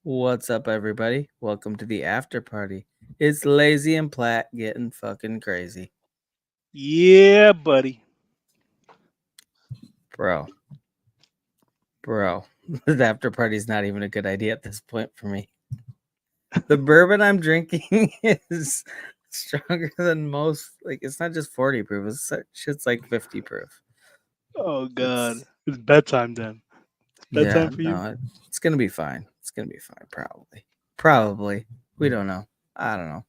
What's up, everybody? Welcome to the after party. It's Lazy and Plat getting fucking crazy. Yeah, buddy. Bro, the after party's not even a good idea at this point for me. The bourbon I'm drinking is stronger than most. Like, it's not just 40 proof, shit's like 50 proof. Oh God, It's, it's bedtime then. It's yeah, bedtime for you. no, it's gonna be fine. It's gonna be fine, probably. Probably. We don't know. I don't know.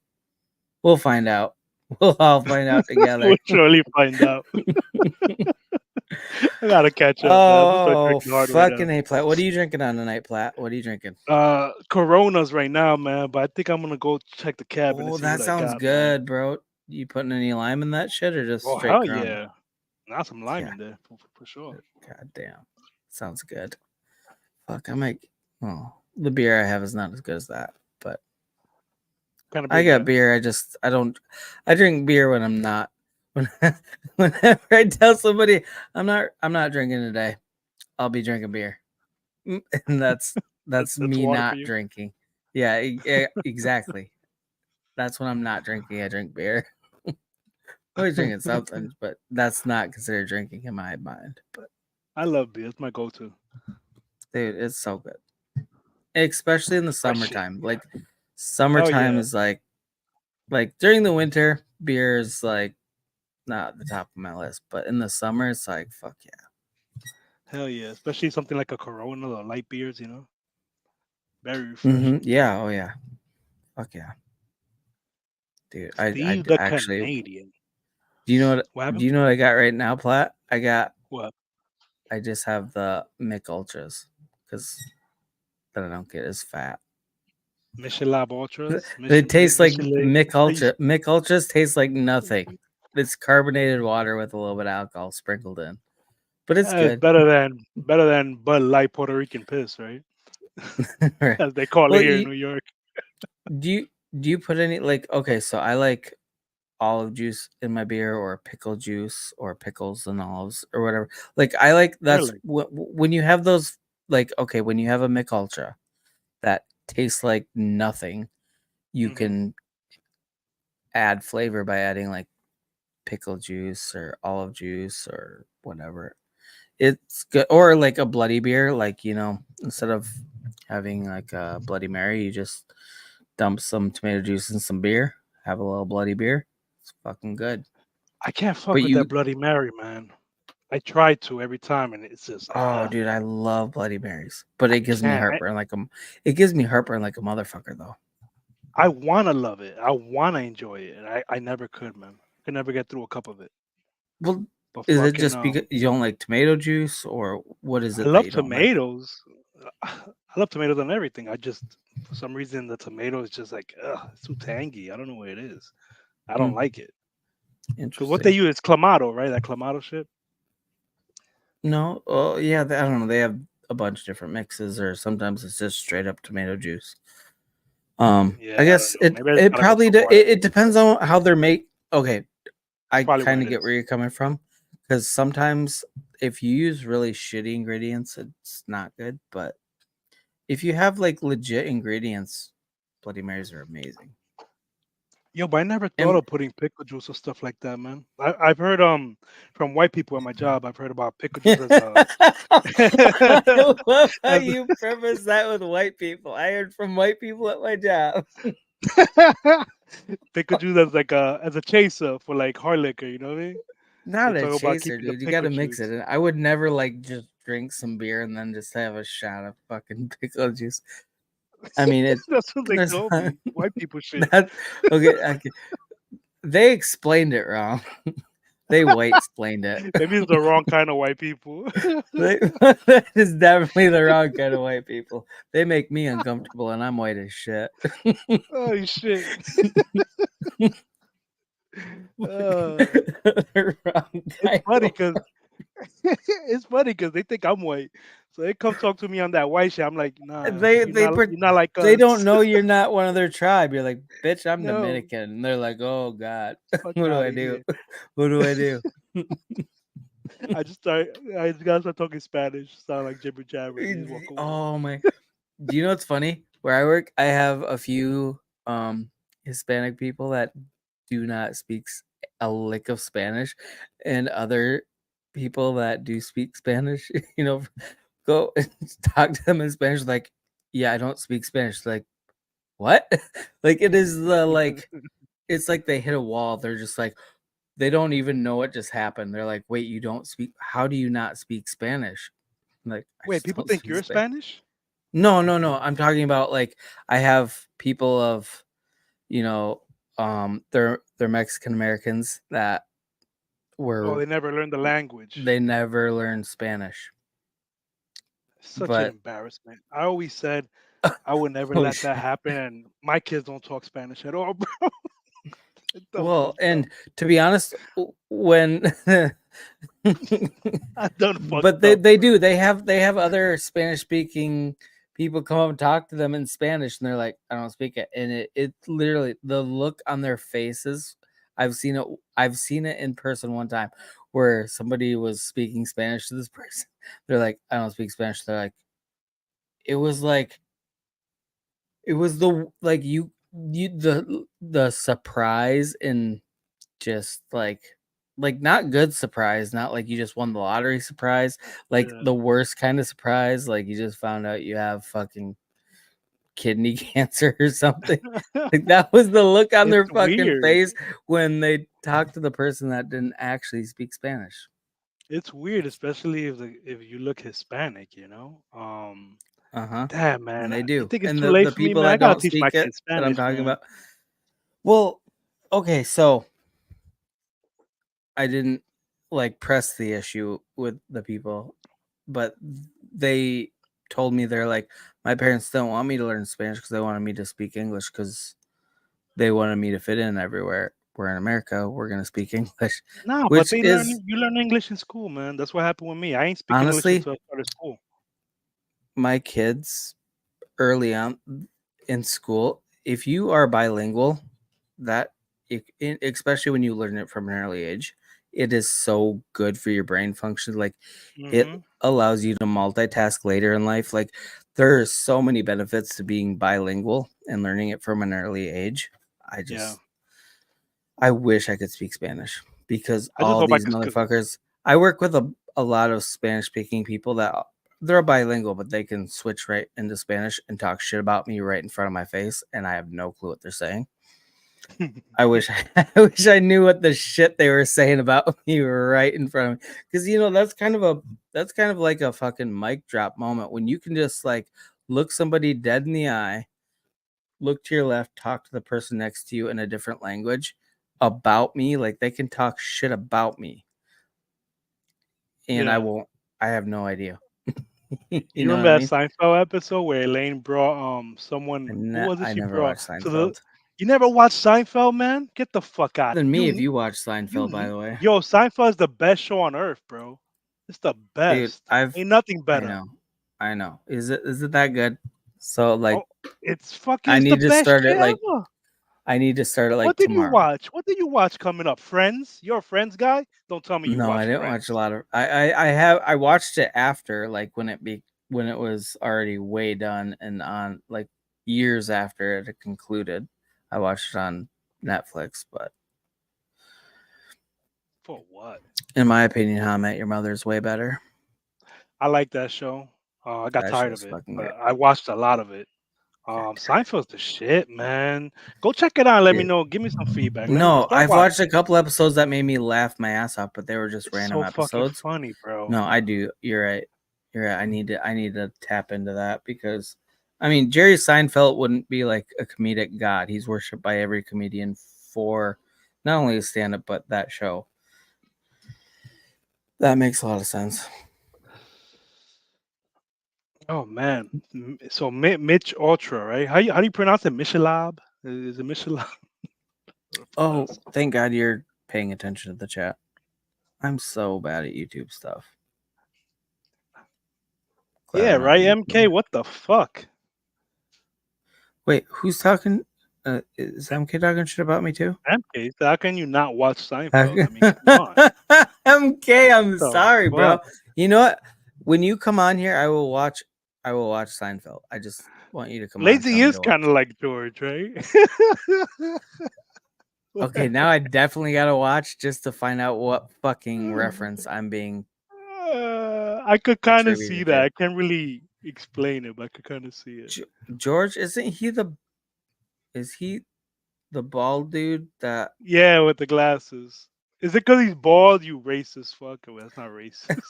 We'll find out. We'll all find out We'll together. surely find out. I gotta catch up, man. I'm gonna start Oh, drinking hard right fucking now. A, Plat. What are you drinking on tonight, Plat? What are you drinking? Coronas right now, man. But I think I'm gonna go check the cabin and Oh, see that what I sounds got, man. good, bro. You putting any lime in that shit or just Oh straight hell Corona? yeah, not some lime Yeah, in there for sure. god damn. Sounds good. Fuck, I might. Oh, the beer I have is not as good as that, but What kind of beer I you got got? beer. I don't. I drink beer when I'm not. When whenever I tell somebody I'm not drinking today, I'll be drinking beer, and that's That's me water for not you. drinking. Yeah, exactly. That's when I'm not drinking. I drink beer. Always drinking something, but that's not considered drinking in my mind. But I love beer. It's my go-to. dude, it's so good, especially in the Fresh shit. summertime. Yeah. Like Hell summertime yeah. is like during the winter, beer is like not at the top of my list, but in the summer, it's like fuck Hell yeah. Especially something like a Corona or light beers. Very yeah. refreshing. Yeah, oh yeah, fuck yeah, dude. Steve the Actually. Canadian. Do you know what? What Do happened? you know what I got right now, Plat? What? I just have the Mick Ultras because that I don't get as fat. Michelab Ultras, It tastes like Michelab. Mick Ultra. Mick Ultras tastes like nothing. It's carbonated water with a little bit of alcohol sprinkled in, but it's It's good. better than Bud Light Puerto Rican piss, right? Right. As they call it Well, here in New York. do you do you put any like okay? So I like olive juice in my beer or pickle juice or pickles and olives or whatever. Like I like that's Really? when you have those like okay when you have a Mick Ultra that tastes like nothing, you Hmm. can add flavor by adding like pickle juice or olive juice or whatever. It's good or like a bloody beer, like instead of having like a Bloody Mary, you just dump some tomato juice in some beer, have a little bloody beer. It's fucking good. I can't fuck But with that you Bloody Mary, man. I try to every time, and it's just oh dude, I love Bloody Marys. But I it gives me can't. heartburn like it gives me heartburn like a motherfucker though. I wanna love it. I wanna enjoy it, and I never could, man. I could never get through a cup of it. Well, But is it fucking just because you don't like tomato juice or what is I it that love you don't like? tomatoes. I love tomatoes and everything. I just, for some reason, the tomato is just like, it's too tangy. I don't know what it is. I don't Hmm, like it. Because what they interesting. use is clamato, right? That clamato shit. No, oh yeah, I don't know. They have a bunch of different mixes, or sometimes it's just straight up tomato juice. Yeah, I I don't guess know. it Maybe I just it gotta go probably somewhere. it depends on how they're made. Okay, That's I probably what kind it of get is. where you're coming from, because sometimes if you use really shitty ingredients, it's not good. But if you have like legit ingredients, Bloody Marys are amazing. Yo, but I never thought And of putting pickle juice or stuff like that, man. I've heard from white people at my job. I've heard about pickle juice as a I love how as you preface that with white people. I heard from white people at my job. pickle juice as like a chaser for like hard liquor. You know what I mean? They Not a talk about chaser, keeping the dude. You got pickle to mix it. juice. And I would never like just drink some beer and then just have a shot of fucking pickle juice. I mean, That's what they there's told me. White people shit. that. Okay, they explained it wrong. They white explained it. Maybe it's the wrong kind of white people. That is definitely the wrong kind of white people. They make me uncomfortable, and I'm white as shit. Oh shit. Uh, Wrong it's kind funny of. because it's funny because they think I'm white, so they come talk to me on that white shit. I'm like, nah, They you're they not. pre- You're not like they don't us. know you're not one of their tribe. You're like, bitch, I'm No, Dominican. And they're like, oh God, fuck what do out I of do? here. What do I do? I just start. I just gotta start talking Spanish. Sound like jibber jabber. They just walk away. Oh my! Do you know what's funny? where I work, I have a few Hispanic people that do not speak a lick of Spanish, and other people that do speak Spanish, go and talk to them in Spanish. Like, yeah, I don't speak Spanish. Like, what? Like, it is it's like they hit a wall. They're just like, they don't even know what just happened. They're like, wait, you don't speak? How do you not speak Spanish? I'm like, I Wait, just people don't think speak you're Spanish. Spanish? No, no, no. I'm talking about like I have people of, you know, they're Mexican Americans that Oh, were they never learned the language. they never learned Spanish. Such an But embarrassment. I always said I would never oh let that shit. happen, and my kids don't talk Spanish at all, bro. It's done Well, fucked up. and to be honest, when I done but fucked up, they bro. do. They have other Spanish speaking people come up and talk to them in Spanish, and they're like, I don't speak it. And it literally, the look on their faces, I've seen it. I've seen it in person one time where somebody was speaking Spanish to this person. They're like, I don't speak Spanish. They're like, it was like it was the like you the surprise and just like not good surprise, not like you just won the lottery surprise, like Yeah. the worst kind of surprise, like you just found out you have fucking kidney cancer or something. Like that was the look on It's their fucking weird. face when they talked to the person that didn't actually speak Spanish. It's weird, especially if you look Hispanic, you know. Uh-huh. Damn, And man. they You do. think it's And too the late the for me, people man? I that gotta don't teach my speak it kids that I'm Spanish, talking man. about. Well, okay, so I didn't like press the issue with the people, but they told me they're like, my parents don't want me to learn Spanish because they wanted me to speak English because they wanted me to fit in everywhere. We're in America, we're gonna speak English, Nah, but which they learn is you learn English in school, man. That's what happened with me. I ain't speak English honestly until I started school. my kids early on in school. If you are bilingual, that especially when you learn it from an early age, it is so good for your brain function. Like it Hmm. allows you to multitask later in life. Like there are so many benefits to being bilingual and learning it from an early age. I Yeah. just I wish I could speak Spanish because I just all hope I these could. motherfuckers. I work with a lot of Spanish speaking people that they're bilingual, but they can switch right into Spanish and talk shit about me right in front of my face, and I have no clue what they're saying. I wish I wish I knew what the shit they were saying about me right in front of me. Because that's kind of like a fucking mic drop moment when you can just like look somebody dead in the eye, look to your left, talk to the person next to you in a different language about me. Like they can talk shit about me, and I Yeah. won't. I have no idea. You You know what remember I that mean? Seinfeld episode where Elaine brought someone, who was it I she never brought watched to the Seinfeld. you never watched Seinfeld, man? Get the fuck out. Than me, if you watch Seinfeld, by the way, Yo, Seinfeld is the best show on earth, bro. It's the dude. best. Ain't nothing I better. know, I know. Is it that good? So Oh, like, it's the best shit like ever. I need to start it like What did you tomorrow. watch? What did you watch coming up? Friends? You're a Friends guy? Don't tell me you No, I watch didn't watch a Friends. lot of. I watched it after like when it was already way done and on like years after it had concluded. I watched it on Netflix, but For what? in my opinion, How I Met Your Mother is way better. I like that show. I got That tired show's of it, fucking but great. I watched a lot of it. God Seinfeld's the shit, man. Go check it out. Let me damn. know. Give me some feedback. Let me No, start I've watched watching a it. couple episodes that made me laugh my ass off, but they were just It's random so fucking episodes. funny, bro. No, I do. You're right. You're right. I need to tap into that because I mean Jerry Seinfeld wouldn't be like a comedic god. He's worshipped by every comedian for not only his stand up but that show. That makes a lot of sense. Oh man. So Mitch Ultra, right? How do you pronounce it? Michelab? Is it Michelab? Oh, thank God you're paying attention to the chat. I'm so bad at YouTube stuff. Glad Yeah, I'm not a right. MK, YouTuber. what the fuck? Wait, who's talking? Is MK talking shit about me too? MK, so how can you not watch Seinfeld? I mean, come on. MK, What I'm the sorry, bro. fuck? You know what? When you come on here, I will watch. I will watch Seinfeld. I just want you to come on and Lazy tell me is to kind watch of it. like George, right? Okay, now I definitely gotta watch just to find out what fucking reference I'm being I could kind of see attributed that. to. I can't really explain it, but I could kind of see it. George, isn't he the? Is he the bald dude that? Yeah, with the glasses. Is it because he's bald? You racist fucker. Well, that's not racist.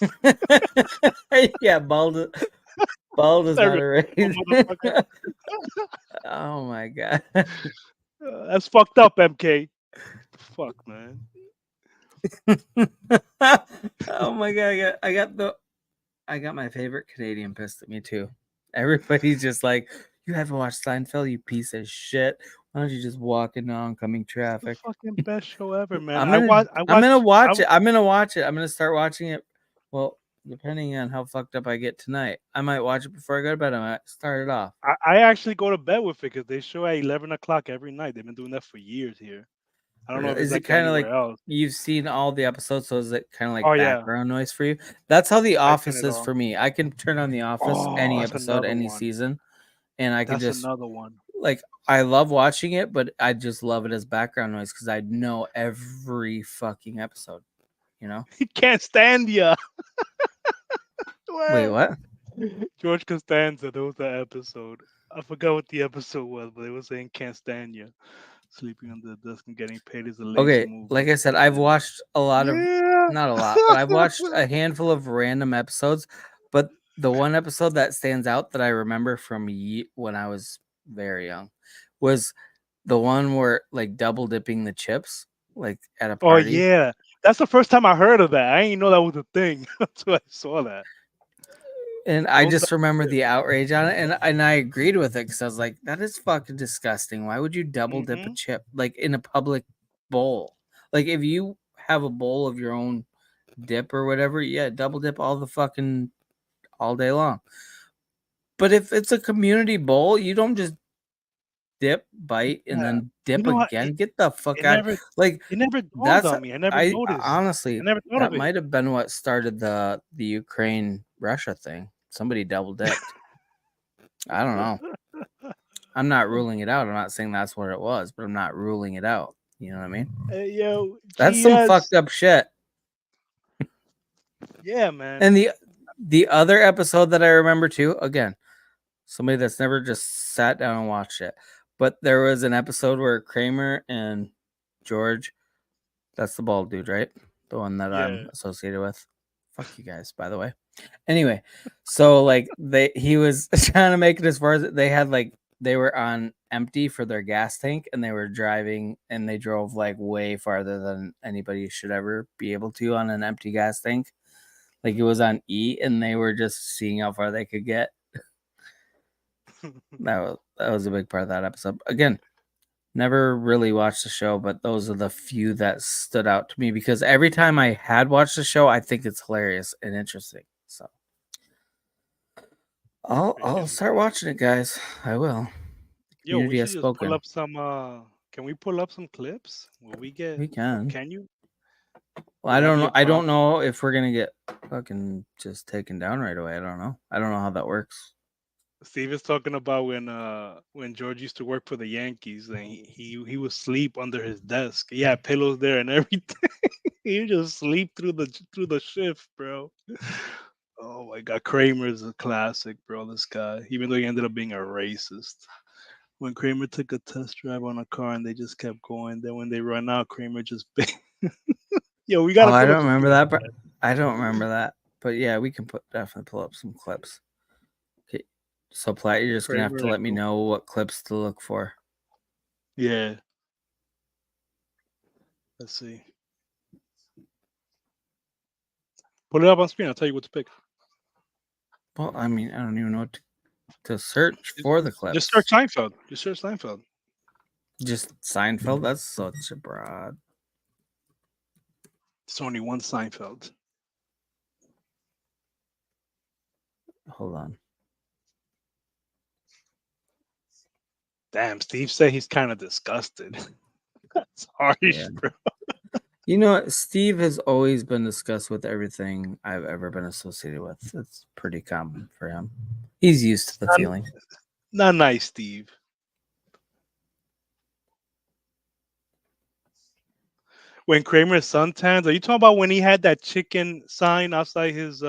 Yeah, bald. Bald is not a Stereotypical race. motherfucker. Oh my god. That's fucked up, MK. The fuck, man. Oh my god, I got my favorite Canadian pissed at me too. Everybody's just like, you haven't watched Seinfeld, you piece of shit. Why don't you just walk in oncoming It's the traffic? fucking best show ever, man. I'm gonna I'm gonna I watch it. I'm gonna watch it. I'm gonna start watching it. Well, depending on how fucked up I get tonight. I might watch it before I go to bed. I might start it off. I actually go to bed with it because they show at 11 o'clock every night. They've been doing that for years here. I don't know if it's Is it like kind of anywhere like else. you've seen all the episodes, so is it kind of Oh like yeah, background noise for you? That's how The I've seen Office it is all. for me. I can turn on The Office Oh, any that's episode, another any one. season, and I could That's just another one. like I love watching it, but I just love it as background noise because I know every fucking episode. You know? He can't stand ya. Wait, What? what? George Costanza. There was that episode. I forgot what the episode was, but they were saying can't stand ya. Sleeping under the desk and getting paid is a lazy Okay, move. like I said, I've watched a lot of, Yeah. not a lot, but I've watched a handful of random episodes. But the one episode that stands out that I remember from when I was very young was the one where like double dipping the chips, like at a Oh party. yeah. That's the first time I heard of that. I didn't know that was a thing until I saw that. And I Don't just double remember dip. the outrage on it, and I agreed with it because I was like, "That is fucking disgusting. Why would you double dip a Hmm. chip like in a public bowl? Like if you have a bowl of your own dip or whatever, yeah, double dip all the fucking all day long. But if it's a community bowl, you don't just dip, bite, and Yeah. then You dip know what? again. Get the fuck It out! never Like it never dawned that's on me. I never I noticed. I honestly never thought that of it. might have been what started the Ukraine Russia thing. Somebody double dipped. I don't know. I'm not ruling it out. I'm not saying that's what it was, but I'm not ruling it out. You know what I mean? Hey, yo, That's some GS. fucked up shit. Yeah, man. And the other episode that I remember too, again, somebody that's never just sat down and watched it, but there was an episode where Kramer and George, that's the bald dude, right? The one that I'm Yeah. associated with. Fuck you guys, by the way. Anyway, so like he was trying to make it as far as they had like they were on empty for their gas tank and they were driving and they drove like way farther than anybody should ever be able to on an empty gas tank. Like it was on E and they were just seeing how far they could get. That was a big part of that episode. Again, never really watched the show, but those are the few that stood out to me because every time I had watched the show, I think it's hilarious and interesting. So I'll Freaking start watching it, guys. I will. The yo, we community has should just pull spoken. up some can we pull up some clips? Will we get We or can. can you? Well, Will I that don't be know. a I don't problem? know if we're gonna get fucking just taken down right away. I don't know. I don't know how that works. Steve is talking about when George used to work for the Yankees and he would sleep under his desk. He had pillows there and everything. He would just sleep through the shift, bro. Oh my god, Kramer's a classic, bro. This guy, even though he ended up being a racist. When Kramer took a test drive on a car and they just kept going, then when they run out, Kramer just yo, we Oh, gotta I pull up don't some remember clips, that. But man. I don't remember that. But yeah, we can definitely pull up some clips. Okay. So Platt, you're just gonna have Kramer to let and me know what clips to look for. yeah. Let's see. Put it up on screen. I'll tell you what to pick. Well, I mean, I don't even know what to search Just for the just search clips. Seinfeld. Just search Seinfeld. Just Seinfeld. That's such a broad. It's only one Seinfeld. Hold on. Damn, Steve said he's kind of disgusted. That's harsh, Yeah. bro. You know what? Steve has always been discussed with everything I've ever been associated with. It's pretty common for him. He's used to the Not, feeling. not nice, Steve. When Kramer's suntans, are you talking about when he had that chicken sign outside his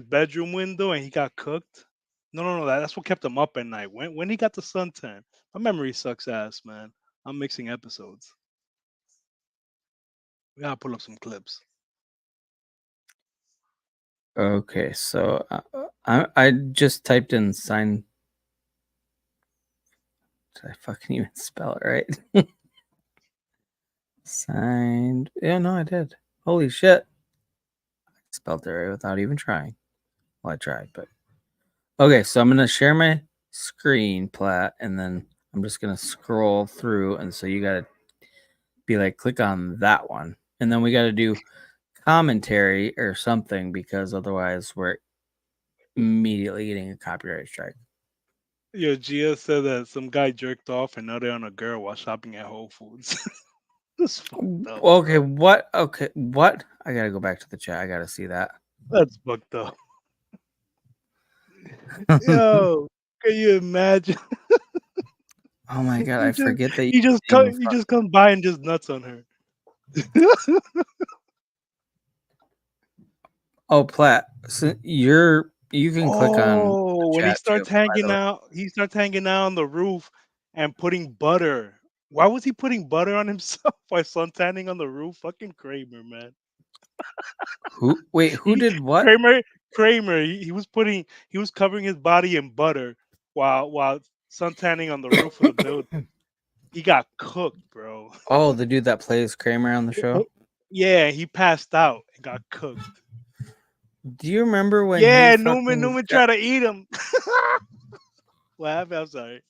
bedroom window and he got cooked? No, no, no. That's what kept him up at night. When he got the suntan. My memory sucks ass, man. I'm mixing episodes. We gotta pull up some clips. Okay, so I just typed in sign. Did I fucking even spell it right? Signed. Yeah, no, I did. Holy shit. Spelled it right without even trying. Well, I tried, but okay. So I'm gonna share my screen, Plat, and then I'm just gonna scroll through, and so you gotta be like, click on that one, and then we gotta do commentary or something because otherwise we're immediately getting a copyright strike. Yo, Gia said that some guy jerked off and now they're on a girl while shopping at Whole Foods. That's fucked up, Okay, bro. what? Okay, what? I gotta go back to the chat. I gotta see that. That's fucked up. Yo, can you imagine? Oh my god, He I just forget that you're he just come using he just comes by and just nuts on her. Oh, Plat. So you can click on the Oh, when chat too, by the way. he starts hanging out on the roof and putting butter. Why was he putting butter on himself while suntanning on the roof? Fucking Kramer, man. Who wait, who He did what? Kramer Kramer. He was covering his body in butter while suntanning on the roof of the building. He got cooked, bro. Oh, the dude that plays Kramer on the show? Yeah, he passed out and got cooked. Do you remember when he Yeah, fucking Newman got tried to eat him. What happened? I'm sorry.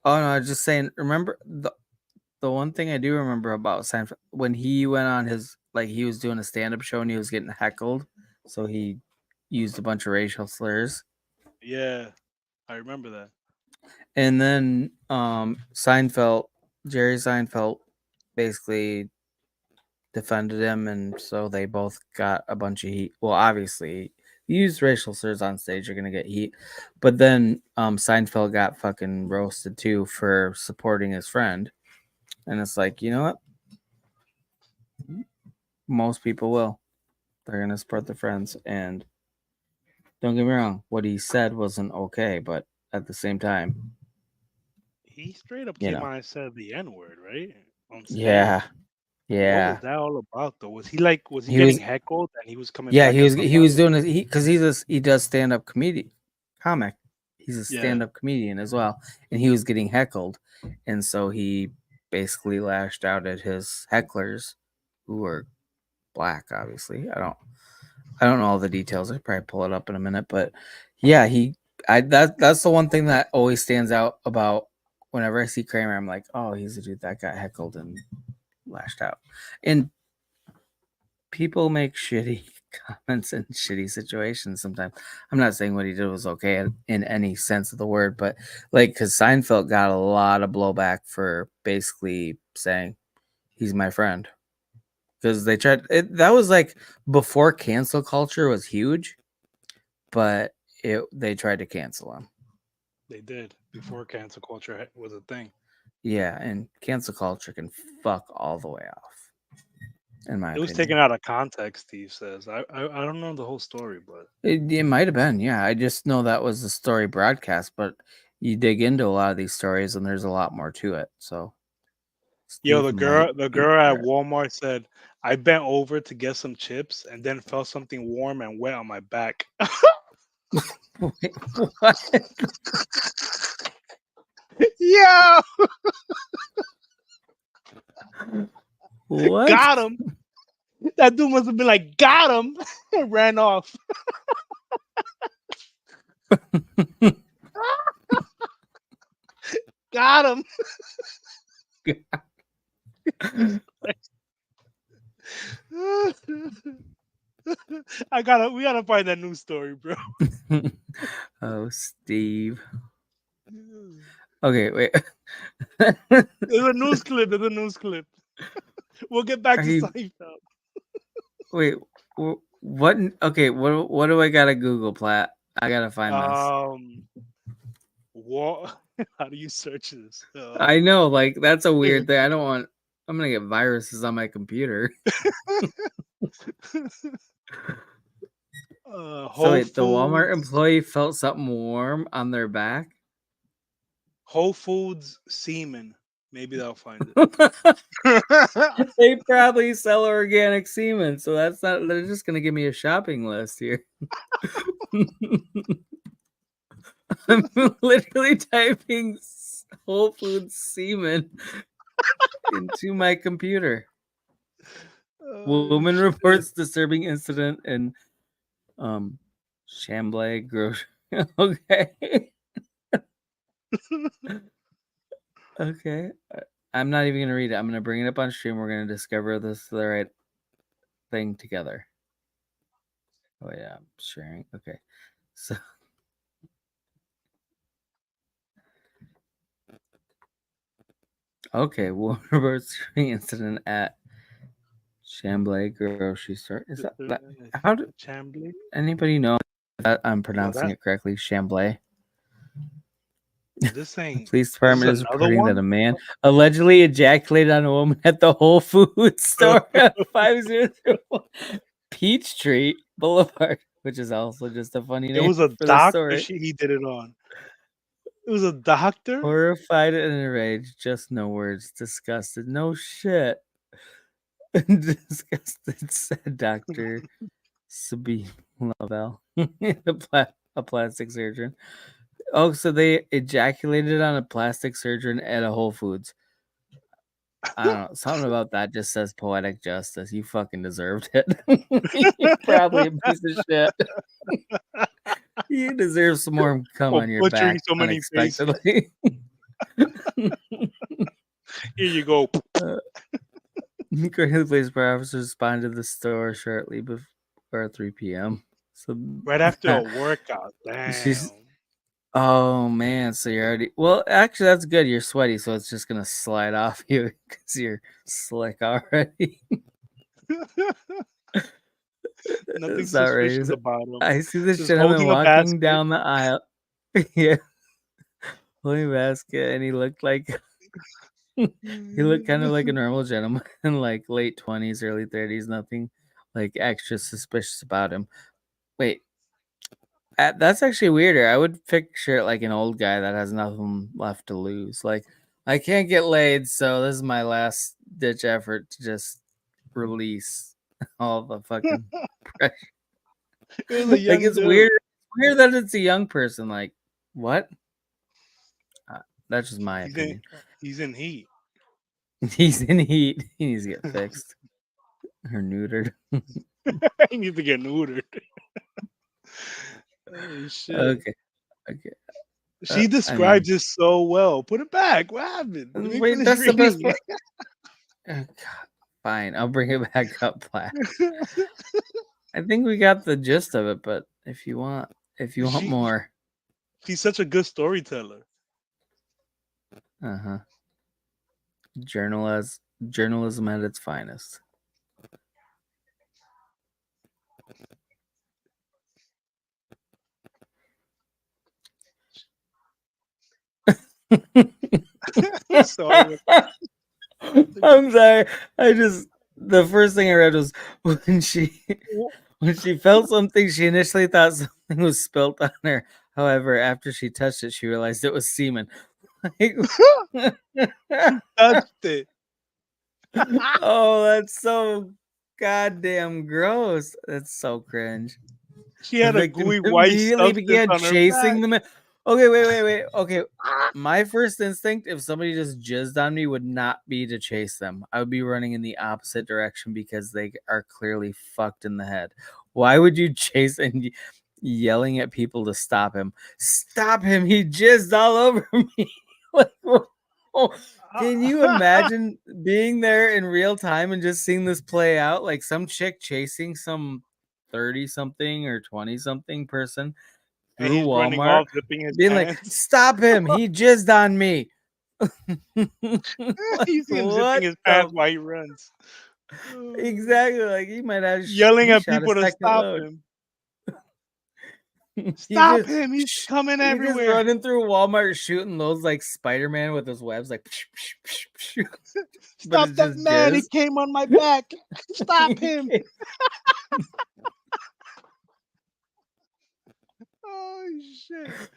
Oh no, I was just saying, remember the one thing I do remember about Seinfeld when he went on his like he was doing a stand-up show and he was getting heckled, so he used a bunch of racial slurs. Yeah, I remember that. And then Seinfeld, Jerry Seinfeld basically defended him, and so they both got a bunch of heat. Well, obviously, you use racial slurs on stage, you're gonna get heat. But then Seinfeld got fucking roasted too for supporting his friend, and it's like, you know what? Most people will. They're gonna support their friends, and don't get me wrong, what he said wasn't okay, but at the same time, He straight up you came know, out and said the N word, right? On yeah, stage. What was yeah. that all about though? Was he He getting was heckled and he was coming Yeah, back at he somebody? was doing it because he does stand up comedy comic. He's a Yeah. stand up comedian as well, and he was getting heckled, and so he basically lashed out at his hecklers, who were black. Obviously, I don't know all the details. I probably pull it up in a minute, but yeah, that's the one thing that always stands out about whenever I see Kramer. I'm like, oh, he's a dude that got heckled and lashed out, and people make shitty comments in shitty situations sometimes. I'm not saying what he did was okay in any sense of the word, but like, because Seinfeld got a lot of blowback for basically saying he's my friend. Because they tried that was like before cancel culture was huge, but they tried to cancel him. They did before cancel culture was a thing. Yeah, and cancel culture can fuck all the way off, in my It was taken opinion. out of context, Steve says. I don't know the whole story, but It might have been, yeah. I just know that was the story broadcast, but you dig into a lot of these stories and there's a lot more to it. So yo, Steve might the be girl at correct. Walmart said, I bent over to get some chips and then felt something warm and wet on my back. Wait, what? Yo, What? got him. That dude must have been like, got him, and ran off. Got him. We gotta find that news story, bro. Oh, Steve. Okay, wait. There's a news clip. There's a news clip. We'll get back Are to you Seinfeld. wait? What? Okay, what do I gotta Google, Plat? I gotta find this. Um, what? How do you search this? I know, like that's a weird thing. I don't want. I'm gonna get viruses on my computer. So Whole wait, the Walmart Foods, employee felt something warm on their back. Whole Foods semen. Maybe that'll find it. They probably sell organic semen, so that's not. They're just gonna give me a shopping list here. I'm literally typing Whole Foods semen into my computer. Oh Woman shit! reports disturbing incident in um Chambly grocery. Okay. Okay. I'm not even gonna read it. I'm gonna bring it up on stream. We're gonna discover this the right thing together. Oh yeah, I'm sharing. Okay. So okay, woman reports disturbing incident at Chambly grocery store. Is that how do Chambly. anybody know that I'm Yo, pronouncing that it correctly? Chambly. this ain't. Police This is department is another reporting that one. a man allegedly ejaculated on a woman at the Whole Foods store at 5001 Peachtree Boulevard, which is also just a funny It name was a for the doctor. story. He did it on. It was a doctor. Horrified and enraged, just no words. Disgusted, no shit. Disgusted, said Dr. Sabine Lavelle, a plastic surgeon. Oh, so they ejaculated on a plastic surgeon at a Whole Foods. I don't know. Something about that just says poetic justice. You fucking deserved it. You're probably a piece of shit. You deserve some more cum For on your butchering back so many faces. unexpectedly. Here you go. Granted, police officers responded to the store shortly before 3 p.m. So Right after a workout. she's, Damn. oh man, so you're already, well, actually, that's good. You're sweaty, so it's just going to slide off you because you're slick already. Nothing It's suspicious outrageous. about him. I see this Just gentleman holding a walking basket. down the aisle. Yeah, holding a basket, and he looked like he looked kind of like a normal gentleman, like late 20s, early 30s. Nothing like extra suspicious about him. Wait, that's actually weirder. I would picture it like an old guy that has nothing left to lose. Like, I can't get laid, so this is my last ditch effort to just release all the fucking pressure. It was a Like, young it's dude. weird. Weird that it's a young person. Like, what? Uh, that's just my He's in opinion. he's in heat. He's in heat. He needs to get fixed or neutered. He needs to get neutered. Oh shit. Okay. Okay. She I mean, describes it so well. Put it back. What happened? Let me wait. finish That's the best reading part. God, fine. I'll bring it back up, Platt. it. I think we got the gist of it, but if you want she more, she's such a good storyteller. uh huh. Journalism at its finest. Sorry. I'm sorry. I just the first thing I read was when she when she felt something, she initially thought something was spilt on her. However, after she touched it, she realized it was semen. Like, Who touched it? oh, that's so goddamn gross. That's so cringe. She The had a victim gooey white immediately substance began on her chasing back. the man. Okay, wait. Okay, my first instinct, if somebody just jizzed on me, would not be to chase them. I would be running in the opposite direction because they are clearly fucked in the head. Why would you chase and yelling at people to stop him? Stop him! He jizzed all over me. Like, can you imagine being there in real time and just seeing this play out? Like some chick chasing some 30 something or 20 something person And through he's running Walmart, off, flipping his being like, pants. stop him, he jizzed on me. Like, You see him zipping what his pants the while he runs. Uh, exactly, like, he might have Yelling he at shot a people to second stop load. him. He Stop just him! He's sh coming he just everywhere. running through Walmart shooting those, like, Spider-Man with his webs, like, but Stop it's that just man! He jizz. came on my back. Stop him! Oh shit!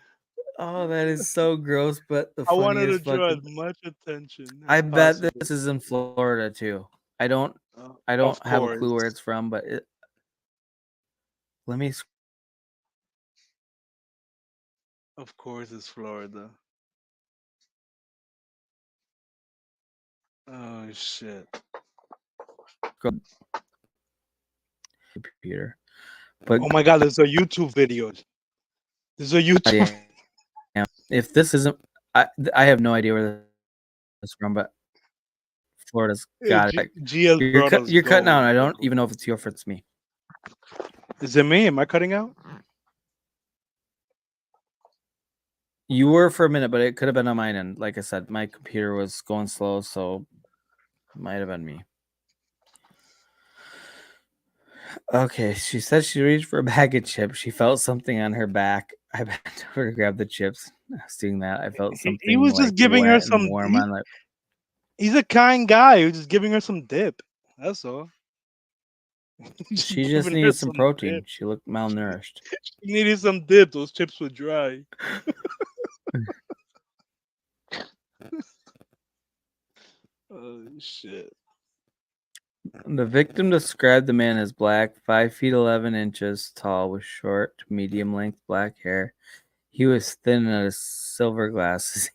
Oh, that is so gross, but the I wanted to funniest draw as fucking much attention I as bet possible. this is in Florida too. I don't I Of don't have a clue where course, it's from, but let me of course, it's Florida. Oh shit! scroll computer. But Oh my god, there's a YouTube video. There's a YouTube. goddamn, if this isn't I have no idea where this is from, but Florida's got it. Like, Gia's brought us you're cutting out. gold, I don't bro. even know if it's you or if it's me. Is it me? Am I cutting out? You were for a minute, but it could have been on mine end. Like I said, my computer was going slow, so it might have been me. Okay, she said she reached for a bag of chips. She felt something on her back. I bent over to grab the chips. Seeing that, I felt He something was just like giving her wet and some. warm on my. He's a kind guy who's just giving her some dip. That's all. Just She just giving her needed some some protein. dip. She looked malnourished. She needed some dip. Those chips were dry. Oh shit. The victim described the man as black, 5 feet 11 inches tall, with short to medium length black hair. He was thin and had silver glasses.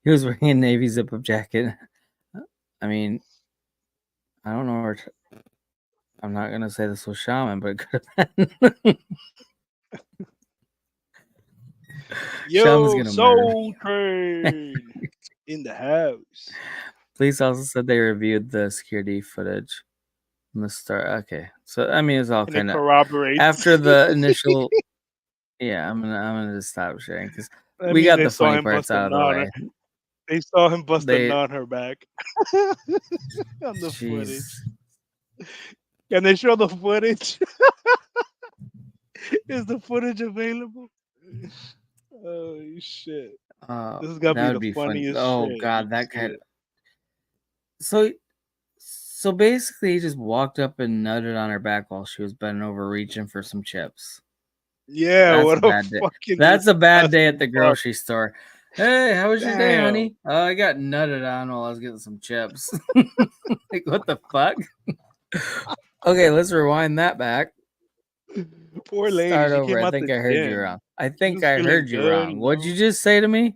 He was wearing a navy zip-up jacket. I mean, I don't know where. I'm not gonna say this was shaman, but it could have been. Shaman's Yo, gonna murder me. Soul Train in the house. Police also said they reviewed the security footage from the start. Okay, so I mean, it's all And it kind of corroborates. after the initial. Yeah, I'm gonna just stop sharing because I we mean, got they the saw funny him parts bust a out of the nut. way. They saw him bust a They, nut on her back on the jeez, footage. Can they show the footage? Is the footage available? Oh shit! This is gonna that be would the be fun. funniest Oh shit. You God, can that see kind. it. So, so basically, he just walked up and nutted on her back while she was bending over, reaching for some chips. Yeah, That's a what a bad day. fucking That's a bad day at disgusting the fuck. grocery store. Hey, how was your day, Damn. honey? Oh, I got nutted on while I was getting some chips. Like, what the fuck? Okay, let's rewind that back. Poor lady. Start She over. came I out think the I heard you gym. wrong. I She think was I feeling heard you good, wrong. you What'd you know. just say to me?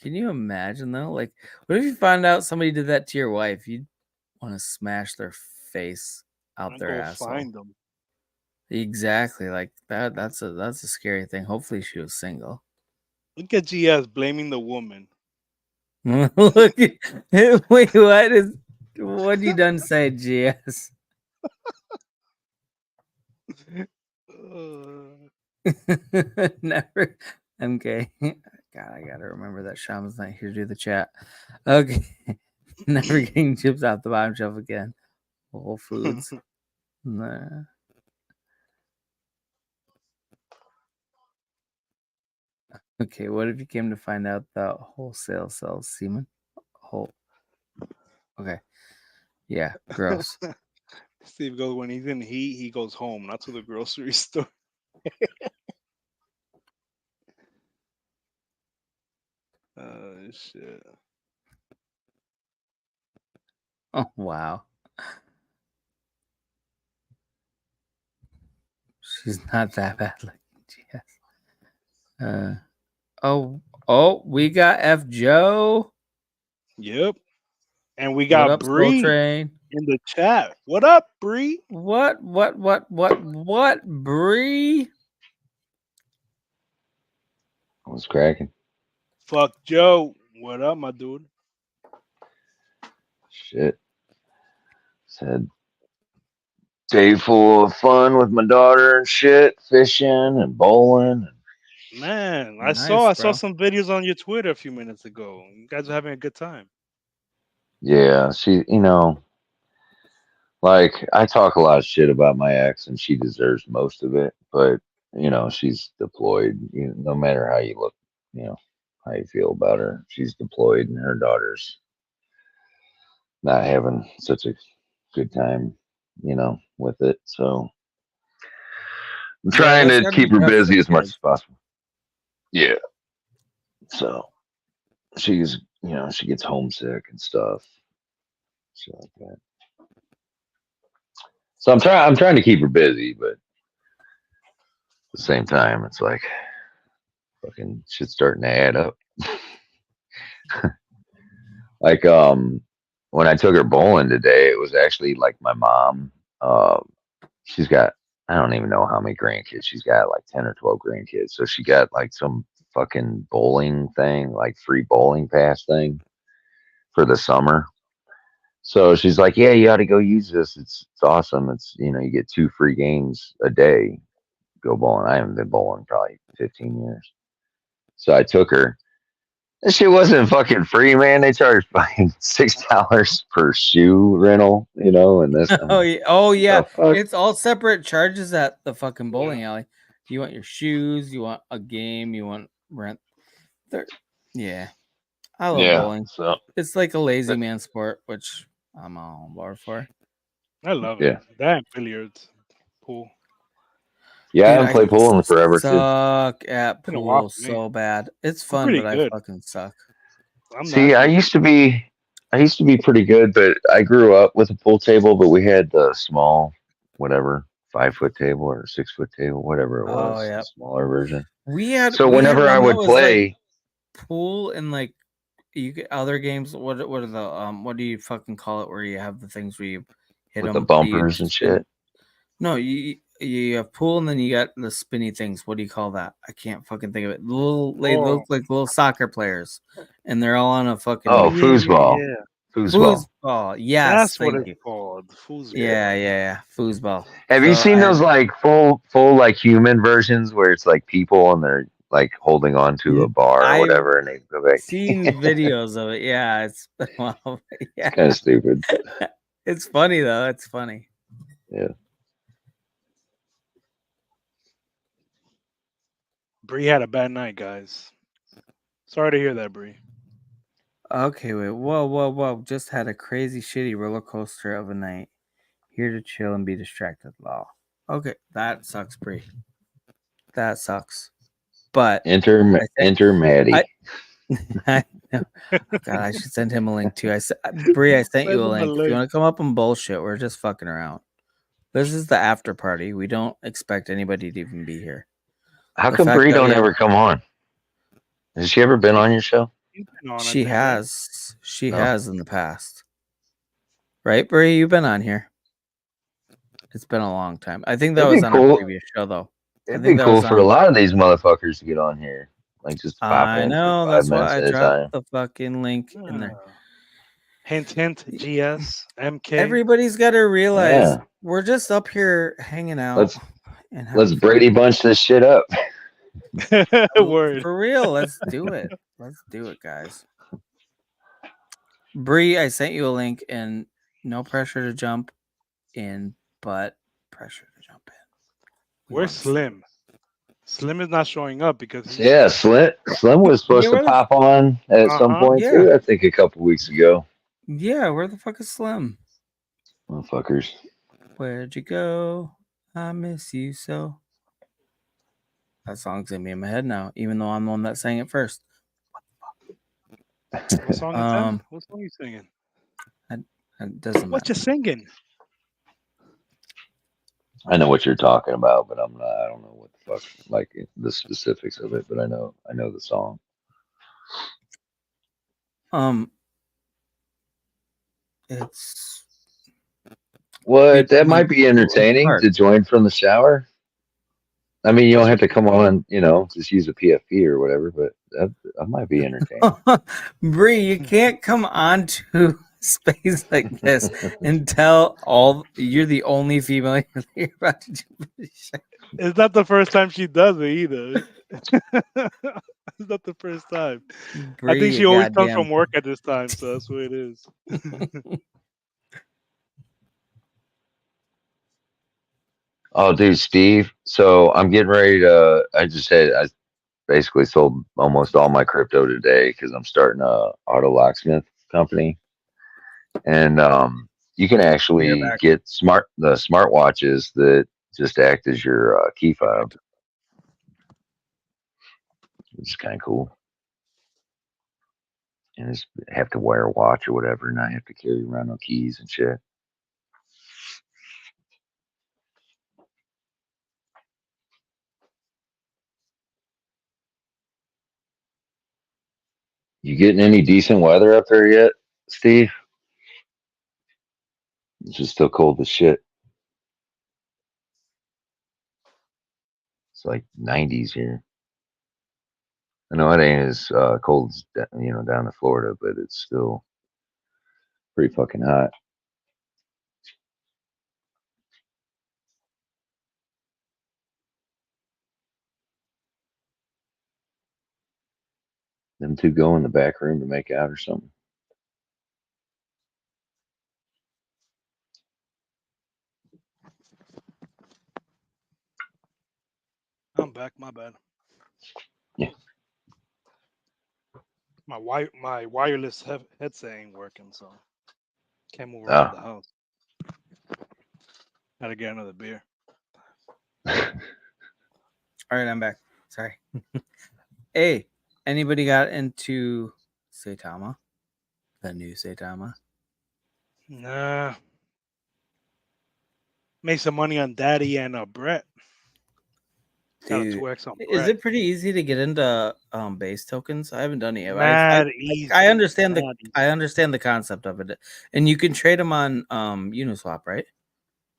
Can you imagine though? Like, what if you found out somebody did that to your wife? You'd want to smash their face out I their go asshole. find them. Exactly. Like that. That's a scary thing. Hopefully, she was single. Look at GS blaming the woman. Look. Wait. What you done say, GS? Uh, Never. Okay. God, I gotta remember that Shaman's not here to do the chat. Okay. Never getting chips off the bottom shelf again. Whole Foods. Nah. Okay, what if you came to find out that wholesale sells semen? Whole. Okay. Yeah, gross. Steve goes when he's in heat, he goes home, not to the grocery store. Shit. Oh, wow. She's not that bad. Like, yes. We got F Joe. Yep. And we What got up, Soul Bree Train? in the chat. What up, Bree? What, Bree? What's cracking? Fuck Joe. What up, my dude? Shit. Said day full of fun with my daughter and shit, fishing and bowling. Man, Nice, I saw bro. some videos on your Twitter a few minutes ago. You guys are having a good time. Yeah, she, like I talk a lot of shit about my ex, and she deserves most of it. But she's deployed. No matter how you look, you know, how you feel about her, she's deployed, and her daughter's not having such a good time, with it. So I'm Yeah, trying that's to gotta be keep her tough for busy the as much kids. as possible. Yeah. So she's, she gets homesick and stuff. Shit like that. So I'm trying to keep her busy, but at the same time, it's like fucking shit's starting to add up. Like when I took her bowling today, it was actually like my mom. She's got I don't even know how many grandkids. She's got like 10 or 12 grandkids. So she got like some fucking bowling thing, like free bowling pass thing for the summer. So she's like, "Yeah, you ought to go use this. It's awesome. It's you get 2 free games a day. Go bowling." I haven't been bowling probably 15 years. So I took her. That shit wasn't fucking free, man. They charged fucking $6 per shoe rental, and this. I'm Oh like, yeah, oh what yeah. the fuck? It's all separate charges at the fucking Yeah. bowling alley. You want your shoes, you want a game, you want rent. They're, yeah, I love Yeah. bowling. So It's like a lazy but- man sport, which I'm all on board for. I love it. yeah, That and billiards, pool. yeah. I Dude, haven't I played pool in forever too. suck at Been a while pool for me. so bad. It's I'm fun, pretty but I good. fucking suck. I'm See, I naturally used pretty to be, I used to be pretty good, but I grew up with a pool table, but we had the small, whatever, 5 foot table or 6 foot table, whatever it Oh was, the yeah, smaller version. we So had whenever I one that would was like play pool and like you get other games. What are the what do you fucking call it? Where you have the things where you hit with the them, you bumpers and spin. shit, No, you have pool and then you got the spinny things. What do you call that? I can't fucking think of it. They Oh, look like little soccer players, and they're all on a oh oh, fucking yeah, yeah, foosball, yeah. foosball. foosball. Yes, That's what thank it's you. called. Yeah. Foosball. Yeah, foosball. Have you So seen those like full like human versions where it's like people and they're like holding on to a bar or I've whatever and they go back? seen videos of it. Yeah, it's been a while. But It's yeah, kind of stupid. it's funny though. It's funny. Yeah. Bree had a bad night, guys. Sorry to hear that, Bree. Okay, wait. Whoa. Just had a crazy shitty roller coaster of a night. Here to chill and be distracted. Law. Okay, that sucks, Bree. That sucks. But Enter I think enter I Maddie. I know. Oh God, I should send him a link too. Bree, I sent you Send a him a link. If you link. want to come up and bullshit, we're just fucking around. This is the after party. We don't expect anybody to even be here. How The come fact Bree that we don't have ever come on? Has she ever been on your show? He's been on, I she think, right? No. has in the past. Right, Bree? You've been on here. It's been a long time. I think that It'd was be on a cool. previous show though. I It'd be think that cool was for a on lot of these motherfuckers to get on here, like just pop I in for know, five that's minutes why I at a dropped time. the fucking link in there. Ah. Hint, hint. GS, MK. Everybody's got to realize Yeah, we're just up here hanging out let's and let's having fun. Brady bunch this shit up. Word. For real, let's do it. Let's do it, guys. Bree, I sent you a link and no pressure to jump in, but pressure to jump in. We Where's want to see Slim? Slim is not showing up because So he's. yeah, Slim was Yeah, supposed to pop on at some Uh-huh. point yeah. too. I think a couple weeks ago. Yeah, where the fuck is Slim? Motherfuckers. Where'd you go? I miss you so. That song's in me in my head now, even though I'm the one that sang it first. What song is that? What song are you singing? It doesn't What matter. you singing? I know what you're talking about, but I'm not. I don't know what the fuck, like the specifics of it. But I know the song. It's What? That like might be in entertaining to parts. join from the shower. I mean, you don't That's have what to you come think. on, just use a PFP or whatever, but that might be entertaining. Bree, you can't come onto space like this and tell all you're the only female you're about to do this shit. It's not the first time she does it either. It's not the first time. I think Brie, she always comes goddamn. from work at this time, so that's what it is. Oh, dude, Steve. So I'm getting ready to. I basically sold almost all my crypto today because I'm starting a auto locksmith company, and you can You're actually back. get the smartwatches that just act as your key fob, which is kind of cool. And just have to wear a watch or whatever, and not have to carry around no keys and shit. You getting any decent weather up there yet, Steve? It's just still cold as shit. It's like 90s here. I know it ain't as cold as down in Florida, but it's still pretty fucking hot. Them two go in the back room to make out or something. I'm back. My bad. Yeah. My wireless headset ain't working, so can't move around Ah. the house. Gotta get another beer. All right, I'm back. Sorry. Hey, anybody got into Saitama? The new Saitama? Nah, make some money on Daddy and Brett. Got a Dude, 2x on is Brett. it pretty easy to get into base tokens? I haven't done it yet. Mad I easy. understand Mad easy. I understand the concept of it, and you can trade them on Uniswap, right?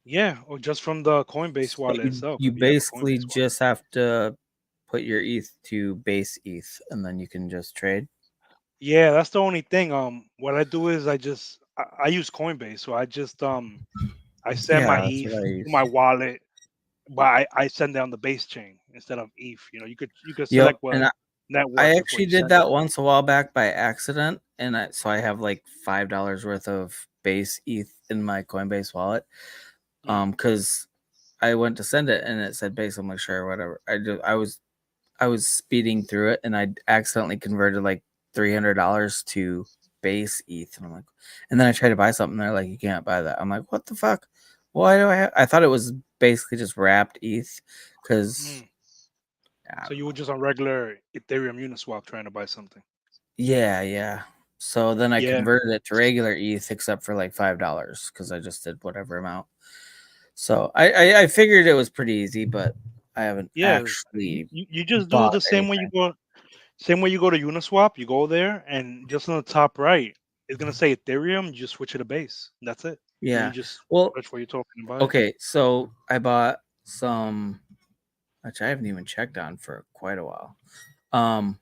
Yeah, or just from the Coinbase So wallet itself. you If you have a basically Coinbase wallet. just have to put your ETH to base ETH, and then you can just trade. Yeah, that's the only thing. What I do is I use Coinbase, so I send my Yeah, that's ETH what I to use. my wallet, but I send down the base chain instead of ETH. You could Yep, select what and I network before actually you did send that it. once a while back by accident, and so I have like $5 worth of base ETH in my Coinbase wallet. Mm. Because I went to send it and it said base. I'm like, sure, whatever. I was speeding through it and I accidentally converted like $300 to base ETH, and I'm like, and then I tried to buy something. They're like, you can't buy that. I'm like, what the fuck? Why do I have? I thought it was basically just wrapped ETH, because Mm. So you were just on regular Ethereum Uniswap trying to buy something. yeah. So then I Yeah, converted it to regular ETH, except for like $5 because I just did whatever amount. So I figured it was pretty easy, but I haven't yeah. actually You just do bought the same way you anything. go. Same way you go to Uniswap, you go there, and just on the top right, it's gonna say Ethereum. You just switch it to base. That's it. And then you Yeah. just Well, search what you're talking about. It. okay. So I bought some, which I haven't even checked on for quite a while. Um,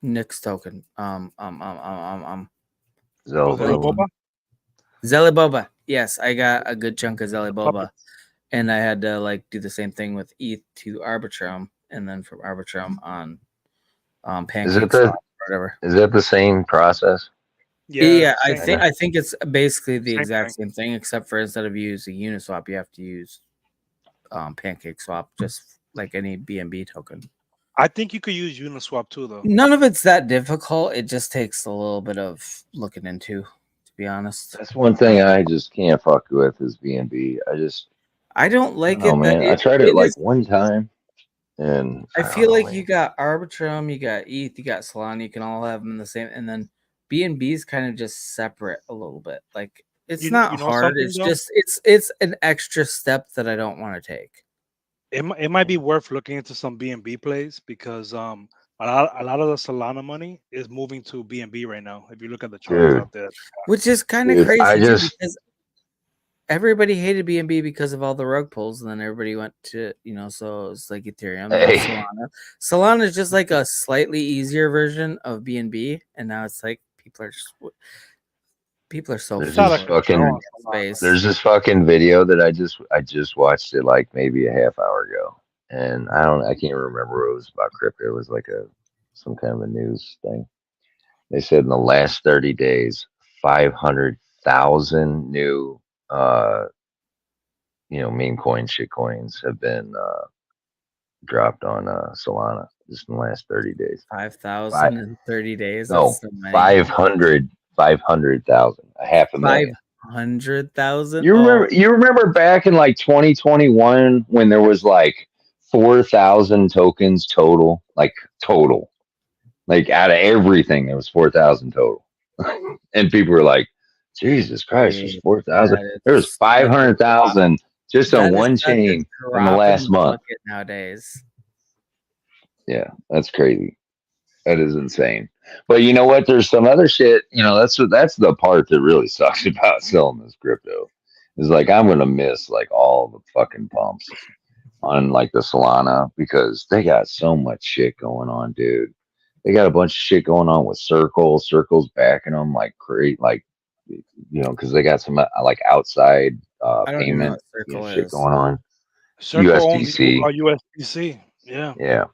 Nix token. Was it a Zelda. boba? Zelliboba. Yes, I got a good chunk of The Zelliboba, puppets. and I had to like do the same thing with ETH to Arbitrum, and then from Arbitrum on Is it Pancake the Swap or whatever. is that the same process? Yeah, Yeah, same Okay. thing. I think it's basically the Same exact thing. same thing, except for instead of using Uniswap, you have to use Pancake Swap, just like any BNB token. I think you could use Uniswap too, though. None of it's that difficult. It just takes a little bit of looking into, to be honest. That's one thing I just can't fuck with is BNB. I don't I don't like know, it that man. I tried it it like is. one time, and I I don't feel know, like you man. got Arbitrum, you got ETH, you got Solana. You can all have them in the same, and then BNB is kind of just separate a little bit. Like it's You not know hard. something It's though? just it's an extra step that I don't want to take. It might be worth looking into some BNB plays because a lot of the Solana money is moving to BNB right now. If you look at the charts Dude, out there. Which is kind of dude, I crazy too, just because everybody hated BNB because of all the rug pulls, and then everybody went to, so it's like Ethereum, then hey, Solana. Solana is just like a slightly easier version of BNB, and now it's like People are so There's It's out this of focused on control fucking on Solana. space. there's this fucking video that I just watched it like maybe a half hour ago, and I can't remember what it was about crypto. It was like a some kind of a news thing. They said in the last 30 days, 500,000 new meme coin shit coins have been dropped on Solana just in the last 30 days. Five 5,000 in 30 days. That's no so many. 500,000, a half a million. 500,000. You Oh, remember? You remember back in like 2021 when there was like 4,000 tokens total, like total, like out of everything, there was 4,000 total, and people were like, "Jesus Christ, there's dude, 4,000." that There was is five such a hundred drop. thousand just on That is one such a chain in the drop in last the month. bucket nowadays. Yeah, that's crazy. That is insane. But you know what? There's some other shit. That's the part that really sucks about selling this crypto. Is like I'm gonna miss like all the fucking pumps on like the Solana because they got so much shit going on, dude. They got a bunch of shit going on with Circle's backing them like great, like because they got some like outside I don't even know payment what Circle shit is. going on. Circle owns USDC, USDC. Yeah. yeah,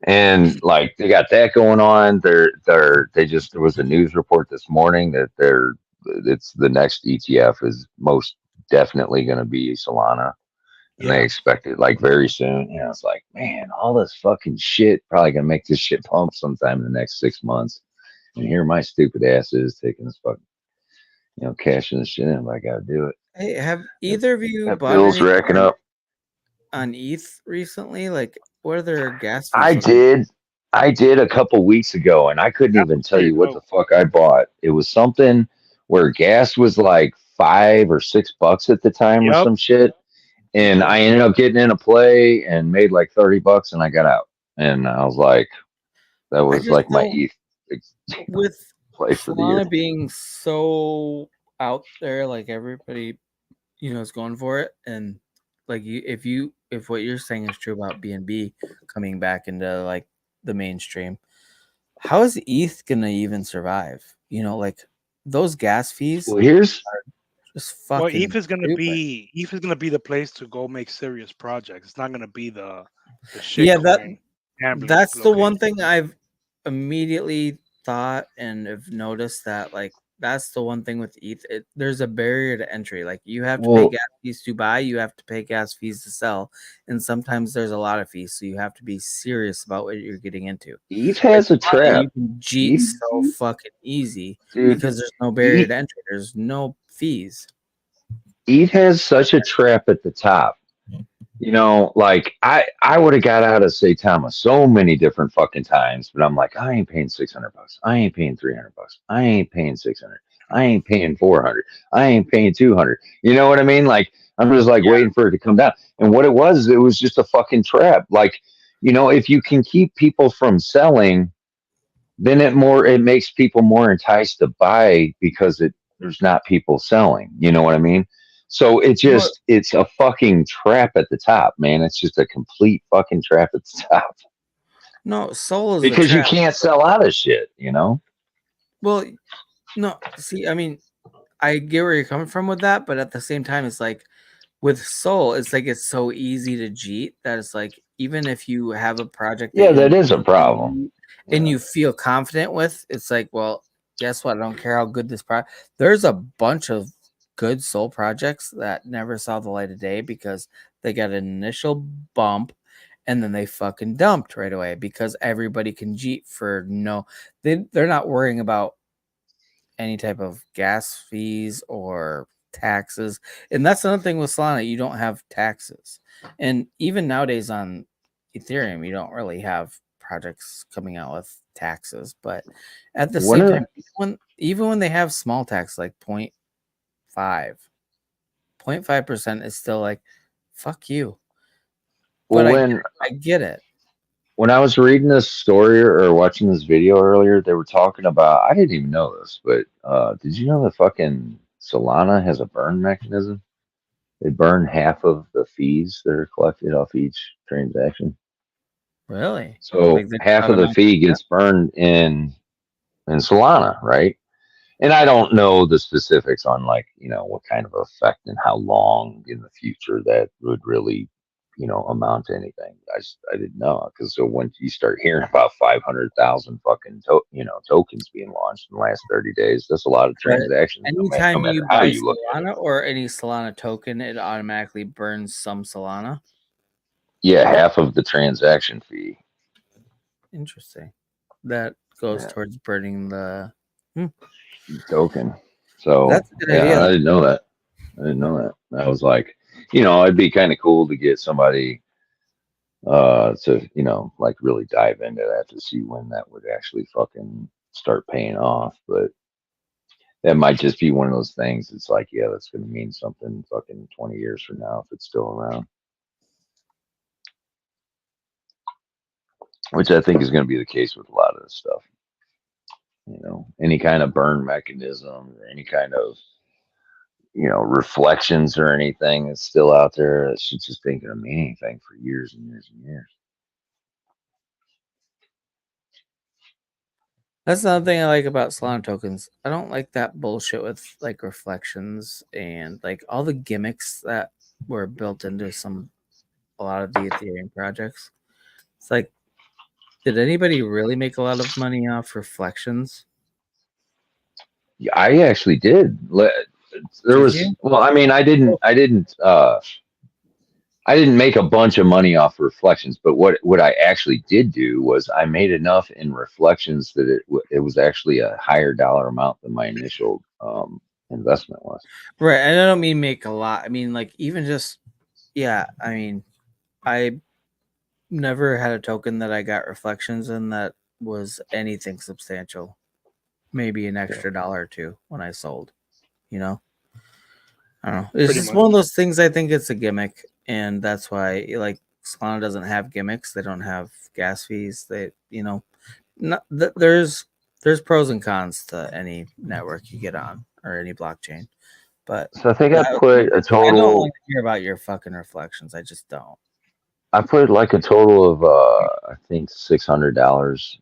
and like they got that going on. They just there was a news report this morning that it's the next ETF is most definitely going to be Solana, and they Yeah. expect it like very soon. It's like, man, all this fucking shit probably gonna make this shit pump sometime in the next 6 months. And here my stupid ass is taking this fucking, cashing this shit in, but I gotta do it. Hey, have Got, either of you got bought bills anything racking up. on ETH recently? Like, what are their gas I fees looking? did. I did a couple weeks ago, and I couldn't That's even tell pretty you what dope. the fuck I bought. It was something where gas was like $5 or $6 at the time or Yep. some shit. And Yep. I ended up getting in a play and made like $30 and I got out. And I was like, that I was just like my don't ETH with play for the year. Solana being so out there, like everybody, is going for it, and like if what you're saying is true about BNB coming back into like the mainstream, how is ETH gonna even survive? Like those gas fees Well, here's are just Well, fucking stupid. ETH is gonna be the place to go make serious projects. It's not gonna be the Yeah, that shitcoin gambling that's the one location. thing I've immediately thought and have noticed that like that's the one thing with ETH. There's a barrier to entry. Like you have to pay well, gas fees to buy, you have to pay gas fees to sell, and sometimes there's a lot of fees. So you have to be serious about what you're getting into. ETH Like has a Solana, trap. you can cheat ETH, so fucking easy dude, because there's no barrier ETH, to entry. There's no fees. ETH has such a trap at the top. Like I would have got out of St. Thomas so many different fucking times, but I'm like, I ain't paying $600. I ain't paying $300. I ain't paying 600. I ain't paying 400. I ain't paying 200. You know what I mean? Like I'm just like Yeah. waiting for it to come down. And what it was just a fucking trap. Like, if you can keep people from selling, then it makes people more enticed to buy because there's not people selling. You know what I mean? So Well, it's a fucking trap at the top, man. It's just a complete fucking trap at the top no, Soul is the because you trap. can't sell out of shit. Well, no, see, I mean, I get where you're coming from with that, but at the same time, it's like with Soul, it's like it's so easy to cheat that it's like even if you have a project that Yeah, you that is a problem. believe and Yeah. you feel confident with, it's like, well, guess what? I don't care how good this project. There's a bunch of good Soul projects that never saw the light of day because they got an initial bump and then they fucking dumped right away because everybody can cheat for no. They're not worrying about any type of gas fees or taxes. And that's another thing with Solana, you don't have taxes. And even nowadays on Ethereum, you don't really have projects coming out with taxes. But at the One same of time, even when they have small tax like 0.5% is still like, fuck you. well But when I get it. when I was reading this story or watching this video earlier, they were talking about I didn't even know this, but did you know that fucking Solana has a burn mechanism? They burn half of the fees that are collected off each transaction. Really? So Like they just half of the automatically fee gets burned in Solana, right? And I don't know the specifics on like, what kind of effect and how long in the future that would really, amount to anything. I didn't know because so once you start hearing about 500,000 fucking tokens being launched in the last 30 days, that's a lot of But transactions. No anytime matter you how buy you look at it. Solana or any Solana token, it automatically burns some Solana. Yeah, half of the transaction fee. Interesting. That goes Yeah, towards burning the. token. So That's a good yeah, idea. I didn't know that. I didn't know that. I was like, it'd be kind of cool to get somebody to like really dive into that to see when that would actually fucking start paying off. But that might just be one of those things. It's like, yeah, that's going to mean something fucking 20 years from now if it's still around, which I think is going to be the case with a lot of this stuff. Any kind of burn mechanism or any kind of reflections or anything that's still out there, that shit just ain't going to mean anything for years and years and years. That's another thing I like about Solana tokens. I don't like that bullshit with like reflections and like all the gimmicks that were built into a lot of the Ethereum projects. It's like, did anybody really make a lot of money off reflections? Yeah, I actually did. There Did was, you? well, I mean, I didn't make a bunch of money off reflections, but what I actually did do was I made enough in reflections that it was actually a higher dollar amount than my initial investment was. Right. And I don't mean make a lot. I mean, like, even just, yeah. I mean, I never had a token that I got reflections in that was anything substantial. Maybe an Yeah. extra dollar or two when I sold, you know? I don't know. It's Pretty just much. one of those things. I think it's a gimmick, and that's why like Solana doesn't have gimmicks. They don't have gas fees. There's pros and cons to any network you get on or any blockchain. But So I think I put a I don't want total. to hear about your fucking reflections. I just don't. I put like a total of I think $600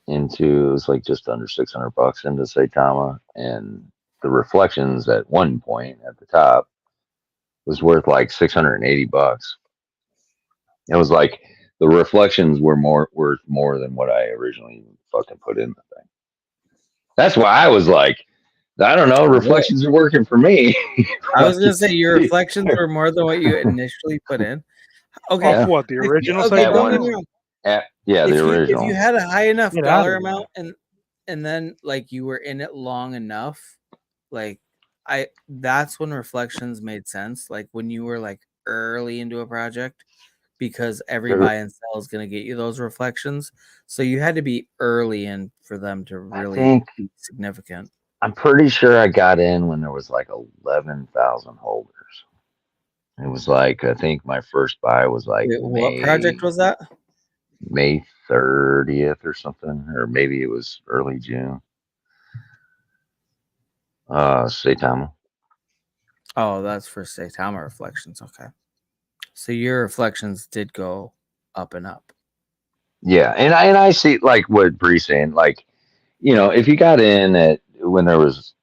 into, it was like just under $600 into Saitama, and the reflections at one point at the top was worth like $680. It was like the reflections were worth more than what I originally fucking put in the thing. That's why I was like, I don't know, Really? reflections are working for me. I was gonna say your reflections were more than what you initially put in. Okay, Off Yeah, what? The original okay. at Don't get one, me Saitama? wrong. yeah, the If you original. had a high enough Get out dollar of here. amount and then like you were in it long enough, like that's when reflections made sense. Like when you were like early into a project, because every There, buy and sell is going to get you those reflections. So you had to be early in for them to I really think be significant. I'm pretty sure I got in when there was like 11,000 holders. It was like, I think my first buy was like Wait, what project was that? May 30th or something, or maybe it was early June. Saitama. Oh, that's for Saitama reflections. Okay. So your reflections did go up and up. Yeah, and I see like what Bree's saying. Like, if you got in at when there was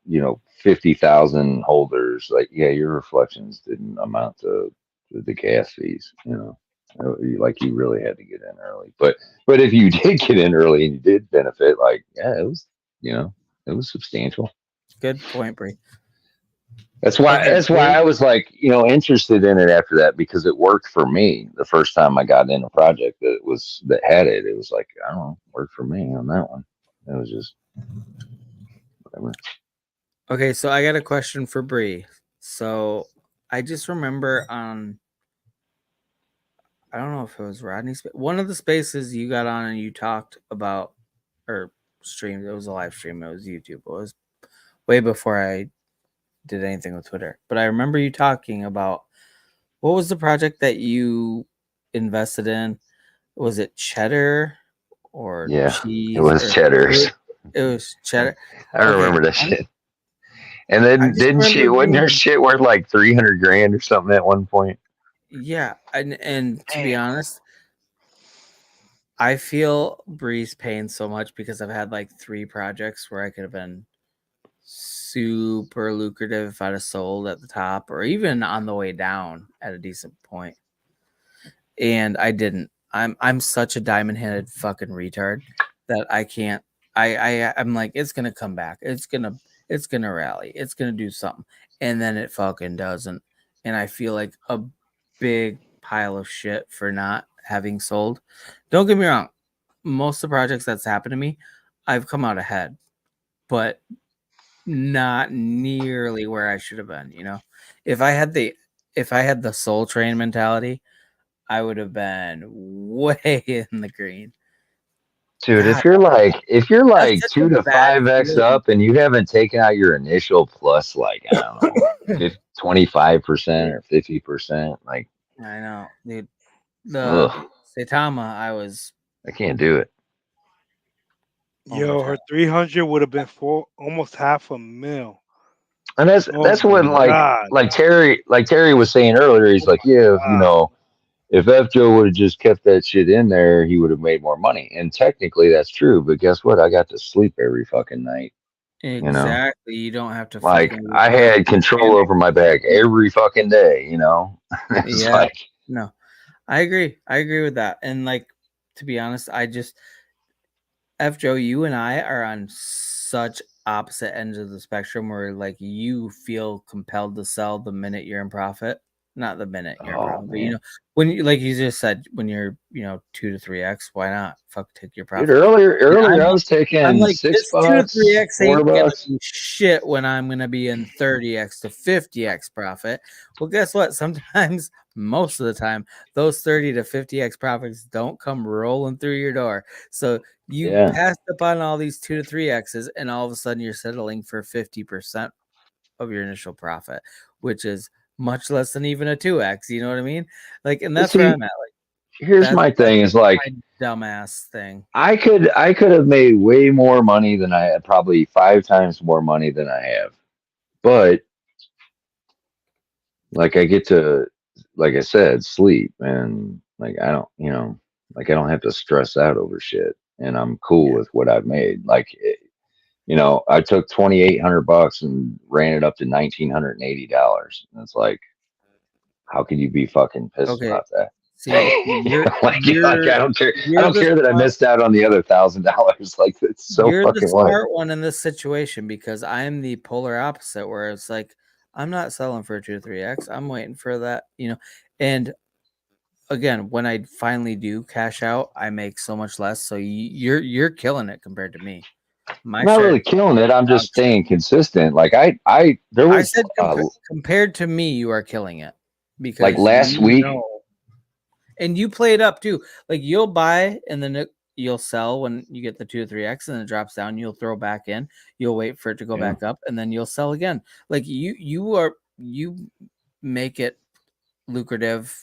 50,000 holders, like, yeah, your reflections didn't amount to the gas fees. Like you really had to get in early. But if you did get in early and you did benefit, like, yeah, it was substantial. Good point, Bree. That's why Okay, that's why Bree. I was like, interested in it after that, because it worked for me the first time I got in a project that had it. It was like, I don't know, worked for me on that one. It was just whatever. Okay, so I got a question for Bree. So I just remember I don't know if it was Rodney's, one of the spaces you got on and you talked about or streamed. It was a live stream. It was YouTube. It was way before I did anything with Twitter. But I remember you talking about what was the project that you invested in? Was it cheddar or Yeah, it cheese was or Cheddar's. it was cheddar? I Okay, remember that shit. And I then just didn't she? remember Wasn't her being shit worth like 300 grand or something at one point? yeah, and to be Damn. honest, I feel Bree's pain so much because I've had like 3 projects where I could have been super lucrative if I'd have sold at the top or even on the way down at a decent point. And I didn't. I'm such a diamond-headed fucking retard that I can't. I'm like it's gonna come back. It's gonna rally. It's gonna do something, and then it fucking doesn't. And I feel like a big pile of shit for not having sold. Don't get me wrong. Most of the projects that's happened to me, I've come out ahead, but not nearly where I should have been. If I had the if I had the soul train mentality, I would have been way in the green. Dude, God, if you're that's like such a two to bad five X feeling. up and you haven't taken out your initial plus like I don't know, 25% or 50%, like I know, dude. The ugh, Saitama, I was I can't do it. Yo, overjoyed. her 300 would have been for almost half a mil. And Oh that's what my god. like Terry was saying earlier. He's Oh like, yeah, if, my god. if F Joe would have just kept that shit in there, he would have made more money. And technically, that's true. But guess what? I got to sleep every fucking night. You know, Exactly. You don't have to like fucking I like had be control panicked. over my bag every fucking day. It's Yeah. like, No, I agree. I agree with that. And like, to be honest, I just F Joe, you and I are on such opposite ends of the spectrum where like you feel compelled to sell the minute you're in profit. Not the minute you're in oh profit, but man. when you like you just said, when you're 2 to 3x, why not? Fuck take your Dude, profit. And earlier I was I'm taking like, six this 2 to bucks, 3x four ain't gonna bucks. be shit when I'm gonna be in 30x to 50x profit. Well, guess what? Sometimes, most of the time, those 30 to 50x profits don't come rolling through your door. So you Yeah. passed up on all these 2 to 3x's, and all of a sudden you're settling for 50% of your initial profit, which is much less than even a 2x. You know what I mean? Like, and But that's where see, I'm at. Like, here's that's my that's thing is like my dumbass thing. I could have made way more money than I had, probably five times more money than I have. But like I get to, like I said, sleep and like I don't, like I don't have to stress out over shit, and I'm cool Yeah. with what I've made. Like, I took $2,800 and ran it up to $1,980, and it's like, how can you be fucking pissed Okay. about that? See, you're Like you're I you're don't the care that I smart missed out on the other $1,000. Like it's so you're the fucking what? smart one in this situation because I'm the polar opposite where it's like I'm not selling for a 2 to 3x. I'm waiting for that. And again, when I finally do cash out, I make so much less. So you're killing it compared to me. I'm My not really strategy killing it. I'm dog just shit. staying consistent. Like I there I was said compared to me, you are killing it like because last week. and you play it up too. Like you'll buy and then you'll sell when you get the 2 to 3x and it drops down. You'll throw back in. You'll wait for it to go Yeah. back up and then you'll sell again. Like you make it lucrative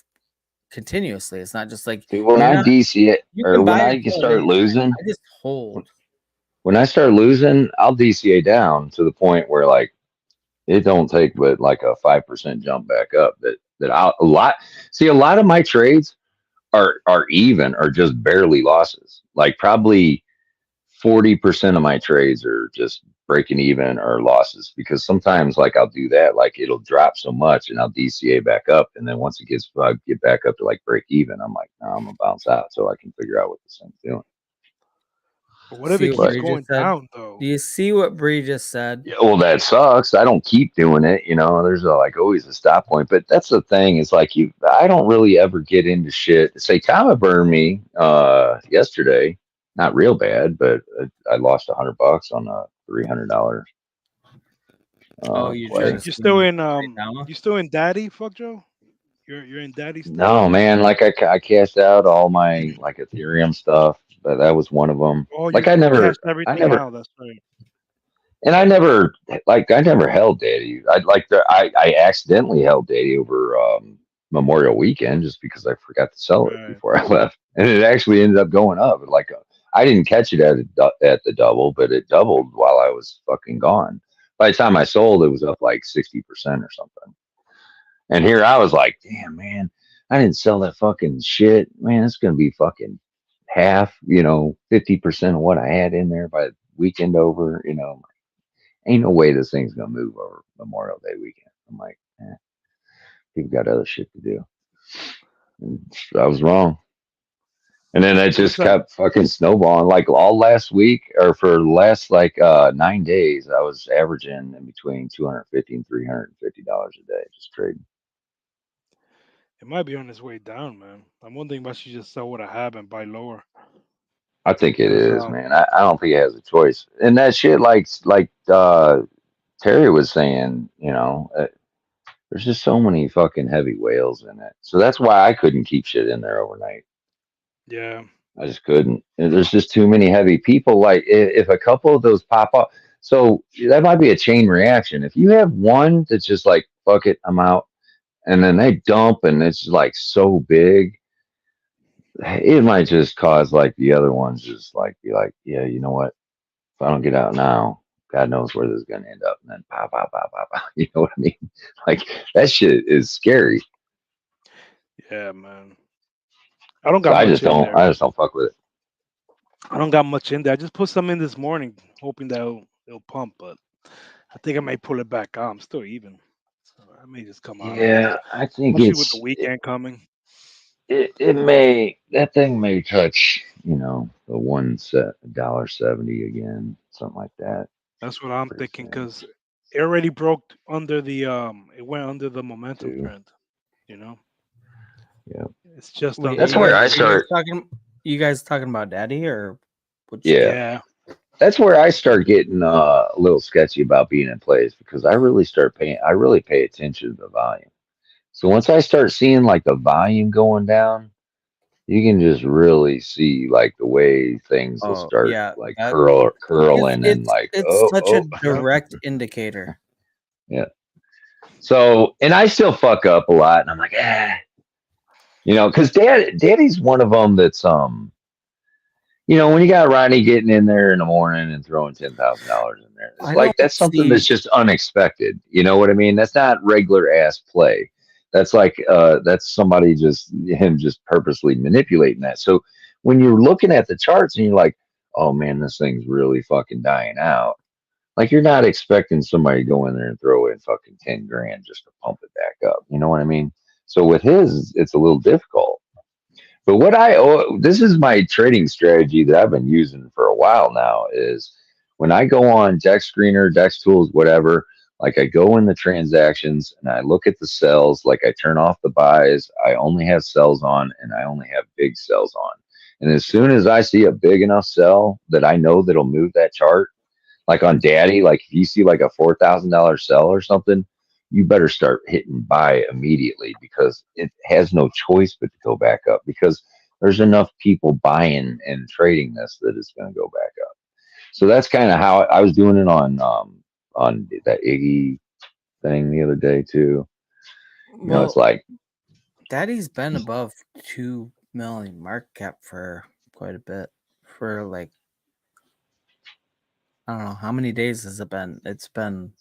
continuously. It's not just like See, when you're I not. DC it You or can when buy and I can sell at start any time. losing, I just hold. when I start losing, I'll DCA down to the point where like it don't take but like a 5% jump back up. That I'll a lot. See, a lot of my trades are even or just barely losses. Like probably 40% of my trades are just breaking even or losses because sometimes like I'll do that, like it'll drop so much and I'll DCA back up. And then once I get back up to like break even, I'm like, no, I'm gonna bounce out so I can figure out what this thing's doing. But what if See it what keeps But Bree just going said? down Do though? you see what Bree just said? yeah, well, that sucks. I don't keep doing it. There's like always a stop point. But that's the thing is like I don't really ever get into shit. Say, Tama burned me yesterday. Not real bad, but I lost $100 on a $300 Oh, you You, trying play. to you still scheme in Saitama? you still in Daddy, fuck Joe? You're in Daddy still? No, man. Like I cashed out all my like Ethereum stuff. That was one of them. Oh, Like you cashed everything out. That's right. and I never held Daddy. I accidentally held Daddy over Memorial Weekend just because I forgot to sell it Right. before I left, and it actually ended up going up. Like I didn't catch it at the double, but it doubled while I was fucking gone. By the time I sold, it was up like 60% or something. And here I was like, damn man, I didn't sell that fucking shit. Man, it's gonna be fucking half, 50% of what I had in there by weekend over. Ain't no way this thing's gonna move over Memorial Day weekend. I'm like, people got other shit to do. And I was wrong. And then it What's just that? kept fucking snowballing. Like all last week, or for the last like 9 days, I was averaging in between $250 and $350 a day just trading. It might be on its way down, man. I'm wondering if I should just sell what I have and buy lower. I think it Cause is, man. I don't think it has a choice. And that shit, like Terry was saying, there's just so many fucking heavy whales in it. So that's why I couldn't keep shit in there overnight. yeah, I just couldn't. And there's just too many heavy people. Like if a couple of those pop up, so that might be a chain reaction. If you have one that's just like fuck it, I'm out, and then they dump, and it's like so big, it might just cause like the other ones just like be like, yeah, you know what? If I don't get out now, God knows where this is gonna end up, and then pow, pow, pow, pow, pow. You know what I mean? Like that shit is scary. yeah, man. I don't So got much in there. I just don't fuck with it. I don't got much in there. I just put some in this morning, hoping that it'll pump, but I think I may pull it back out. I'm still even, so I may just come out of it, Yeah, I think especially with the weekend coming. it may that thing may touch the $1.70 again, something like that. That's what I'm Pretty thinking soon because it already broke under the it went under the momentum too. trend. You know, Yeah, it's just Wait, that's under where that. I are you guys start. talking? You guys talking about Daddy or which Yeah, cap? Yeah, that's where I start getting a little sketchy about being in plays because I really pay attention to the volume. So once I start seeing like the volume going down, you can just really see like the way things will Oh start yeah, like that it's curling and it's like it's oh such a oh yep. direct indicator. yeah. So and I still fuck up a lot, and I'm like because Daddy's one of them that's when you got Ronnie getting in there in the morning and throwing $10,000 in there, it's I like don't that's something that's see. just unexpected. You know what I mean? That's not regular ass play. That's like that's somebody just him just purposely manipulating that. So when you're looking at the charts and you're like, oh man, this thing's really fucking dying out. Like you're not expecting somebody to go in there and throw in fucking 10 grand just to pump it back up. You know what I mean? So with his, it's a little difficult. But this is my trading strategy that I've been using for a while now is when I go on Dex Screener, Dex Tools, whatever, like I go in the transactions and I look at the sells, like I turn off the buys, I only have sells on and I only have big sells on. And as soon as I see a big enough sell that I know that'll move that chart, like on Daddy, like if you see like a $4,000 sell or something, you better start hitting buy immediately because it has no choice but to go back up because there's enough people buying and trading this that it's going to go back up. So that's kind of how I was doing it on that Iggy thing the other day too. It's Well, like Daddy's been above 2 million market cap for quite a bit. For like I don't know how many days has it been. It's been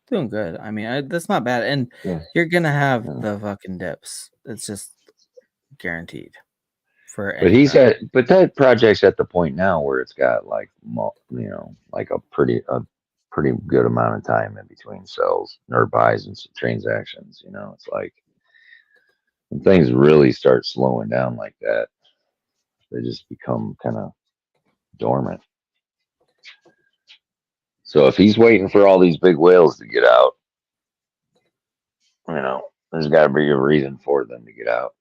doing good. I mean, that's not bad. And yeah, you're gonna have yeah. the fucking dips. It's just guaranteed for But any he's project. but that project's at the point now where it's got like like a pretty good amount of time in between sells or buys and transactions. It's like when things really start slowing down like that, they just become kind of dormant. So if he's waiting for all these big whales to get out, there's got to be a reason for them to get out.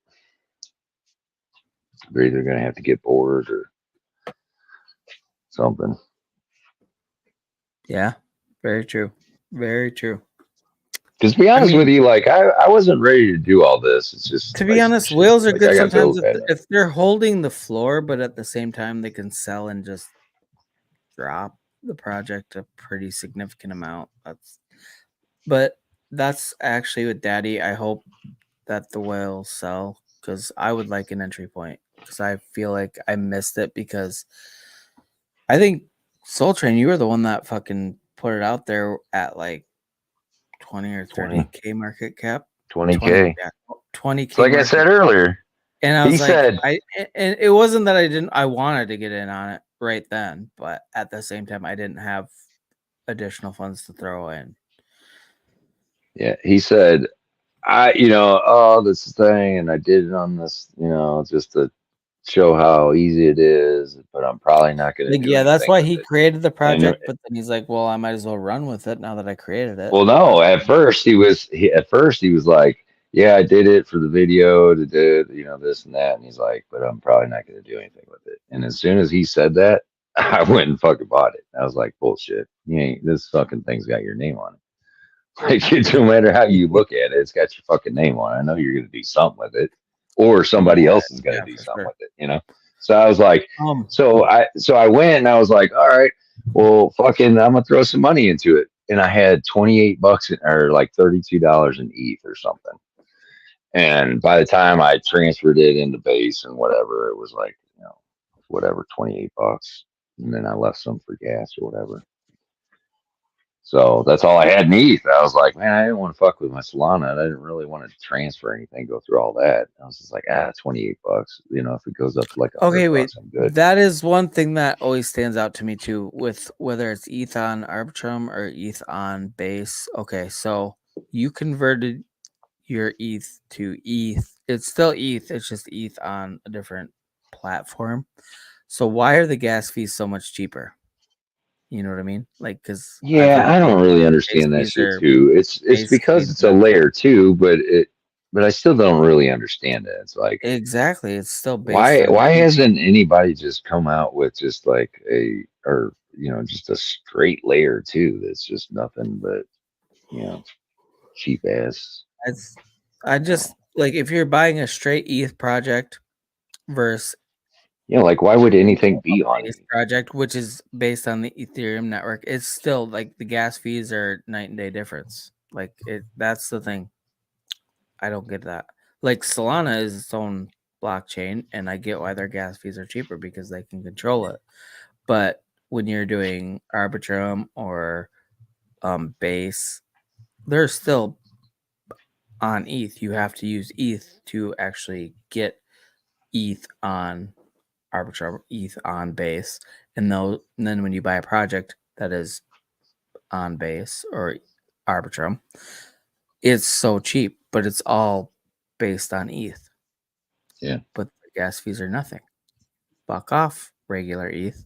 They're either going to have to get bored or something. Yeah, very true. Very true. Because to be I honest with mean, you, like I wasn't ready to do all this. It's just to be like honest, shit. whales are Like I good got sometimes bills if, paying rent. if they're holding the floor, but at the same time they can sell and just drop the project a pretty significant amount. That's actually with Daddy. I hope that the whales sell because I would like an entry point because I feel like I missed it because I think Soul Train, you were the one that fucking put it out there at like 20 or 20, 30K market cap. 20, 20K. yeah, So 20K like I market. said earlier, And I he was like, said, and it wasn't that I wanted to get in on it right then, but at the same time, I didn't have additional funds to throw in. Yeah, he said, oh, this thing, and I did it on this, just to show how easy it is, but I'm probably not going to Like, do yeah, that's anything why with he it. created the And project, but then he's like, well, I might as well run with it now that I created it. well, no, at first he was like, yeah, I did it for the video to do, this and that, and he's like, but I'm probably not going to do anything with it. And as soon as he said that, I went and fucking bought it. I was like, bullshit, this fucking thing's got your name on it. Like, no matter how you look at it, it's got your fucking name on it. I know you're going to do something with it, or somebody Yeah, else is going to yeah, do for something sure. with it. So I was like, Um, so I went and I was like, all right, well, fucking, I'm gonna throw some money into it, and I had $28 or like $32 in ETH or something. And by the time I transferred it into base and whatever, it was like, whatever, $28, and then I left some for gas or whatever. So that's all I had in ETH. I was like, man, I didn't want to fuck with my Solana. I didn't really want to transfer anything, go through all that. I was just like, $28. If it goes up to like okay, wait. $100, I'm good. That is one thing that always stands out to me too, with whether it's ETH on Arbitrum or ETH on Base. Okay, so you converted your ETH to ETH. It's still ETH. It's just ETH on a different platform. So why are the gas fees so much cheaper? You know what I mean? Like, because I've Yeah, heard I don't really base understand that fees shit are too. It's basically because it's a nothing. layer two, but I still don't really understand it. It's like Exactly. It's still based why on why ETH. hasn't anybody just come out with just like just a straight layer two that's just nothing but you know cheap ass. It's, I You know, just like if you're buying a straight ETH project versus like why would a anything be on base E? project, which is based on the Ethereum network, it's still like the gas fees are night and day difference. Like it, that's the thing. I don't get that. Like Solana is its own blockchain, and I get why their gas fees are cheaper because they can control it. But when you're doing Arbitrum or Base, they're still on ETH. You have to use ETH to actually get ETH on Arbitrum, ETH on Base, and then when you buy a project that is on Base or Arbitrum, it's so cheap, but it's all based on ETH. Yeah, But the gas fees are nothing. Fuck off, regular ETH.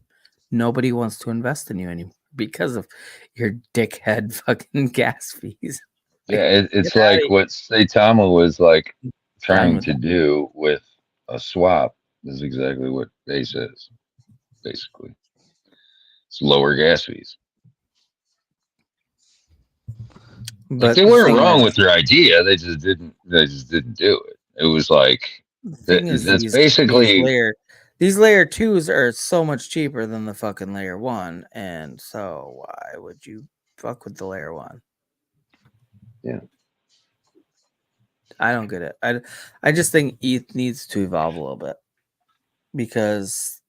Nobody wants to invest in you anymore because of your dickhead fucking gas fees. yeah. Like, get It's out of like here. what Saitama was like Done trying with to that. do with a swap is exactly what Base is. Basically, it's lower gas fees. Like they But the weren't thing wrong is, with their idea. They just didn't do it. It was like the thing is that's these basically layer twos are so much cheaper than the fucking layer one, and so why would you fuck with the layer one? yeah. I don't get it. I just think ETH needs to evolve a little bit because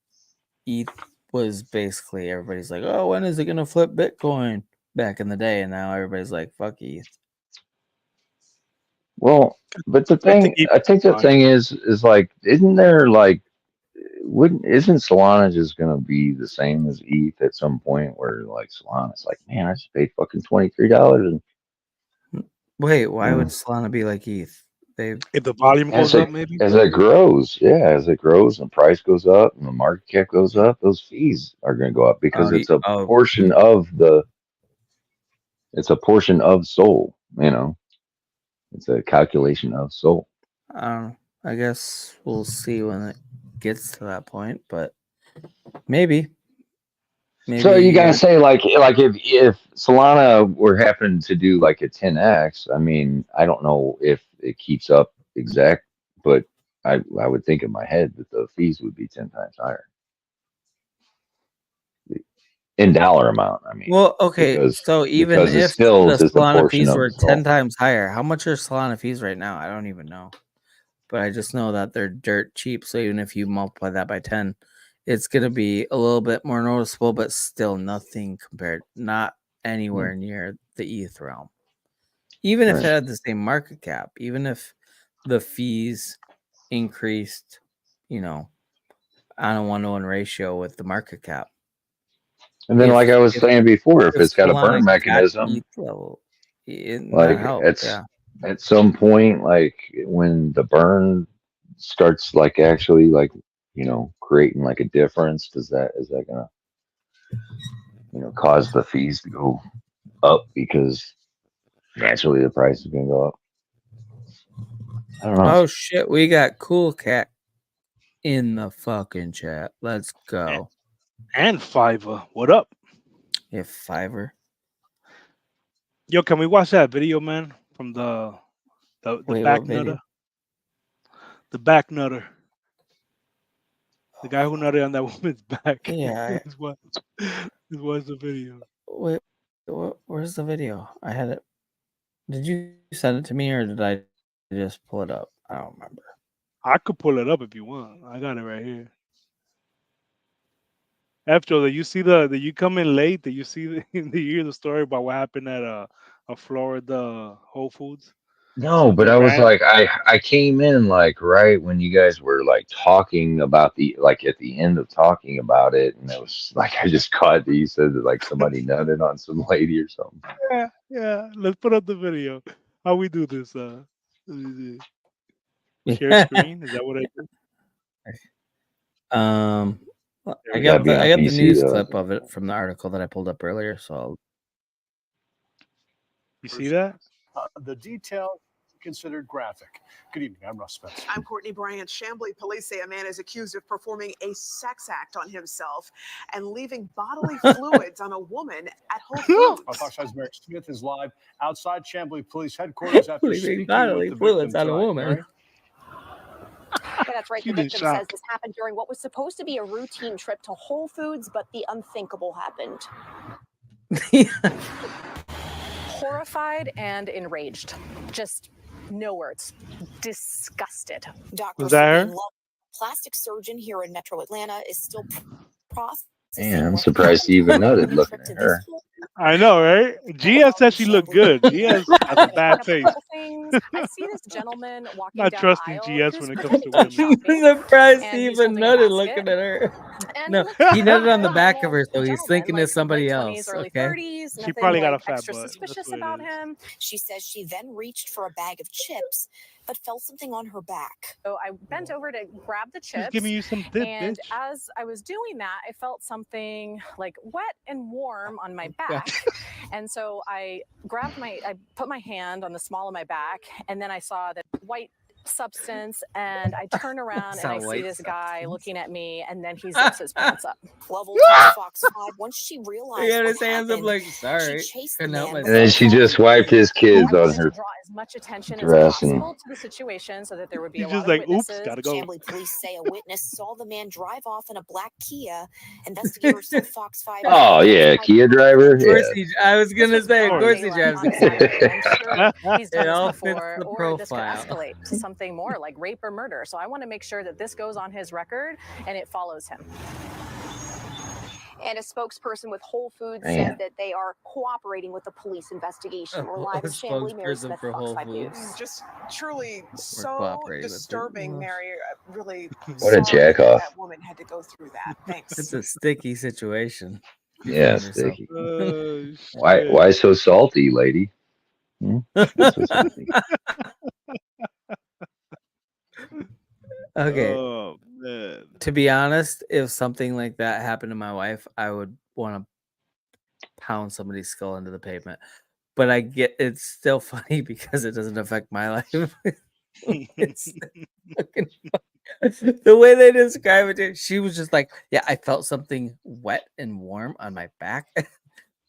ETH was basically everybody's like, oh, when is it gonna flip Bitcoin back in the day, and now everybody's like, fuck ETH. Well, but I think I think the fine. thing is like, isn't there like, wouldn't isn't Solana just gonna be the same as ETH at some point where like Solana's like, man, I just paid fucking $23 and Wait, you why would know, Solana be like ETH? They If the volume as goes up, it maybe. as it grows, yeah, as it grows and price goes up and the market cap goes up, those fees are gonna go up because oh, portion of the it's a portion of Sol, it's a calculation of Sol. I don't know. I guess we'll see when it gets to that point, but maybe, So you maybe gotta say like if Solana were happen to do like a 10x, I mean, I don't know if it keeps up exact, but I would think in my head that the fees would be 10 times higher in dollar amount. I mean, well, okay. because So even because it's if still the just a Solana portion fees of were the 10 soul. times higher, how much are Solana fees right now? I don't even know. But I just know that they're dirt cheap. So even if you multiply that by 10, it's going to be a little bit more noticeable, but still nothing compared, not Yeah, anywhere near the ETH realm. Even if it right. had the same market cap, even if the fees increased, you know, on a 1-to-1 ratio with the market cap. And then, like I was if saying before, if if it's got a someone on burn a cat mechanism, eats level, that like helps. it's Yeah. at some point, like when the burn starts, like actually, like creating like a difference, is that gonna cause the fees to go up because naturally the price is gonna go up? I don't know. Oh shit, we got Cool Cat in the fucking chat. Let's go. And Fiverr. What up? If Fiverr. Yo, can we watch that video, man? From the Wait, back what nutter? video? The back nutter. The guy who nutted on that woman's back. Yeah. This was the video. Wait, where's the video? I had it. Did you send it to me or did I just pull it up? I don't remember. I could pull it up if you want. I got it right here. After that, you see that you come in late. That you see you hear the story about what happened at a Florida Whole Foods. No, but Something I was ran. like, I came in like right when you guys were like talking about the like at the end of talking about it, and it was like I just caught that you said that like somebody nutted on some lady or something. Yeah, yeah. Let's put up the video. How we do this? Let me see. Share screen. Is that what I do? Well, There I we You gotta got go. be the on I got the PC news though. clip of it from the article that I pulled up earlier. So You see that? The detail considered graphic. Good evening. I'm Russ Spence. I'm Courtney Bryant. Chamblee police say a man is accused of performing a sex act on himself and leaving bodily fluids on a woman at Whole Foods. Our Fox 5's Mary Smith is live outside Chamblee Police headquarters after leaving speaking bodily with the fluids victim on a tonight. woman. Mary? Yeah, that's right. She's The in victim says shock. this happened during what was supposed to be a routine trip to Whole Foods, but the unthinkable happened. Horrified and enraged. Just no words. Disgusted. Was that her? Plastic surgeon here in Metro Atlanta, is still processing. Man, I'm what surprised he even happened nutted on the looking trip at to this her. whole- I know, right? GS said she looked good. GS has a bad A face. couple things. I see this gentleman walking Not down trusting the aisle. GS who's when it comes to potentially women. shopping, The price and he's even holding a nutted basket. looking at her. And No, he nutted on the back of her, so he's gentleman, thinking like it's somebody late else. 20s, early Okay. 30s, She nothing probably got a like fat extra butt. That's suspicious what it about is. him. She says she then reached for a bag of chips, but felt something on her back. So I bent over to grab the She's chips. giving you some dip, And bitch. as I was doing that, I felt something like wet and warm on my Oh, back. And so I put my hand on the small of my back, and then I saw the white substance, and I turn around and I see this guy looking at me, and then he zips his pants up. Level told Fox 5 once she realized He had what his hands up happened, like, she sorry. chased the Couldn't help man And then myself. she just wiped his I kids on wanted to her draw as much attention as dress and possible to the situation so that there would be He's a just lot of like, oops, witnesses. gotta go. Chamblee police say a witness saw the man drive off in a black Kia. Investigators told Fox 5. oh yeah, Kia driver. Of course Yeah. I was gonna say, of broad course he daylight drives on a a Kia. Saturday. I'm sure he's done It all this fits before, the or this could profile. escalate to something more like rape or murder. So I want to make sure that this goes on his record and it follows him. And a spokesperson with Whole Foods Man. says that they are cooperating with the police investigation. We're live A in Chamblee, Mary spokesperson Smith, for Fox Whole 5 Foods. News. Just truly so cooperating with it. disturbing, Mary. Really What a sorry jack that off. that woman had to go through that. Thanks. It's a sticky situation. You Yeah, find yourself. sticky. Oh, Why so salty, lady? Why so salty? Okay. Oh man. To be honest, if something like that happened to my wife, I would want to pound somebody's skull into the pavement. But I get it's still funny because it doesn't affect my life. It's fucking funny. The way they describe it, she was just like, "Yeah, I felt something wet and warm on my back."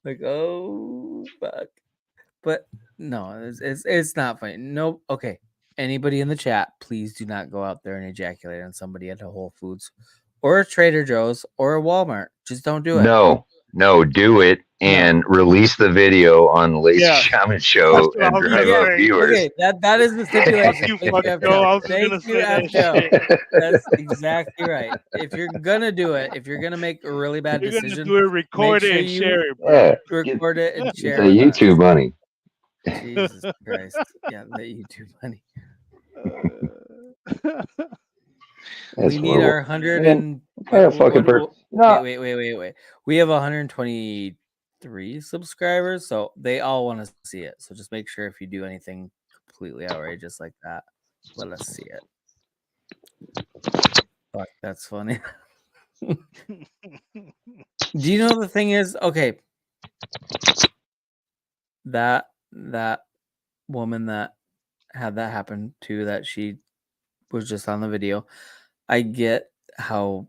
Like, oh fuck. But no, it's not funny. No, okay. Anybody in the chat, please do not go out there and ejaculate on somebody at a Whole Foods or a Trader Joe's or a Walmart. Just don't do it. No, do it and release the video on the Lazy Yeah. Shaman Show That's what I and was drive gonna up say. viewers. Okay, that is the stipulation. You Thank fuck you, Joe. I was FJO. just gonna Thank say you, that FJO. shit. That's exactly right. If you're gonna do it, if you're gonna make a really bad You're gonna decision, do it, record make it, sure and you share it, bro. Yeah, record it and get share that it with YouTube us. money. Jesus Christ. Yeah, the YouTube money. That's We need our horrible. 100 Man, and what kind of fucking person? wait. We have 123 subscribers, so they all want to see it. So just make sure if you do anything completely outrageous like that, let us see it. Fuck, that's funny. Do you know the thing is, okay, that woman that had that happen to, that she was just on the video, I get how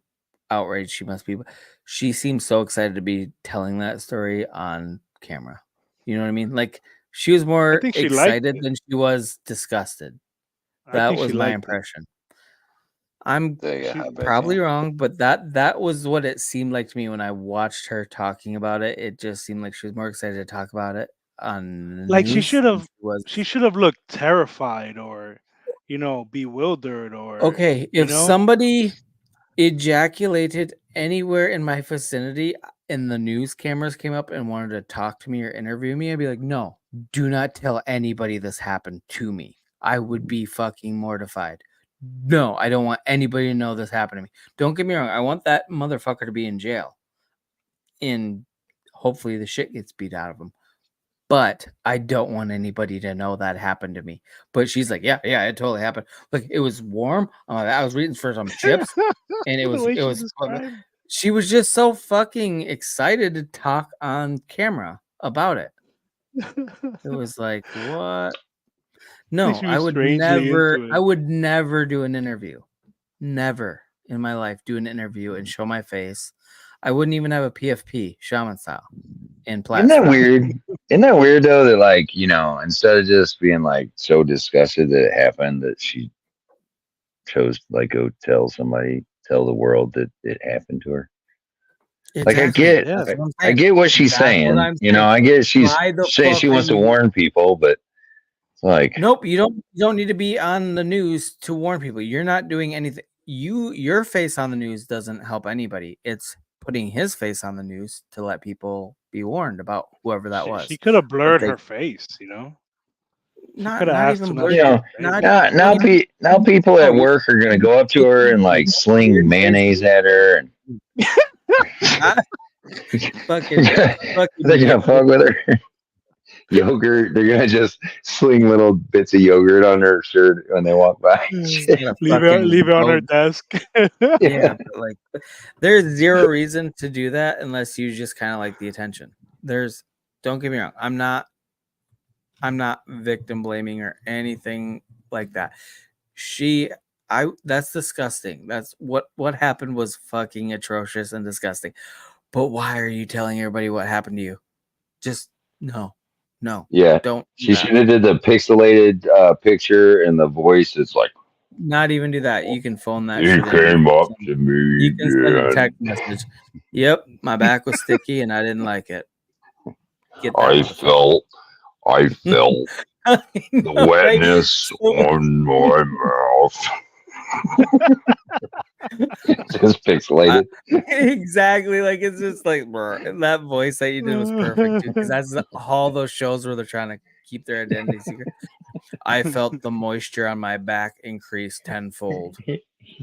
outraged she must be, but she seems so excited to be telling that story on camera. You know what I mean? Like, she was I more think she liked excited it. than she was disgusted. I That think she was my liked it. impression. I'm She, I bet. probably wrong, but that was what it seemed like to me when I watched her talking about it. It just seemed like she was more excited to talk about it on the like she news should than have she was. she should have looked terrified or bewildered or Okay, you if know somebody ejaculated anywhere in my vicinity and the news cameras came up and wanted to talk to me or interview me, I'd be like, no, do not tell anybody this happened to me. I would be fucking mortified. No, I don't want anybody to know this happened to me. Don't get me wrong. I want that motherfucker to be in jail. And hopefully the shit gets beat out of him. But I don't want anybody to know that happened to me. But she's like, yeah, it totally happened. Look, it was warm. I was reaching for some chips, and the way she described. she was just so fucking excited to talk on camera about it. It was like, what? No, She was strangely into I it. would never do an interview. Never in my life do an interview and show my face. I wouldn't even have a PFP, shaman style, in Plat Isn't that style. weird? Isn't that weird though? That like instead of just being like so disgusted that it happened, that she chose to like go tell the world that it happened to her. Like Exactly. Yeah, That's what I'm I saying. get what she's That's what saying. I'm saying. I get she's Why the saying fuck she are wants to you? warn people, but it's like, Nope, you don't need to be on the news to warn people. You're not doing anything. Your face on the news doesn't help anybody. It's putting his face on the news to let people be warned about whoever that she was. could have If blurred they her face. She not could have not asked even to not blurred, you show her know, face. not now don't even now people no, at work are gonna go up to it's her and easy. like sling Weird mayonnaise faces. at her, and Ah, fucking they're gonna yogurt. fuck with her. Yogurt. They're gonna just sling little bits of yogurt on her shirt when they walk by. She's got a Leave fucking it on her robe. desk. Yeah, but like there's zero reason to do that unless you just kind of like the attention. Don't get me wrong, I'm not victim blaming or anything like that. That's disgusting. That's what happened was fucking atrocious and disgusting. But why are you telling everybody what happened to you? Just no. Yeah, Don't do she that. should have did the pixelated picture and the voice. It's like, Not even do that. You can phone that he shit in. came up to me You can send a again. text message. Yep, my back was sticky and I didn't like it. Get that I motherfucker. felt the I know, right? wetness So, on my mouth. Just pixelated. exactly, like it's just like bruh, that voice that you did was perfect too, because that's all those shows where they're trying to keep their identity secret. I felt the moisture on my back increase tenfold, and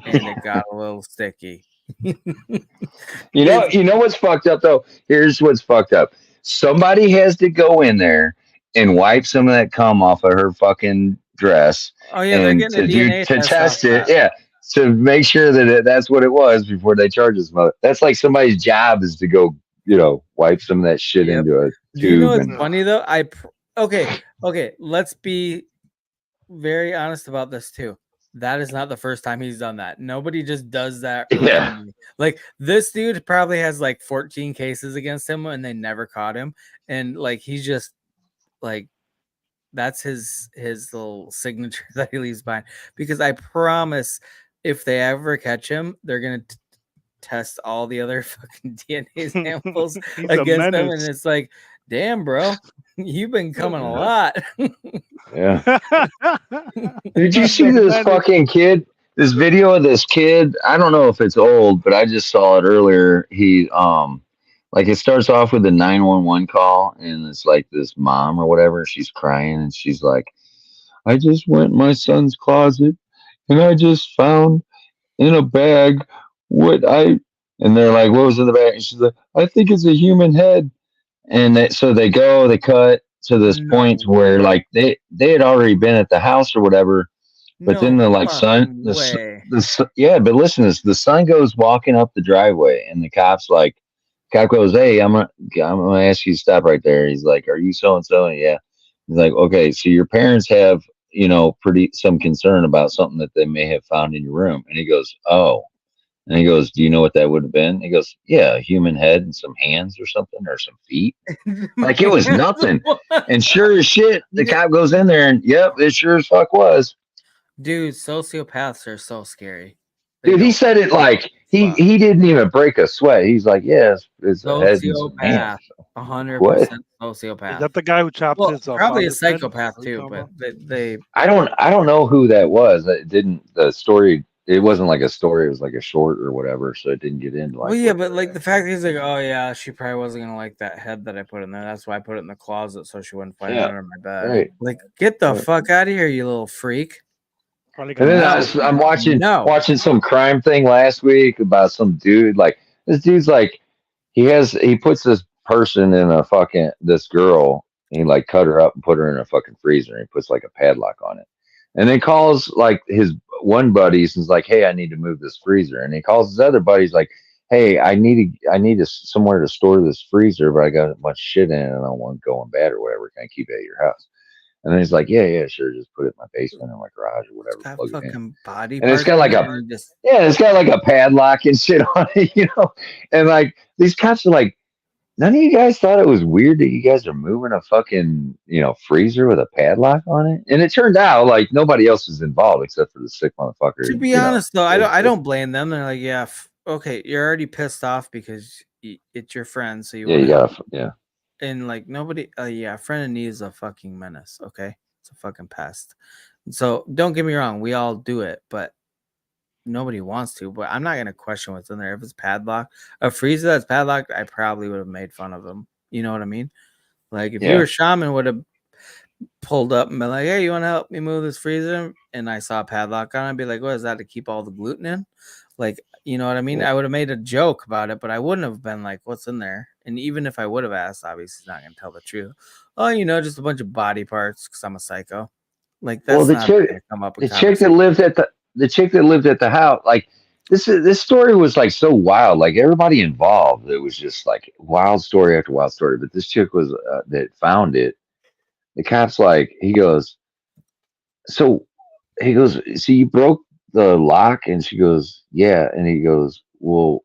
it got a little sticky. It's You know what's fucked up though? Here's what's fucked up. Somebody has to go in there and wipe some of that cum off of her fucking dress, oh yeah, they're and getting a DNA to test off test it. that. Yeah, to make sure that that's what it was before they charge this mother. That's like somebody's job is to go, wipe some of that shit Yep. into a Do you know tube. what's And funny though? Okay. Let's be very honest about this too. That is not the first time he's done that. Nobody just does that yeah, randomly. Like this dude probably has like 14 cases against him and they never caught him. And like he's just like that's his little signature that he leaves behind. Because I promise if they ever catch him, they're gonna test all the other fucking DNA samples He's a against them, and menace. it's like, damn, bro, you've been coming a lot. yeah. Did you He's see a this menace. fucking kid? This video of this kid. I don't know if it's old, but I just saw it earlier. He like it starts off with a 911 call, and it's like this mom or whatever. She's crying, and she's like, "I just went in my son's closet, and I just found in a bag. What I and they're like, what was in the bag? And she's like, I think it's a human head. And so they cut to this point No where way. like they had already been at the house or whatever. But then No the like fucking way. yeah, but listen, this the son goes walking up the driveway, and the cop goes, hey, I'm gonna ask you to stop right there. He's like, are you so and so? Yeah. He's like, okay, so your parents have pretty some concern about something that they may have found in your room, and he goes, oh. And he goes, do you know what that would have been? He goes, yeah, a human head and some hands or something or some feet. Like it was nothing. And sure as shit, the cop goes in there and yep, it sure as fuck was. Dude, sociopaths are so scary. They Dude, he don't said it give a like fuck. he didn't even break a sweat. He's like, yeah, it's a head and some Sociopath. hands. 100% What? Is sociopath. that the guy who chopped Well, his probably a father's head? psychopath What are you too, talking but about? they I don't know who that was. It didn't the story. It wasn't like a story. It was like a short or whatever. So it didn't get into well, like yeah, what but they're like the actually. fact that he's like, oh yeah, she probably wasn't gonna like that head that I put in there. That's why I put it in the closet so she wouldn't find it Yeah. under my bed. Right. Like, get the Right. fuck out of here, you little freak. Probably And got then No, I'm no. watching some crime thing last week about some dude. Like this dude's like he puts this person in a fucking this girl. And he like cut her up and put her in a fucking freezer. And he puts like a padlock on it, and then calls like his one buddies and is like, "Hey, I need to move this freezer." And he calls his other buddies like, "Hey, somewhere to store this freezer, but I got a bunch of shit in it and I don't want it going bad or whatever. Can I keep it at your house?" And then he's like, "Yeah, yeah, sure. Just put it in my basement or my garage or It's whatever. got Plug it in." fucking body And it's parts got in like it, a and just yeah, it's got like a padlock and shit on it. And like these cops are like, none of you guys thought it was weird that you guys are moving a fucking freezer with a padlock on it. And it turned out like nobody else was involved except for the sick motherfucker. to be honest though, I don't blame them. They're like, yeah, okay, you're already pissed off because it's your friend, so you Yeah, want you to help. gotta yeah. And like nobody, yeah, a friend in need is a fucking menace. Okay, it's a fucking pest. So don't get me wrong, we all do it, but nobody wants to. But I'm not gonna question what's in there. If it's padlocked, a freezer that's padlocked, I probably would have made fun of him. You know what I mean? Like if you Yeah. were shaman, would have pulled up and been like, "Hey, you want to help me move this freezer?" And I saw a padlock on it, I'd be like, "What is that to keep all the gluten in?" Like, you know what I mean? Yeah. I would have made a joke about it, but I wouldn't have been like, "What's in there?" And even if I would have asked, obviously, he's not gonna tell the truth. Oh, just a bunch of body parts because I'm a psycho. Like Well, that's not gonna come up in the chick that conversation. lived at the house, like this story was like so wild. Like everybody involved, it was just like wild story after wild story. But this chick was that found it. The cops like so he goes, so you broke the lock, and she goes, yeah, and he goes, well,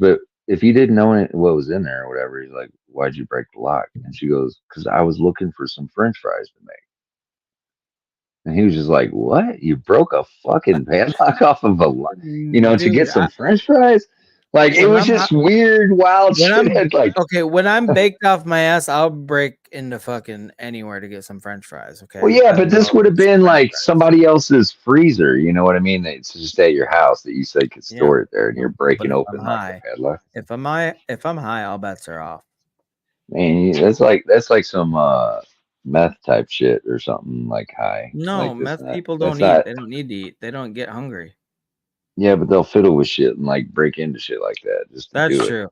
but if you didn't know what was in there or whatever, he's like, why'd you break the lock? And she goes, because I was looking for some French fries to make. And he was just like, "What? You broke a fucking padlock off of to Dude, get some French fries?" Like it when was just weird, wild when I'm shit. Like, okay, when I'm baked off my ass, I'll break into fucking anywhere to get some French fries. Okay, well, yeah, I but this love would have some been French like fries. somebody else's freezer. You know what I mean? That's just at your house that you said could Yeah, store it there, and you're but breaking if I'm open like high, a padlock. if I'm high, all bets are off. Man, that's like some meth type shit or something like high. No, Like meth people don't that's eat. not. They don't need to eat. They don't get hungry. Yeah, but they'll fiddle with shit and like break into shit like that just to That's do true.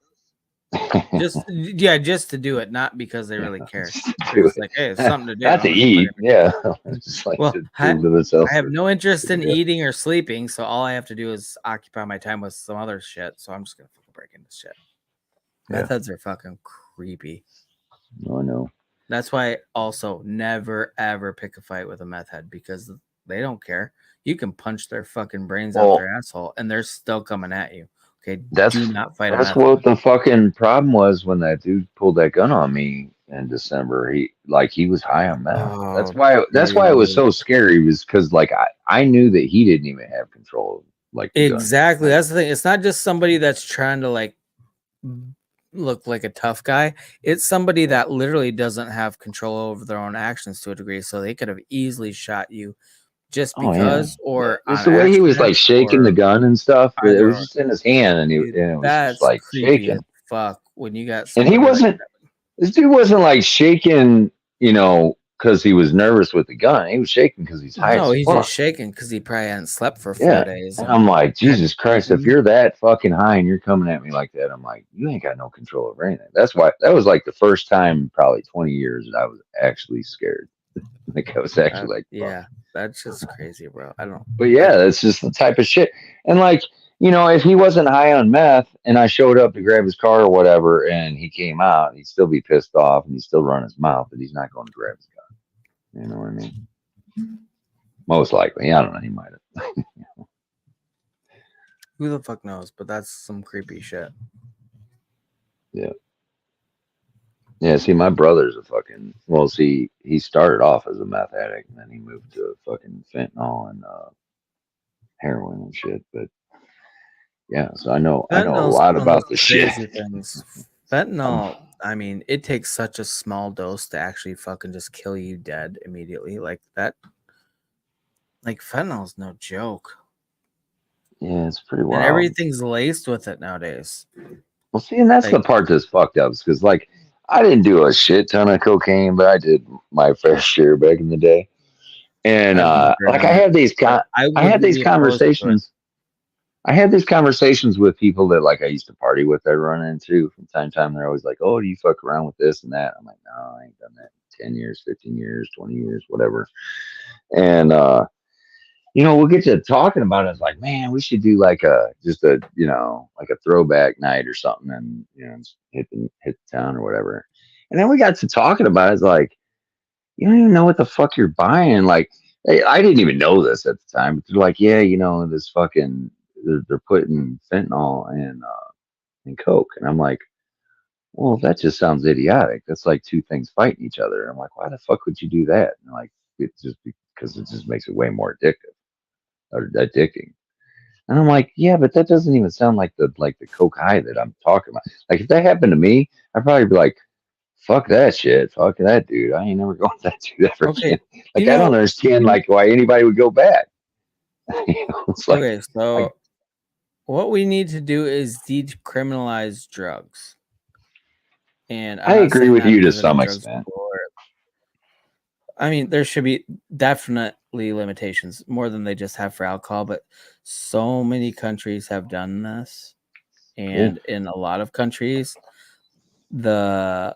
it. Just to do it, not because they really care. Just to They're do just it. like, hey, it's something to do. Not to I'm eat. fucking- Yeah. Just like Well, to I prove to themselves. have no interest in Yeah. eating or sleeping, so all I have to do is occupy my time with some other shit. So I'm just gonna fucking break into shit. Yeah. Methods are fucking creepy. No, I know. That's why also never ever pick a fight with a meth head because they don't care. You can punch their fucking brains out Well, their asshole and they're still coming at you. Okay, that's do not fight a that's meth what head. the fucking problem was when that dude pulled that gun on me in December. He was high on meth. Oh, That's why it was dude. so scary, was because like I knew that he didn't even have control of like the gun. Exactly. Like, That's the thing. It's not just somebody that's trying to like look like a tough guy. It's somebody that literally doesn't have control over their own actions to a degree. So they could have easily shot you just oh yeah. because or Just on the way he was like accident shaking the or gun and stuff. It either was or. just in his hand, and Dude, it was just that's like creepy as shaking. fuck when you got And he somebody like wasn't. This dude wasn't like shaking, because he was nervous with the gun. He was shaking because he's high No, as he's fuck. just shaking because he probably hadn't slept for 4 Yeah. days. And I'm like, Jesus Christ, if eaten. you're that fucking high and you're coming at me like that, I'm like, you ain't got no control over anything. That's why that was like the first time in probably 20 years that I was actually scared. Like I was actually like, fuck. Yeah, that's just crazy, bro. I don't. But yeah, that's just the type of shit. And like, if he wasn't high on meth and I showed up to grab his car or whatever and he came out, he'd still be pissed off and he'd still run his mouth, but he's not going to grab his gun. You know what I mean? Most likely. I don't know. He might have. Who the fuck knows? But that's some creepy shit. Yeah. Yeah, see, my brother's a fucking. Well, see, he started off as a meth addict and then he moved to fucking fentanyl and heroin and shit. But yeah, so I know a Fentanyl's lot one of about those the shit. crazy things. Fentanyl, I mean, it takes such a small dose to actually fucking just kill you dead immediately. Like that. Like fentanyl's no joke. Yeah, it's pretty And wild. everything's laced with it nowadays. Well, see, and that's the Like, part that's fucked up, because like I didn't do a shit ton of cocaine, but I did my fair share back in the day. And I've never like I done it, had these but I I had wouldn't these be opposed to it. conversations. I had these conversations with people that like I used to party with. I run into from time to time. They're always like, "Oh, do you fuck around with this and that?" I'm like, "No, I ain't done that in 10 years, 15 years, 20 years, whatever." And we'll get to talking about it. It's like, man, we should do like just a like a throwback night or something, and just hit the town or whatever. And then we got to talking about it. It's like, you don't even know what the fuck you're buying. Like, I didn't even know this at the time, but they're like, yeah, this fucking they're putting fentanyl in coke, and I'm like, well, that just sounds idiotic. That's like two things fighting each other. And I'm like, why the fuck would you do that? And like, it's just because it just makes it way more addicting. And I'm like, yeah, but that doesn't even sound like the coke high that I'm talking about. Like if that happened to me, I'd probably be like, fuck that shit, fuck that dude. I ain't never going to do that ever Okay, again. Like I don't understand like why anybody would go back. It's like, okay, so what we need to do is decriminalize drugs. And I agree with you to some extent. I mean, there should be definitely limitations, more than they just have for alcohol, but so many countries have done this. And in a lot of countries, the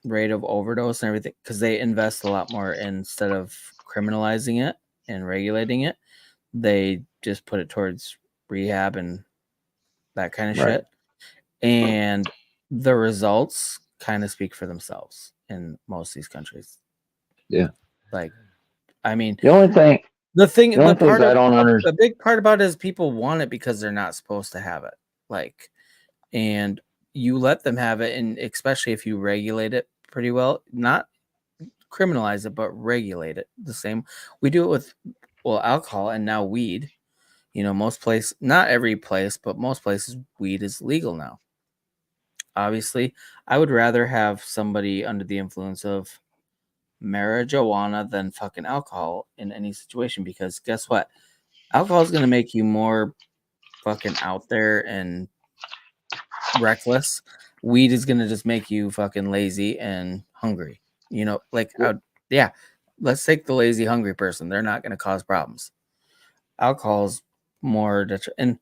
rate of overdose and everything, because they invest a lot more instead of criminalizing it and regulating it, they just put it towards rehab and that kind of shit. And the results kind of speak for themselves in most of these countries. Yeah. Like, I mean, the big part about it is people want it because they're not supposed to have it. Like, and you let them have it, and especially if you regulate it pretty well, not criminalize it, but regulate it the same. We do it with, alcohol and now weed. Most places, not every place, but most places, weed is legal now. Obviously, I would rather have somebody under the influence of marijuana than fucking alcohol in any situation, because guess what? Alcohol is going to make you more fucking out there and reckless. Weed is going to just make you fucking lazy and hungry. Let's take the lazy, hungry person. They're not going to cause problems. Alcohol's more and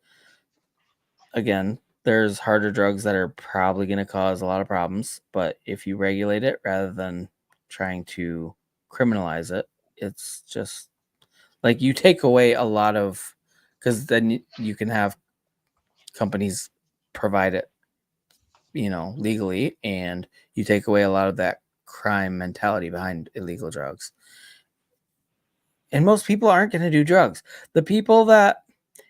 again, there's harder drugs that are probably going to cause a lot of problems, but if you regulate it rather than trying to criminalize it, it's just like you take away a lot of, because then you can have companies provide it, legally, and you take away a lot of that crime mentality behind illegal drugs. And most people aren't going to do drugs. The people that,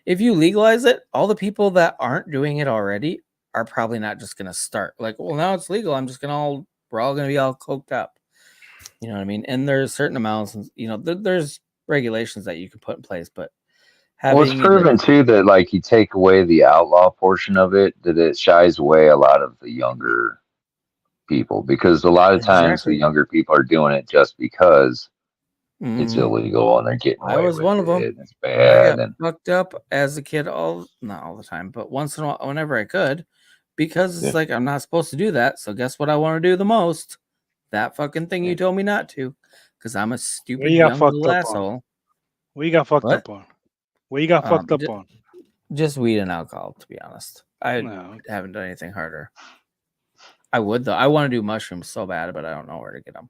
if you legalize it, all the people that aren't doing it already are probably not just going to start like, well, now it's legal, we're all going to be all coked up. You know what I mean? And there's certain amounts, there's regulations that you can put in place, but it's proven too that like you take away the outlaw portion of it, that it shies away a lot of the younger people, because a lot of times the younger people are doing it just because it's illegal and they're getting away. I was one of them. It's bad. I got fucked up as a kid, not all the time, but once in a while, whenever I could, because it's like I'm not supposed to do that. So guess what I want to do the most? That fucking thing you told me not to, because I'm a Where stupid you got young fucked little up on? asshole. Where you got fucked What? up on? Where you got fucked up on? Just weed and alcohol, to be honest. I No. haven't done anything harder. I would though. I want to do mushrooms so bad, but I don't know where to get them.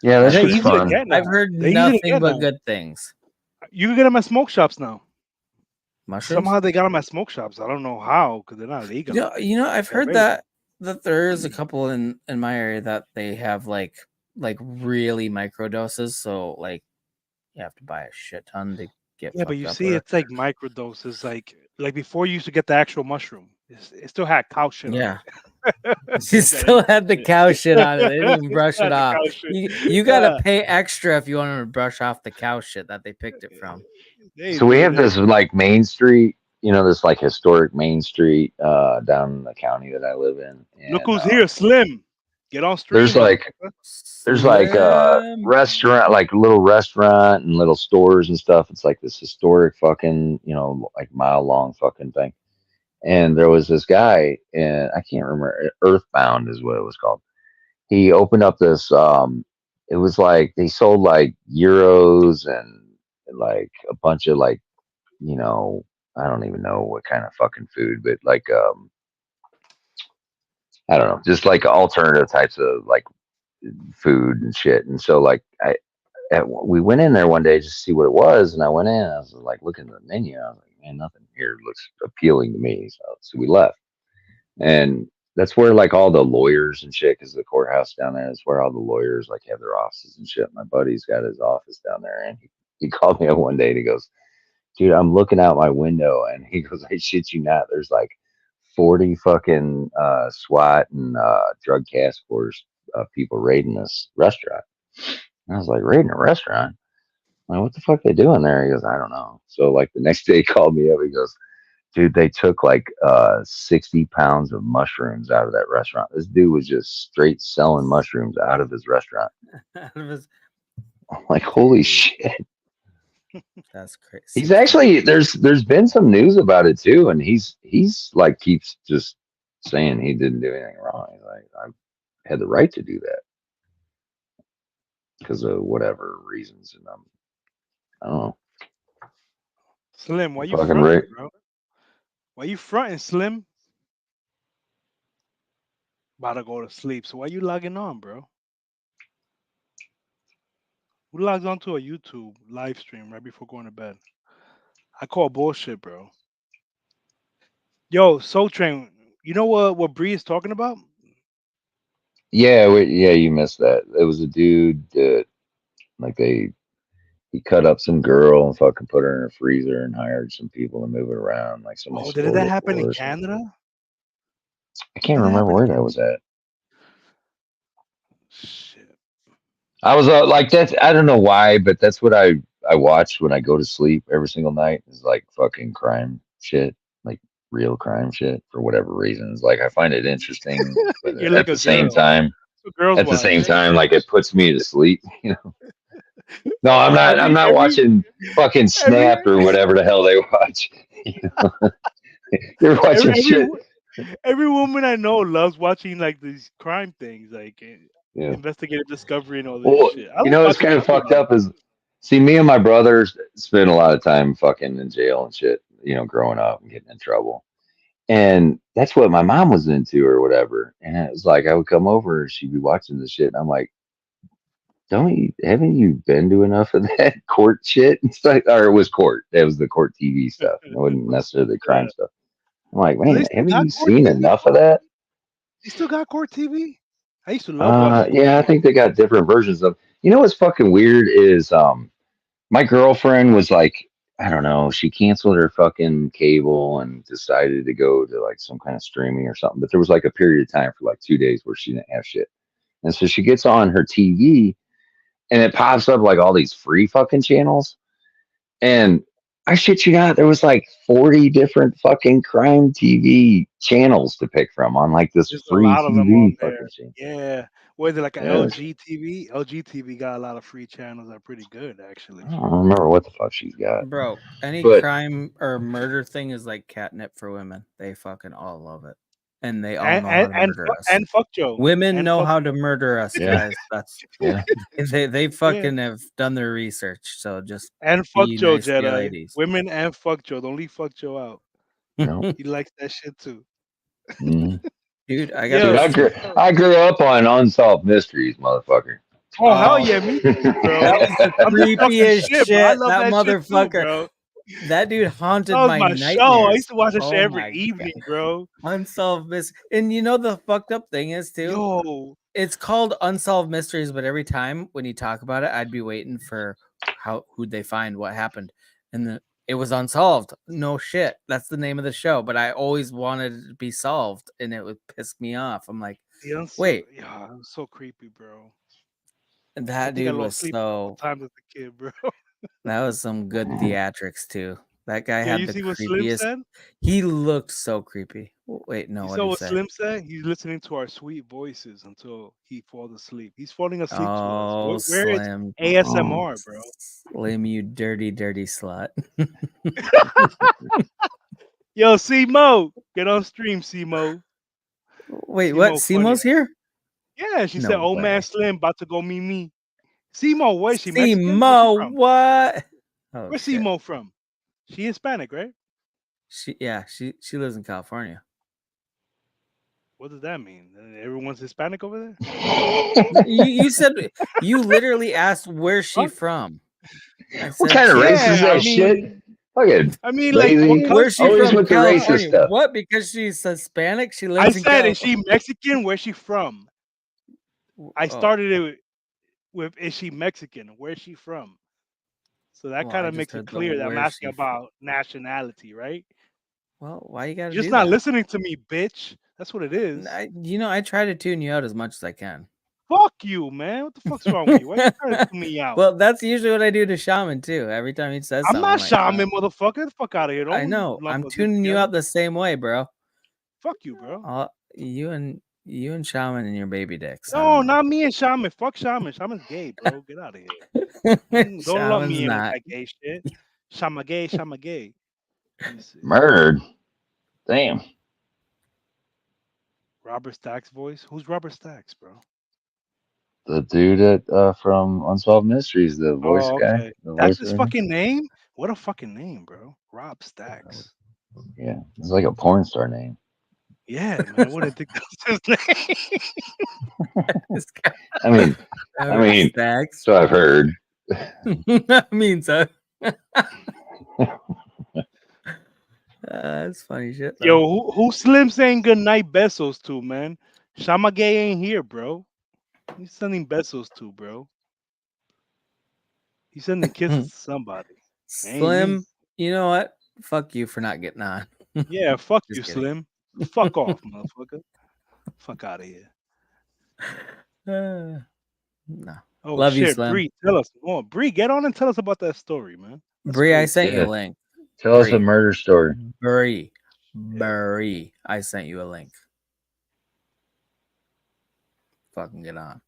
Yeah, that They're shit's easy to fun. get now. I've heard They're easy to nothing get but now. good things. You can get them at smoke shops now. Mushrooms? Somehow they got them at smoke shops. I don't know how because they're not legal. I've They're heard available. that there is a couple in my area that they have like really micro doses. So like you have to buy a shit ton to get Yeah, but fucked you up see, with it. it's like microdoses. Like before, you used to get the actual mushroom. It still had cow shit Yeah. on it. You still had the cow shit on it. They didn't even brush Still it had the off. cow shit. You gotta Yeah. pay extra if you want to brush off the cow shit that they picked it from. They So we do. have this like Main Street, this like historic Main Street down in the county that I live in, Look and who's here, Slim. Get on stream, there's like Slim. restaurant, like a little restaurant and little stores and stuff. It's like this historic fucking, like mile long fucking thing. And there was this guy, and I can't remember. Earthbound is what it was called. He opened up this. It was like they sold like euros and like a bunch of like, I don't even know what kind of fucking food, but like I don't know, just like alternative types of like food and shit. And so like we went in there one day just to see what it was, and I went in. And I was like looking at the menu. I was like, man, nothing here looks appealing to me. So we left, and that's where like all the lawyers and shit, because the courthouse down there is where all the lawyers like have their offices and shit. My buddy's got his office down there, and he called me up one day and he goes, dude, I'm looking out my window, and he goes, I shit you not, there's like 40 fucking SWAT and drug task force people raiding this restaurant. And I was like, raiding a restaurant? I'm like, what the fuck they doing there? He goes, I don't know. So like the next day he called me up. He goes, dude, they took like 60 pounds of mushrooms out of that restaurant. This dude was just straight selling mushrooms out of his restaurant. I'm like, holy shit. That's crazy. He's actually there's been some news about it too, and he's like keeps just saying he didn't do anything wrong. He's like, I had the right to do that because of whatever reasons, and I don't know. Slim, why you Fucking fronting, right. bro? Why you fronting, Slim? About to go to sleep. So why you logging on, bro? Who logs onto a YouTube live stream right before going to bed? I call bullshit, bro. Yo, Soul Train, you know what Bree is talking about? Yeah, you missed that. It was a dude that like he cut up some girl and fucking put her in a freezer and hired some people to move it around. Like somebody Oh, did stole that it happen in for us. Canada? I can't Did that remember happen where in that Canada? was at. Shit. I was like that's I don't know why, but that's what I watch when I go to sleep every single night is like fucking crime shit, like real crime shit for whatever reasons. Like I find it interesting, but You're like a girl. That's what girls watch. like it puts me to sleep. No, I'm Every not every watching fucking every Snapped or whatever the hell they watch. You're every watching every, shit. every woman I know loves watching like these crime things, like Yeah. investigative discovery and all this Well, shit. I like it's watching kind of that too, fucked though. up is see me and my brothers spent a lot of time fucking in jail and shit, growing up and getting in trouble. And that's what my mom was into or whatever. And it was like I would come over and she'd be watching this shit and I'm like, haven't you been to enough of that court shit? It's like, or it was court. It was the court TV stuff. It wasn't necessarily the crime Yeah. stuff. I'm like, Do they man, still haven't got you court seen TV? enough of that? They still got court TV? I used to love watching court Yeah, I TV. think they got different versions of. What's fucking weird is my girlfriend was like, I don't know, she canceled her fucking cable and decided to go to like some kind of streaming or something. But there was like a period of time for like 2 days where she didn't have shit. And so she gets on her TV and it pops up like all these free fucking channels. And I shit you not, there was like 40 different fucking crime TV channels to pick from on like this There's a free lot of them TV on fucking there. channel. Yeah. Was it like a Yes. LG TV? LG TV got a lot of free channels that are pretty good, actually. I don't remember what the fuck she's got. Bro, any But crime or murder thing is like catnip for women. They fucking all love it. and they all know how to murder us. And fuck Joe. Women and know fuck how Joe. to murder us, Yeah. guys. That's Yeah. they fucking have done their research. So just And fuck be Joe, nice to your Jedi. ladies. Women and fuck Joe. Don't leave fuck Joe out. No. He likes that shit too. Mhm. Dude, I got Yo, Dude, this. I grew up on Unsolved Mysteries, motherfucker. oh hell Oh, yeah, me too, bro. that was the I'm just talking creepiest shit, but I shit. love That that shit too, motherfucker. bro. That dude haunted That was my my show. I nightmares. used to watch that shit Oh every my evening, god. bro. Unsolved Mysteries. And you know the fucked up thing is too? Yo, It's called Unsolved Mysteries, but every time when you talk about it, I'd be waiting for who'd they find, what happened. And it was unsolved. No shit. That's the name of the show. But I always wanted it to be solved, and it would piss me off. I'm like, wait, yeah, it was so creepy, bro. I that think I dude was lost sleep a couple so. times as a kid, bro. That was some good theatrics too. That guy Yo, had you the see what Slim creepiest. said? He looked so creepy. Wait, no, You what saw did he what say? Slim said? He's listening to our sweet voices until he falls asleep. He's falling asleep to us. Oh, Where is Slim. ASMR, bro? Slim, you dirty, dirty slut. Yo, C-Mo, get on stream, C-Mo. Wait, what? funny. Simo's here? Yeah, she No said, "Oh man, way. Slim, about to go meet me." C-Mo, where's she? Mexican? Where's she Simo, from? what? Oh Where's shit. C-Mo from? She Hispanic, right? She lives in California. What does that mean? Everyone's Hispanic over there? You said you literally asked where's she Huh? from. I What said kind of she- racist is Yeah, I that shit? mean, Fucking like, what lazy. Where's she country? Always from? with the racist California. stuff. What? Because she's Hispanic? She I lives in said, is California. she Mexican? Where's she from? I Oh, started it with, is she Mexican? Where's she from? So that well, kind I of just makes it heard the clear that I'm where's asking she from. about nationality, right? Well, why you gotta You're just do not that? listening to me, bitch. That's what it is. I try to tune you out as much as I can. Fuck you, man. What the fuck's wrong with you? Why you trying to tune me out? Well, that's usually what I do to Shaman too. Every time he says I'm something, not like, shaman, motherfucker. Get the fuck out of here. I Don't know. lump I'm us in tuning you together. out the same way, bro. Fuck you, bro. You and Shaman and your baby dicks. No, not me and Shaman. Fuck Shaman. Shaman's gay, bro. Get out of here. Don't lump Shaman's me in with not. that gay shit. Shama gay, Shama gay. Let me see. Murdered. Damn. Robert Stack's voice. Who's Robert Stacks, bro? The dude at from Unsolved Mysteries, the voice Oh, guy, okay. the That's voice his actor. fucking name? What a fucking name, bro. Rob Stacks. Yeah, it's like a porn star name. Yeah, man. I wouldn't think that's his name. This guy, I mean, Stacks. so I've heard. I mean, so. That's funny shit. Though. Yo, who Slim saying good night Besos to, man? Shama gay ain't here, bro. He's sending Besos to, bro. He's sending kisses to somebody. Ain't me. Slim, you know what? Fuck you for not getting on. Yeah, fuck Just you, kidding. Slim. Fuck off, motherfucker. Fuck out of here. No. Oh Love you, shit, Slim. Bree, tell us more. Bree, get on and tell us about that story, man. That's Bree, I crazy. sent you Yeah. a link. Tell us Bree. a murder story. Bree, Yeah. I sent you a link. Fucking get on.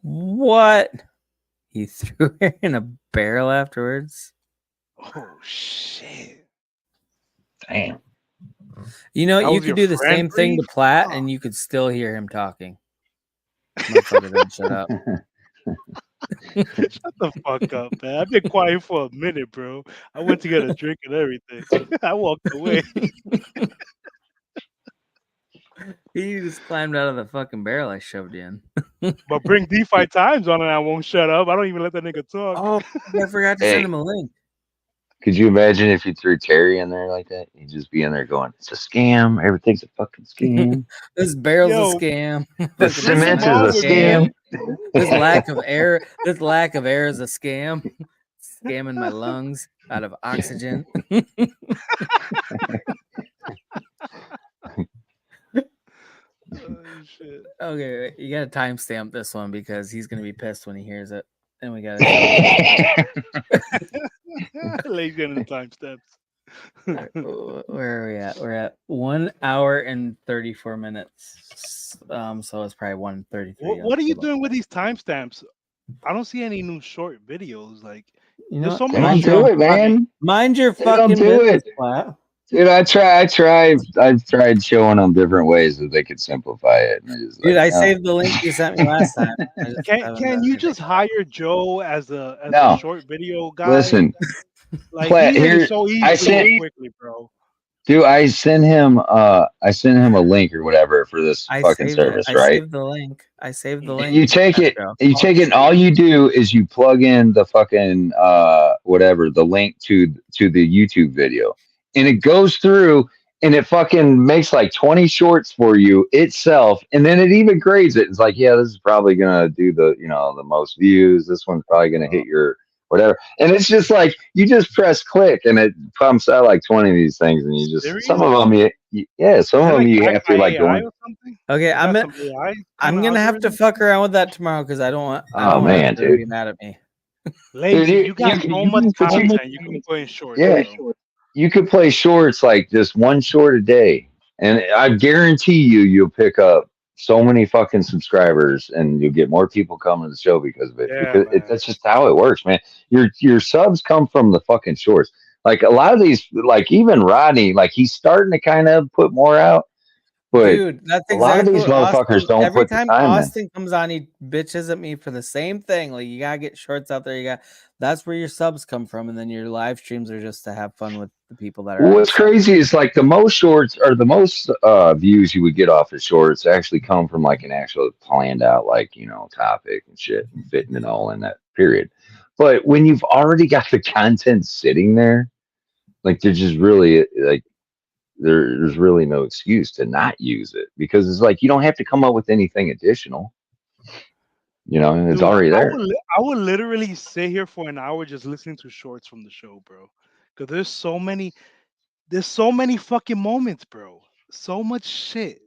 What? He threw her in a barrel afterwards. Oh shit. Damn. You know, That you was could your do the friend, same thing Bree? to Plat, Fuck. and you could still hear him talking. Motherfucker, don't shut up. Shut the fuck up, man. I've been quiet for a minute, bro. I went to get a drink and everything. I walked away. He just climbed out of the fucking barrel I shoved in. But bring DeFi times on and I won't shut up. I don't even let that nigga talk. Oh, I forgot to Hey. send him a link. Could you imagine if you threw Terry in there like that? He'd just be in there going, "It's a scam. Everything's a fucking scam. This barrel's Yo, a scam. The Fucking cement is wrong a with scam." This lack of air. This lack of air is a scam. Scamming my lungs out of oxygen. oh, shit. Okay, wait, you gotta timestamp this one because he's gonna be pissed when he hears it. And we gotta. Late getting the timestamps. Where are we at? We're at 1 hour and 34 minutes. So it's probably 1:33. What are you doing with these timestamps? I don't see any new short videos. Like You know, There's so They many don't mind do your shows. it, man. mind your They don't fucking do business, it. Plat. Dude, I've tried showing them different ways that they could simplify it, and I just Dude, like I no. saved the link you sent me last time. I just haven't Can done you anything just with hire Joe as a No, short video guy? listen, Like he Plat, did it here so I easily sent and quickly, bro. dude, I sent him a link or whatever for this I fucking saved it. service, I right? saved the link. I saved the And link. Petro. and all you do is you plug in the fucking whatever, the link to the YouTube video. And it goes through and it fucking makes like 20 shorts for you itself, and then it even grades it. It's like, yeah, this is probably gonna do the most views. This one's probably gonna hit your whatever. And it's just like you just press click and it pumps out like 20 of these things, and you just some Serious? of them some Is it of them like you backed have by to like go AI in. or something? Okay, It got some AI kind I'm of gonna have to algorithm. fuck around with that tomorrow because I don't Oh want man, Esther to be dude. mad at me. Dude, Lazy, you got so much but you content you can put in shorts, yeah, bro. you could play shorts like just one short a day, and I guarantee you'll pick up so many fucking subscribers, and you'll get more people coming to the show because of it. Yeah, Because man. that's just how it works, man. Your subs come from the fucking shorts. Like a lot of these, like even Rodney, like he's starting to kind of put more out, but Dude, that's a lot of exactly these what motherfuckers Austin. don't Every put the time time in. Austin comes on, he bitches at me for the same thing. Like you gotta get shorts out there. That's where your subs come from, and then your live streams are just to have fun with the people that are already What's subbed. crazy is like the most shorts or the most views you would get off of shorts actually come from like an actual planned out like topic and shit and fitting it all in that period. But when you've already got the content sitting there, like there's just really like there's really no excuse to not use it because it's like you don't have to come up with anything additional. And it's Dude, already there. I would literally sit here for an hour just listening to shorts from the show, bro. Cause there's so many fucking moments, bro. So much shit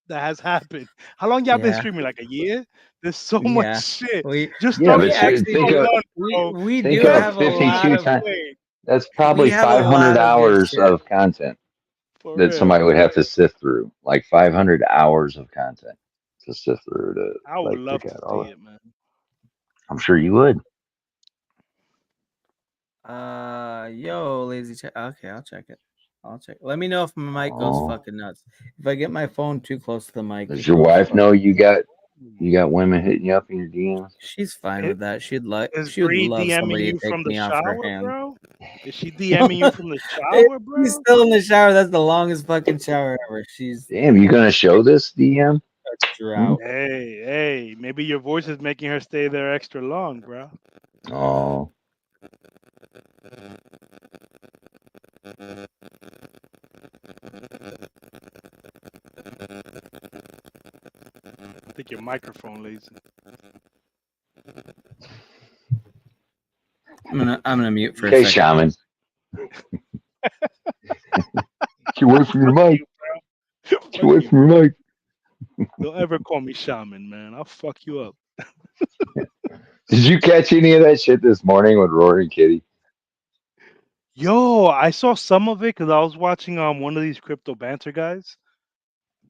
that has happened. How long y'all been Yeah, streaming? Like a year? There's so much yeah. shit. We Just Yeah, we talking but about actually think episode do. of one, We bro. we think do of have a lot 52 of times. Wait, That's we probably have a 500 lot of good hours shit. of content for that real. somebody would have to sift through, like 500 hours of content to sift through to I would like love pick to out all see that. it, man. I'm sure you would. Yo, lazy check. Okay, I'll check it. I'll check. Let me know if my mic goes Oh, fucking nuts. If I get my phone too close to the mic, does it your goes wife know fucking. you got women hitting you up in your DMs? She's fine I- with that. Is She would Bree love DMing somebody to you take from the me off her shower, hand. bro? Is she DMing you from the If shower, she's bro? still in the shower. That's the longest fucking shower ever. She's Damn, you gonna show this DM? a drought. Hey, maybe your voice is making her stay there extra long, bro. Oh, I think your microphone lazy. I'm gonna mute for a okay, second. shaman. Get away from your Fuck mic. you, bro. Get Fuck away you, from bro. your mic. Don't ever call me shaman, man. I'll fuck you up. Did you catch any of that shit this morning with Rory and Kitty? Yo, I saw some of it because I was watching one of these crypto banter guys,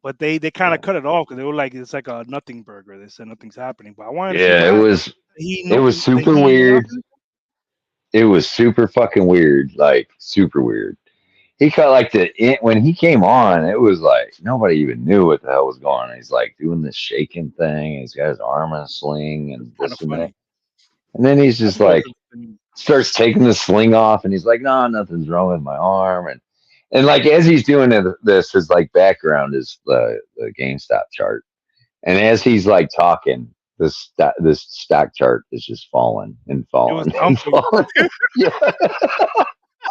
but they kind Yeah. of cut it off because they were like it's like a nothing burger. They said nothing's happening, but I wanted to see Yeah, what it happened. was it was Did super he weird. announce it? It was super fucking weird, like super weird. He cut like when he came on, it was like nobody even knew what the hell was going on. He's like doing this shaking thing. And he's got his arm in a sling It's and kind of this and that. funny. And then he's I just thought it like was funny. starts taking the sling off, and he's like, "No, nothing's wrong with my arm." And like as he's doing this, his like background is the GameStop chart. And as he's like talking, this stock chart is just falling and It was falling and dumping. falling. Yeah.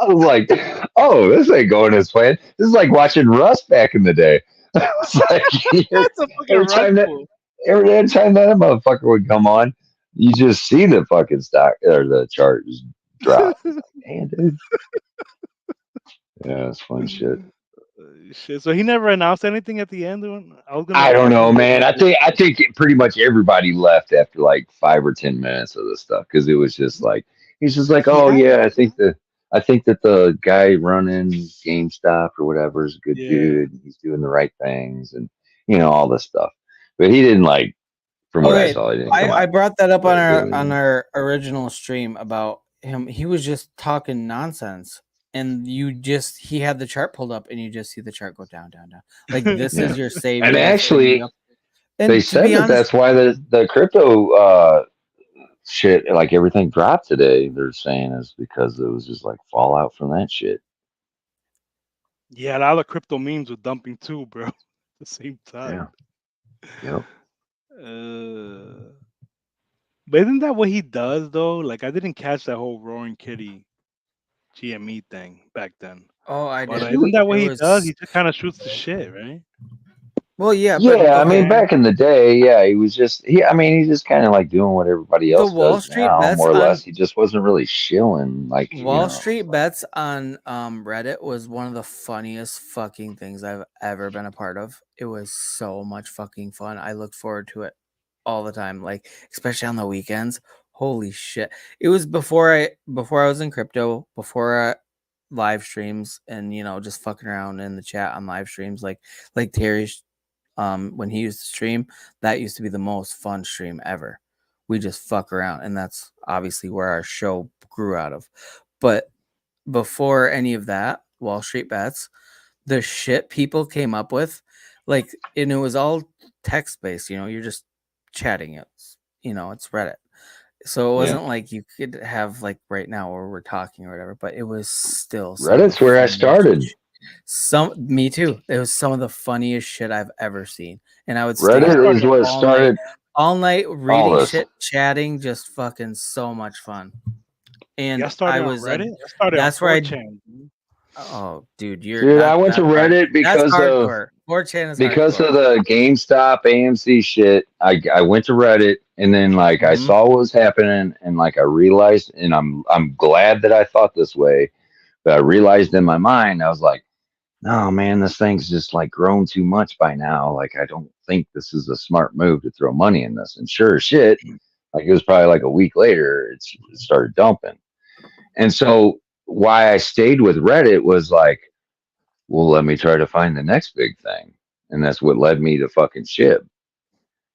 I was like, oh, this ain't going as planned. This is like watching Rust back in the day. It's like That's a fucking every rug time that pull. every time that motherfucker would come on, you just see the fucking stock or the chart just drop. It's like, man, dude. Yeah, it's fun shit. Shit. So he never announced anything at the end. I was I gonna don't fucking know, look man. at it. I think pretty much everybody left after like 5 or 10 minutes of this stuff because it was just like he's just like, He oh had, yeah, I think that the guy running GameStop or whatever is a good yeah. dude. He's doing the right things and all this stuff. But he didn't like, from what I Okay, saw, he didn't come I out brought that up on really. our original stream about him. He was just talking nonsense, and he had the chart pulled up, and you just see the chart go down, down, down. Like this Yeah. is your savior. And That's bringing you actually, up. they And to said be that honest, that's why the crypto shit, like everything dropped today. They're saying is because it was just like fallout from that shit. Yeah, a lot of crypto memes were dumping too, bro. At the same Yeah. time. Yep. But isn't that what he does though? Like I didn't catch that whole Roaring Kitty GME thing back then. oh, I But did. isn't that It what he does? was He just kind of shoots the shit, right? well, yeah, but Yeah, I mean, okay. back in the day, yeah, he was just I mean, he's just kind of like doing what everybody The else Wall does Street now, bets more or on less. He just wasn't really shilling, like Wall Street it's like, bets on Reddit was one of the funniest fucking things I've ever been a part of. It was so much fucking fun. I looked forward to it all the time, like especially on the weekends. Holy shit. It was before I was in crypto, before live streams and just fucking around in the chat on live streams like Terry's when he used to stream, that used to be the most fun stream ever. We just fuck around, and that's obviously where our show grew out of. But before any of that, Wall Street Bets, the shit people came up with, and it was all text based. You're just chatting. It's Reddit, so it yeah. wasn't like you could have like right now where we're talking or whatever. But it was still some of the Reddit's where I funniest. started. Me too. It was some of the funniest shit I've ever seen, and I would stay I up Reddit is started. what all night, started all reading this. shit, chatting, just fucking so much fun. Yeah, I And I started on was Reddit. I started on that's where 4chan. Dude. oh, dude, you're Dude, I not went to that's hard. Reddit That's because of hardcore. 4chan is because hardcore. of the GameStop AMC shit. I went to Reddit and then like I Mhm. saw what was happening and like I realized, and I'm glad that I thought this way, but I realized in my mind I was like, no man, this thing's just like grown too much by now. Like I don't think this is a smart move to throw money in this. And sure as shit, like it was probably like a week later, it started dumping. And so why I stayed with Reddit was like, well, let me try to find the next big thing. And that's what led me to fucking Shib.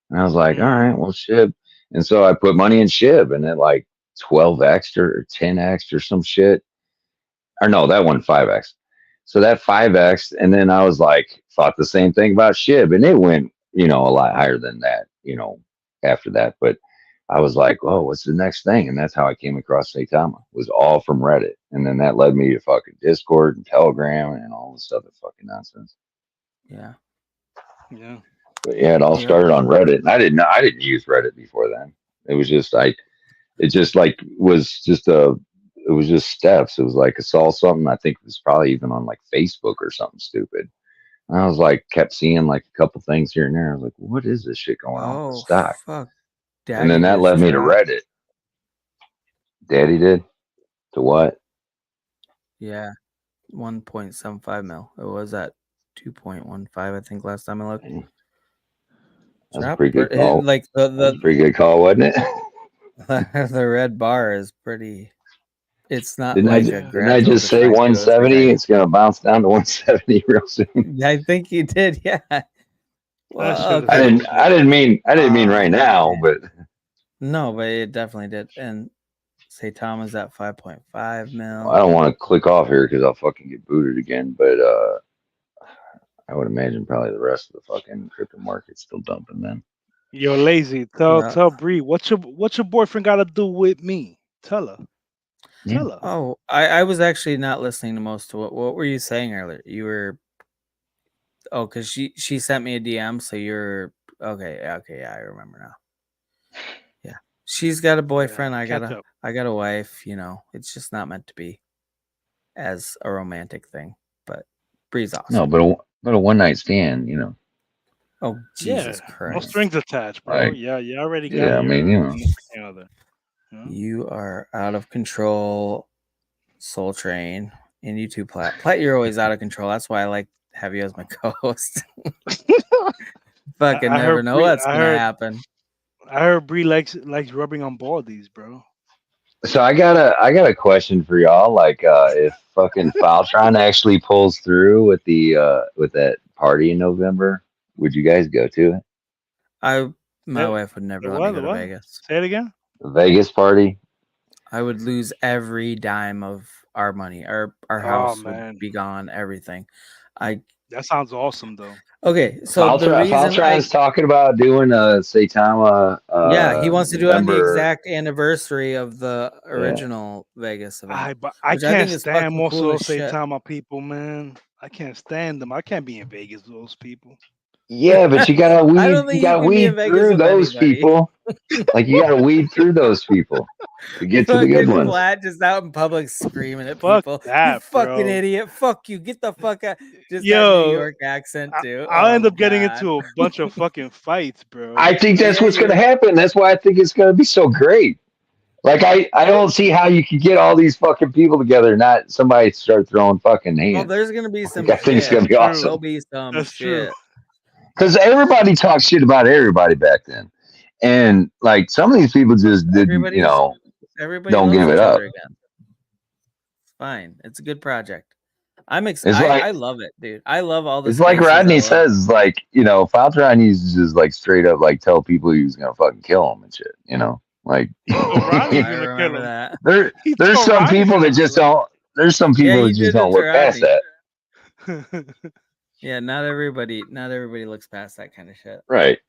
And I was like, all right, well, Shib. And so I put money in Shib and it like 12x or 10x or some shit. Or no, that one 5x. So that 5x. And then I was like, thought the same thing about Shib. And it went, a lot higher than that, after that. But I was like, oh, what's the next thing? And that's how I came across Saitama. It was all from Reddit. And then that led me to fucking Discord and Telegram and all this other fucking nonsense. Yeah. Yeah. But yeah, it all Yep. started on Reddit. And I didn't use Reddit before then. It was just it just like it was just steps. It was like I saw something, I think it was probably even on like Facebook or something stupid. And I was like kept seeing like a couple things here and there. I was like, what is this shit going on with the Oh stock? fuck. And then Daddy that just led me to dropped. Reddit. Daddy did? To what? Yeah. 1.75 mil. It was at 2.15, I think, last time I looked. That was a pretty good It, call. like That was a pretty good call, wasn't it? the red bar is pretty. It's not Didn't I, like a Yeah. didn't I gradual just say decline too. It's like 170? It's going to bounce down to 170 real soon. I think you did, yeah. That Well, shit is I okay. didn't. bullshit. I didn't mean right now, Yeah. but No, but it definitely did. And say Tom is at 5.5 I mil. don't want to click off here because I'll fucking get booted again. But I would imagine probably the rest of the fucking crypto market's still dumping then. Yo, lazy. Tell Yeah. tell Bree what's your boyfriend got to do with me? Tell her. Yeah. Tell her. Oh, I was actually not listening to most of what were you saying earlier? You were because she sent me a DM, so you're okay. Yeah, I remember now. Yeah, she's got a boyfriend. Yeah, catch up. I got a wife. It's just not meant to be as a romantic thing. But Bree's awesome. No, but a one night stand, Oh Jesus Yeah, no Christ! strings attached, bro. like Yeah, you already got yeah, I mean, your significant other. Yeah. You are out of control, Soul Train, and you too, Plat. Plat, you're always out of control. That's why I like have you as my co-host. Fucking I never heard know Bree. what's gonna happen. I heard Bree likes rubbing on baldies, bro. So I got a question for y'all. Like, if fucking Faltron actually pulls through with that party in November, would you guys go to it? My The, wife would never the let me what? go The to what? Vegas. Say it again. The Vegas party? I would lose every dime of our money. Our Oh house would man, be gone. Everything. I that sounds awesome though. Okay. So the reason Faltron's talking about doing a Saitama he wants to do it on the November. exact anniversary of the Yeah. original Vegas event, But I which I can't think is stand fucking most of cool as those shit. Saitama people, man. I can't stand them. I can't be in Vegas with those people. Yeah, but you gotta I don't weed. You think you gotta can be in weed Vegas through with those anybody. people. Like you gotta weed through those people to get to the good Fucking ones. Plat just out in public screaming at Fuck people. You that, fucking bro. idiot. Fuck you. Get the fuck out. Just that New Yo, York accent too. I'll Oh end up getting god. into a bunch of fucking fights, bro. I think that's Yeah, what's gonna you're happen. That's why I think it's gonna be so great. Like I don't see how you could get all these fucking people together, and not somebody start throwing fucking well, hands. there's gonna be Like some I think it's shit. gonna That's be true. There'll awesome be some That's true. shit. because everybody talks shit about everybody back then, and like some of these people just didn't, Everybody don't loves give it each up. other again. It's fine. It's a good project. It's like I love it, dude. I love all the it's like spaces. I Rodney love says, like Faltron used to just like straight up like tell people he was gonna fucking kill them and shit. Like He told Ronnie Oh, he's I gonna kill remember him. that. there's Told some Ronnie he's people that gonna just kill him. don't. There's some Yeah, people he that just did it don't to look past Rodney. that. Yeah, not everybody looks past that kind of shit. Right.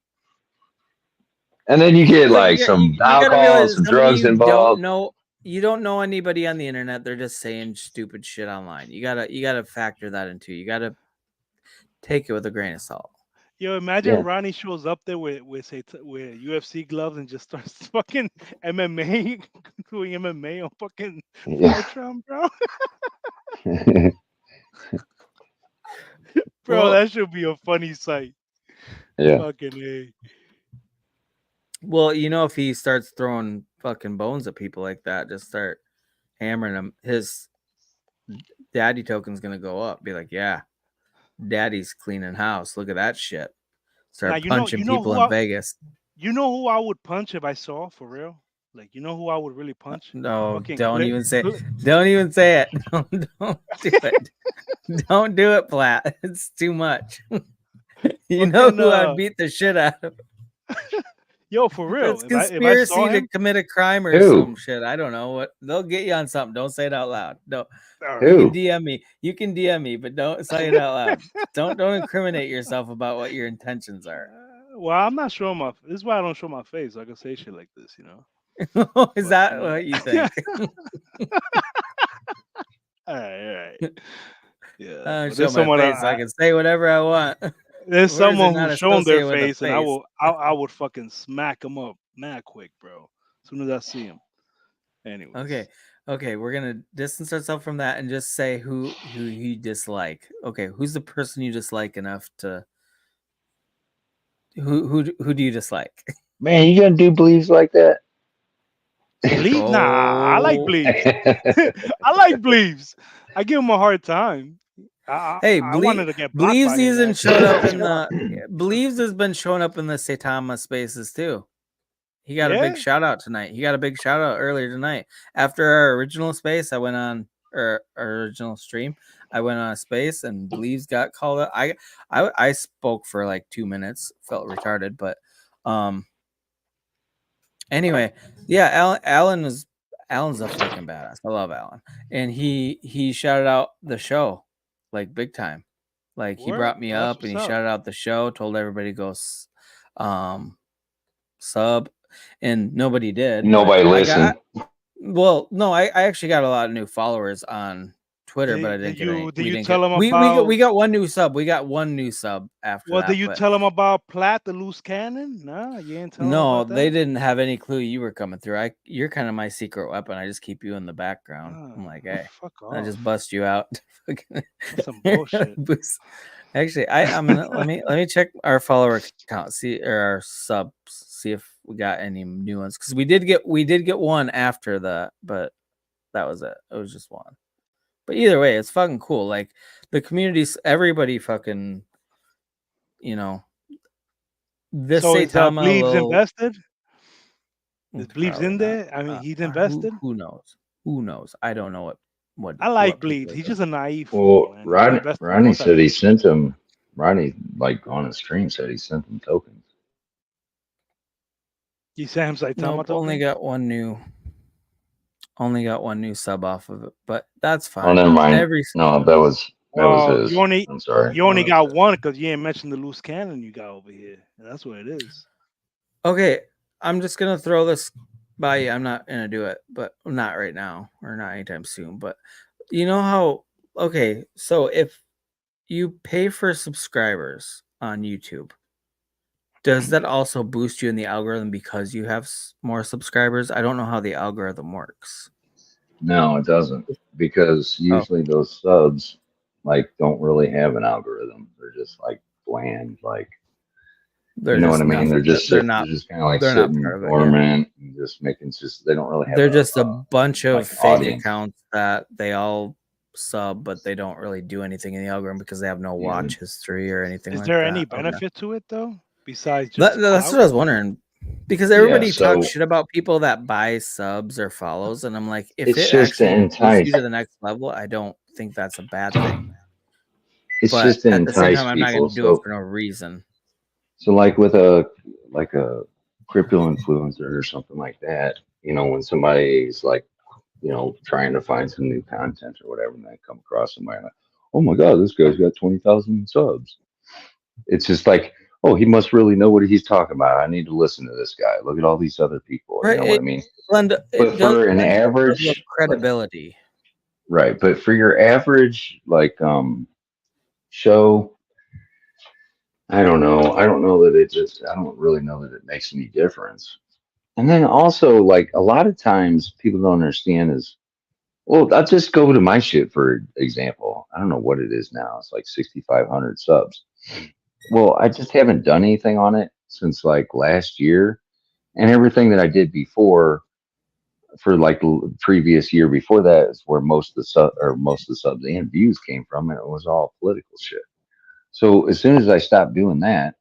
And then you get But like some you got to alcohol and realize some some of drugs you don't involved. know you don't know anybody on the internet. They're just saying stupid shit online. You gotta factor that into. You gotta take it with a grain of salt. Yo, imagine Yeah. Ronnie shows up there with UFC gloves and just starts fucking MMA, doing MMA on fucking Yeah. Voltron, bro. Bro, Well, that should be a funny sight. Yeah. Fucking A. well, if he starts throwing fucking bones at people like that, just start hammering them. His daddy token's gonna go up. Be like, yeah, daddy's cleaning house. Look at that shit. Now Start punching people in Vegas. you know who I would punch if I saw for real. Like you know who I would really punch? No, Fucking don't even say Clip. don't even say it. Don't do it. Don't do it, Plat. It's too much. You know Fucking who I'd beat the shit out of? yo, for real. It's If I saw conspiracy to him, commit a crime or Who? some shit. I don't know what they'll get you on something. Don't say it out loud. No, all you right. can Who? DM me. You can DM me, but don't say it out loud. Don't incriminate yourself about what your intentions are. Well, I'm not showing my. This is why I don't show my face. I can say shit like this, Is But, that what you think? All right. Yeah. I don't But show there's my someone. face. I can say whatever I want. There's Words are someone not who's shown their associated with a face, and face. I would fucking smack him up mad quick, bro. As soon as I see him. Anyways. Okay, we're gonna distance ourselves from that and just say who you dislike. Okay, who's the person you dislike enough to who do you dislike? Man, you gonna do beliefs like that? Bleep? Nah, I like Oh, Bleeps. I like Bleeps. I give him a hard time. hey, I wanted to get blocked Believes by his hasn't ass. showed up in the Believes has been showing up in the Saitama spaces too. He got a big Yeah? shout out tonight. He got a big shout out earlier tonight. After our original space, I went on our original stream. I went on a space and Believes got called out. I spoke for like 2 minutes, felt retarded, but anyway, yeah, Alan's a fucking badass. I love Alan. And he shouted out the show like big time. Like he Word? brought me Well, that's up and he what's up. shouted out the show, told everybody to go sub, and nobody did. Nobody but listened. I actually got a lot of new followers on Twitter, but I didn't get any. Did you tell him about? We got one new sub. We got one new sub after Well, that. did you tell him about Plat, the loose cannon? No, you ain't tell him No, about that. they didn't have any clue you were coming through. You're kind of my secret weapon. I just keep you in the background. I'm like, hey, fuck off. I just bust you out. That's some bullshit. Actually, I'm gonna let me check our follower count, our subs, see if we got any new ones. Because we did get one after that, but that was it. It was just one. But either way, it's fucking cool. Like the communities, everybody fucking, this So is Saitama Bleeves invested? Is Bleeves probably in not. there? I mean, he's invested. Who knows? Who knows? I don't know what. I like what people Bleeves. are He's doing. just a naive Well, fool, man. He's Rodney, invested in Rodney all type said of he shit. sent him. Rodney, like on his stream, said he sent him tokens. You sent him Saitama Nope, only token? got one new only got 1 new sub off of it, but that's Oh, fine. never mind. Every No, that was his. I'm sorry. You only got one because you ain't mentioned the loose cannon you got over here. That's what it is. Okay, I'm just gonna throw this by you. I'm not gonna do it, but not right now or not anytime soon. But you know how? Okay, so if you pay for subscribers on YouTube, does that also boost you in the algorithm because you have more subscribers? I don't know how the algorithm works. No, it doesn't, because usually those subs like don't really have an algorithm. They're just like bland, like They're you know what just I mean. not. They're just They're they're not. just kind of like They're not sitting part of it. Yeah. dormant and just making just they don't really have. They're just a bunch of like fake audience. accounts that they all sub, but they don't really do anything in the algorithm because they have no watch history or anything Is like there that. any benefit to it though, besides just That's what I was wondering. Because everybody talks shit about people that buy subs or follows, and I'm like, if it's it just to actually boosts entice. you to the next level, I don't think that's a bad thing. It's But just to at the same entice time, I'm not people. going to do it for no reason. So like with a crypto influencer or something like that, you know, when somebody's like, you know, trying to find some new content or whatever, and they come across somebody like, oh my god, this guy's got 20,000 subs. It's just like, oh, he must really know what he's talking about. I need to listen to this guy. Look at all these other people. You know what I mean? But for an average credibility, right? But for your average show, I don't know. I don't know that it just. I don't really know that it makes any difference. And then also, like a lot of times, people don't understand is, well, I'll just go to my shit for example. I don't know what it is now. It's like 6,500 subs. Well, I just haven't done anything on it since like last year, and everything that I did before for like the previous year before that is where most of the subs and views came from, and it was all political shit. So as soon as I stopped doing that,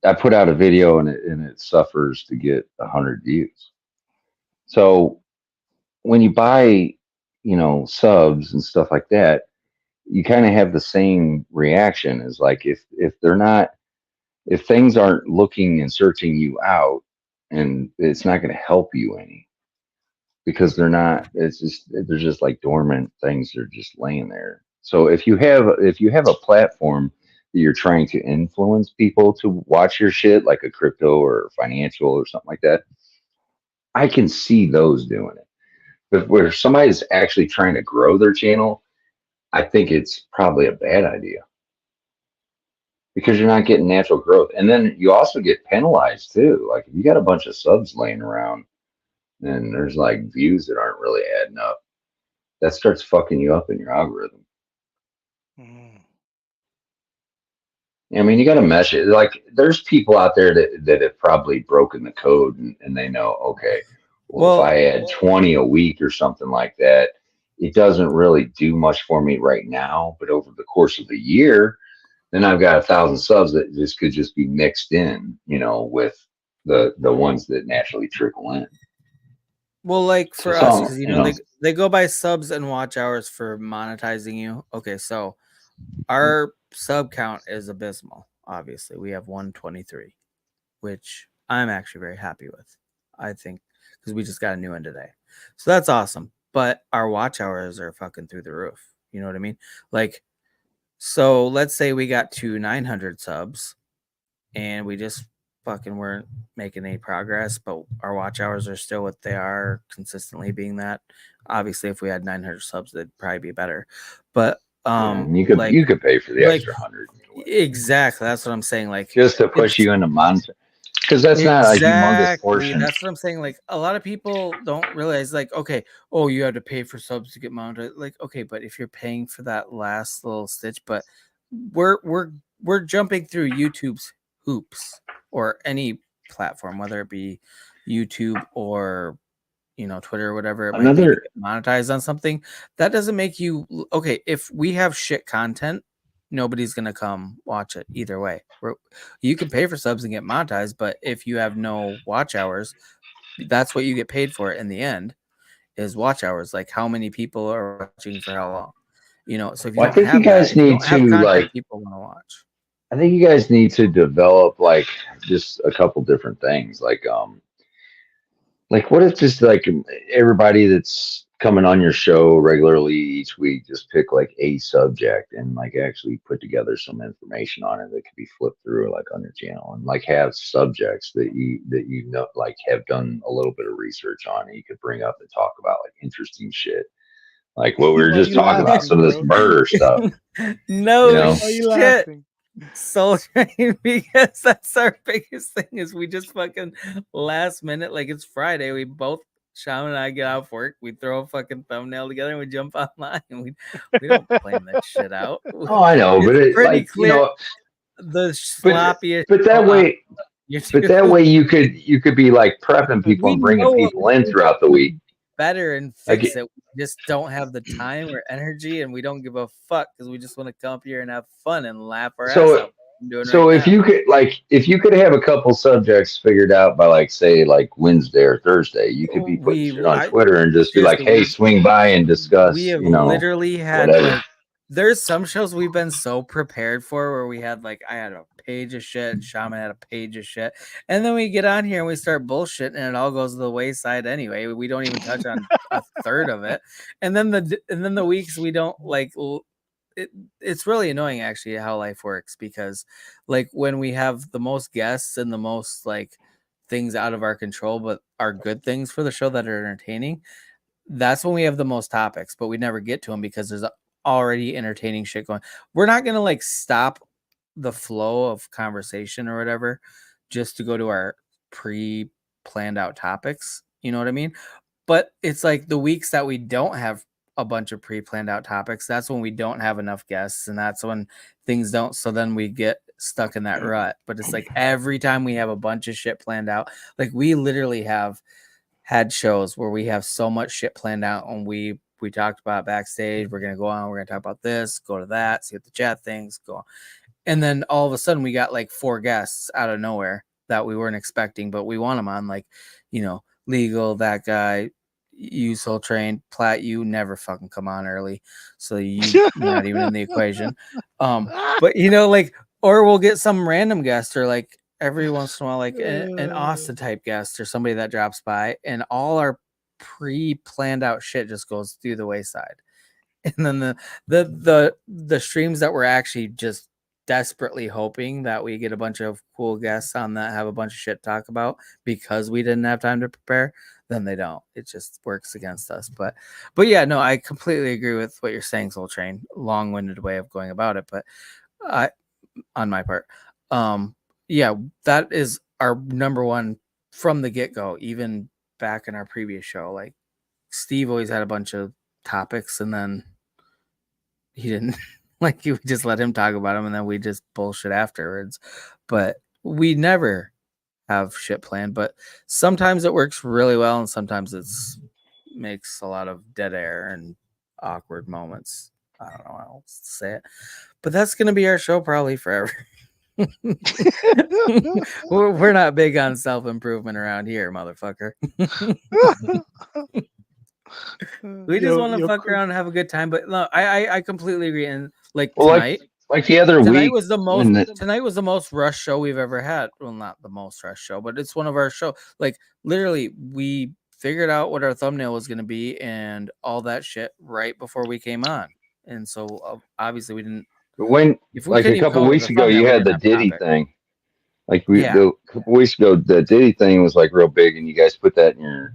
I put out a video and it suffers to get 100 views. So when you buy, you know, subs and stuff like that, you kind of have the same reaction as like if they're not if things aren't looking and searching you out, and it's not going to help you any because they're just like dormant things. They're just laying there. So if you have a platform that you're trying to influence people to watch your shit, like a crypto or financial or something like that, I can see those doing it. But where somebody's actually trying to grow their channel, I think it's probably a bad idea because you're not getting natural growth. And then you also get penalized too. Like if you got a bunch of subs laying around and there's like views that aren't really adding up, that starts fucking you up in your algorithm. I mean, you got to mesh it. Like there's people out there that have probably broken the code and they know, okay, well, if I add 20 a week or something like that, it doesn't really do much for me right now. But over the course of the year, then I've got 1,000 subs that just could just be mixed in, you know, with the ones that naturally trickle in. Well, like for us, because you know they go by subs and watch hours for monetizing you. Okay, so our sub count is abysmal. Obviously, we have 123, which I'm actually very happy with. I think because we just got a new one today, so that's awesome. But our watch hours are fucking through the roof. You know what I mean? Like, so let's say we got to 900 subs, and we just fucking weren't making any progress, but our watch hours are still what they are, consistently being that. Obviously, if we had 900 subs, that'd probably be better. But you could pay for the extra 100. Exactly, that's what I'm saying. Like just to push you into monster, because that's not a humongous portion. That's what I'm saying. Like a lot of people don't realize, like, okay, oh, you have to pay for subs to get monetized. Like, okay, but if you're paying for that last little stitch, but we're jumping through YouTube's hoops or any platform, whether it be YouTube or Twitter or whatever it might be, to get monetized on something. That doesn't make you okay. If we have shit content, nobody's gonna come watch it either way. You can pay for subs and get monetized, but if you have no watch hours, that's what you get paid for in the end is watch hours. Like how many people are watching for how long, so if you don't have that, if you don't have content people want to watch. I think you guys need to develop like just a couple different things, like like, what if just like everybody that's coming on your show regularly each week just pick like a subject and like actually put together some information on it that could be flipped through like on your channel and like have subjects that you know like have done a little bit of research on and you could bring up and talk about like interesting shit. Like what we were Why are just you talking about, laughing, some of this bro? murder stuff, you No know? Why are you shit. laughing? Soul Train, because that's our biggest thing is we just fucking last minute, like it's Friday, we both Sean and I get off work, we throw a fucking thumbnail together and we jump online and we don't plan that shit out. Oh, I know, but It's it pretty like, you clear know, the but sloppiest but show that on way but that YouTube. way you could be like prepping people We and bringing know what people we in can throughout the week. better and Like fix it. We just don't have the time or energy and we don't give a fuck because we just want to come up here and have fun and laugh our ass so out. I'm doing right so if now. you could like if you could have a couple subjects figured out by like say like Wednesday or Thursday, you could be putting shit on I Twitter and just be like, seriously, "Hey, swing by and we discuss," have you know, literally had whatever. like there's some shows we've been so prepared for where we had like I had a page of shit, Shaman had a page of shit, and then we get on here and we start bullshitting and it all goes to the wayside anyway. We don't even touch on a third of it, and then the weeks we don't like. It, it's really annoying actually how life works because like when we have the most guests and the most like things out of our control but are good things for the show that are entertaining, that's when we have the most topics, but we never get to them because there's already entertaining shit going. We're not going to like stop the flow of conversation or whatever just to go to our pre planned out topics. You know what I mean? But it's like the weeks that we don't have a bunch of pre-planned out topics, that's when we don't have enough guests and that's when things don't, so then we get stuck in that rut. But it's like every time we have a bunch of shit planned out, like we literally have had shows where we have so much shit planned out and we talked about backstage, we're gonna go on, we're gonna talk about this, go to that, see what the chat thinks, go on. And then all of a sudden we got like 4 guests out of nowhere that we weren't expecting, but we want them on, like, you know, Legal, that guy, you Soul Train, Plat, you never fucking come on early, so you're not even in the equation. But you know, like, or we'll get some random guest or like every once in a while, like an Austin type guest or somebody that drops by, and all our pre-planned out shit just goes through the wayside. And then the streams that we're actually just desperately hoping that we get a bunch of cool guests on that have a bunch of shit to talk about because we didn't have time to prepare, then they don't. It just works against us. But yeah, no, I completely agree with what you're saying, Soul Train. Long-winded way of going about it, but I on my part. Yeah, that is our number one from the get-go, even back in our previous show. Like Steve always had a bunch of topics and then he didn't like you just let him talk about them and then we just bullshit afterwards. But we never have shit planned, but sometimes it works really well and sometimes it's makes a lot of dead air and awkward moments. I don't know how else to say it. But that's gonna be our show probably forever. We're not big on self-improvement around here, motherfucker. We just want to fuck around and have a good time. But no, I completely agree. And like Well, like the other week when tonight was the most rush show we've ever had. Well, not the most rush show, but it's one of our show. Like literally, we figured out what our thumbnail was going to be and all that shit right before we came on. And so obviously we didn't. when If we like a couldn't even couple come up with weeks a ago thumbnail, you we had didn't the have a Diddy topic. thing. Like Yeah. a couple weeks ago, the Diddy thing was like real big, and you guys put that in your,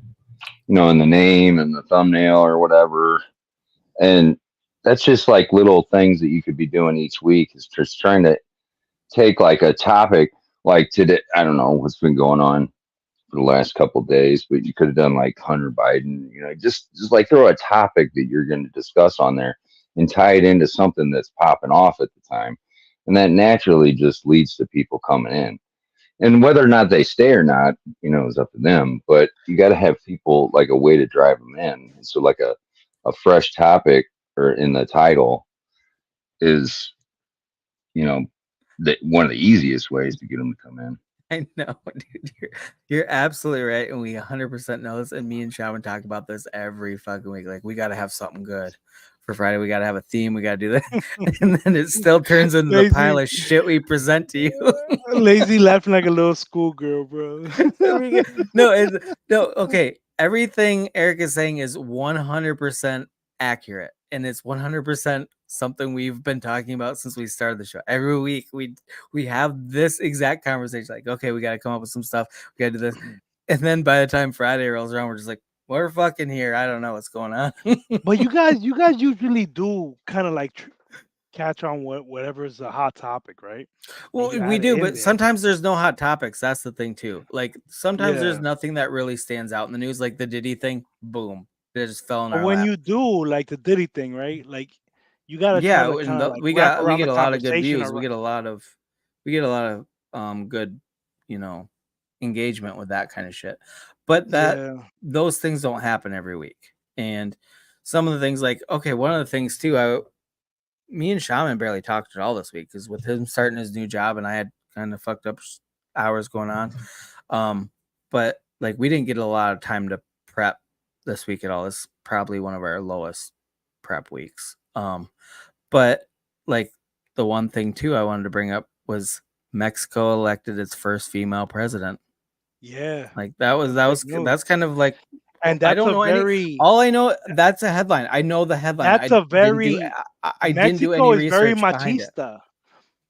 you know, in the name and the thumbnail or whatever. And that's just like little things that you could be doing each week is just trying to take like a topic like today. I don't know what's been going on for the last couple of days, but you could have done like Hunter Biden, you know, just like throw a topic that you're going to discuss on there and tie it into something that's popping off at the time. And that naturally just leads to people coming in. And whether or not they stay or not, you know, is up to them. But you got to have people like a way to drive them in. And so, like a fresh topic or in the title is, you know, one of the easiest ways to get them to come in. I know, dude. You're absolutely right, and we 100% know this. And me and Shaman talk about this every fucking week. Like, we got to have something good for Friday. We got to have a theme. We got to do that. And then it still turns into the Lazy. pile of shit we present to you. Lazy laughing like a little schoolgirl, bro. No, okay. Everything Eric is saying is 100% accurate. And it's 100% something we've been talking about since we started the show. Every week we have this exact conversation. Like, okay, we got to come up with some stuff. We got to do this. And then by the time Friday rolls around, we're just like, we're fucking here. I don't know what's going on. But you guys usually do kind of like catch on whatever's a hot topic, right? Well, you we add it do, in but there. sometimes there's no hot topics. That's the thing too. Like sometimes there's Yeah. nothing that really stands out in the news, like the Diddy thing. Boom, it just fell in But our when lap. you do like the Diddy thing, right? Like you gotta try Yeah, to and kind of like we wrap around get the a lot of good conversation views. around. We get a lot of good, engagement with that kind of shit. But those things don't happen every week. And some of the things, like, okay, one of the things too, me and Shaman barely talked at all this week because with him starting his new job and I had kind of fucked up hours going on. But like we didn't get a lot of time to prep this week at all. It's probably one of our lowest prep weeks. But like the one thing too I wanted to bring up was Mexico elected its first female president. Yeah. Like that's kind of like, and I that's don't a know very all I know, that's a headline. I know the headline. that's a very I didn't do Mexico any is very research behind it. machista.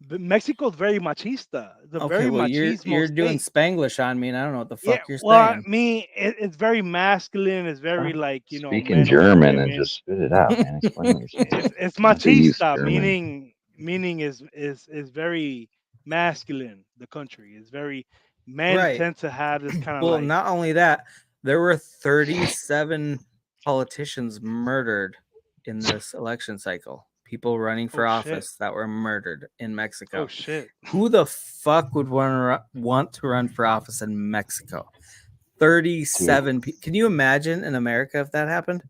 Mexico's very machista. It's a Okay, very well, machismo you're doing state. Spanglish on me, and I don't know what the Yeah, fuck you're well, I saying. mean, it's very masculine. It's very like Speak in men over German and women. just spit it out, man. Explain what you're saying. It's Not to use machista, German. meaning is very masculine. The country is very men Right. tend to have this kind of Well, like not only that, there were 37 politicians murdered in this election cycle. People running for office that were murdered in Mexico. Oh shit! Who the fuck would want to run for office in Mexico? 37 people. Can you imagine in America if that happened?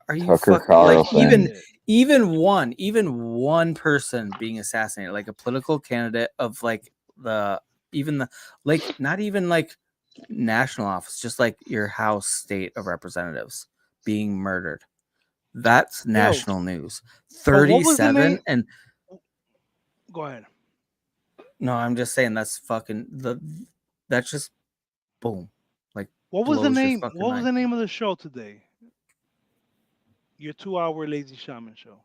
Are you Tucker fucking like Carlson. even one person being assassinated, like a political candidate of like the like not even like national office, just like your House state of representatives being murdered. That's national news. But what was the name? 37 and Go ahead. no, I'm just saying that's fucking that's just boom. Like What was the blows your name? fucking What was mind. the name of the show today? Your 2-hour lazy shaman show.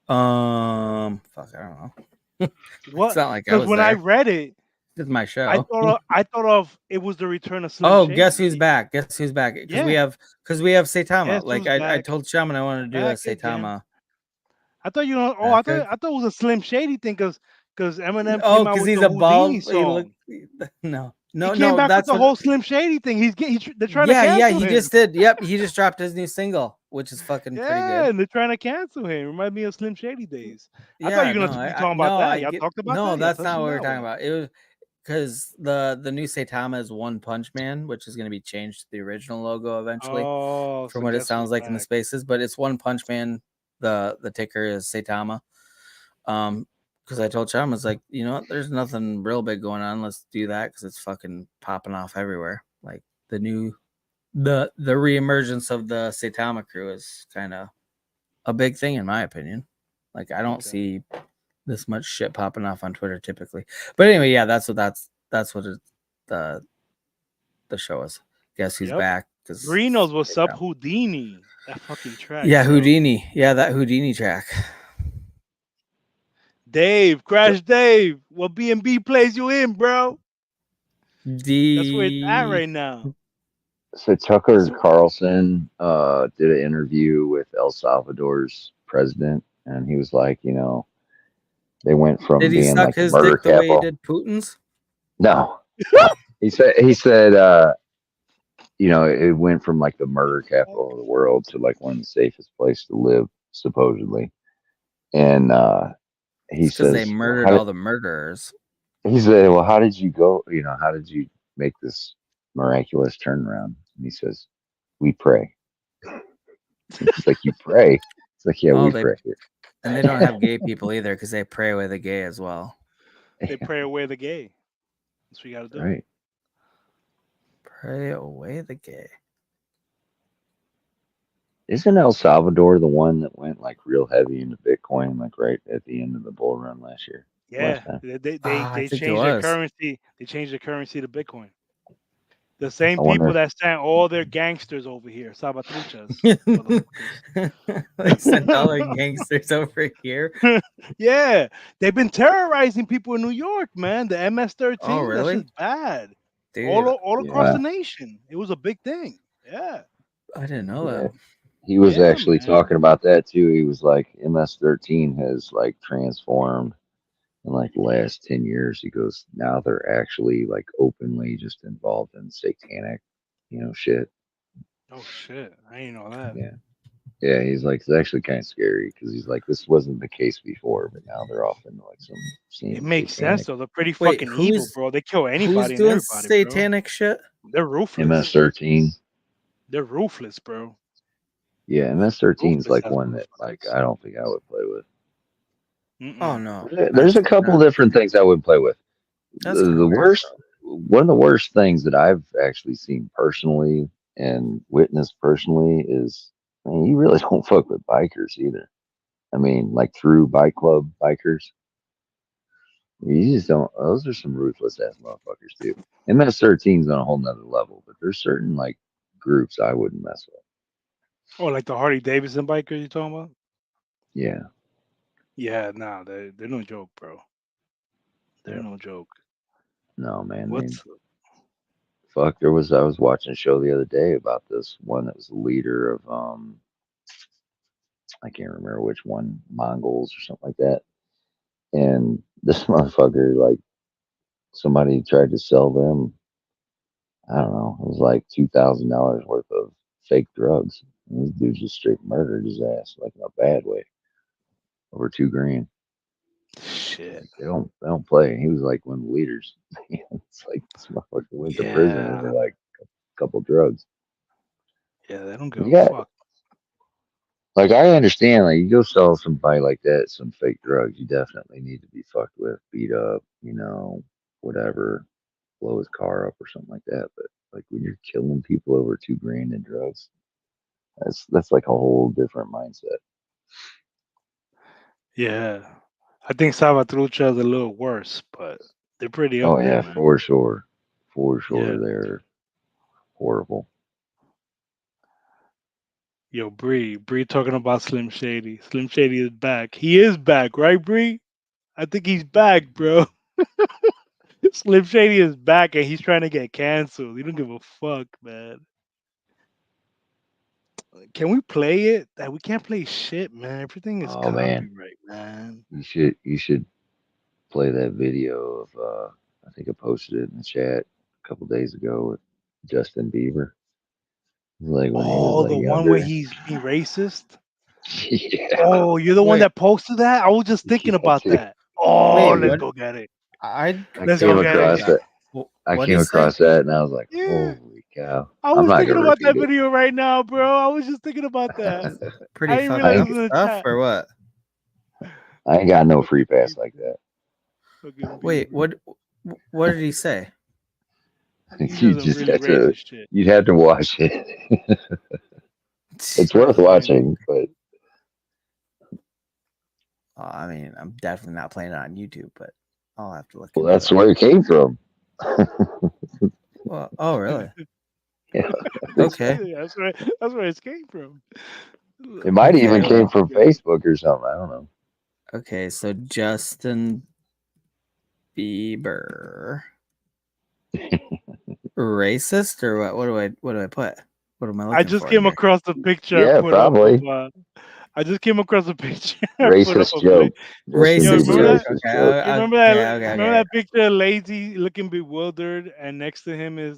Fuck, I don't know. What? It's not like I Because was when there. I read it, It's my show. I thought of it was the return of Slim Oh, Shady. guess who's back? Guess who's back? Because we have Saitama. Guess Like who's I back? told Shaman I wanted to do a Back again. Saitama. I thought I thought it was a Slim Shady thing because Eminem Oh, came out because with he's the a Houdini bald. He song. no, He came back with that's the what. whole Slim Shady thing. They're trying to Yeah, cancel he him. just did. Yep, he just dropped his new single, which is fucking pretty Yeah, good. and they're trying to cancel him. Remind me of Slim Shady days. I thought Yeah, you were no, gonna be talking about that. Y'all talked about no, that. Y'all that's touched not on what we're that talking one. about. It was because the new Saitama is One Punch Man, which is going to be changed to the original logo eventually. Oh, from so what it guess sounds who's like in the back? spaces, but it's One Punch Man. The ticker is Saitama. Because I told Chum, I was like, you know what? There's nothing real big going on. Let's do that because it's fucking popping off everywhere. Like the reemergence of the Saitama crew is kind of a big thing in my opinion. Like I don't see this much shit popping off on Twitter typically. But anyway, yeah, that's what the show is. Guess who's back? Because Reno's what's up, Houdini. That fucking track. Yeah, bro. Houdini. Yeah, that Houdini track. Dave, Crash Dave. What B&B plays you in, bro? That's where it's at right now. So Tucker Carlson did an interview with El Salvador's president, and he was like, they went from Did he being suck like the his murder dick the way he capital. did Putin's? No, he said it went from like the murder capital of the world to like one of the safest places to live, supposedly. And he Because they says, murdered all the murderers. he said, well, how did you go? How did you make this miraculous turnaround? And he says, we pray. It's like, you pray? It's like, yeah, we pray here. And they don't have gay people either because they pray away the gay as well. They pray away the gay. That's what you got to do. Right. Pray away the gay. Isn't El Salvador the one that went like real heavy into Bitcoin, like right at the end of the bull run last year? Yeah, Last time. I they think it changed their was. currency. They changed their currency to Bitcoin. The same I wonder people if that sent all their gangsters over here, Salvatruchas, motherfuckers. They sent all their gangsters over here. Yeah, they've been terrorizing people in New York, man. The Oh, MS-13, that's really? just bad. Dude, All across yeah, the nation, it was a big thing. Yeah, I didn't know yeah. that. He was yeah, actually man. talking about that too. He was like MS-13 has like transformed in like the last 10 years. He goes, now they're actually like openly just involved in satanic, shit. Oh shit, I didn't know that. Yeah. Yeah, he's like, it's actually kind of scary because he's like, this wasn't the case before, but now they're off into like some It seeing makes sense satanic though. They're pretty Wait, fucking evil, bro. They kill who's anybody and doing everybody, bro. satanic shit? They're ruthless. MS-13. They're ruthless, bro. Yeah, MS-13 is Ruthless like as one that like motherfuckers. I don't think I would play with. Oh Mm-mm. no, There's a absolutely couple not. different things I would play with. That's kind of The weird. worst, one of the worst things that I've actually seen personally and witnessed personally is, I mean, you really don't fuck with bikers either. I mean, like through bike club bikers, you just don't. Those are some ruthless ass motherfuckers too. MS-13 is on a whole nother level, but there's certain like groups I wouldn't mess with. Oh, like the Harley Davidson bikers you talking about? Yeah, Yeah, nah, they're no joke, bro. They're yeah. no joke. No, man. I mean, What's fuck. I was watching a show the other day about this one that was the leader of I can't remember which one, Mongols or something like that. And this motherfucker, like, somebody tried to sell them, I don't know, it was like $2,000 worth of fake drugs. And this dude just straight murdered his ass, like in a bad way, over 2 grand. shit? They don't play. He was like one of the leaders. It's like this motherfucker went to prison over Yeah, like a couple drugs. yeah, they don't give You a got fuck. like I understand, like you go sell somebody like that some fake drugs, you definitely need to be fucked with, beat up, whatever, blow his car up or something like that. But like when you're killing people over 2 grand in drugs, that's like a whole different mindset. Yeah, I think Salvatrucha is a little worse, but they're pretty up Oh there, yeah, man. for sure. For Yeah, sure they're horrible. yo, Bree talking about Slim Shady. Slim Shady is back. He is back, right, Bree? I think he's back, bro. Slim Shady is back, and he's trying to get canceled. He don't give a fuck, man. Can we play it? That we can't play shit, man. Everything is Oh man. copyright, man. You should play that video of I think I posted it in the chat a couple days ago with Justin Bieber. Like when he was Oh, like the one where younger. he's being racist. Yeah. Oh, you're the one Wait, that posted that? I was just thinking Yeah, about dude. that. Oh, wait, let's what? go get it. I I Let's came go don't get remember it. across that. it. I What do came you say? across that and I was like, Yeah. holy cow. I I'm was not thinking gonna about repeat that it. video right now, bro. I was just thinking about that. That's pretty I didn't fucked I realize it ain't was up in the stuff, chat. or what? I ain't got no free Fucking pass like Bieber. that. Fucking Wait, Bieber. what did he say? He You does some just really have to racist shit. you'd have to watch it. It's worth Fucking watching, but I mean, I'm definitely not playing it on YouTube, but I'll have to look well into that's it. where it came from. Well, oh, really? Yeah. Okay. That's where it came from. It might Okay. even came Well, from Facebook or something. I don't know. okay. So Justin Bieber, racist or what? What do I put? What am I I looking just for came here? across the picture I Yeah, put up of probably. I just came across a picture I put up Racist of joke. Justin yo, Racist Bieber remember joke. that? racist Okay. joke. You Okay. Okay. remember Okay. that picture lazy looking bewildered and next to him is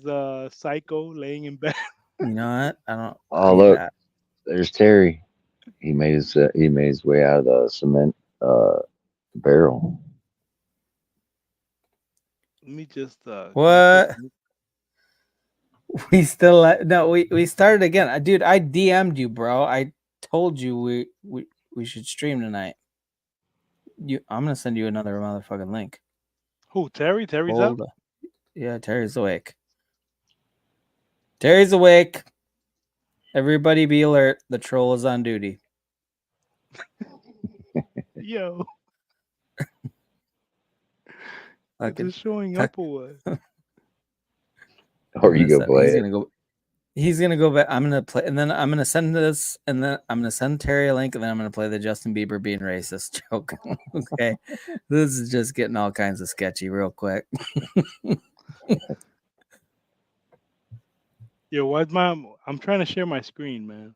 Psycho laying in bed. You know what? I don't Oh need look, that. there's Terry. He made his way out of the cement barrel. Let me just can I put What? We still no. We started again, dude. I DM'd you, bro. I told you we should stream tonight. I'm gonna send you another motherfucking link. who? Terry's up? Hold up. Yeah, Terry's awake. Terry's awake. Everybody be alert. The troll is on duty. Yo, Fucking- just showing up or what? Or you go play he's it. gonna go. He's gonna go back. I'm gonna play, and then I'm gonna send this, and then I'm gonna send Terry a link, and then I'm gonna play the Justin Bieber being racist joke. Okay, this is just getting all kinds of sketchy real quick. Yo, why's my? I'm trying to share my screen, man.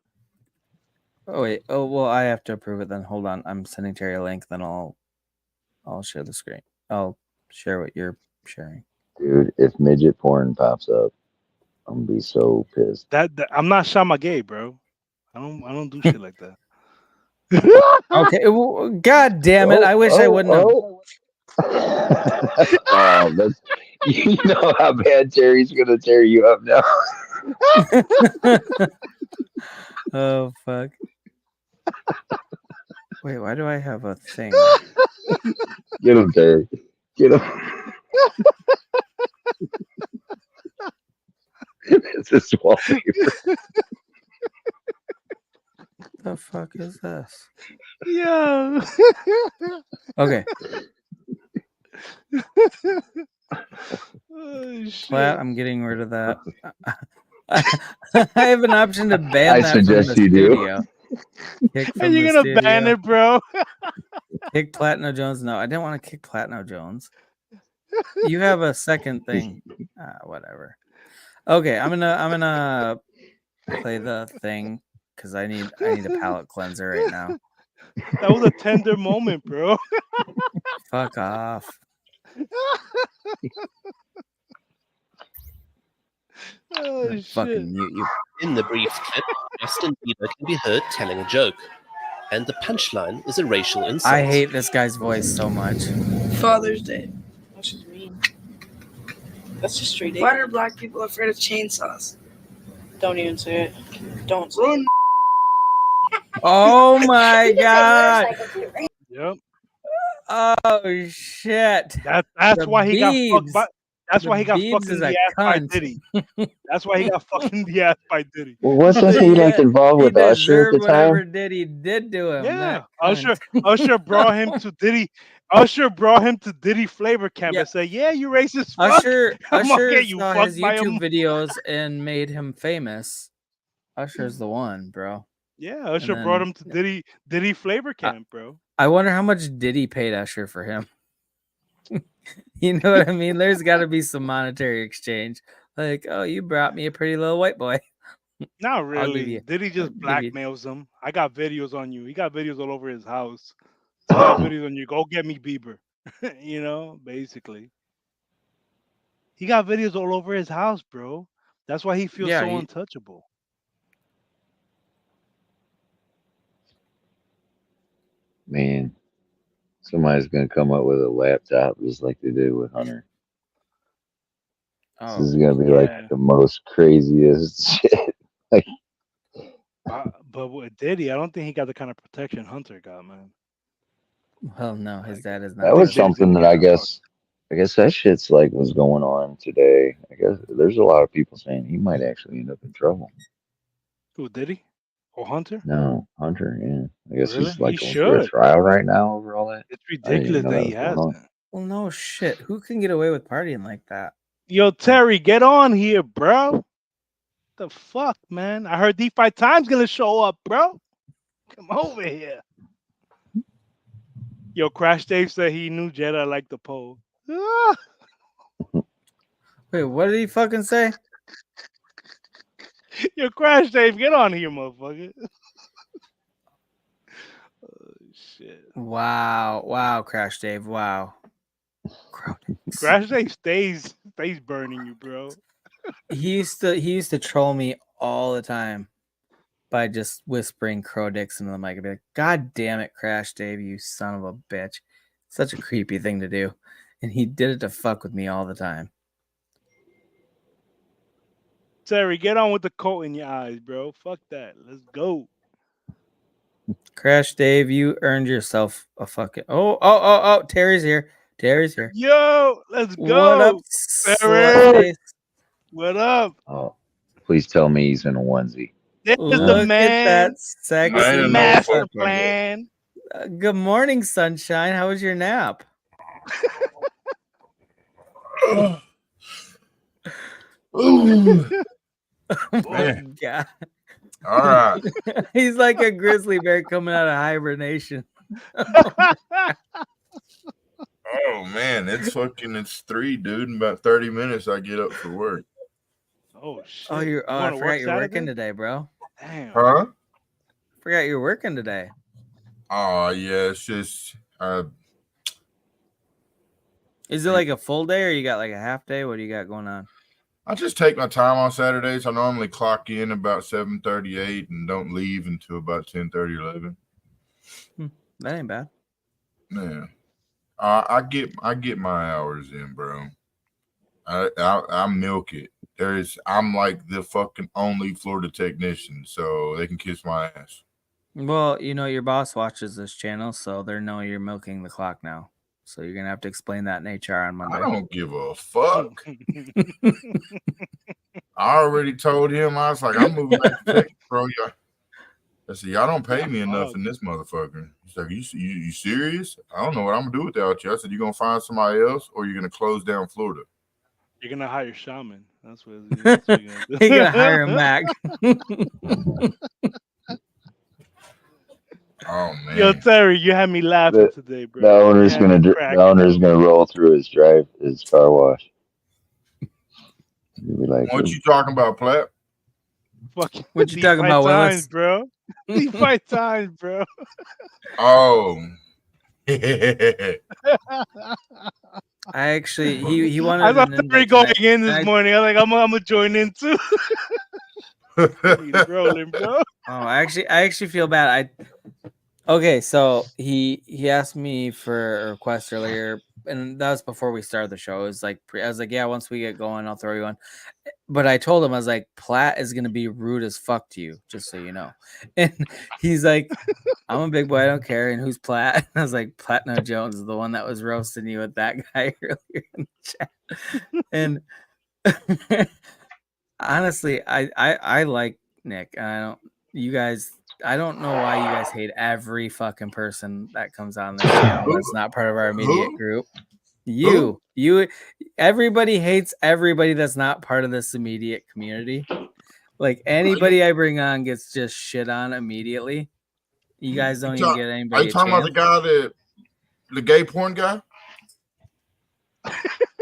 Oh wait. Oh well, I have to approve it. Then hold on. I'm sending Terry a link. Then I'll share the screen. I'll share what you're sharing. Dude, if midget porn pops up, I'm gonna be so pissed. That I'm not Shama gay, bro. I don't do shit like that. Okay. Well, God damn it! I wish I wouldn't have. Oh, that's you know how bad Terry's gonna tear you up now. Oh fuck. Wait, why do I have a thing? Get him, Terry. Get him. It's his wallpaper. The fuck is this? Yo. Okay, Oh, shit. Plat, I'm getting rid of that. I have an option to ban I that from suggest the you do. studio. Kick Are from you the gonna ban studio. it, bro? Kick Platno Jones. No, I didn't want to kick Platno Jones. You have a second thing. Whatever. Okay, I'm gonna play the thing because I need a palate cleanser right now. That was a tender moment, bro. Fuck off. Oh I'm shit. fucking mute you. In the brief clip, Justin Bieber can be heard telling a joke, and the punchline is a racial insult. I hate this guy's voice so much. Father's Day. That's just mean. That's just straight. Why are black people afraid of chainsaws? Don't even say it. Don't say it. Oh my god. Yep. Oh shit. That's The why he got fucked Biebs. by. That's The why he got Biebs fucked in is the a ass by cunt. Diddy. That's why he got fucked in the ass by Diddy. Well, wasn't he like involved He with Usher at the deserved whatever time? Diddy did to him. Yeah, That Usher brought him to Diddy. Usher brought him to Diddy Flavor Camp Yeah. and said, "Yeah, you racist fuck. I'm gonna Usher get you saw fucked his by YouTube him." videos and made him famous. Usher's the one, bro. Yeah, Usher And brought then- him to Diddy Flavor Camp, bro. I wonder how much Diddy paid Usher for him. You know what I mean? There's got to be some monetary exchange. Like, oh, you brought me a pretty little white boy. Not give really. you- Diddy just I'll give you- blackmails him. I got videos on you. He got videos all over his house. So I got videos on you. Go get me Bieber. You know, basically. He got videos all over his house, bro. That's why he feels Yeah, so he- untouchable. Man, somebody's gonna come up with a laptop just like they did with Hunter. Oh, This is gonna be yeah. like the most craziest shit. Like, But with Diddy, I don't think he got the kind of protection Hunter got, man. well, no, his dad is not. that was Diddy's gonna something that get I fucked. guess that shit's like was going on today. I guess there's a lot of people saying he might actually end up in trouble. Who, Diddy? Or Hunter? No, Hunter, yeah. I guess Really? he's like He going through a should. trial right now over all that. It's I didn't even ridiculous know that that he was going on. hasn't. Well, no shit. Who can get away with partying like that? Yo, Terry, get on here, bro. The fuck, man? I heard DeFi Time's gonna show up, bro. Come over here. Yo, Crash Dave said he knew Jedi liked the pole. Ah! Wait, what did he fucking say? Yo, Crash Dave, get on here, motherfucker. Oh, shit. Wow, Crash Dave. Wow. Crash Dave stays burning you, bro. He used to troll me all the time by just whispering crow dicks into the mic. I'd be like, God damn it, Crash Dave, you son of a bitch. Such a creepy thing to do. And he did it to fuck with me all the time. Terry, get on with the coat in your eyes, bro. Fuck that. Let's go. Crash Dave, you earned yourself a fucking oh, Terry's here. Terry's here. Yo, let's go. What up, Terry? Slutface? What up? Oh, please tell me he's in a onesie. This is the Look at that man. sexy I ain't no Master fucking plan. Good morning, sunshine. How was your nap? Ooh. Oh my Man. god. All right. He's like a grizzly bear coming out of hibernation. Oh man, it's 3, dude. In about 30 minutes I get up for work. Oh shit. Oh, You I going to forgot work you're working Saturday? today, bro. Damn. Huh? Forgot you're working today. Oh yeah, it's just Is it like a full day or you got like a half day? What do you got going on? I just take my time on Saturdays. I normally clock in about 7:38 and don't leave until about 10:30, 11. That ain't bad. Yeah. I get my hours in, bro. I milk it. I'm like the fucking only Florida technician, so they can kiss my ass. Well, you know, your boss watches this channel, so they know you're milking the clock now. So you're gonna have to explain that in HR on Monday. I don't give a fuck. I already told him, I was like, I'm moving back to Texas, bro. I said, y'all don't pay me enough in this motherfucker. He's like, you serious? I don't know what I'm gonna do without you. I said, you gonna find somebody else or you're gonna close down Florida? You're gonna hire shaman. That's what you're gonna do. You're gonna hire a Mac. Oh man. Yo, Terry, you had me laughing today, bro. The owner's gonna roll through his car wash. You'll be like, what you talking about, Plat? Fucking what you talking about, Willis? bro? DeFi times, bro. Oh. I actually he wanted. I thought Terry going in this morning. I'm like, I'm gonna join in too. He's rolling, bro. Oh, I actually feel bad. Okay, so he asked me for a request earlier, and that was before we started the show. It was like I was like, yeah, once we get going, I'll throw you one. But I told him, I was like, Plat is gonna be rude as fuck to you, just so you know. And he's like, I'm a big boy, I don't care. And who's Plat? And I was like, Platno Jones is the one that was roasting you with that guy earlier in the chat. And honestly, I like Nick. And I don't know why you guys hate every fucking person that comes on this channel that's not part of our immediate group. You, everybody hates everybody that's not part of this immediate community. Like anybody I bring on gets just shit on immediately. You guys don't even get anybody. Are you talking about the guy the gay porn guy?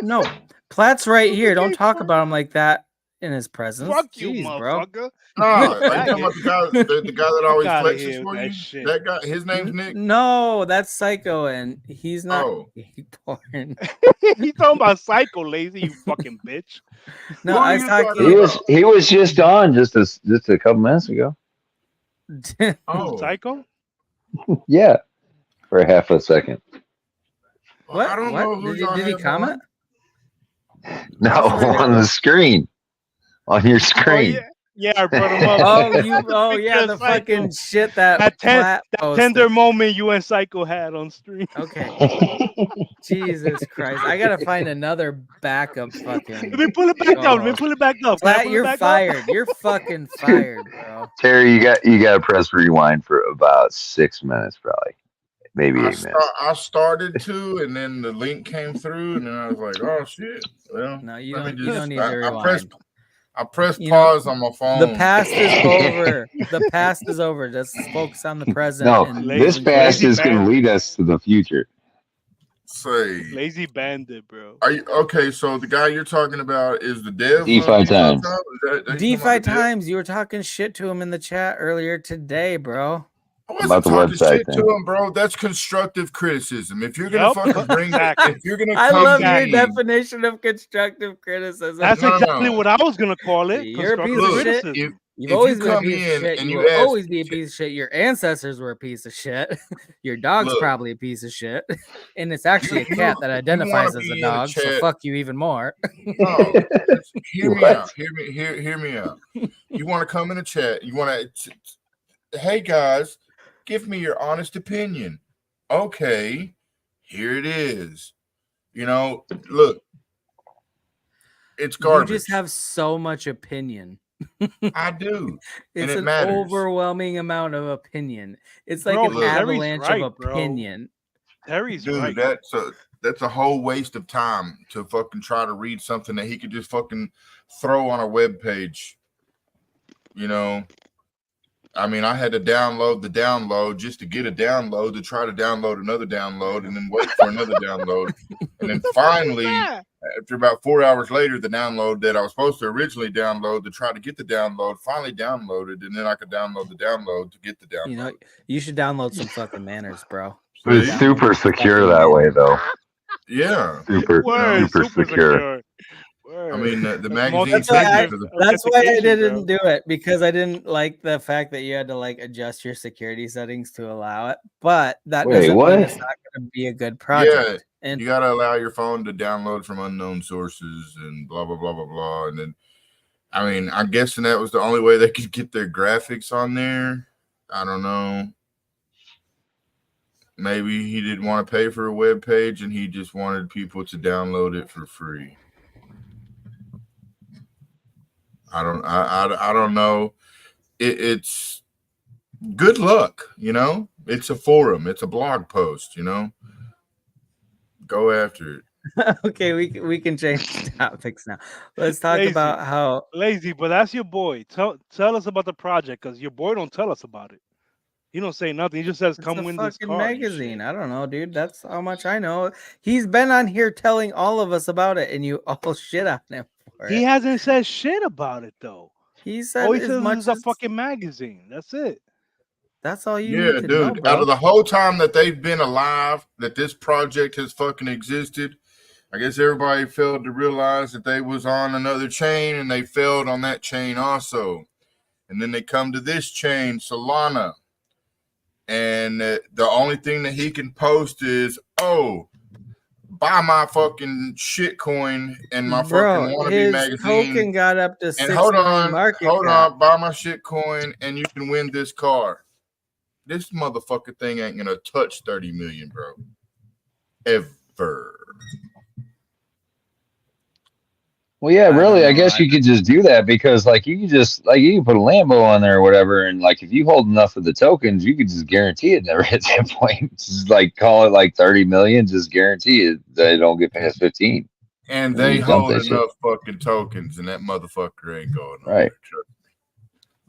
No, Plat's right here. Don't talk about him like that in his presence. Fuck Jeez, you, motherfucker. No, are you talking about the guy that always flexes for you? Shit. That guy, his name's Nick. No, that's Psycho, and he's not gay porn. He's talking about Psycho, lazy, you fucking bitch. No, I was talking. He was just on just a couple minutes ago. Psycho? Yeah, for half a second. What? I don't know who did he comment? No, on the screen. On your screen. Oh, yeah, I brought him up. The fucking shit that tender moment you and Psycho had on stream. Okay. Jesus Christ. I gotta find another backup fucking. Let me pull it back up. Plat, you're fired. You're fucking fired, bro. Terry, you got to press rewind for about 6 minutes, probably. Maybe 8 minutes. I started to, and then the link came through, and then I was like, "Oh shit!" Well, no, you don't need to rewind. I pressed pause on my phone. The past is over. The past is over. Just focus on the present. No, this past is going to lead us to the future. Say, lazy bandit, bro. Are you okay? So the guy you're talking about is the dev. DeFi times. DeFi times. You were talking shit to him in the chat earlier today, bro. I wasn't talking shit to him, bro. That's constructive criticism. If you're gonna fucking bring that, if you're gonna, I love your definition of constructive criticism. That's exactly what I was gonna call it. You're a piece of shit. You've always been a piece of shit. You will always be a piece of shit. Your ancestors were a piece of shit. Your dog's probably a piece of shit. And it's actually a cat that identifies as a dog. So fuck you even more. No, hear me out. Hear me out. You want to come in a chat? You want to? Hey guys, give me your honest opinion. Okay, here it is. You know, look, it's garbage. You just have so much opinion. I do. And It's it an matters. overwhelming amount of opinion. It's like Bro, an but Terry's avalanche right, of bro. opinion. Terry's Dude, right. that's a whole waste of time to fucking try to read something that he could just fucking throw on a web page. You know, I mean, I had to download the download just to get a download to try to download another download and then wait for another download. And then finally, after about 4 hours later, the download that I was supposed to originally download to try to get the download finally downloaded. And then I could download the download to get the download. You know, you should download some fucking manners, bro. But it's See? super secure that way, though. Yeah. Super, Word, super secure. I mean, the That's magazine. That's why I didn't bro. do it, because I didn't like the fact that you had to like adjust your security settings to allow it. But that Wait, doesn't what? mean it's not going to be a good project. Yeah, And you got to allow your phone to download from unknown sources and blah blah blah blah blah. And then, I mean, I'm guessing that was the only way they could get their graphics on there. I don't know. Maybe he didn't want to pay for a web page and he just wanted people to download it for free. I don't know. It's good luck, you know. It's a forum. It's a blog post, you know. Go after it. okay, we can change topics now. Let's talk Lazy. about how Lazy, but that's your boy. Tell us about the project, because your boy don't tell us about it. He don't say nothing. He just says, it's "Come a win this fucking car." and magazine. shit. I don't know, dude. That's how much I know. He's been on here telling all of us about it, and you all shit on him for He it. hasn't said shit about it though. He said All he as says much is a as fucking magazine. That's it. that's all you Yeah, need to dude. know, bro. Out of the whole time that they've been alive, that this project has fucking existed, I guess everybody failed to realize that they was on another chain and they failed on that chain also. And then they come to this chain, Solana. And the only thing that he can post is, oh, buy my fucking shit coin and my fucking Bro, wannabe his magazine. token got up to And 6 hold million market cap. on, buy my shit coin and you can win this car. This motherfucker thing ain't gonna touch 30 million, bro. Ever. Well, yeah, I really. don't I know. guess you could just do that because, like, you can put a Lambo on there or whatever, and like, if you hold enough of the tokens, you could just guarantee it never hits that point. Just like call it like 30 million, just guarantee it they don't get past 15. And And they just dump hold that shit. enough fucking tokens, and that motherfucker ain't going nowhere. Right.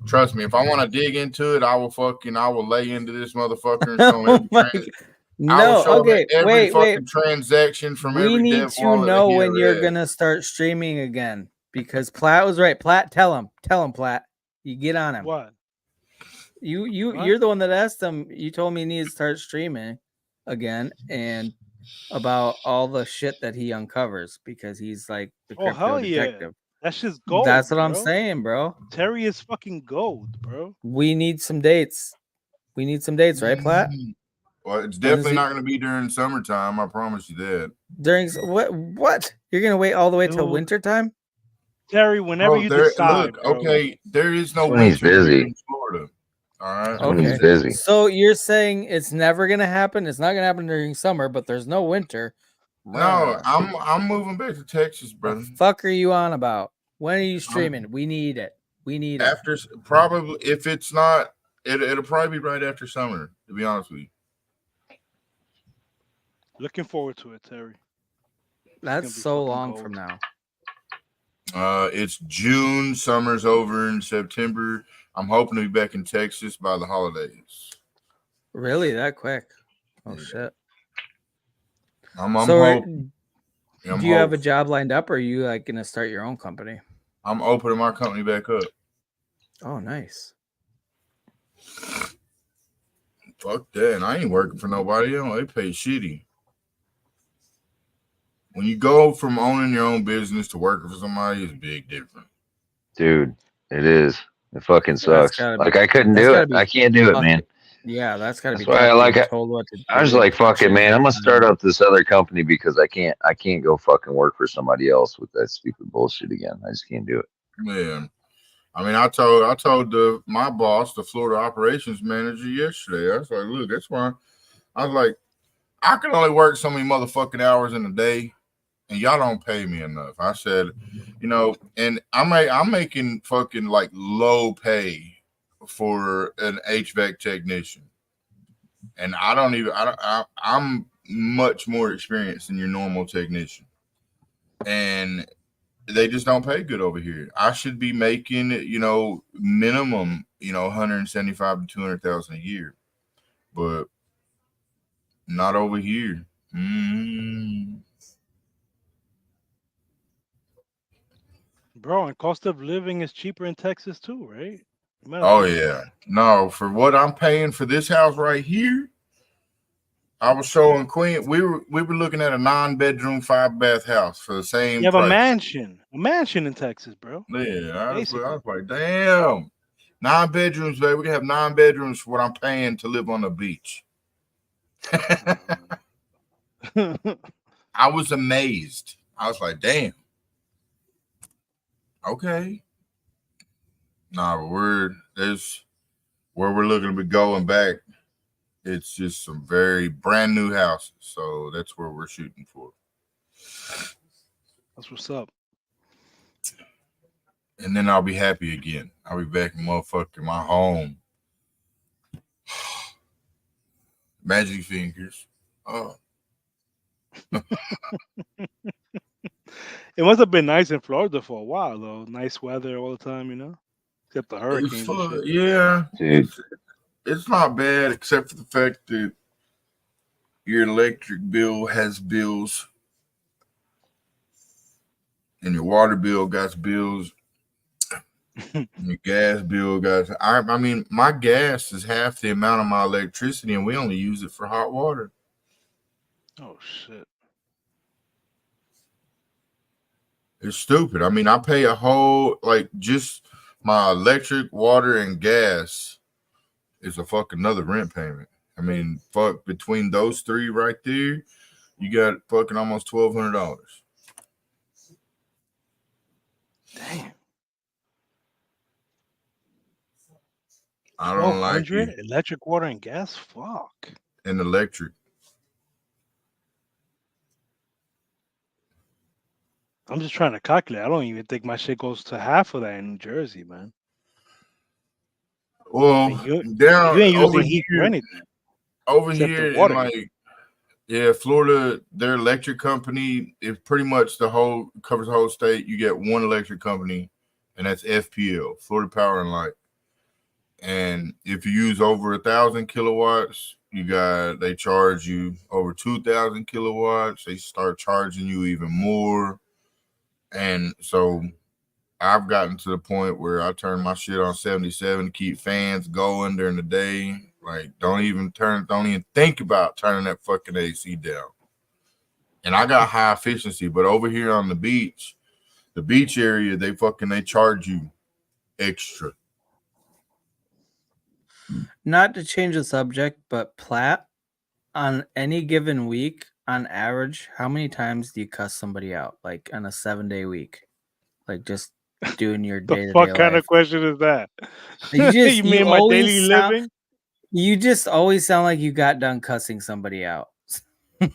Trust me, if I want to dig into it, I will lay into this motherfucker and show him Oh every my I will show okay, him every wait. fucking transaction from We every need dev to wallet that know he when ever you're had. gonna start streaming again, because Plat was right. Plat, tell him, Plat. You get on him. What? You're the one that asked him. You told me he needs to start streaming again, and about all the shit that he uncovers, because he's like the Oh crypto hell yeah! detective. That's just gold. That's what bro. I'm saying, bro. Terry is fucking gold, bro. We need some dates. We need some dates, right, Plat? Well, it's definitely not going to be during summertime. I promise you that. During what? You're gonna wait all the way till Dude. winter time? Terry, whenever you decide, look, bro. okay, there is no That's when he's winter here busy. in Florida. All right. That's when he's busy. So you're saying it's never gonna happen? It's not gonna happen during summer, but there's no winter. No, I'm moving back to Texas, brother. The fuck are you on about? When are you streaming? We need it. We need it. After probably, if it's not, it'll probably be right after summer. To be honest with you. Looking forward to it, Terry. That's so long from now. It's June. Summer's over in September. I'm hoping to be back in Texas by the holidays. Really, that quick? Oh shit! I'm so, hoping. do you have a job lined up, or are you like gonna start your own company? I'm opening my company back up. Oh, nice. Fuck that! And I ain't working for nobody else. They pay shitty. When you go from owning your own business to working for somebody, it's a big difference. Dude, it is. It fucking sucks. Like, I couldn't do it. I can't do it, man. Yeah, that's gotta be. That's why I was like, fuck it, man. I'm gonna start up this other company because I can't go fucking work for somebody else with that stupid bullshit again. I just can't do it. Yeah. I mean, I told my boss, the Florida operations manager, yesterday. I was like, look, that's why I was like, I can only work so many motherfucking hours in a day, and y'all don't pay me enough. I said, and I'm making fucking like low pay for an HVAC technician, and I'm much more experienced than your normal technician, and they just don't pay good over here. I should be making, minimum, 175 to 200,000 a year, but not over here. Bro, and cost of living is cheaper in Texas too, right? Oh yeah, no, for what I'm paying for this house right here, I was showing Queen. We were looking at a 9-bedroom, 5-bath house for the same You have a price. mansion in Texas, bro. Yeah, I was like, damn, 9 bedrooms, baby. We can have 9 bedrooms for what I'm paying to live on the beach. I was amazed. I was like, damn. Okay. Nah, there's where we're looking to be going back. It's just some very brand new houses. So that's where we're shooting for. That's what's up. And then I'll be happy again. I'll be back in motherfucking my home. Magic fingers. Oh. It must have been nice in Florida for a while, though. Nice weather all the time, except the hurricanes and shit. Yeah, it's not bad, except for the fact that your electric bill has bills, and your water bill got bills, and your gas bill got. I mean, my gas is half the amount of my electricity, and we only use it for hot water. Oh shit. It's stupid. I mean, I pay a whole, just my electric, water, and gas is a fucking another rent payment. I mean, fuck, between those three right there, you got fucking almost $1,200. Damn. I don't like it. Electric, water, and gas? Fuck. And electric. I'm just trying to calculate. I don't even think my shit goes to half of that in New Jersey, man. Well, you ain't using heat for anything. Over here, in Florida, their electric company is pretty much covers the whole state. You get one electric company, and that's FPL, Florida Power and Light. And if you use over 1,000 kilowatts, they charge you over 2,000 kilowatts. They start charging you even more. And so I've gotten to the point where I turn my shit on 77 to keep fans going during the day. Like, don't even think about turning that fucking AC down. And I got high efficiency, but over here on the beach area, they charge you extra. Not to change the subject, but Plat, on any given week, on average, how many times do you cuss somebody out? Like on a 7-day week, like just doing your day to day life. What kind of question is that? You mean my daily living? You just always sound like you got done cussing somebody out.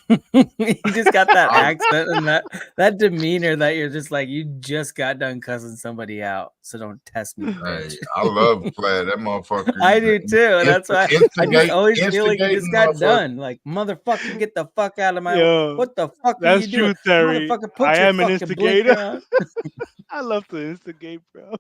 You just got that accent and that demeanor that you're just like, you just got done cussing somebody out, so don't test me, bitch. Hey, I love Plat. That motherfucker. I do too. That's why I just always feel like you just got done. Like, motherfucker, get the fuck out of my way. What the fuck are you doing? Terry. Motherfucker, put I your am an fucking blinker on. I love to instigate, bro.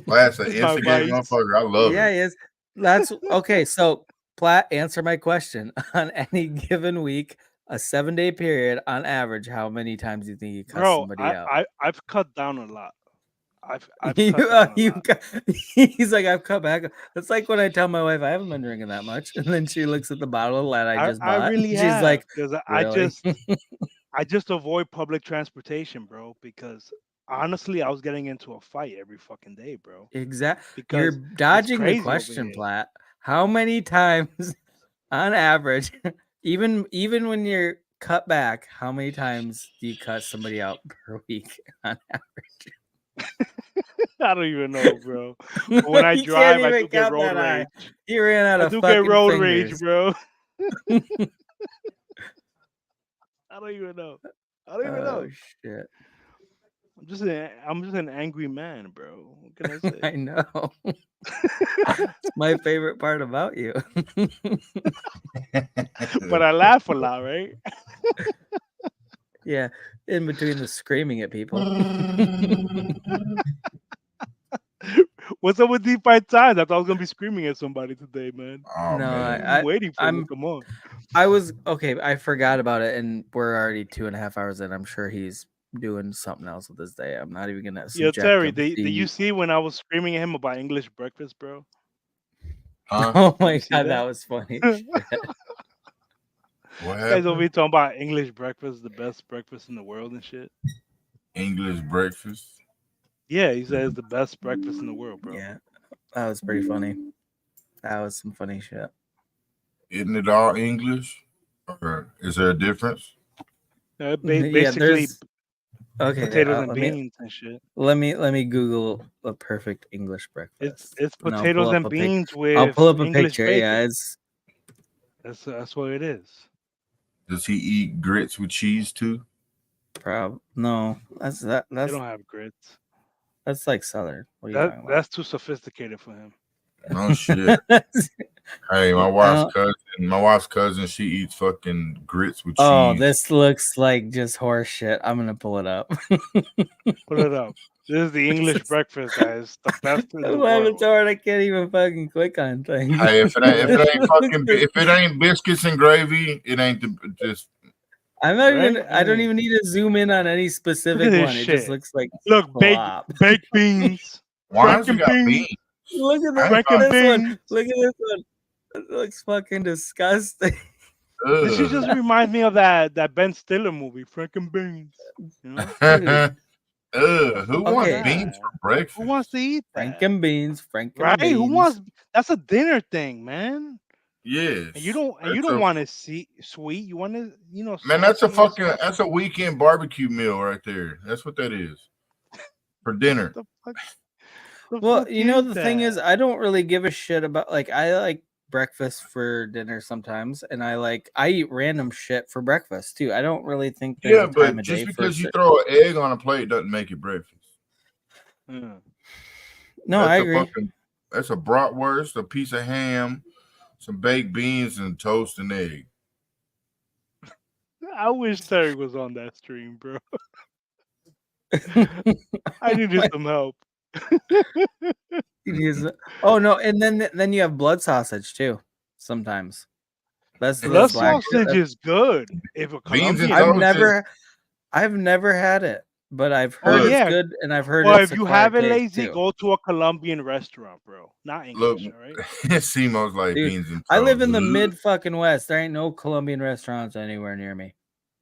Plat's an instigate motherfucker. I love it. Yeah, he is. That's okay. So, Plat, answer my question. On any given week, a 7-day period, on average, how many times do you think you cuss somebody out? I've cut down a lot. I've cut You, down a lot. He's like, I've cut back. It's like when I tell my wife I haven't been drinking that much, and then she looks at the bottle that I just bought. I really she's have, like, because really? I just avoid public transportation, bro. Because honestly, I was getting into a fight every fucking day, bro. Exactly. You're dodging the question, Plat. How many times, on average, even when you're cut back, how many times do you cut somebody out per week on average? I don't even know, bro. But when I drive, I do get road rage. You ran out of fucking get road fingers. Rage, bro. I don't even know. I don't even Oh know. shit! I'm just an angry man, bro. What can I say? I know. It's my favorite part about you. But I laugh a lot, right? Yeah, in between the screaming at people. What's up with these 5 times? I thought I was gonna be screaming at somebody today, man. Oh No, man. I'm waiting for it to I'm come on. I was okay. I forgot about it, and we're already 2.5 hours in. I'm sure he's doing something else with his day. I'm not even gonna Yo, subject Terry, him to did you the. see when I was screaming at him about English breakfast, bro? Huh? Oh Did my you see god, that? that was funny. Shit. What Guys over happened? here talking about English breakfast, the best breakfast in the world and shit. English breakfast. Yeah, he says the best breakfast in the world, bro. Yeah, that was pretty funny. That was some funny shit. Isn't it all English? Or is there a difference? Yeah, Yeah, basically there's okay. potatoes and Let me beans and shit. let me Google a perfect English breakfast, It's and I'll pull potatoes up and a pic. beans I'll with pull up a English picture. Yeah, bacon. it's That's what it is. Does he eat grits with cheese too? no. That's that. They don't have grits. That's like Southern. What are you talking about? That's too sophisticated for him. No shit. Hey, my I don't- wife's cousin, she eats fucking grits with Oh, cheese. this looks like just horse shit. I'm gonna pull it up. Pull it up. This is the English breakfast, guys. The best in the I'm laughing world. so hard I can't even fucking click on things. Hey, if it ain't biscuits and gravy, it ain't just I'm not Right? even. I don't even need to zoom in on any Look specific at this one. It just shit. looks like Look, flop. baked beans. why has it Franken got beans. beans? Look at I ain't Franken this one. beans. Look at this one. It looks fucking disgusting. This shit just Ugh. reminds me of that Ben Stiller movie, Franken beans. You know? Dude, Who wants okay. beans for Who breakfast? wants to eat that? Franken beans. Right? Franken Who beans. wants? That's a dinner thing, man. Yes. And you don't That's a want to see sweet. You want to, man, that's a salty and fucking spicy. that's a weekend barbecue meal right there. That's what that is. For dinner. The fuck? The Well, fuck you know, is the thing is, that? I don't really give a shit about I like breakfast for dinner sometimes, and I eat random shit for breakfast too. I don't really think there's Yeah, a time but of just day for because you throw an egg on a plate doesn't make it breakfast. Mm. No, I agree. That's a bratwurst, a piece of ham, some baked beans, and toast and egg. I wish Terry was on that stream, bro. I needed some help. Oh no, and then you have blood sausage too. Sometimes that's the Blood black shit. sausage is good. If a Beans and Colombian, toast I've never had it, but I've oh heard it's yeah. good, and I've heard Well, it's if you have acquired it taste lazy, too. go to a Colombian restaurant, bro. Not Look, English, all right? Simo's like Dude, beans and toast. I live in the mid fucking west. There ain't no Colombian restaurants anywhere near me.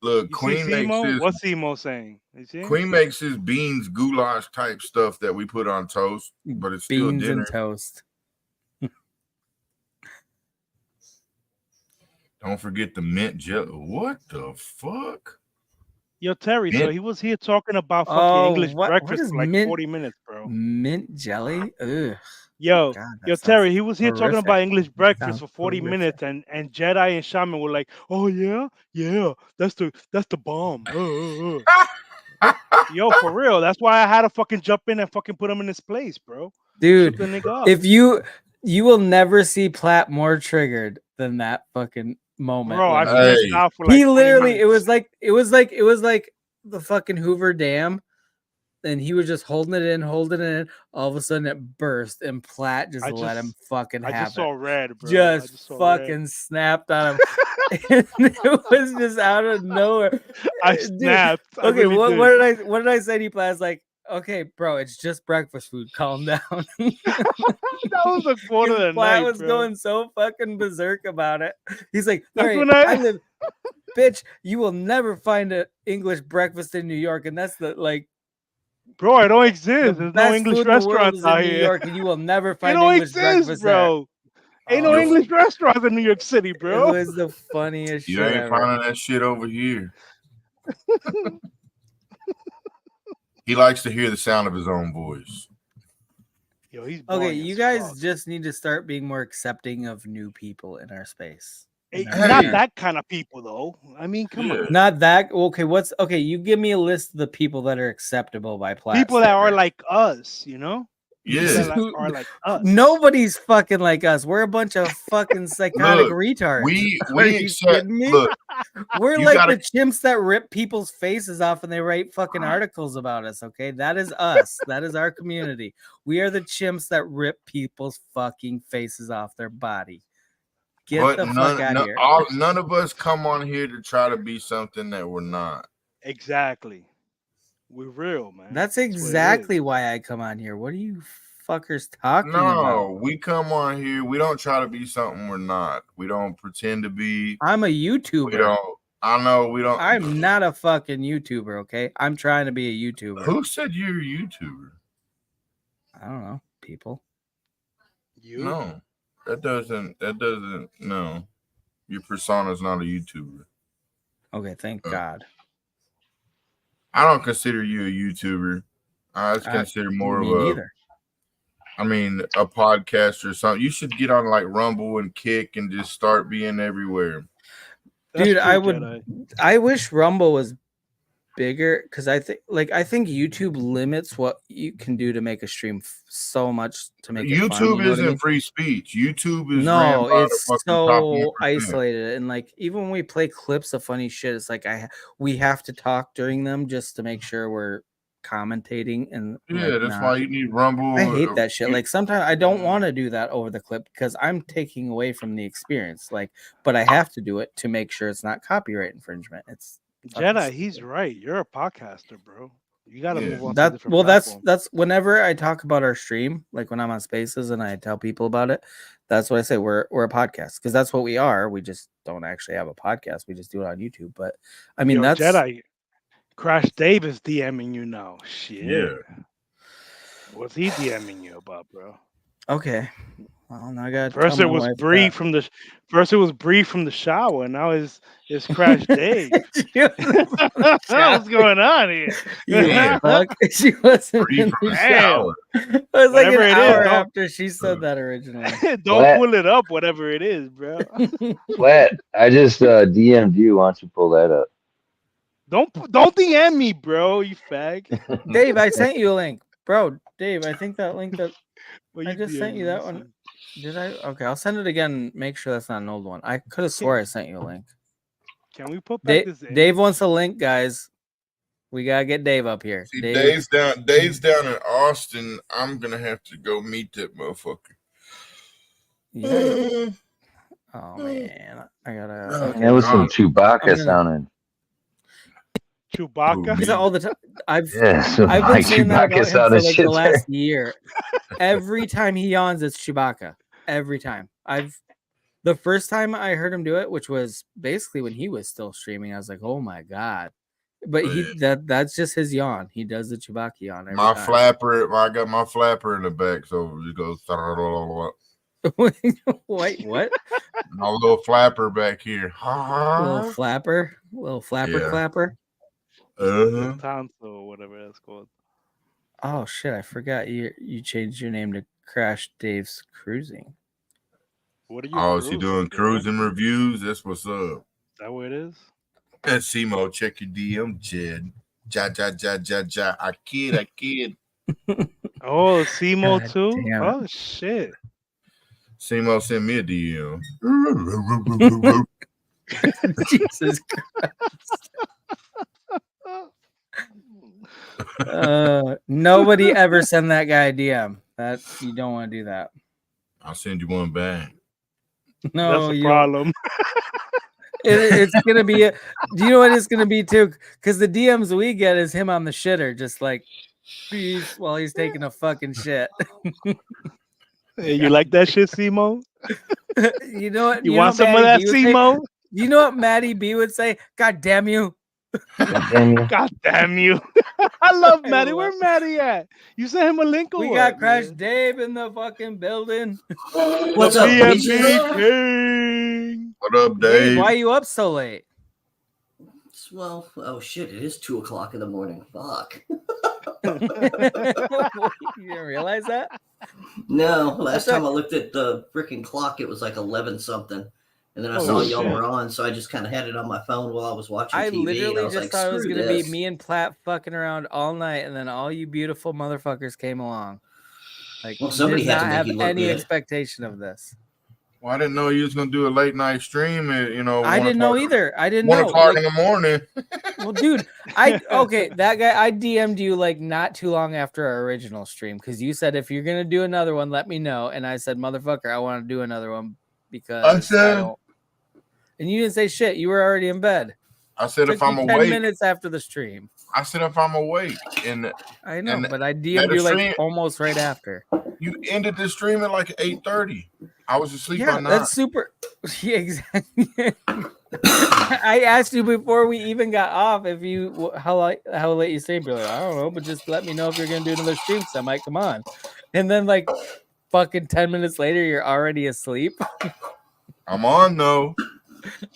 Look, You see Simo? What's Simo saying? You see him? Queen makes his beans goulash type stuff that we put on toast, but it's still Beans dinner. and toast. Don't forget the mint jelly. What the fuck? Yo, Terry, so Mint? he was here talking about fucking Oh, English what breakfast is for like mint 40 minutes, bro. mint jelly? Ugh. Yo, God, yo, that sounds Terry, he was here talking horrific. about English breakfast Sounds for 40 horrific. minutes, and Jedi and Shaman were like, "Oh yeah, that's the bomb." Yo, for real, that's why I had to fucking jump in and fucking put him in his place, bro. Dude, Shook the nigga up. if you will never see Plat more triggered than that fucking moment. Bro, I when stressed out for like he 20 literally minutes. it was like the fucking Hoover Dam, and he was just holding it in. All of a sudden it burst, and Platt just let him fucking I have just saw it. red, bro. Just saw fucking red. snapped on him. And it was just out of nowhere. I Dude, snapped. I okay, really did. what did I say to you, Platt? Like, okay, bro, it's just breakfast food. Calm down. That was a quarter of the Platt night, was bro. going so fucking berserk about it. He's like, That's "All right, when I live, bitch. You will never find an English breakfast in New York, and that's the bro, I don't the exist. There's no best English food in the world restaurants is in out New here. York, and you will never It find don't English exist, breakfast there." bro. Ain't no English restaurants in New York City, It bro. was the funniest You shit ain't ever. finding that shit over here. He likes to hear the sound of his own voice. Yo, he's Okay, boring you as guys fuck. just need to start being more accepting of new people in our space. Not that kind of people, though. I mean, come on. Not that. Okay, okay? You give me a list of the people that are acceptable by Plat. People that are like us, you know. Yeah, that are like us. Nobody's fucking like us. We're a bunch of fucking psychotic retards. We are you accept. kidding me? Look, we're like the chimps that rip people's faces off and they write fucking articles about us. Okay, that is us. That is our community. We are the chimps that rip people's fucking faces off their body. Get the fuck out of here. None of us come on here to try to be something that we're not. Exactly. We're real, man. That's exactly why I come on here. What are you fuckers talking about? No, we come on here. We don't try to be something we're not. We don't pretend to be. I'm a YouTuber. We don't. I know we don't. I'm not a fucking YouTuber, okay? I'm trying to be a YouTuber. Who said you're a YouTuber? I don't know. People. You? No. That doesn't no. Your persona's not a YouTuber. Okay, thank God. I don't consider you a YouTuber. I consider more of a podcast or something. You should get on like Rumble and Kick and just start being everywhere. Dude, I wish Rumble was bigger because I think YouTube limits what you can do to make a stream so much to make it YouTube fun, isn't free speech. YouTube is it's so isolated, and like even when we play clips of funny shit, it's like we have to talk during them just to make sure we're commentating and that's why you need Rumble. I hate that shit. Like sometimes I don't want to do that over the clip because I'm taking away from the experience. Like, but I have to do it to make sure it's not copyright infringement. It's Jedi, he's right. You're a podcaster, bro. You got to move on to a different platform. That's whenever I talk about our stream, like when I'm on Spaces and I tell people about it, that's what I say. We're a podcast because that's what we are. We just don't actually have a podcast. We just do it on YouTube. But I mean, that's Jedi. Crash Dave is DMing you now. Shit. Yeah. What's he DMing you about, bro? Okay. Well, now I got first it was Bree from the shower, and now it's Crash Dave. What's going on here? Yeah, she wasn't in the shower. It was like an hour after she said that originally. Don't pull it up, whatever it is, bro. Plat, I just DM'd you. Why don't you pull that up? Don't DM me, bro. You fag. Dave, I sent you a link, bro. Dave, I think that link that I just sent you that one. Did I? Okay, I'll send it again. Make sure that's not an old one. I could have swore I sent you a link. Can we put back this? Dave wants a link, guys. We gotta get Dave up here. See, Dave's down in Austin. I'm gonna have to go meet that motherfucker. Yeah. Oh man, I gotta. Okay. That was some Chewbacca sounding. Chewbacca all the time. I've been saying that about him for like the last year. Every time he yawns, it's Chewbacca. Every time. The first time I heard him do it, which was basically when he was still streaming, I was like, "Oh my god!" But that's just his yawn. He does the Chewbacca yawn. Every time. Flapper. I got my flapper in the back, so it goes. Wait, what? My little flapper back here. Little flapper, clapper. Tonsil or whatever that's called. Oh shit! I forgot you changed your name to Crash Dave's Cruising. What are you? Oh, is he doing cruising reviews? That's what's up. Is that what it is? And Simo, check your DM, Jed. Ja. I kid. Oh, Simo too? Damn. Oh shit. Simo sent me a DM. Jesus Christ. Nobody ever send that guy a DM. That you don't want to do that. I'll send you one back. No, that's a problem. It's gonna be do you know what it's gonna be too? Because the DMs we get is him on the shitter, just like peace while he's taking a fucking shit. Hey, you like that shit, Simo? You know what? You want some of that, Simo? You know what Maddie B would say? God damn you. God damn you. I love Maddie. Where Maddie at? You sent him a link or we what, got Crash man? Dave in the fucking building. What's up, King? What up, Dave? Why are you up so late? Well, oh shit, it is 2:00 in the morning. Fuck. You didn't realize that? No, last time I looked at the freaking clock, it was like 11 something. And then I Oh, saw Holy y'all shit. were on, so I just kind of had it on my phone while I was watching I TV. And I literally was just like, thought it was screw gonna be this. me and Plat fucking around all night, and then all you beautiful motherfuckers came along. Like, Well, somebody did had to not make have you look any good. expectation of this. Well, I didn't know you was gonna do a late night stream at I didn't know either. I didn't 1 know. o'clock Like, in the morning. well, dude, that guy, I DM'd you like not too long after our original stream because you said if you're gonna do another one, let me know. And I said, motherfucker, I want to do another one because I don't. And you didn't say shit. You were already in bed. I said Took if I'm you 10 awake. minutes after the stream. I said if I'm awake, and I know, and but I now DM'd the you like stream, almost right after. you ended the stream at like 8:30. I was asleep by Yeah, 9. that's super. Yeah, exactly. I asked you before we even got off if you how late you stayed. You're like, I don't know, but just let me know if you're gonna do another stream because I might come on. And then like fucking 10 minutes later, you're already asleep. I'm on though.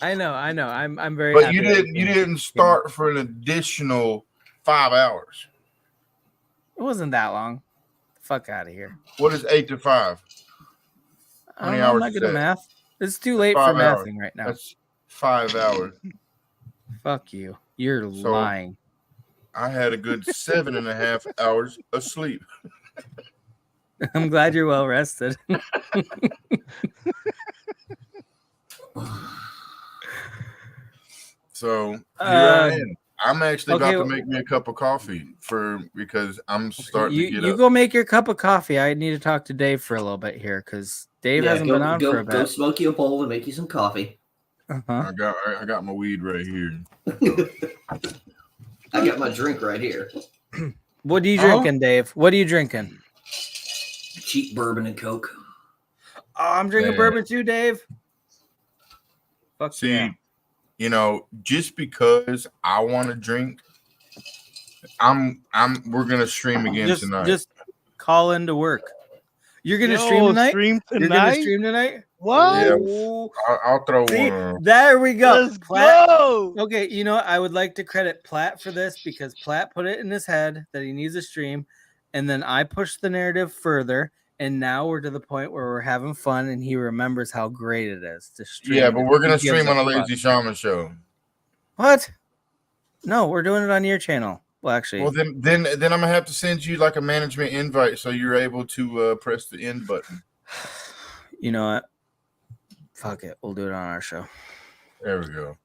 I know. I'm very. But happy you that didn't start for an additional 5 hours. It wasn't that long. Fuck out of here. What is 8 to 5? I How don't many know, I'm hours not is good at that? math. It's too That's late for 5 hours. mathing right now. That's 5 hours. Fuck you. You're So lying. I had a good 7.5 hours of sleep. I'm glad you're well rested. So here I am. I'm actually okay, about to make me a cup of coffee because I'm starting to get you up. go make your cup of coffee. I need to talk to Dave for a little bit here because Dave hasn't been on for a bit. Go smoke you a bowl and make you some coffee. I got my weed right here. I got my drink right here. What are you drinking, Dave? What are you drinking? Cheap bourbon and Coke. Oh, I'm drinking bourbon too, Dave. Fuck See, yeah. you know, just because I want to drink, we're gonna stream again tonight. Just call into work. You're gonna stream tonight? You're gonna stream tonight? What? Yeah, Oh. I'll throw See, one on. there we go. Let's Plat. go. Okay, you know what? I would like to credit Plat for this because Plat put it in his head that he needs a stream, and then I pushed the narrative further, and now we're to the point where we're having fun, and he remembers how great it is to stream. Yeah, but we're gonna He gives stream on a fuck. Lazy Shaman show. What? No, we're doing it on your channel. Well, actually, Well, then I'm gonna have to send you like a management invite so you're able to press the end button. You know what? Fuck it. We'll do it on our show. There we go.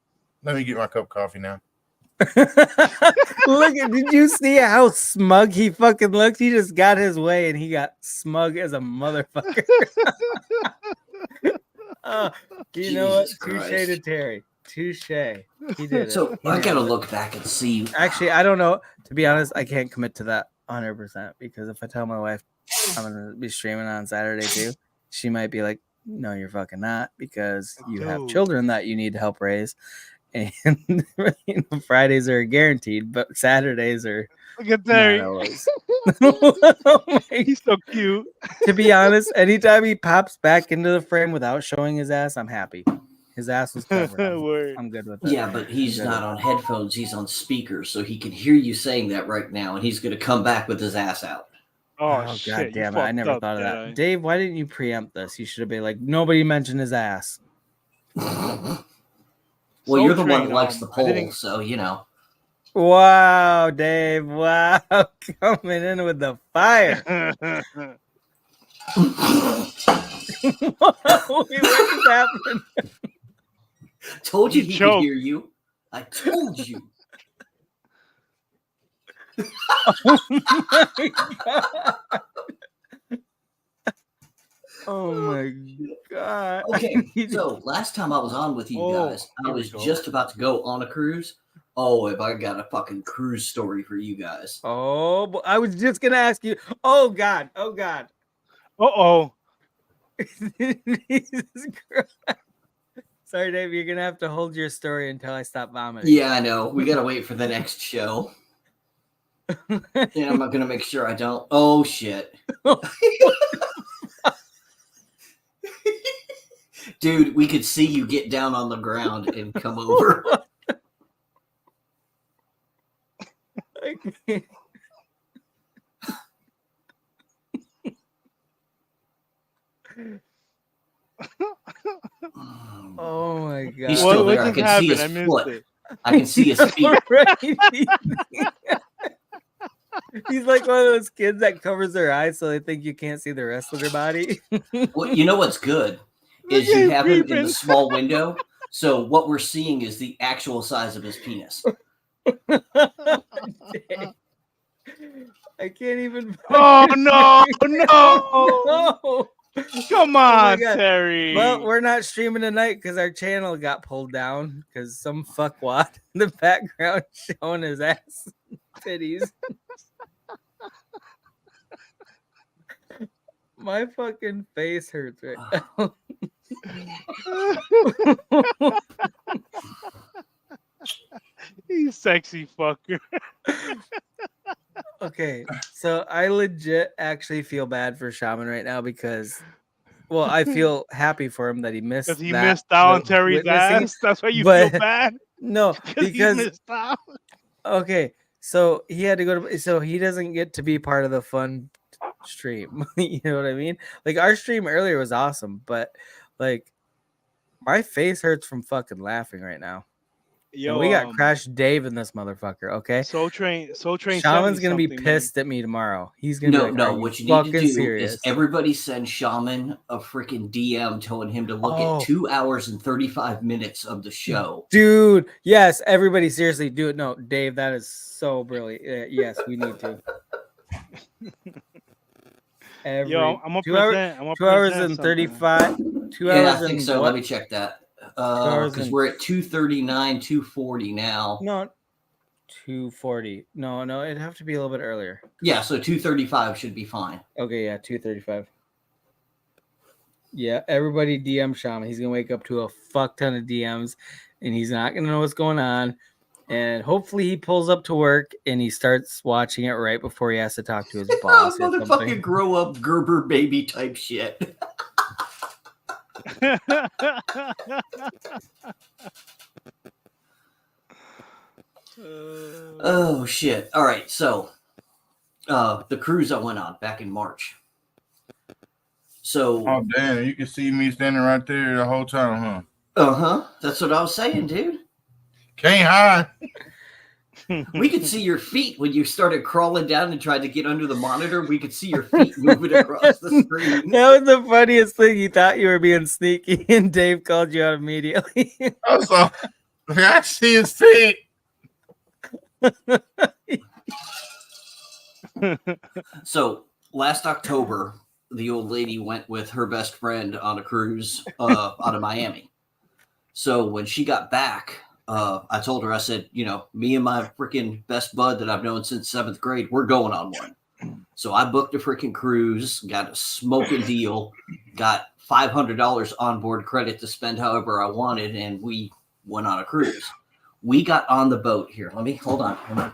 Let me get my cup of coffee now. Look at, did you see how smug he fucking looked? He just got his way and he got smug as a motherfucker. You know what? Touche to Terry. Touche. He did it. So I gotta look back and see. Actually, I don't know. To be honest, I can't commit to that 100% because if I tell my wife I'm gonna be streaming on Saturday too, she might be like, "No, you're fucking not," because you have children that you need to help raise, and you know, Fridays are guaranteed, but Saturdays are. Look at Terry. He's so cute. To be honest, anytime he pops back into the frame without showing his ass, I'm happy. His ass was covered. I'm good with that. Yeah, but he's not on headphones. He's on speakers, so he can hear you saying that right now, and he's going to come back with his ass out. Oh shit, god you damn it! I fucked never up, thought of that. Jedi. Dave, why didn't you preempt this? You should have been like, nobody mentioned his ass. Well, you're the one that likes the poll, so you know. Wow, Dave! Wow, coming in with the fire. What just happened? Told you he could hear you. I told you. Oh my god! Oh my god! Okay, so last time I was on with you guys, I was just about to go on a cruise. Oh, if I got a fucking cruise story for you guys. Oh, I was just gonna ask you. Oh god! Oh god! Jesus Christ. Sorry, Dave. You're gonna have to hold your story until I stop vomiting. Yeah, I know. We gotta wait for the next show. And I'm not gonna make sure I don't. Oh shit. Dude, we could see you get down on the ground and come over. Oh still what there. I just can see happened? his I missed foot. it. I can see his feet. He's like one of those kids that covers their eyes so they think you can't see the rest of their body. Well, you know what's good is you have him in the small window. So what we're seeing is the actual size of his penis. I can't even. Oh no, no! No! Come Oh my on, God. Terry. Well, we're not streaming tonight because our channel got pulled down because some fuckwad in the background showing his ass titties. My fucking face hurts right now. You sexy fucker. Okay, so I legit actually feel bad for Shaman right now because, well, I feel happy for him that he missed Because he that, missed out on the Terry's witnessing, ass. That's why you but feel bad. no, Because he because missed out. okay, so he had to go to, so he doesn't get to be part of the fun stream. You know what I mean? Like our stream earlier was awesome, but like my face hurts from fucking laughing right now. Yo, and we got Crash Dave in this motherfucker. Okay, Soul Train sent me Shaman's gonna be something, pissed at me tomorrow. He's gonna be like, No. "Are What you fucking need to do serious?" is everybody send Shaman a freaking DM telling him to look at 2 hours and 35 minutes of the show. Dude, yes, everybody, seriously, do it. No, Dave, that is so brilliant. Yes, we need to. Yo, I'm gonna 2 hours, present. I'm gonna 2 hours present and something. 35. 2 Yeah, hours I think and so. what? Let me check that. 2 hours Because and we're at 2:39, 2:40 now. no, 2:40. No, it'd have to be a little bit earlier. Yeah, so 2:35 should be fine. Okay, yeah, 2:35. Yeah, everybody DM Shaman. He's gonna wake up to a fuck ton of DMs, and he's not gonna know what's going on. And hopefully he pulls up to work and he starts watching it right before he has to talk to his boss or Motherfucking something. grow up Gerber baby type shit. Oh shit. All right, so the cruise I went on back in March. So oh damn, you can see me standing right there the whole time, huh? Uh-huh. That's what I was saying, dude. Can't hide. We could see your feet when you started crawling down and tried to get under the monitor. We could see your feet moving across the screen. That was the funniest thing. You thought you were being sneaky, and Dave called you out immediately. Also, I see his feet. So last October, the old lady went with her best friend on a cruise out of Miami. So when she got back, I told her, I said, me and my freaking best bud that I've known since 7th grade, we're going on one. So I booked a freaking cruise, got a smoking deal, got $500 onboard credit to spend however I wanted, and we went on a cruise. We got on the boat here. Hold on.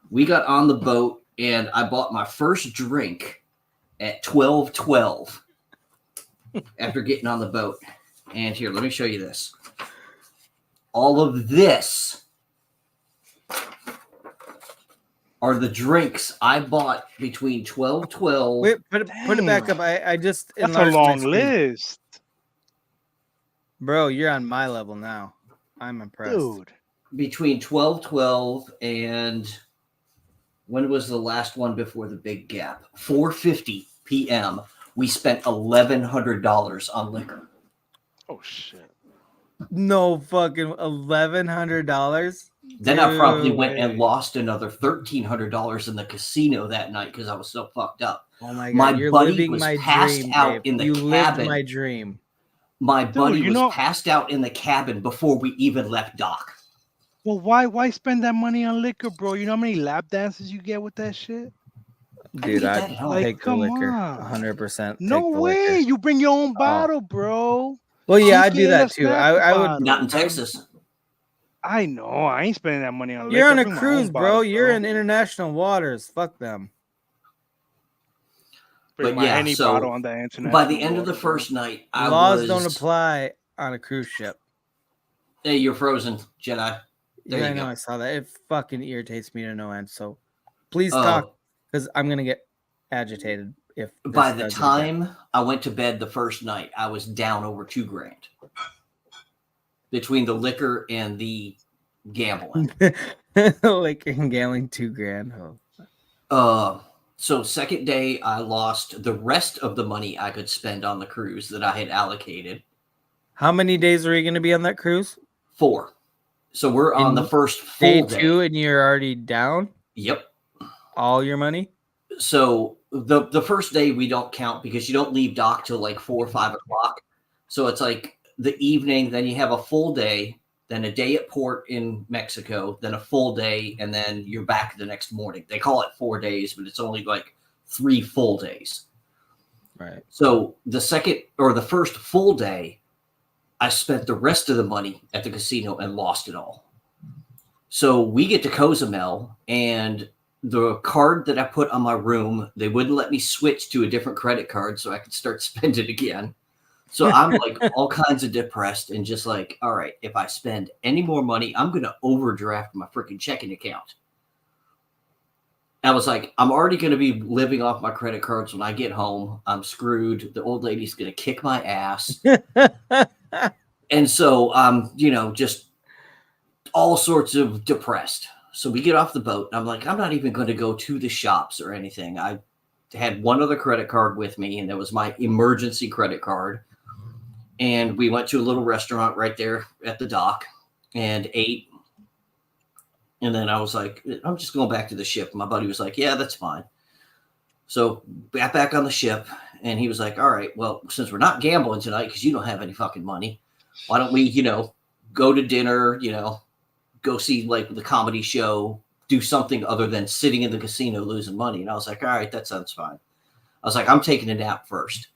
We got on the boat, and I bought my first drink at 12:12 after getting on the boat. And here, let me show you this. All of this are the drinks I bought between 12:12. Wait, put it back up. I just That's a long list. Bro, you're on my level now. I'm impressed. Dude. Between 12:12 and when was the last one before the big gap? 4:50 p.m. We spent $1,100 on liquor. Oh shit. No fucking $1,100. Then I probably went and lost another $1,300 in the casino that night because I was so fucked up. Oh my God, you're buddy living was my passed dream, out Dave. in the You cabin. lived my dream. My buddy was passed out in the cabin before we even left dock. Well, why spend that money on liquor, bro? You know how many lap dances you get with that shit? Dude, I'd take the come liquor. on. 100%. No take the way. liquor. You bring your own bottle, bro. Well, yeah, You I'd do get that a too. snack I would. bottle. Not in Texas. I know. I ain't spending that money on liquor. You're on I a bring my cruise, own bro. bottle, You're in international waters. Fuck them. Bring But my yeah, any so bottle on that international by the end of the water, bro. first night, Laws don't apply on a cruise ship. Hey, you're frozen, Jedi. There Yeah, I you know. go. I saw that. It fucking irritates me to no end. So please talk, because I'm gonna get agitated if. By the time I went to bed the first night, I was down over $2,000. between the liquor and the gambling. Like in gambling, $2,000. So second day, I lost the rest of the money I could spend on the cruise that I had allocated. How many days are you going to be on that cruise? 4. So we're on the first full day. 2, and you're already down? Yep. All your money? So the first day we don't count because you don't leave dock till like 4 or 5 o'clock. So it's like the evening, then you have a full day, then a day at port in Mexico, then a full day, and then you're back the next morning. They call it 4 days, but it's only like 3 full days. Right. So the first full day, I spent the rest of the money at the casino and lost it all. So we get to Cozumel, and the card that I put on my room, they wouldn't let me switch to a different credit card so I could start spending again. So I'm like all kinds of depressed and just like, all right, if I spend any more money, I'm going to overdraft my freaking checking account. I was like, I'm already going to be living off my credit cards when I get home. I'm screwed. The old lady's going to kick my ass. And so I'm, just all sorts of depressed. So we get off the boat, and I'm like, I'm not even going to go to the shops or anything. I had one other credit card with me, and that was my emergency credit card. And we went to a little restaurant right there at the dock and ate. And then I was like, I'm just going back to the ship. My buddy was like, yeah, that's fine. So got back on the ship, and he was like, all right, well, since we're not gambling tonight because you don't have any fucking money, why don't we, go to dinner, go see like the comedy show, do something other than sitting in the casino losing money. And I was like, all right, that sounds fine. I was like, I'm taking a nap first.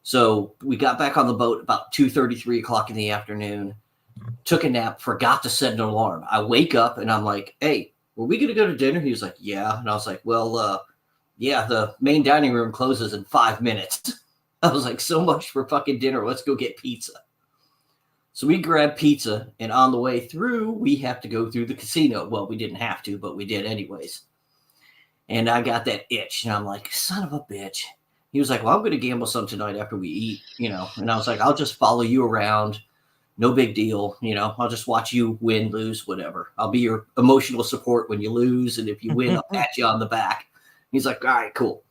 So we got back on the boat about 2:30, 3 o'clock in the afternoon, took a nap, forgot to set an alarm. I wake up and I'm like, hey, were we going to go to dinner? He was like, yeah. And I was like, well, yeah, the main dining room closes in 5 minutes. I was like, so much for fucking dinner. Let's go get pizza. So we grabbed pizza, and on the way through, we have to go through the casino. Well, we didn't have to, but we did anyways. And I got that itch, and I'm like, son of a bitch. He was like, well, I'm going to gamble some tonight after we eat, And I was like, I'll just follow you around. No big deal. I'll just watch you win, lose, whatever. I'll be your emotional support when you lose, and if you win, I'll pat you on the back. He's like, all right, cool.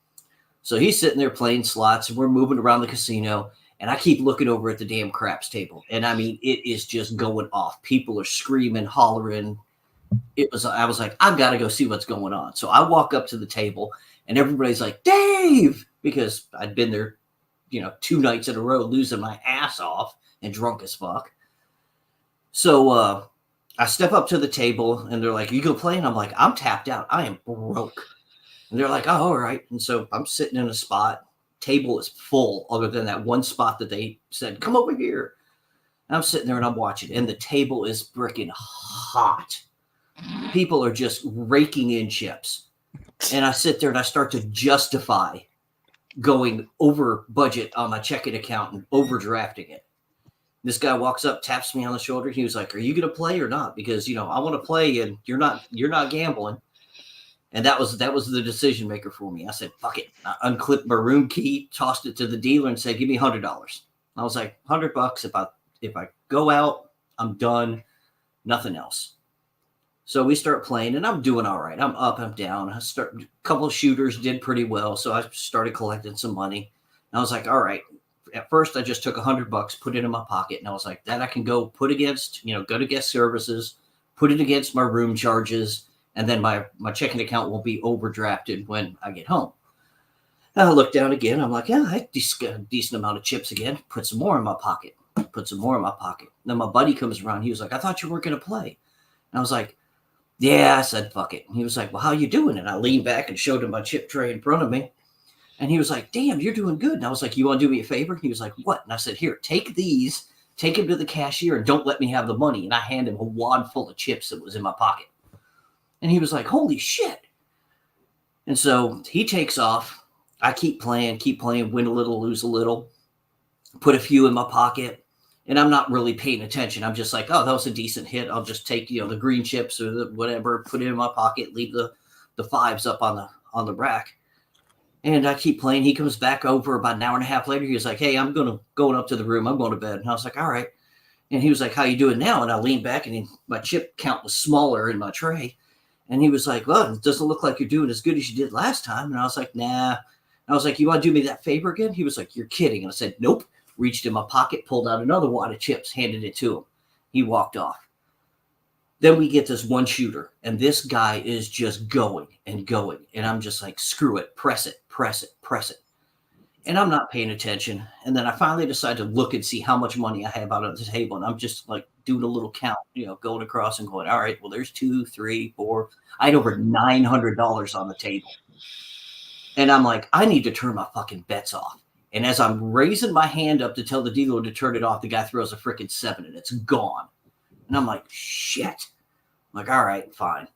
So he's sitting there playing slots, and we're moving around the casino. And I keep looking over at the damn craps table. And I mean, it is just going off. People are screaming, hollering. I was like, I've got to go see what's going on. So I walk up to the table, and everybody's like, Dave, because I'd been there, 2 nights in a row, losing my ass off and drunk as fuck. So I step up to the table, and they're like, you go play? And I'm like, I'm tapped out. I am broke. And they're like, oh, all right. And so I'm sitting in a spot. Table is full other than that one spot that they said, come over here. And I'm sitting there and I'm watching, and the table is freaking hot. People are just raking in chips. And I sit there and I start to justify going over budget on my checking account and overdrafting it. This guy walks up, taps me on the shoulder. He was like, are you going to play or not? Because, I want to play and you're not gambling. And that was the decision maker for me. I said, fuck it. I unclipped my room key, tossed it to the dealer and said, give me $100. I was like, $100. If I go out, I'm done. Nothing else. So we start playing, and I'm doing all right. I'm up, I'm down. A couple of shooters did pretty well. So I started collecting some money. And I was like, all right. At first, I just took $100, put it in my pocket. And I was like, that I can go put against, go to guest services, put it against my room charges. And then my checking account will be overdrafted when I get home. And I look down again. I'm like, yeah, I had a decent amount of chips again. Put some more in my pocket. Then my buddy comes around. He was like, I thought you weren't going to play. And I was like, yeah, I said, fuck it. And he was like, well, how you doing? And I leaned back and showed him my chip tray in front of me. And he was like, damn, you're doing good. And I was like, you want to do me a favor? He was like, what? And I said, here, take these, take him to the cashier, and don't let me have the money. And I handed him a wad full of chips that was in my pocket. And he was like, holy shit. And so he takes off. I keep playing, win a little, lose a little, put a few in my pocket. And I'm not really paying attention. I'm just like, oh, that was a decent hit. I'll just take, the green chips or the whatever, put it in my pocket, leave the fives up on the rack. And I keep playing. He comes back over about an hour and a half later. He was like, hey, I'm going up to the room. I'm going to bed. And I was like, all right. And he was like, "How you doing now?" And I leaned back, and my chip count was smaller in my tray. And he was like, "Well, it doesn't look like you're doing as good as you did last time." And I was like, "Nah." I was like, "You want to do me that favor again?" He was like, "You're kidding." And I said, "Nope." Reached in my pocket, pulled out another wad of chips, handed it to him. He walked off. Then we get this one shooter, and this guy is just going and going. And I'm just like, screw it, press it, press it, press it. And I'm not paying attention. And then I finally decide to look and see how much money I have out on the table. And I'm just like doing a little count, going across and going, all right, well, there's 2, 3, 4. I had over $900 on the table. And I'm like, I need to turn my fucking bets off. And as I'm raising my hand up to tell the dealer to turn it off, the guy throws a freaking 7 and it's gone. And I'm like, shit. I'm like, all right, fine.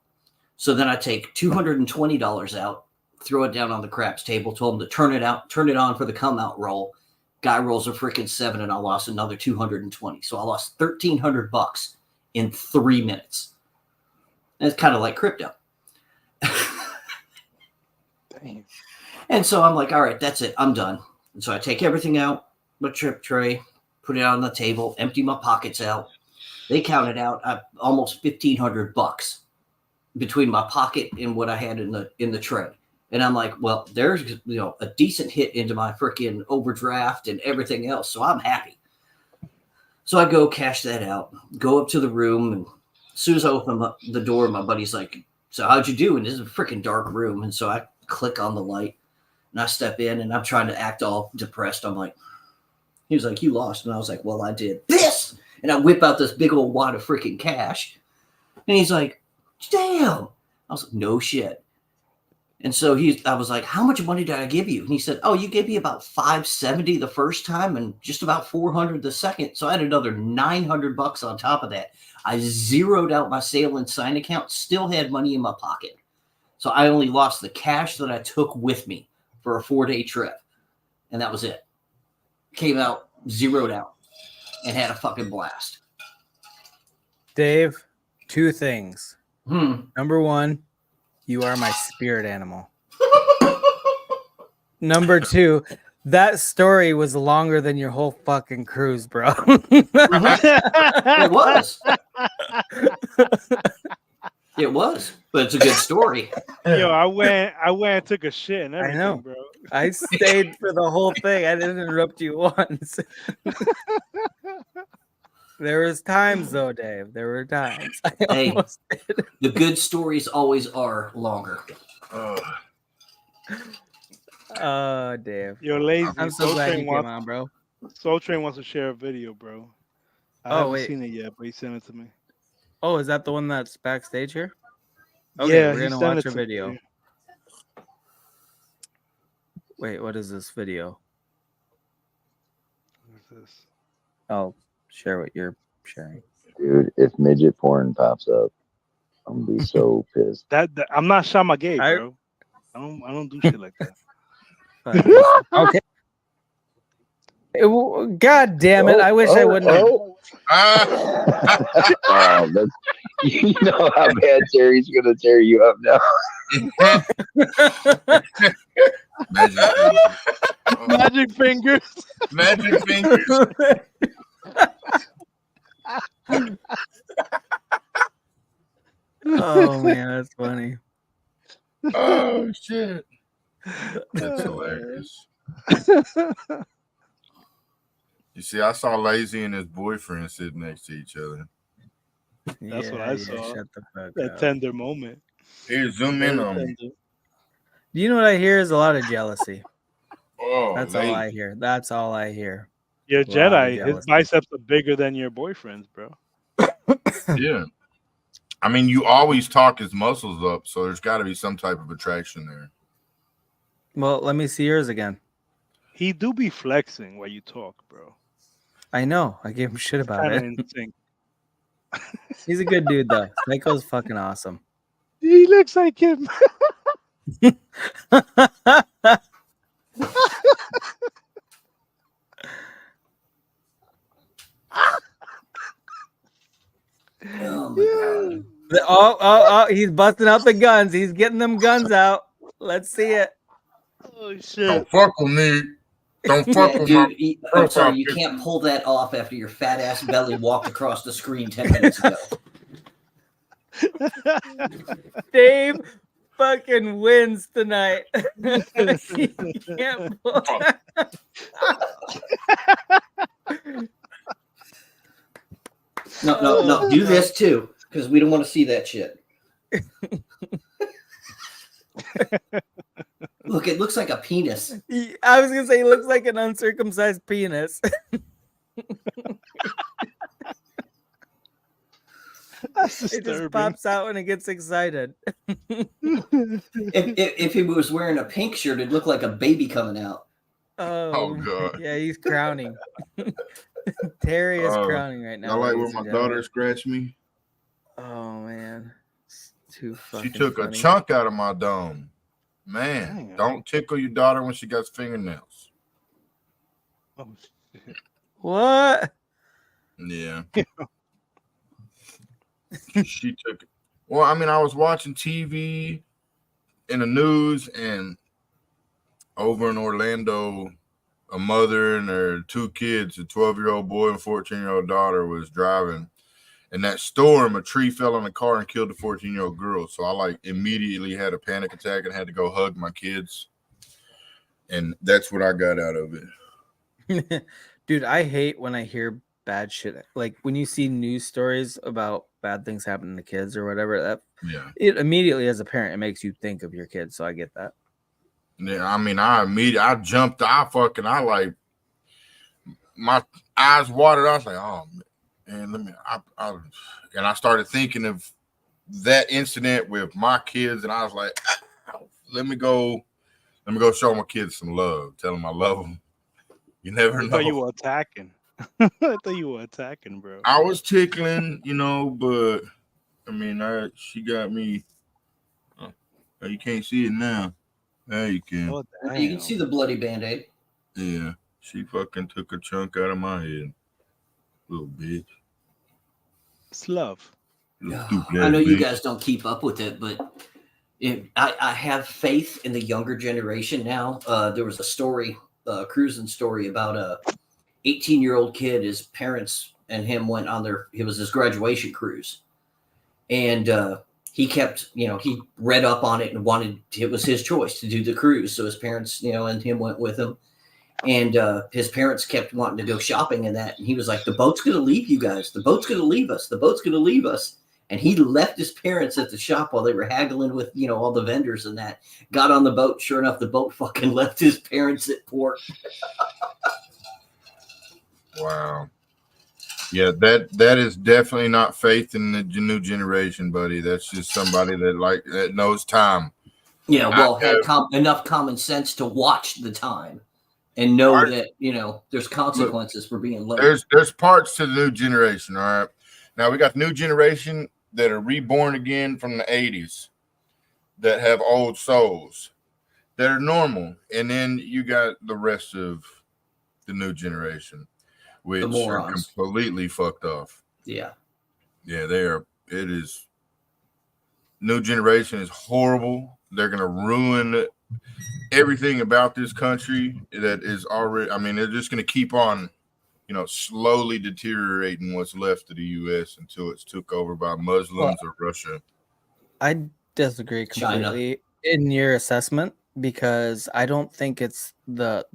So then I take $220 out, throw it down on the craps table, told him to turn it on for the come out roll. Guy rolls a freaking 7 and I lost another 220. So I lost $1,300 in 3 minutes. And it's kind of like crypto. Damn. And so I'm like, all right, that's it. I'm done. And so I take everything out, my trip tray, put it out on the table, empty my pockets out. They counted out almost $1,500 between my pocket and what I had in the tray. And I'm like, well, there's a decent hit into my freaking overdraft and everything else. So I'm happy. So I go cash that out, go up to the room, and as soon as I open up the door, my buddy's like, "So how'd you do?" And this is a freaking dark room. And so I click on the light and I step in and I'm trying to act all depressed. I'm like, he was like, "You lost." And I was like, "Well, I did this." And I whip out this big old wad of freaking cash. And he's like, "Damn." I was like, "No shit." And so I was like, "How much money did I give you?" And he said, "Oh, you gave me about $570 the first time and just about $400 the second." So I had another $900 on top of that. I zeroed out my sale and sign account, still had money in my pocket. So I only lost the cash that I took with me for a 4-day trip. And that was it. Came out, zeroed out, and had a fucking blast. Dave, 2 things. Hmm. Number 1, you are my spirit animal. Number 2, that story was longer than your whole fucking cruise, bro. It was. It was, but it's a good story. Yo, I went and took a shit and everything, I know, bro. I stayed for the whole thing. I didn't interrupt you once. There was times though, Dave. There were times. Hey, the good stories always are longer. Dave. Yo, lazy. I'm so glad you came on, bro. Soul Train wants to share a video, bro. I haven't seen it yet, but he sent it to me. Oh, is that the one that's backstage here? Okay, Yeah, we're gonna watch a video. Wait, what is this video? What is this? I'll share what you're sharing. Dude, if midget porn pops up, I'm gonna be so pissed. That I'm not Shama gay, bro. I don't do shit like that. Okay. God damn it! I wish I wouldn't. You know how bad Terry's gonna tear you up now. Magic fingers. Magic fingers. Oh man, that's funny. Oh shit, that's hilarious. You see, I saw Lazy and his boyfriend sitting next to each other. That's what I saw. Shut the fuck that up. tender moment. Here, zoom in on me. You know what I hear is a lot of jealousy. Oh, that's all I hear. That's all I hear. Your Jedi, his biceps are bigger than your boyfriend's, bro. Yeah. I mean, you always talk his muscles up, so there's got to be some type of attraction there. Well, let me see yours again. He do be flexing while you talk, bro. I know. I gave him shit about it. In sync. He's a good dude, though. Psycho's fucking awesome. He looks like him. Oh my god. Oh, he's busting out the guns. He's getting them guns out. Let's see it. Oh shit. Don't fuck with me. Don't fuck with dude, my I'm profile sorry, you picture. can't pull that off after your fat ass belly walked across the screen 10 minutes ago. Dave fucking wins tonight. He can't pull that. No, do this too, because we don't want to see that shit. Look, it looks like a penis. I was gonna say he looks like an uncircumcised penis. It just pops out when it gets excited. If he was wearing a pink shirt, it'd look like a baby coming out. Oh God. Yeah, he's crowning. Terry is crowning right now. I like ladies when my and daughter gentlemen. scratched me. Oh man, it's too fucking. She took funny. a chunk out of my dome. Man, don't tickle your daughter when she got fingernails. Oh, shit. What? Yeah. She took it. Well, I mean, I was watching TV in the news, and over in Orlando, a mother and her two kids, a 12-year-old boy and 14-year-old daughter, was driving. In that storm, a tree fell on the car and killed the 14-year-old girl. So I like immediately had a panic attack and had to go hug my kids. And that's what I got out of it. Dude, I hate when I hear bad shit. Like when you see news stories about bad things happening to kids or whatever, that it immediately as a parent, it makes you think of your kids. So I get that. Yeah, I mean, I jumped, I like, my eyes watered. I was like, oh, man, and I started thinking of that incident with my kids, and I was like, let me go show my kids some love, tell them I love them. You never know. I thought you were attacking. I thought you were attacking, bro. I was tickling, but I mean, she got me. You can't see it now. There you can. Oh, you can see the bloody band-aid. Yeah, she fucking took a chunk out of my head, little bitch. It's love. I know you guys don't keep up with it, but I have faith in the younger generation now. There was a story, a cruising story about a 18-year-old kid. His parents and him went on it was his graduation cruise. And he kept, he read up on it and it was his choice to do the cruise. So his parents, and him went with him. And his parents kept wanting to go shopping and that. And he was like, the boat's going to leave you guys. The boat's going to leave us. The boat's going to leave us. And he left his parents at the shop while they were haggling with, all the vendors and that. Got on the boat. Sure enough, the boat fucking left his parents at port. Wow. Yeah, that is definitely not faith in the new generation, buddy. That's just somebody that knows time. Yeah, well, had enough common sense to watch the time and know that, there's consequences for being late. There's parts to the new generation, all right? Now, we got the new generation that are reborn again from the 80s that have old souls that are normal. And then you got the rest of the new generation, which are completely fucked off. Yeah. Yeah, it is. New generation is horrible. They're going to ruin everything about this country that is already, I mean, they're just going to keep on, slowly deteriorating what's left of the U.S. until it's took over by Muslims or Russia. I disagree completely in your assessment because I don't think it's the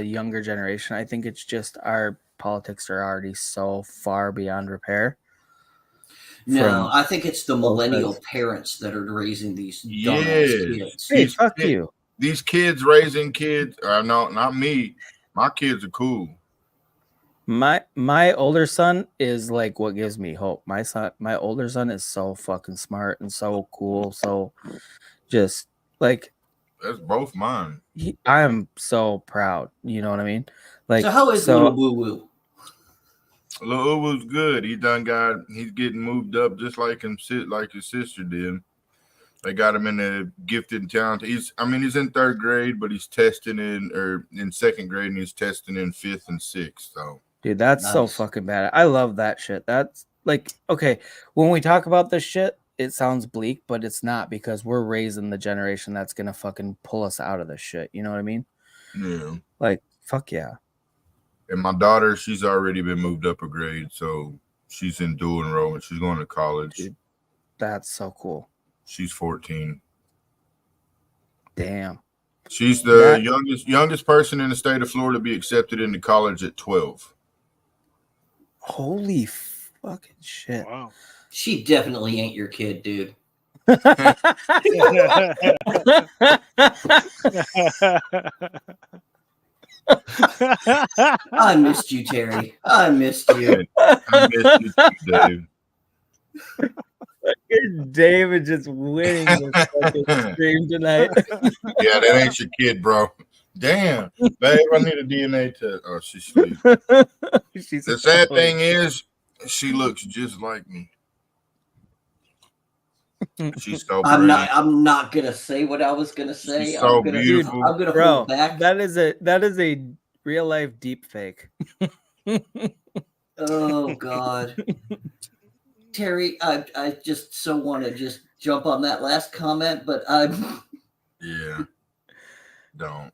younger generation. I think it's just our politics are already so far beyond repair. No, I think it's the millennial parents that are raising these dumbass kids. Hey, fuck you. These kids raising kids. No, not me. My kids are cool. My older son is like what gives me hope. My older son is so fucking smart and so cool. So just like that's both mine. I am so proud. You know what I mean? Like, so how is little Woo Woo? Little Woo Woo's good. He's getting moved up just like his sister did. They got him in the gifted and talented. He's in third grade, but he's testing in second grade, and he's testing in fifth and sixth. So, dude, that's so fucking bad. I love that shit. That's like, okay, when we talk about this shit, it sounds bleak, but it's not because we're raising the generation that's gonna fucking pull us out of this shit. You know what I mean? Yeah. Like, fuck yeah. And my daughter, she's already been moved up a grade, so she's in dual enrollment. She's going to college. Dude, that's so cool. She's 14. Damn. She's the youngest person in the state of Florida to be accepted into college at 12. Holy fucking shit. Wow. She definitely ain't your kid, dude. I missed you, Terry. I missed you. I missed you too, Dave. David just winning this fucking stream tonight. Yeah, that ain't your kid, bro. Damn, babe, I need a DNA test. Oh, she's asleep. The sad thing is, she looks just like me. She's so pretty. I'm not gonna say what I was gonna say. She's so beautiful. I'm gonna Bro, hold back. that is a real life deep fake. Oh God. Terry, I just so want to just jump on that last comment, but yeah, don't.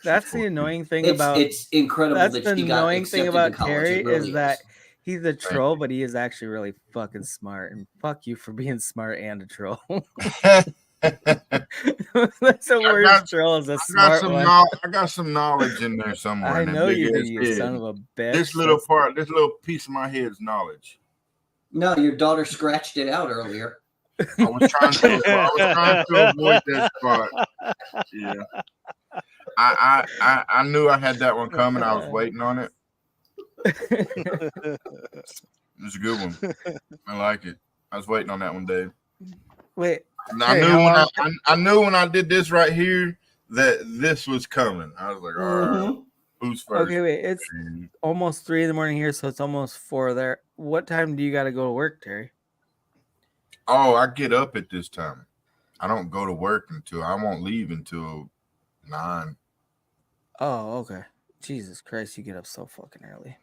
That's the annoying thing it's incredible that's that the she got annoying thing accepted about to college. Terry It really is that he's a troll, but he is actually really fucking smart. And fuck you for being smart and a troll. That's the worst troll is a smart one. I got some knowledge in there somewhere. I know you do, you son of a bitch. This little piece of my head is knowledge. No, your daughter scratched it out earlier. I was trying to avoid that spot. Yeah. I knew I had that one coming. I was waiting on it. It's a good one. I like it. I was waiting on that one, Dave. Wait. I knew when I did this right here that this was coming. I was like, all right, who's first? Okay, wait. It's almost 3 a.m. here, so it's almost 4 there. What time do you got to go to work, Terry? Oh, I get up at this time. I don't go to work I won't leave until 9. Oh, okay. Jesus Christ, you get up so fucking early.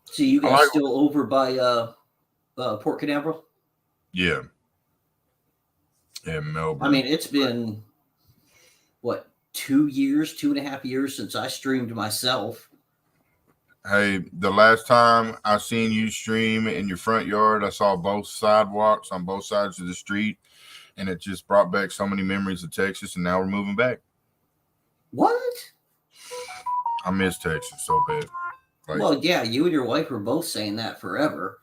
So you guys still over by Port Canaveral? Yeah. Yeah, Melbourne. I mean, it's been what, 2.5 years since I streamed myself. Hey, the last time I seen you stream in your front yard, I saw both sidewalks on both sides of the street, and it just brought back so many memories of Texas, and now we're moving back. What? I miss Texas so bad. Like, well, yeah, you and your wife were both saying that forever.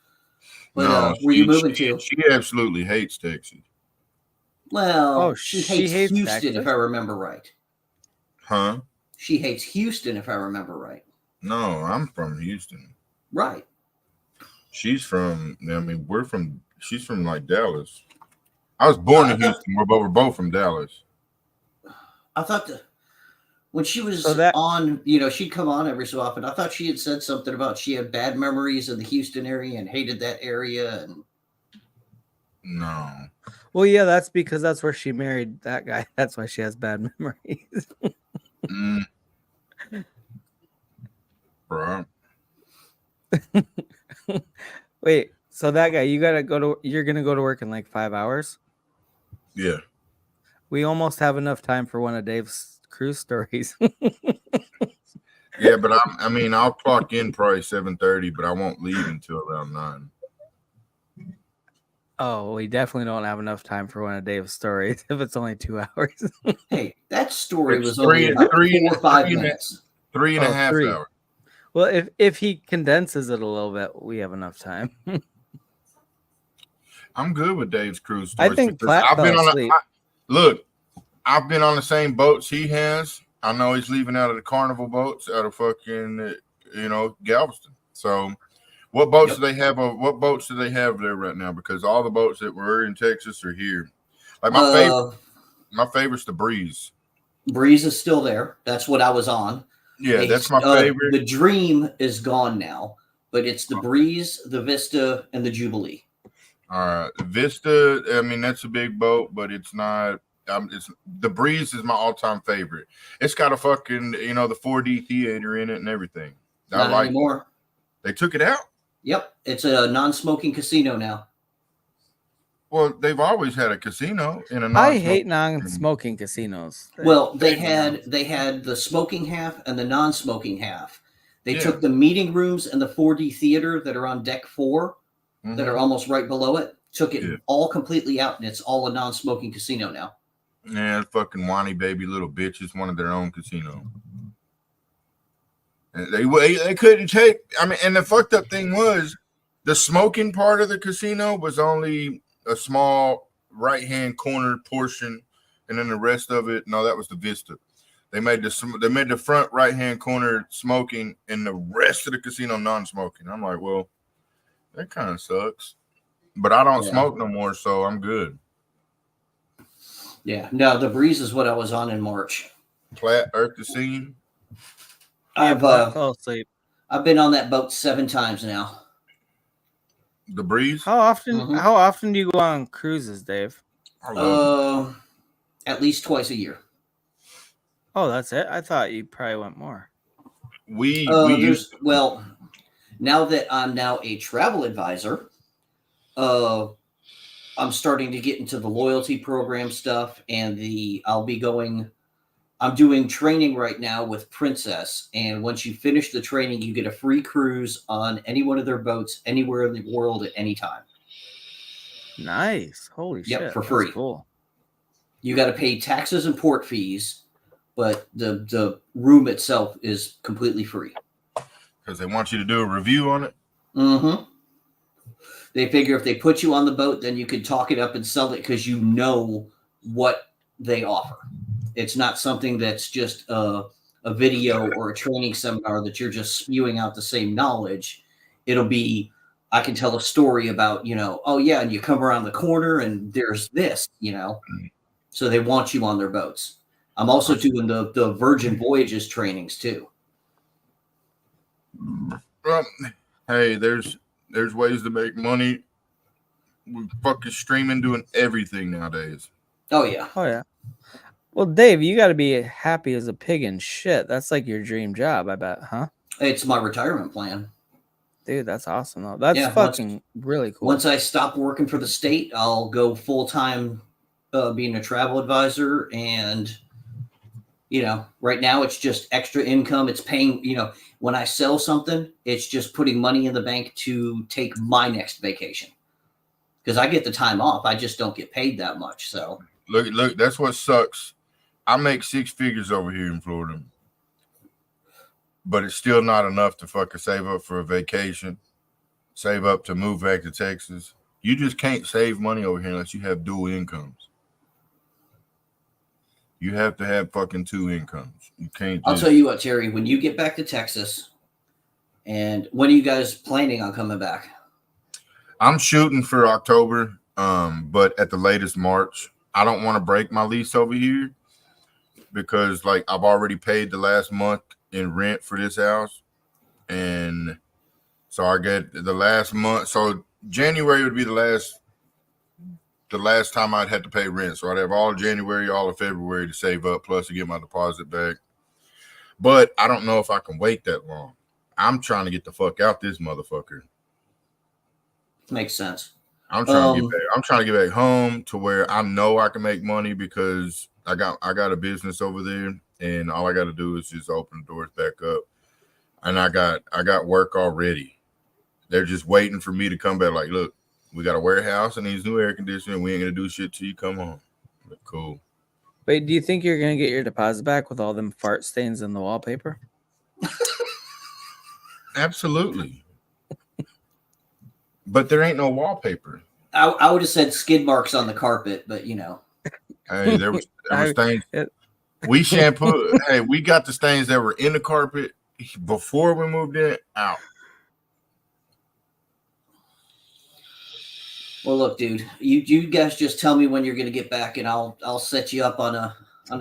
But were you moving to? She absolutely hates Texas. Well, she hates Houston, Texas? if I remember right. Huh? She hates Houston, if I remember right. No, I'm from Houston. Right. She's from like Dallas. I was born in Houston. We're both from Dallas. I thought that when she was on, she'd come on every so often. I thought she had said something about she had bad memories of the Houston area and hated that area. And no. Well, yeah, that's because that's where she married that guy. That's why she has bad memories. Right. Wait, so that guy, you're gonna go to work in like 5 hours? Yeah. We almost have enough time for one of Dave's cruise stories. Yeah, but I'll clock in probably 7:30, but I won't leave until around 9. Oh, we definitely don't have enough time for one of Dave's stories if it's only 2 hours. Hey, that story was only about 4 or 5 minutes. 3.5 hours. Well, if he condenses it a little bit, we have enough time. I'm good with Dave's cruise stories. I think Plat fell asleep. I've been on the same boats he has. I know he's leaving out of the Carnival boats out of fucking Galveston. So what boats do they have? What boats do they have there right now? Because all the boats that were in Texas are here. Like my favorite's the Breeze. Breeze is still there. That's what I was on. Yeah, that's my favorite. The Dream is gone now, but it's the Breeze, the Vista, and the Jubilee. All right, Vista. I mean, that's a big boat, but it's not. The Breeze is my all-time favorite. It's got a fucking the 4D theater in it and everything. Not anymore. They took it out. Yep, it's a non-smoking casino now. Well, they've always had a casino in a I hate non-smoking casinos. Well, they had the smoking half and the non-smoking half. They took the meeting rooms and the 4D theater that are on deck 4 that are almost right below it, took it all completely out, and it's all a non-smoking casino now. Yeah, fucking whiny baby little bitches wanted their own casino. And they couldn't take. I mean, and the fucked up thing was, the smoking part of the casino was only a small right-hand corner portion, and then the rest of it, no, that was the Vista. They made the front right-hand corner smoking, and the rest of the casino non-smoking. I'm like, well, that kind of sucks. But I don't smoke no more, so I'm good. Yeah, no, the Breeze is what I was on in March. Plat, Earth to Scene. I've fell asleep. I've been on that boat 7 times now. The Breeze. How often do you go on cruises, Dave? At least twice a year. Oh, that's it. I thought you probably went more. Well, now that I'm now a travel advisor, I'm starting to get into the loyalty program stuff, and I'm doing training right now with Princess, and once you finish the training, you get a free cruise on any one of their boats anywhere in the world at any time. Nice. Holy shit. For free. That's cool. You got to pay taxes and port fees, but the room itself is completely free. Because they want you to do a review on it? Mm-hmm. They figure if they put you on the boat, then you can talk it up and sell it because you know what they offer. It's not something that's just a video or a training seminar that you're just spewing out the same knowledge. It'll be, I can tell a story about, oh yeah, and you come around the corner and there's this, So they want you on their boats. I'm also doing the Virgin Voyages trainings too. Well, hey, there's ways to make money. We're fucking streaming, doing everything nowadays. Oh yeah. Oh yeah. Well, Dave, you got to be happy as a pig in shit. That's like your dream job, I bet, huh? It's my retirement plan. Dude, that's awesome, though. That's fucking really cool. Once I stop working for the state, I'll go full-time being a travel advisor. And, right now it's just extra income. It's paying, when I sell something, it's just putting money in the bank to take my next vacation. Because I get the time off. I just don't get paid that much. So look, that's what sucks. I make 6 figures over here in Florida, but it's still not enough to fucking save up for a vacation, save up to move back to Texas. You just can't save money over here unless you have dual incomes. You have to have fucking 2 incomes. You can't. I'll tell you what, Terry, when you get back to Texas, and when are you guys planning on coming back? I'm shooting for October, but at the latest March. I don't want to break my lease over here because, like, I've already paid the last month in rent for this house, and so I get the last month. So January would be the last time I'd have to pay rent. So I'd have all of January, all of February to save up, plus to get my deposit back. But I don't know if I can wait that long. I'm trying to get the fuck out this motherfucker. Makes sense. I'm trying to get back. I'm trying to get back home to where I know I can make money because I got a business over there, and all I got to do is just open the doors back up. And I got work already. They're just waiting for me to come back. Like, look, we got a warehouse and these new air conditioning. We ain't gonna do shit till you come home. Like, cool. Wait, do you think you're gonna get your deposit back with all them fart stains in the wallpaper? Absolutely. But there ain't no wallpaper. I would have said skid marks on the carpet, but Hey, there was stains. We shampoo. Hey, we got the stains that were in the carpet before we moved in out. Well, look, dude, you guys just tell me when you're gonna get back, and I'll set you up on a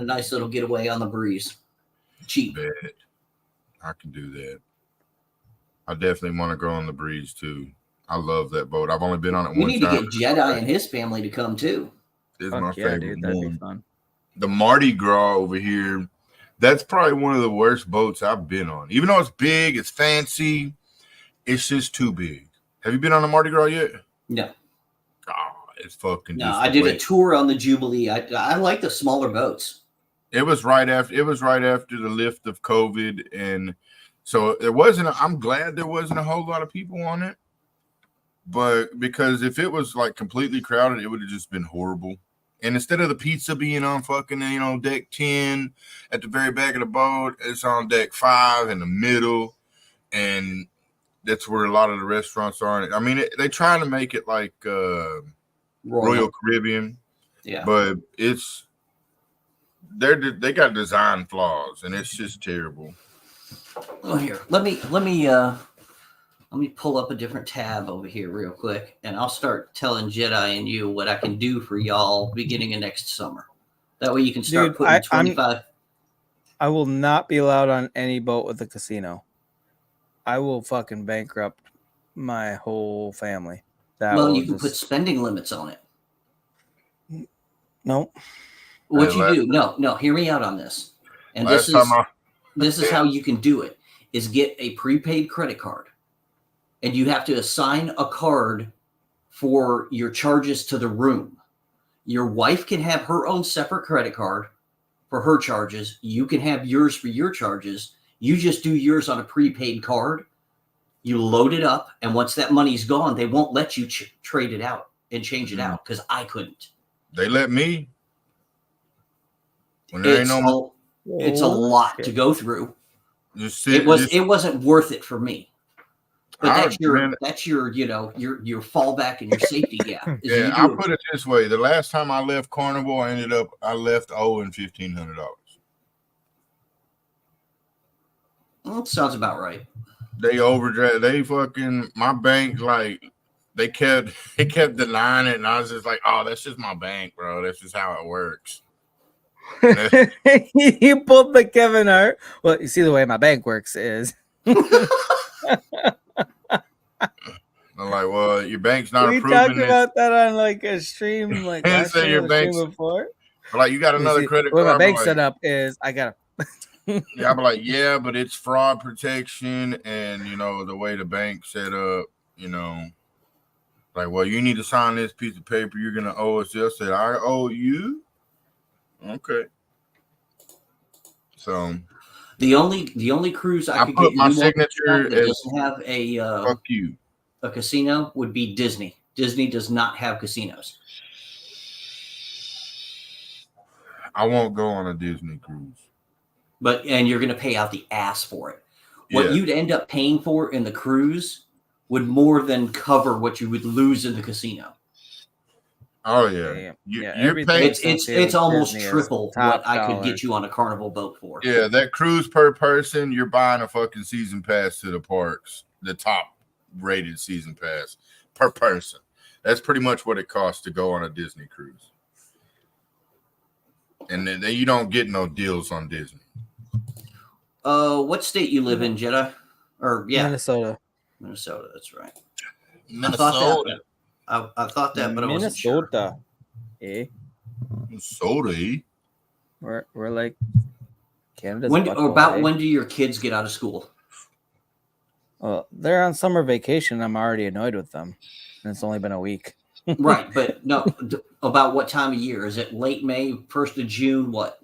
nice little getaway on the breeze. Cheap. Bad. I can do that. I definitely want to go on the breeze too. I love that boat. I've only been on it one time. We need to get Jedi and his family to come too. It's my favorite. Dude, that'd be fun. The Mardi Gras over here, that's probably one of the worst boats I've been on. Even though it's big, it's fancy, it's just too big. Have you been on a Mardi Gras yet? No. Oh, It's fucking. No, just I the did way- a tour on the Jubilee. I like the smaller boats. It was right after the lift of COVID, and so there wasn't. I'm glad there wasn't a whole lot of people on it, but because if it was like completely crowded, it would have just been horrible. And instead of the pizza being on fucking deck 10 at the very back of the boat, it's on deck 5 in the middle, and that's where a lot of the restaurants are. I mean, they try to make it like Royal Caribbean, yeah, but they got design flaws, and it's just terrible. Oh, here, let me pull up a different tab over here real quick, and I'll start telling Jedi and you what I can do for y'all beginning of next summer. That way you can start putting 25. I will not be allowed on any boat with a casino. I will fucking bankrupt my whole family. Well, you can put spending limits on it. No. What you do? No. Hear me out on this. And this is how you can do it: is get a prepaid credit card, and you have to assign a card for your charges to the room. Your wife can have her own separate credit card for her charges. You can have yours for your charges. You just do yours on a prepaid card. You load it up, and once that money's gone, they won't let you trade it out and change it out, because I couldn't. They let me. When there It's a lot to go through. It wasn't worth it for me. But that's your your fallback and your safety gap. Yeah, I'll put it this way: the last time I left Carnival, I left owing $1,500. Well, sounds about right. They overdraft. They fucking my bank, like they kept denying it, and I was just like, "Oh, that's just my bank, bro. That's just how it works." You pulled the Kevin Hart. Well, you see, the way my bank works is. I'm like, well, your bank's not approving. We talked about that on like a stream, like last say your bank's before. Like, you got another credit card. My bank set up is I got. Yeah, I'm like, yeah, but it's fraud protection, and the way the bank set up, like, well, you need to sign this piece of paper. You're gonna owe us this. I said, I owe you. Okay. So the only cruise I could put get my signature that doesn't have a fuck you. A casino would be Disney. Disney does not have casinos. I won't go on a Disney cruise. And you're going to pay out the ass for it. What you'd end up paying for in the cruise would more than cover what you would lose in the casino. Oh yeah, you're paying. It's almost triple what I could get you on a Carnival boat for. Yeah, that cruise per person, you're buying a fucking season pass to the parks, the top rated season pass per person. That's pretty much what it costs to go on a Disney cruise. And then you don't get no deals on Disney. What state you live in, Jedi? Minnesota. Minnesota, that's right. Minnesota. I thought that, but I wasn't sure. Minnesota. We're like Canada's. When do your kids get out of school? Well, they're on summer vacation. I'm already annoyed with them, and it's only been a week. Right, but no. About what time of year? Is it late May, 1st of June? What?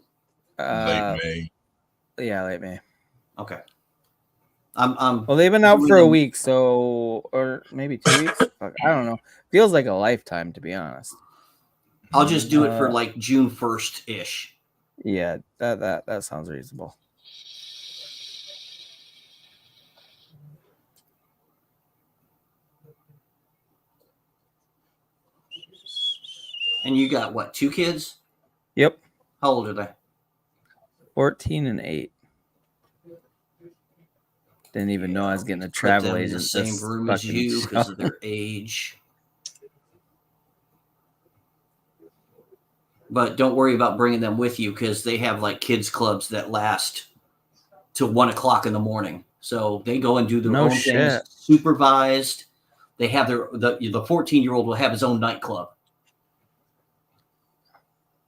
Late May. Yeah, late May. Okay. Well, they've been out for a week, or maybe 2 weeks. Fuck, I don't know. Feels like a lifetime, to be honest. I'll just do it for like June 1st ish. Yeah, that sounds reasonable. And you got what? 2 kids? Yep. How old are they? 14 and 8. Didn't even know I was getting a travel agent. In the same room as you because of their age. But don't worry about bringing them with you because they have like kids clubs that last till 1 o'clock in the morning. So they go and do their own things, supervised. They have the 14-year-old will have his own nightclub.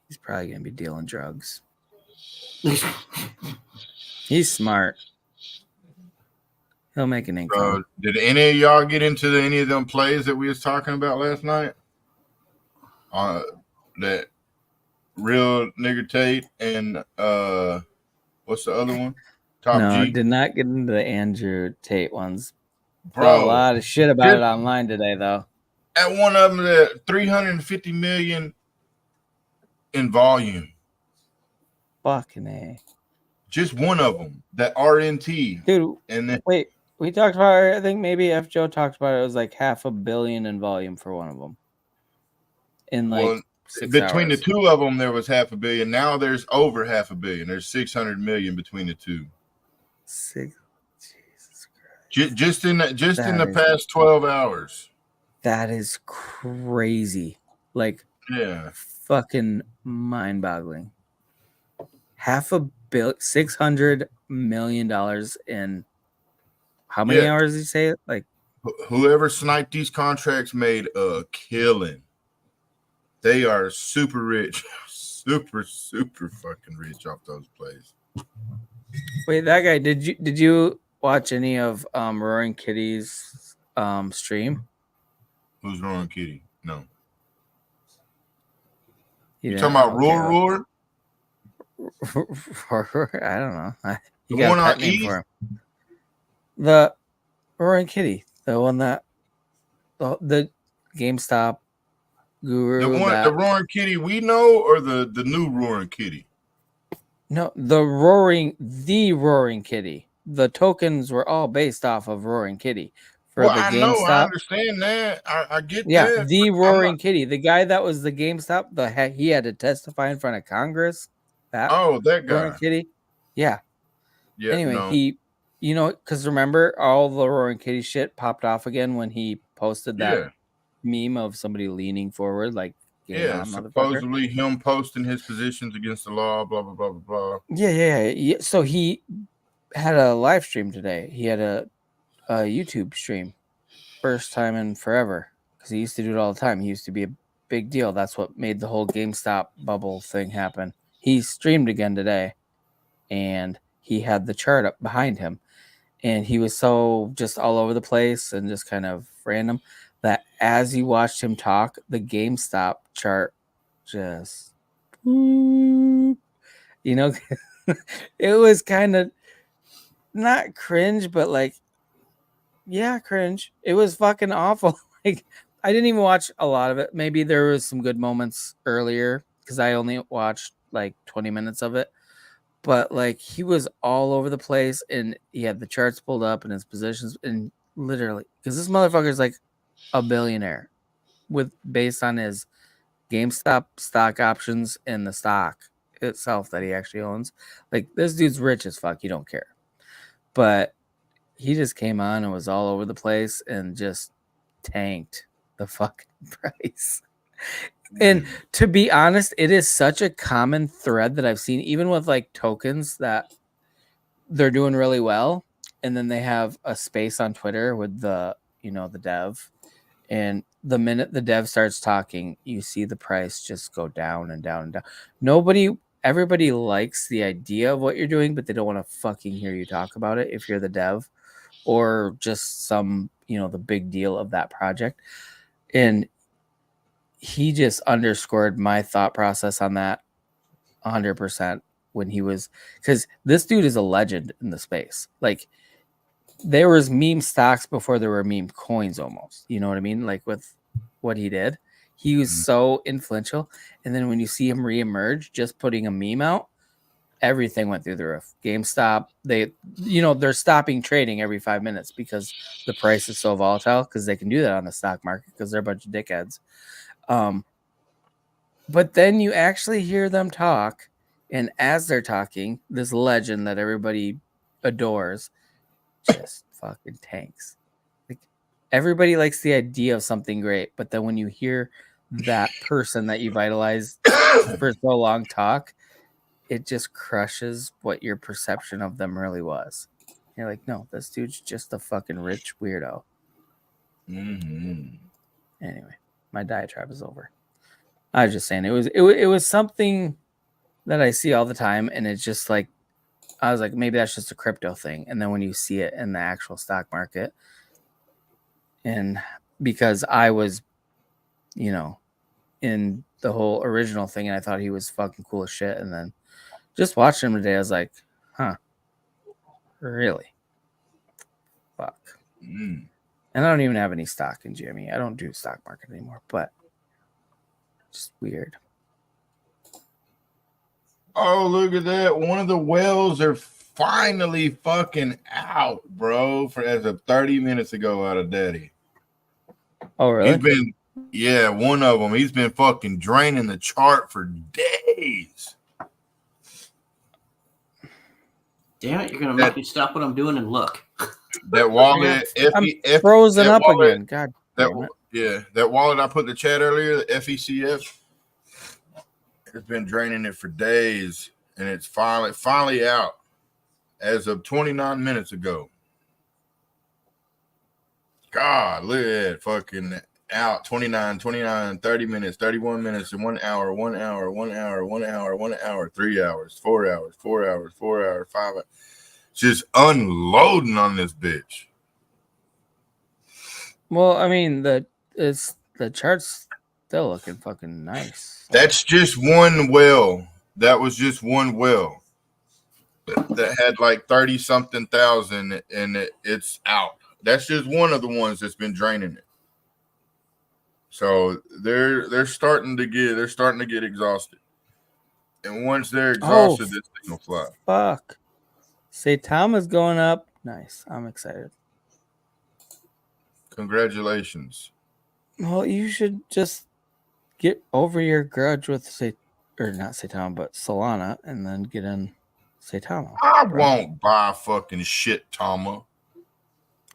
He's probably gonna be dealing drugs. He's smart. He'll make an income. Did any of y'all get into any of them plays that we was talking about last night? that real nigger Tate and what's the other one? Top No, G. did not get into the Andrew Tate ones. Saw a Bro, lot of shit about it online today, though. At one of them, the 350 million in volume. Fucking A. Just one of them, that RNT. Dude, and then, wait, we talked about it. I think maybe F. Joe talked about it. It was like $500 million in volume for one of them. In like 6 between hours. the two of them, there was $500 million. Now there's over $500 million. There's 600 million between the two. Jesus Christ. Just in the past 12 hours. That is crazy. Like, yeah, fucking mind-boggling. $600 million in how many hours did you say it? Like, whoever sniped these contracts made a killing. They are super rich, super fucking rich off those plays. Wait, that guy, did you watch any of Roaring Kitty's stream? Who's Roaring Kitty? No. You talking about Roar? I don't know. You the got one a pet on name East? for him. The Roaring Kitty, the one that the GameStop guru. The Roaring Kitty we know, or the new Roaring Kitty? No, the Roaring Kitty. The tokens were all based off of Roaring Kitty. For the I GameStop. know, I understand that. I get that. Yeah, the Roaring Kitty, the guy that was the GameStop, he had to testify in front of Congress. That guy, Roaring Kitty. Yeah. Yeah. Anyway, no. he, because remember all the Roaring Kitty shit popped off again when he posted that meme of somebody leaning forward, like, supposedly him posting his positions against the law, blah blah blah blah blah. Yeah. So he had a live stream today. He had a YouTube stream, first time in forever, because he used to do it all the time. He used to be a big deal. That's what made the whole GameStop bubble thing happen. He streamed again today, and he had the chart up behind him, and he was so just all over the place and just kind of random that as you watched him talk, the GameStop chart just, it was kind of not cringe, but like, yeah, cringe. It was fucking awful. Like, I didn't even watch a lot of it. Maybe there was some good moments earlier because I only watched like 20 minutes of it. But like, he was all over the place, and he had the charts pulled up and his positions, and literally, because this motherfucker is like a billionaire based on his GameStop stock options and the stock itself that he actually owns. Like, this dude's rich as fuck. You don't care. But he just came on and was all over the place and just tanked the fucking price. And to be honest, it is such a common thread that I've seen, even with like tokens that they're doing really well. And then they have a space on Twitter with the dev. And the minute the dev starts talking, you see the price just go down and down and down. Everybody likes the idea of what you're doing, but they don't want to fucking hear you talk about it if you're the dev or just some, the big deal of that project. And he just underscored my thought process on that 100% when he was, because this dude is a legend in the space. Like, there was meme stocks before there were meme coins almost. You know what I mean? Like, with what he did, he was so influential. And then when you see him reemerge, just putting a meme out, everything went through the roof. GameStop, they're stopping trading every 5 minutes because the price is so volatile, because they can do that on the stock market because they're a bunch of dickheads. But then you actually hear them talk, and as they're talking, this legend that everybody adores just fucking tanks. Like, everybody likes the idea of something great, but then when you hear that person that you vitalized for so long talk, it just crushes what your perception of them really was. You're like, no, this dude's just a fucking rich weirdo. Mm-hmm. Anyway, my diatribe is over. I was just saying it was something that I see all the time, and it's just like, I was like, maybe that's just a crypto thing. And then when you see it in the actual stock market, and because I was, in the whole original thing, and I thought he was fucking cool as shit. And then just watching him today, I was like, huh, really? Fuck. And I don't even have any stock in Jimmy. I don't do stock market anymore, but just weird. Oh, look at that. One of the wells are finally fucking out, bro, as of 30 minutes ago out of Daddy. Oh, really? One of them. He's been fucking draining the chart for days. Damn it, you're going to make me stop what I'm doing and look. That wallet. I'm frozen up again. God damn it. Yeah, that wallet I put in the chat earlier, the FECF, has been draining it for days, and it's finally out as of 29 minutes ago. God, look at that fucking out 29, 30 minutes, 31 minutes, and 1 hour, 1 hour, 1 hour, 1 hour, 1 hour, 3 hours, 4 hours, 4 hours, 4 hours, 5 hours. Just unloading on this bitch. Well, I mean, the chart's still looking fucking nice. That's just one well. That was just one well that had like 30 something thousand, and it's out. That's just one of the ones that's been draining it. So they're starting to get exhausted. And once they're exhausted, this thing will fly. Fuck. Saitama's going up. Nice. I'm excited. Congratulations. Well, you should just get over your grudge with not Saitama, but Solana, and then get in Saitama. I won't buy fucking shit, Tama.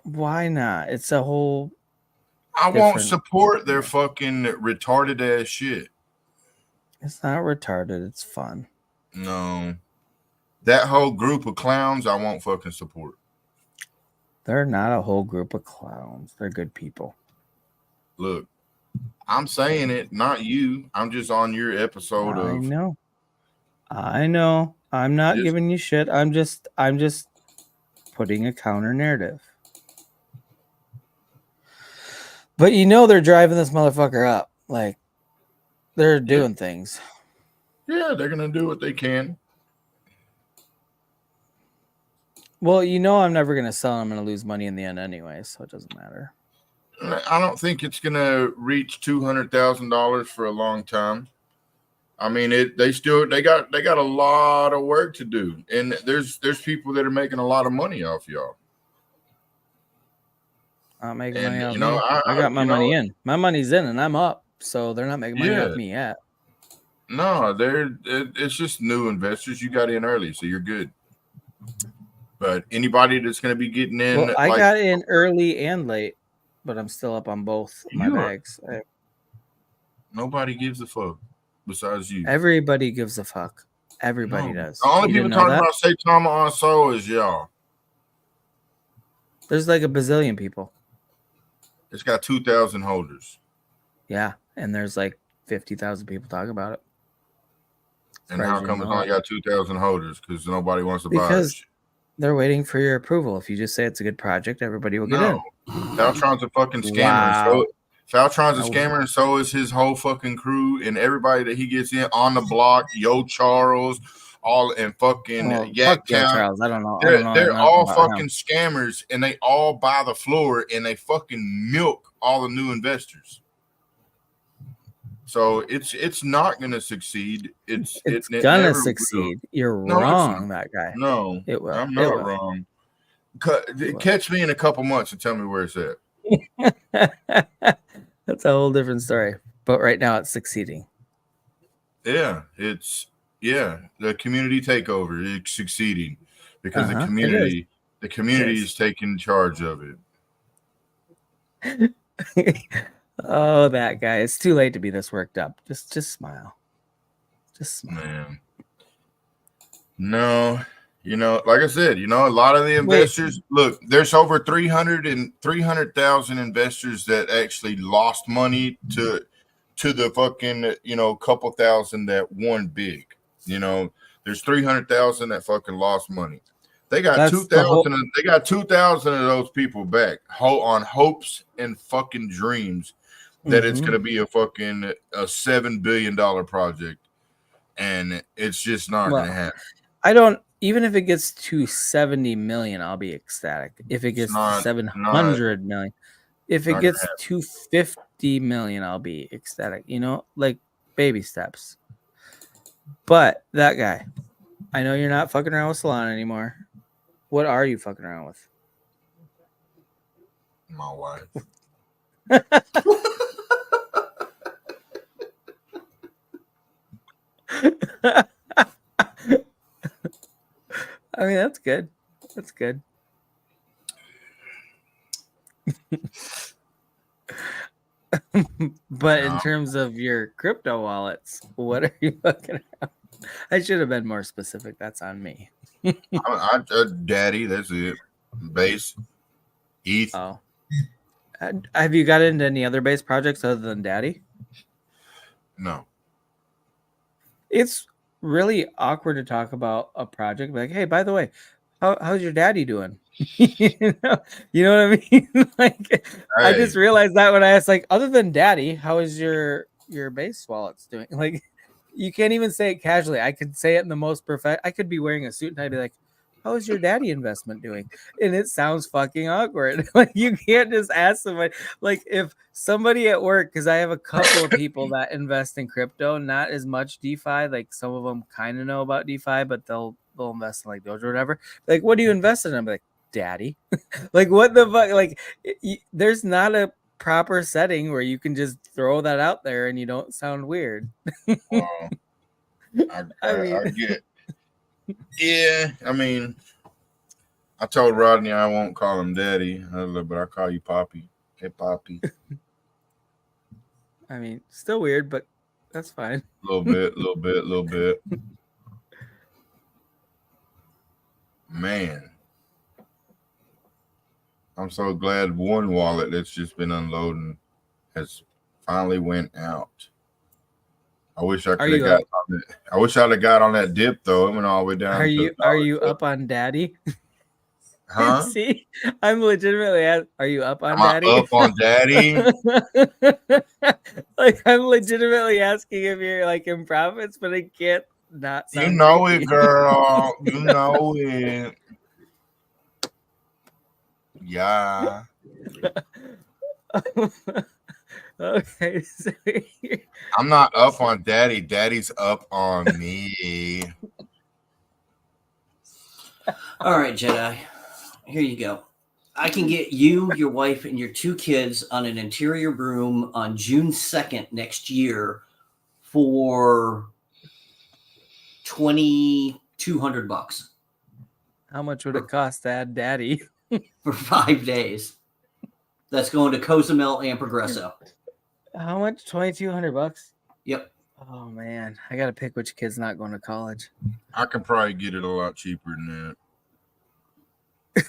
Why not? It's a whole. I won't support their fucking retarded ass shit. It's not retarded. It's fun. No. That whole group of clowns, I won't fucking support. They're not a whole group of clowns. They're good people. Look, I'm saying it, not you. I'm just on your episode of. I know. I'm not giving you shit. I'm just putting a counter narrative. But they're driving this motherfucker up. Like, they're doing things. Yeah, they're gonna do what they can. Well, I'm never gonna sell. I'm gonna lose money in the end anyway, so it doesn't matter. I don't think it's gonna reach $200,000 for a long time. I mean, they got a lot of work to do, and there's people that are making a lot of money off y'all. Not making money off me. I got my money in. My money's in, and I'm up. So they're not making money off me yet. No, it's just new investors. You got in early, so you're good. But anybody that's going to be getting in, I got in early and late, but I'm still up on both my bags. Nobody gives a fuck besides you. Everybody gives a fuck. Everybody does. The only people talking about Saitama on Soul is y'all. There's like a bazillion people. It's got 2,000 holders. Yeah, and there's like 50,000 people talking about it. And how come it's only got 2,000 holders? Because nobody wants to buy it. They're waiting for your approval. If you just say it's a good project, everybody will get in. Faltron's a fucking scammer. Wow. Faltron's a scammer, and so is his whole fucking crew and everybody that he gets in on the block. Yo Charles, all and fucking Yak Charles. I don't know. They're all fucking scammers, and they all buy the floor, and they fucking milk all the new investors. So it's not gonna succede. It's gonna succeed. You're wrong, that guy. No, it will. I'm not wrong. Catch me in a couple months and tell me where it's at. That's a whole different story. But right now it's succeeding. Yeah, the community takeover is succeeding because the community is taking charge of it. Oh, that guy. It's too late to be this worked up. Just smile. Just smile. Man. No, like I said, a lot of the investors, look, there's over 300,000 investors that actually lost money to the fucking, couple thousand that won big. There's 300,000 that fucking lost money. They got 2,000. They got 2,000 of those people back on hopes and fucking dreams that it's going to be a fucking $7 billion project, and it's just not going to happen. I don't. Even if it gets to 70 million, I'll be ecstatic. If it gets to 700 million, if it gets to 50 million, I'll be ecstatic. You know, like baby steps. But that guy, I know you're not fucking around with Solana anymore. What are you fucking around with? My wife. I mean, that's good. That's good. But in terms of your crypto wallets, what are you looking at? I should have been more specific. That's on me. Daddy, that's it. Base. ETH. Oh. Have you got into any other base projects other than Daddy? No. It's really awkward to talk about a project like, hey, by the way, how's your daddy doing? You know what I mean? Like, hey. I just realized that when I asked, like, other than Daddy, how is your base wallets doing? Like, you can't even say it casually. I could say it in the most perfect. I could be wearing a suit and I'd be like, how is your daddy investment doing? And it sounds fucking awkward. Like, you can't just ask somebody. Like, if somebody at work, because I have a couple of people that invest in crypto, not as much DeFi. Like, some of them kind of know about DeFi, but they'll invest in like Dojo or whatever. Like, what do you invest in? I'm like, Daddy. Like, what the fuck? Like, there's not a proper setting where you can just throw that out there and you don't sound weird. I get. Yeah, I mean, I told Rodney I won't call him Daddy, but I call you Poppy. Hey, Poppy. I mean, still weird, but that's fine. Little bit. Man, I'm so glad one wallet that's just been unloading has finally went out. I wish I could have got on it. I wish I'd have got on that dip though. It went all the way down. Are you up on Daddy? Huh? See, I'm legitimately asking, are you up on Daddy? Up on Daddy? Like, I'm legitimately asking if you're like in profits, but I can't not sound. You know it, girl. You know it. Yeah. Okay. So I'm not up on Daddy. Daddy's up on me. All right, Jedi. Here you go. I can get you, your wife, and your 2 kids on an interior room on June 2nd next year for $2,200. How much would it cost to add Daddy? For 5 days. That's going to Cozumel and Progresso. How much? $2,200? Yep. Oh man, I gotta pick which kid's not going to college. I could probably get it a lot cheaper than that.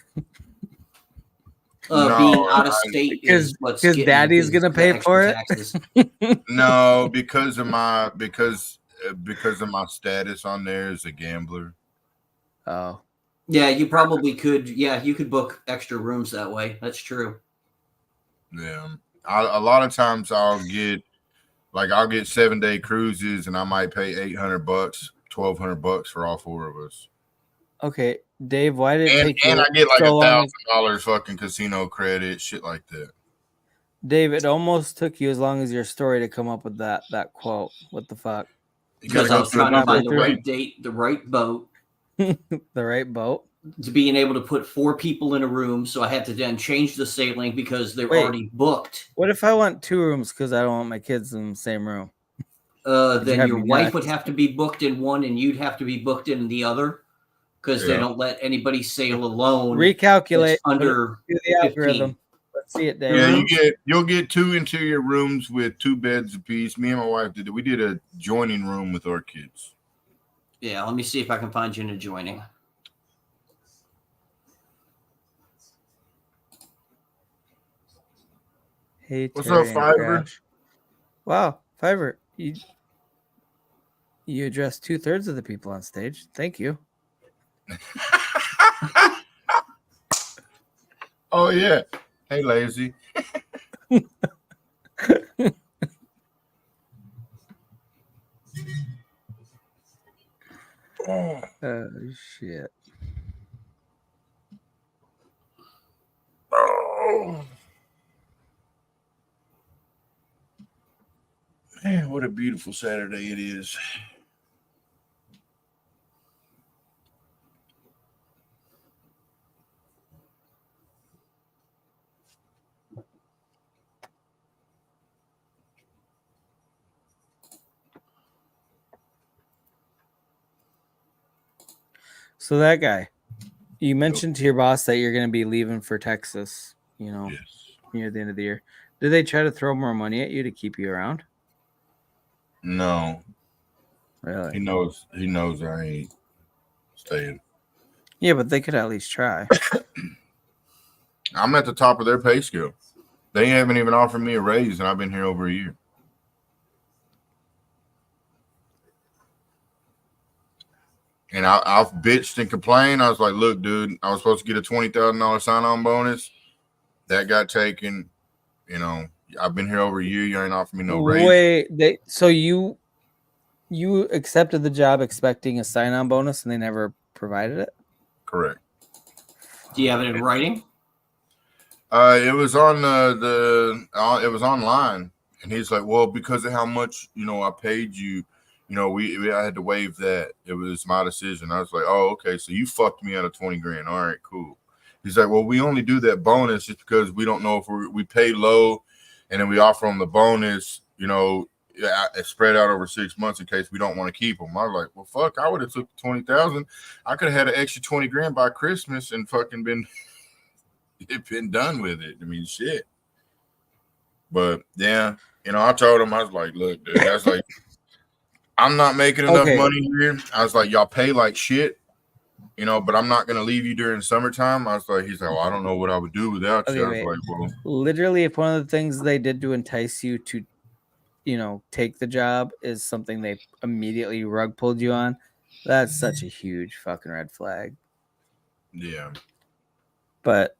Being out of state is what's because Daddy's gonna pay for it. No, because of my status on there as a gambler. Oh. Yeah, you probably could. Yeah, you could book extra rooms that way. That's true. Yeah, a lot of times I'll get 7-day cruises, and I might pay $800, $1,200 for all 4 of us. Okay, Dave, why did it take you and I get like so $1,000 fucking casino credit, shit like that. Dave, it almost took you as long as your story to come up with that quote. What the fuck? Because I was trying to find the right date, the right boat. The right boat? To being able to put 4 people in a room, so I had to then change the sailing because they're already booked. What if I want 2 rooms because I don't want my kids in the same room? Then your wife would have to be booked in one, and you'd have to be booked in the other, because they don't let anybody sail alone. Recalculate under the algorithm. Let's see it, Dave. Yeah, you'll get 2 interior rooms with 2 beds apiece. Me and my wife did it. We did a joining room with our kids. Yeah, let me see if I can find you an adjoining. Hey, what's up, Fiverr? Wow, Fiverr, you addressed 2/3 of the people on stage. Thank you. Oh yeah. Hey, lazy. Oh, shit. oh. Man, what a beautiful Saturday it is. So that guy, you mentioned to your boss that you're going to be leaving for Texas, Yes. near the end of the year. Did they try to throw more money at you to keep you around? No. Really? He knows I ain't staying. Yeah, but they could at least try. I'm at the top of their pay scale. They haven't even offered me a raise, and I've been here over a year. And I've bitched and complained. I was like, look, dude, I was supposed to get a $20,000 sign-on bonus. That got taken. I've been here over a year. You ain't offered me no raise. Wait, so you accepted the job expecting a sign-on bonus, and they never provided it? Correct. Do you have it in writing? It was on it was online, and he's like, well, because of how much I paid you, I had to waive that. It was my decision. I was like, oh, okay, so you fucked me out of 20 grand. All right, cool. He's like, well, we only do that bonus just because we don't know if we pay low, and then we offer them the bonus, spread out over 6 months in case we don't want to keep them. I was like, well, fuck, I would have took 20,000. I could have had an extra 20 grand by Christmas and fucking been done with it. I mean, shit. But yeah, I told him, I was like, look, dude, that's like, I'm not making enough money here. I was like, y'all pay like shit, but I'm not gonna leave you during summertime. I was like, he's like, well, I don't know what I would do without you. I was like, well, literally, if one of the things they did to entice you to, take the job is something they immediately rug pulled you on, that's such a huge fucking red flag. Yeah. But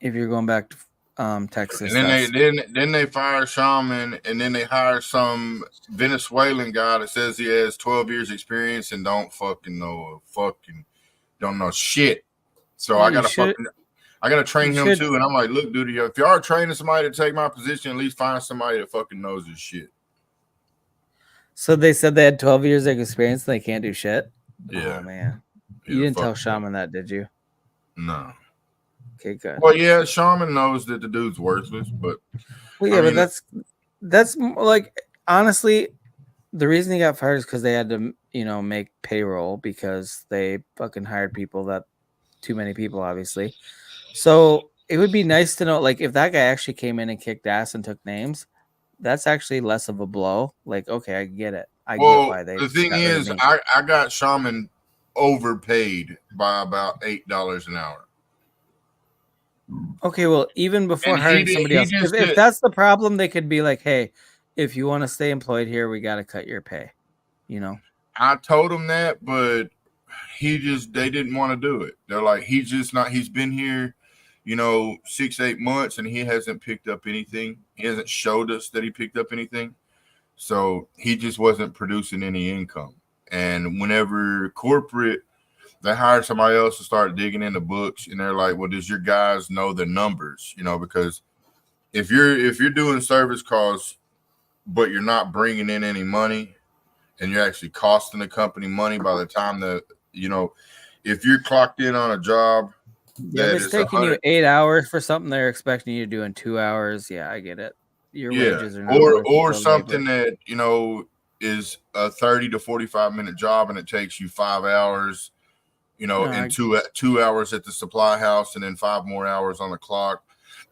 if you're going back to Texas, and then they fire Shaman, and then they hire some Venezuelan guy that says he has 12 years experience and don't know shit. So I gotta train him too. And I'm like, look, dude, if you are training somebody to take my position, at least find somebody that fucking knows his shit. So they said they had 12 years of experience and they can't do shit? Yeah. Oh, man. You didn't tell Shaman that, did you? No. Okay, good. Well, yeah, Shaman knows that the dude's worthless, but but that's like, honestly, the reason he got fired is because they had to, make payroll because they fucking hired too many people, obviously. So it would be nice to know, like, if that guy actually came in and kicked ass and took names, that's actually less of a blow. Like, okay, I get it. I get why they. The thing is, I got Shaman overpaid by about $8 an hour. Okay, well, even before hiring somebody else, if that's the problem, they could be like, hey, if you want to stay employed here, we got to cut your pay. I told him that, but they didn't want to do it. They're like, he's been here, 6-8 months, and he hasn't picked up anything. He hasn't showed us that he picked up anything. So he just wasn't producing any income. And whenever corporate, they hired somebody else to start digging in the books, and they're like, well, does your guys know the numbers? Because if you're doing service calls, but you're not bringing in any money, and you're actually costing the company money by the time that, if you're clocked in on a job, that it's taking you 8 hours for something they're expecting you to do in 2 hours. Yeah, I get it. Your wages are not or something that, is a 30 to 45 minute job, and it takes you 5 hours, and 2 hours at the supply house, and then 5 more hours on the clock.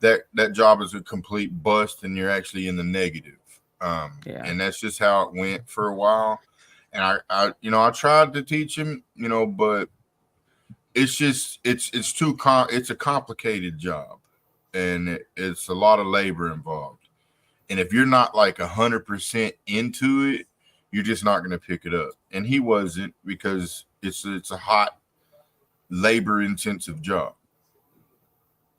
That job is a complete bust, and you're actually in the negative. And that's just how it went for a while. And I tried to teach him, but it's a complicated job, and it's a lot of labor involved. And if you're not like 100% into it, you're just not going to pick it up. And he wasn't, because it's a hot, labor intensive job.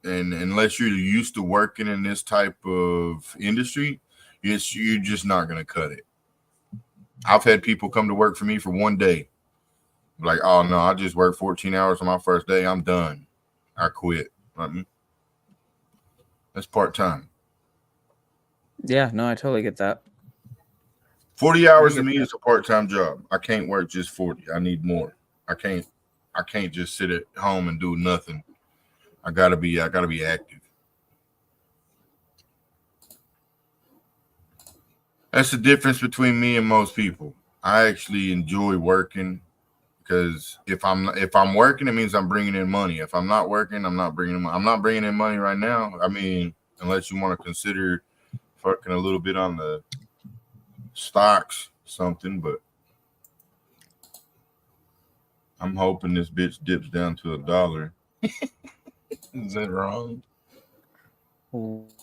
And unless you're used to working in this type of industry, you're just not going to cut it. I've had people come to work for me for one day, Like, oh no, I just worked 14 hours on my first day. I'm done. I quit. That's part-time. Yeah, no, I totally get that. 40 hours to me is a part-time job. I can't work just 40. I need more. I can't just sit at home and do nothing. I gotta be active. That's the difference between me and most people. I actually enjoy working because if I'm working, it means I'm bringing in money. If I'm not working, I'm not bringing in money. I'm not bringing in money right now. I mean, unless you want to consider fucking a little bit on the stocks, something, but I'm hoping this bitch dips down to $1. Is that wrong?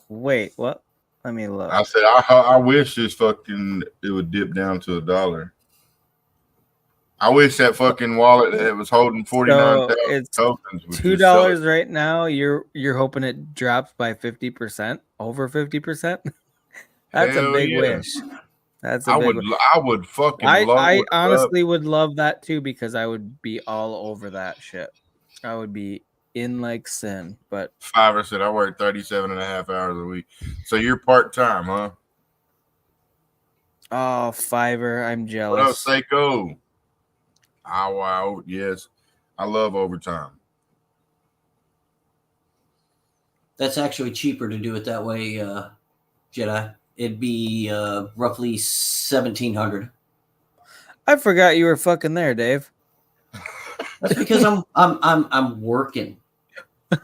Wait, what? Let me look. I said I wish it would dip down to $1. I wish that fucking wallet that was holding 49,000 tokens would just sell it. $2 right now. You're hoping it drops by 50%, over 50%. That's Hell a big yeah. wish. That's a big. I would fucking love. I honestly would love that too because I would be all over that shit. I would be in like sin. But Fiverr said I work 37 and a half hours a week. So you're part-time, huh? Oh, Fiverr, I'm jealous. What up, Seiko? Oh, wow, yes. I love overtime. That's actually cheaper to do it that way, Jedi. It'd be roughly 1,700. I forgot you were fucking there, Dave. That's because I'm working.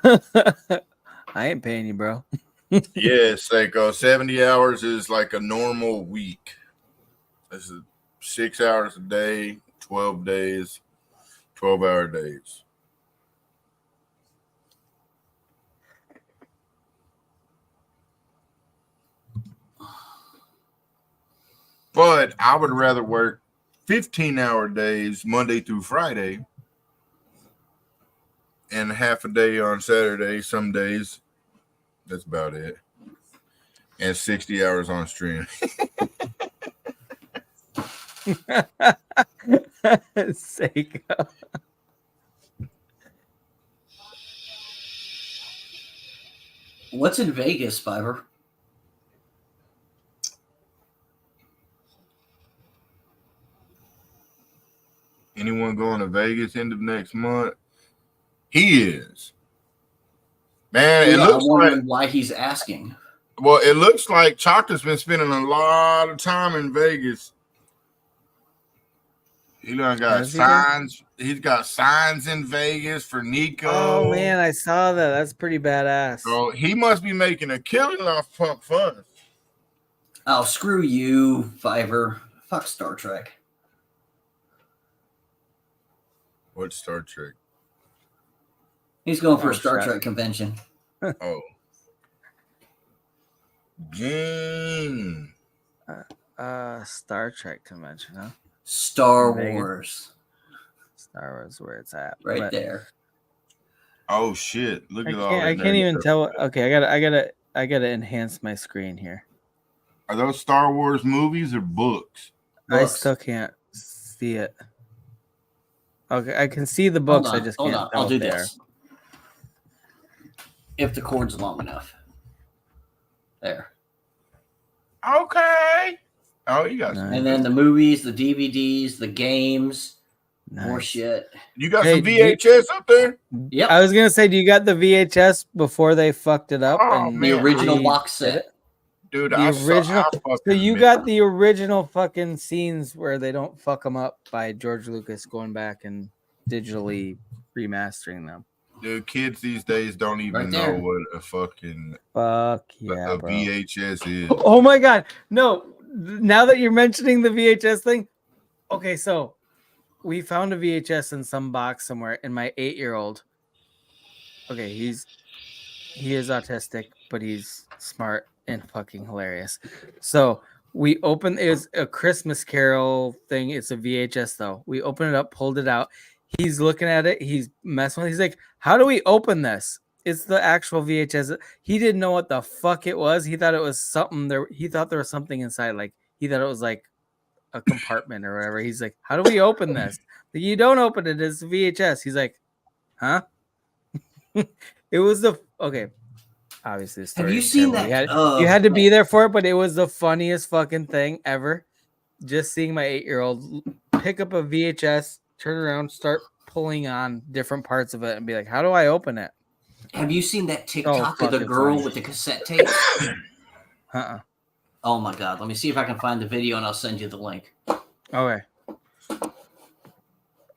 I ain't paying you, bro. Yeah, Seiko. 70 hours is like a normal week. This is 6 hours a day, 12 days, 12-hour days. But I would rather work 15-hour days Monday through Friday and half a day on Saturday, some days. That's about it. And 60 hours on stream. Seiko. What's in Vegas, Fiverr? Anyone going to Vegas end of next month? He is. Man, Yeah, it looks I'm wondering like why he's asking. Well, it looks like Chaka's been spending a lot of time in Vegas. He done got signs. He's got signs in Vegas for Nico. Oh man, I saw that. That's pretty badass. So he must be making a killing off Pump Fun. Oh, screw you, Fiverr. Fuck Star Trek. What Star Trek? He's going for a Star Trek convention. Oh. Dang. Star Trek convention, huh? Star Wars. Star Wars, where it's at, right there. Oh shit! Look at all. I can't even tell. Okay, I gotta enhance my screen here. Are those Star Wars movies or books? I still can't see it. Okay, I can see the books. I just can't tell. I'll do this. If the cord's long enough. There. Okay. Oh, you got And then the movies, the DVDs, the games, more shit. You got some VHS up there? Yep. I was gonna say, do you got the VHS before they fucked it up? Oh, and the original box set. Dude, the original. So you got the original fucking scenes where they don't fuck them up by George Lucas going back and digitally remastering them. Dude, kids these days don't even know what a fucking VHS is. Oh my god, no! Now that you're mentioning the VHS thing, okay, so we found a VHS in some box somewhere, and my 8-year-old. Okay, he is autistic, but he's smart and fucking hilarious. So we opened it's a Christmas Carol thing. It's a VHS though. We opened it up, pulled it out. He's looking at it. He's messing with it. He's like, how do we open this? It's the actual VHS. He didn't know what the fuck it was. He thought it was something there. He thought there was something inside. Like he thought it was like a compartment or whatever. He's like, "How do we open this?" Like, you don't open it. It's VHS. He's like, "Huh?" It was okay. Obviously, the story Have you is seen terrible. that? You had to be there for it, but it was the funniest fucking thing ever. Just seeing my 8-year-old pick up a VHS, turn around, start pulling on different parts of it, and be like, "How do I open it?" Have you seen that Oh, TikTok of the fucking girl funny. with the cassette tapes? Uh-uh. Oh my god! Let me see if I can find the video and I'll send you the link. Okay.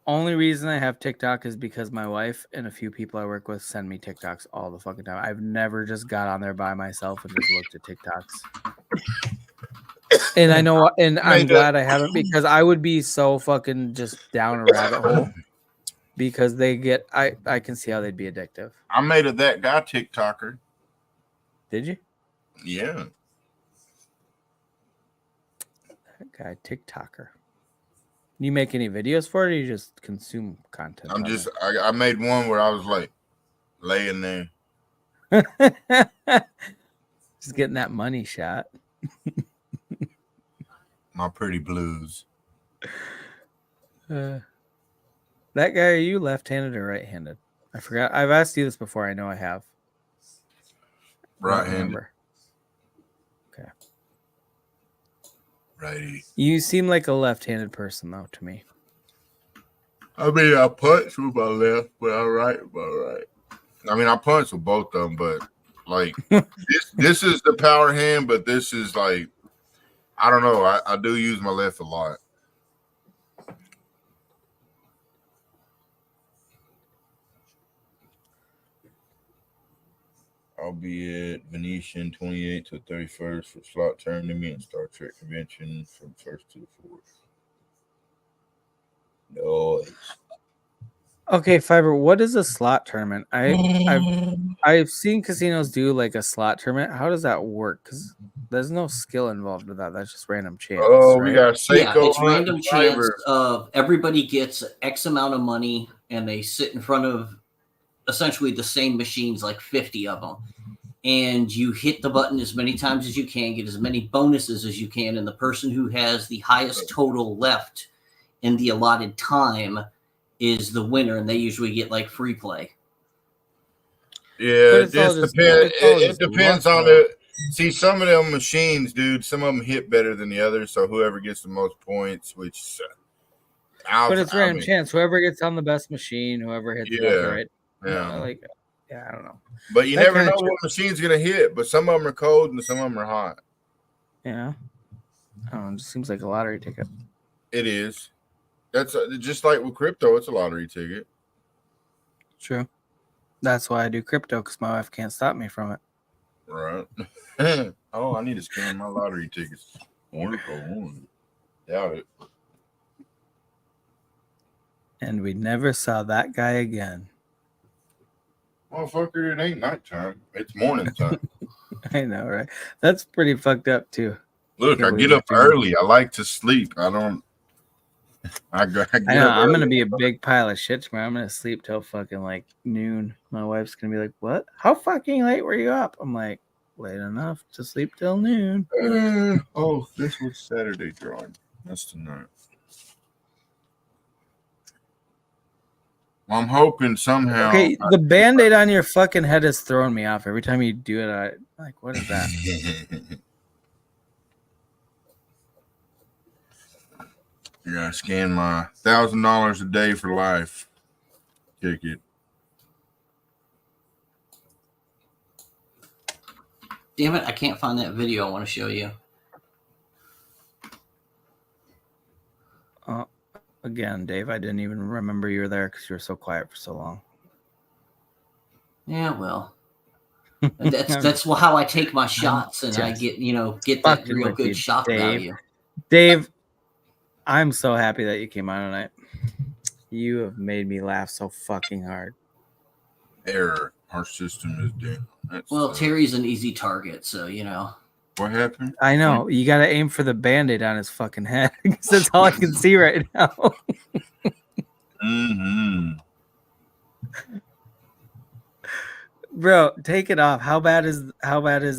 Only reason I have TikTok is because my wife and a few people I work with send me TikToks all the fucking time. I've never just got on there by myself and just looked at TikToks. And I know, and I'm glad I haven't, because I would be so fucking just down a rabbit hole, because I can see how they'd be addictive. I made it that guy TikToker. Did you? Yeah. That guy TikToker. You make any videos for it, or you just consume content? I made one where I was like laying there. Just getting that money shot. My pretty blues. That guy, are you left-handed or right-handed? I forgot. I've asked you this before. I know I have. Right-handed. Okay. Righty. You seem like a left-handed person, though, to me. I mean, I punch with my left, but I right with my right. I mean, I punch with both of them, but like this is the power hand, but this is like, I don't know. I do use my left a lot. I'll be at Venetian 28th to 31st for slot tournament and Star Trek convention from 1st to the 4th. Nice. Okay, Fiber, what is a slot tournament? I've seen casinos do like a slot tournament. How does that work? Because there's no skill involved with that. That's just random chance. Oh, right? we got Seiko. Yeah, it's random chance. Everybody gets X amount of money, and they sit in front of essentially the same machines, like 50 of them. And you hit the button as many times as you can, get as many bonuses as you can, and the person who has the highest total left in the allotted time is the winner, and they usually get like free play. Yeah, it just depends. It depends on it. See, some of them machines, dude, some of them hit better than the others. So whoever gets the most points, which but it's random chance. Whoever gets on the best machine, whoever hits it right. Yeah. I don't know. But you never know what machine's gonna hit. But some of them are cold and some of them are hot. Yeah. I don't know. It just seems like a lottery ticket. It is. That's just like with crypto. It's a lottery ticket. True. That's why I do crypto, because my wife can't stop me from it. Right. Oh, I need to scan my lottery tickets. Doubt it. And we never saw that guy again. Motherfucker, it ain't nighttime. It's morning time. I know, right? That's pretty fucked up, too. Look, I get up early. I like to sleep. I know. I'm gonna be a big pile of shit tomorrow. I'm gonna sleep till fucking like noon. My wife's gonna be like, "What? How fucking late were you up?" I'm like, "Late enough to sleep till noon." Oh, this was Saturday drawing. That's tonight. I'm hoping somehow. Okay, the Band-Aid on your fucking head is throwing me off every time you do it. I like, what is that? You gotta scan my $1,000 a day for life ticket. Damn it, I can't find that video I want to show you. Again, Dave, I didn't even remember you were there because you were so quiet for so long. Yeah, well, that's how I take my shots, and I get that real good shock value. Dave, I'm so happy that you came on tonight. You have made me laugh so fucking hard. Error. Our system is down. Well, Terry's an easy target, so What happened? I know. You got to aim for the Band-Aid on his fucking head, because that's all I can see right now. Bro, take it off. How bad is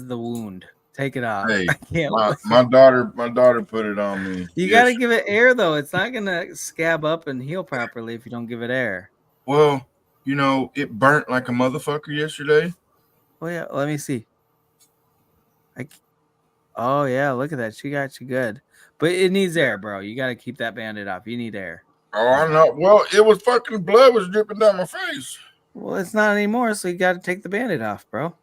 the wound? Take it off. Hey, I can't my daughter put it on me. You got to give it air, though. It's not going to scab up and heal properly if you don't give it air. Well, you know, it burnt like a motherfucker yesterday. Oh, yeah. Let me see. Oh, yeah. Look at that. She got you good. But it needs air, bro. You got to keep that Band-Aid off. You need air. Oh, I know. Well, it was fucking blood was dripping down my face. Well, it's not anymore, so you got to take the Band-Aid off, bro.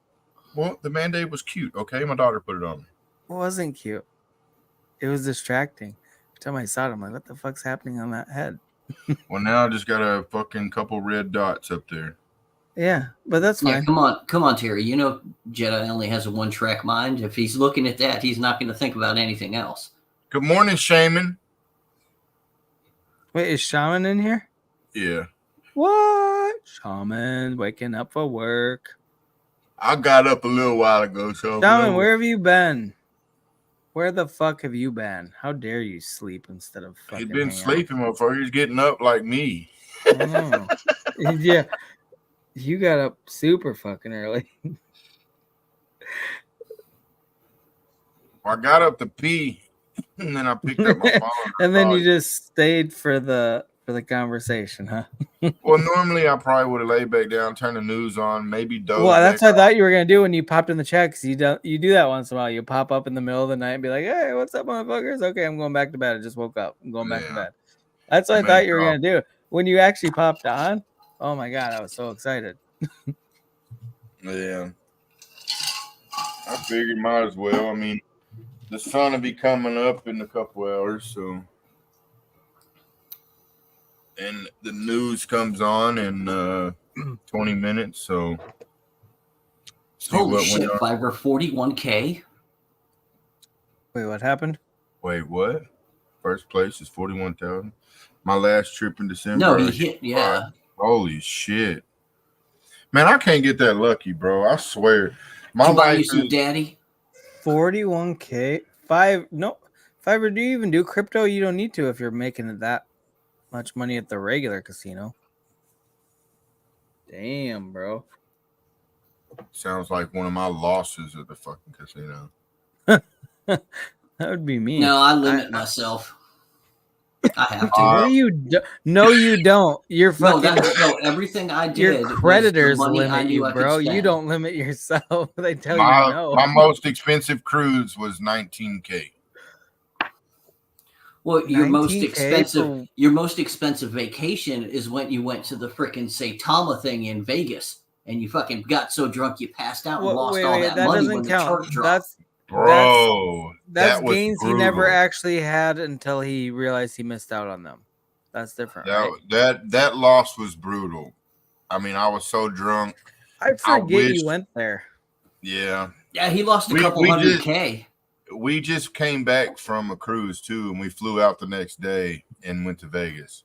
Well, the Band-Aid was cute, okay? My daughter put it on me. It wasn't cute. It was distracting. Every time I saw it, I'm like, what the fuck's happening on that head? Well, now I just got a fucking couple red dots up there. Yeah, but that's fine. Yeah, come on, Terry. You know Jedi only has a one-track mind. If he's looking at that, he's not going to think about anything else. Good morning, Shaman. Wait, is Shaman in here? Yeah. What? Shaman waking up for work. I got up a little while ago. So Shaman, where have you been? Where the fuck have you been? How dare you sleep instead of fucking He's been sleeping, motherfucker. He's getting up like me. Oh. Yeah. You got up super fucking early. I got up to pee, and then I picked up my phone. And then you just stayed for the conversation, huh? Well, normally I probably would have laid back down, turned the news on, maybe dozed. Well, that's what I thought you were gonna do when you popped in the chat. Cause you do that once in a while. You pop up in the middle of the night and be like, "Hey, what's up, motherfuckers? Okay, I'm going back to bed. I just woke up. I'm going back to bed." That's what I thought you were gonna do. When you actually popped on, oh my god, I was so excited. Yeah, I figured might as well. I mean, the sun will be coming up in a couple hours, so. And the news comes on in 20 minutes, so. Holy shit, Fiverr, 41K? Wait, what happened? Wait, what? First place is 41,000. My last trip in December. No, he hit, yeah. Holy shit. Man, I can't get that lucky, bro. I swear. My Did you buy you some daddy? 41K? Fiverr, do you even do crypto? You don't need to if you're making it that much money at the regular casino. Damn, bro. Sounds like one of my losses at the fucking casino. That would be me. No, I limit myself. I have to. No, you don't. You're fucking. No, everything I did. Your creditors limit you, bro. You don't limit yourself. They tell you no. My most expensive cruise was 19K. Well, your most expensive vacation is when you went to the frickin' Saitama thing in Vegas, and you fucking got so drunk you passed out and lost all that money when the chart dropped. That's gains he never actually had until he realized he missed out on them. That's different. That loss was brutal. I mean, I was so drunk. I forget you went there. Yeah. Yeah, he lost a couple $100K. We just came back from a cruise too, and we flew out the next day and went to Vegas.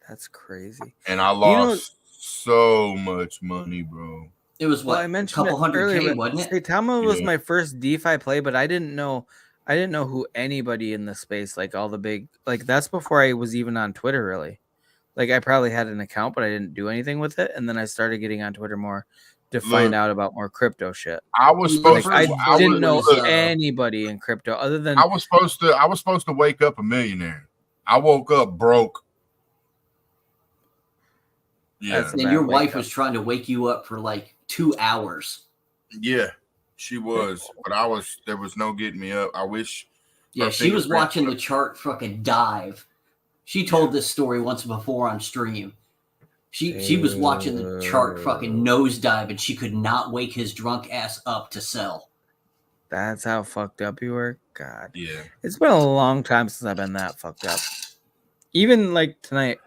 That's crazy. And I lost so much money, bro. It was what, I mentioned a couple $100K, wasn't it? Saitama was my first DeFi play, but I didn't know who anybody in the space, like all the big, like that's before I was even on Twitter really. Like I probably had an account, but I didn't do anything with it, and then I started getting on Twitter more to find out about more crypto shit. I was supposed I didn't know anybody in crypto other than I was supposed to wake up a millionaire. I woke up broke. Yeah. And your wife was trying to wake you up for like 2 hours. Yeah, she was. But there was no getting me up. I wish. Yeah, she was watching the chart fucking dive. She told this story once before on stream. She was watching the chart fucking nosedive, and she could not wake his drunk ass up to sell. That's how fucked up you were? God. Yeah. It's been a long time since I've been that fucked up. Even like tonight.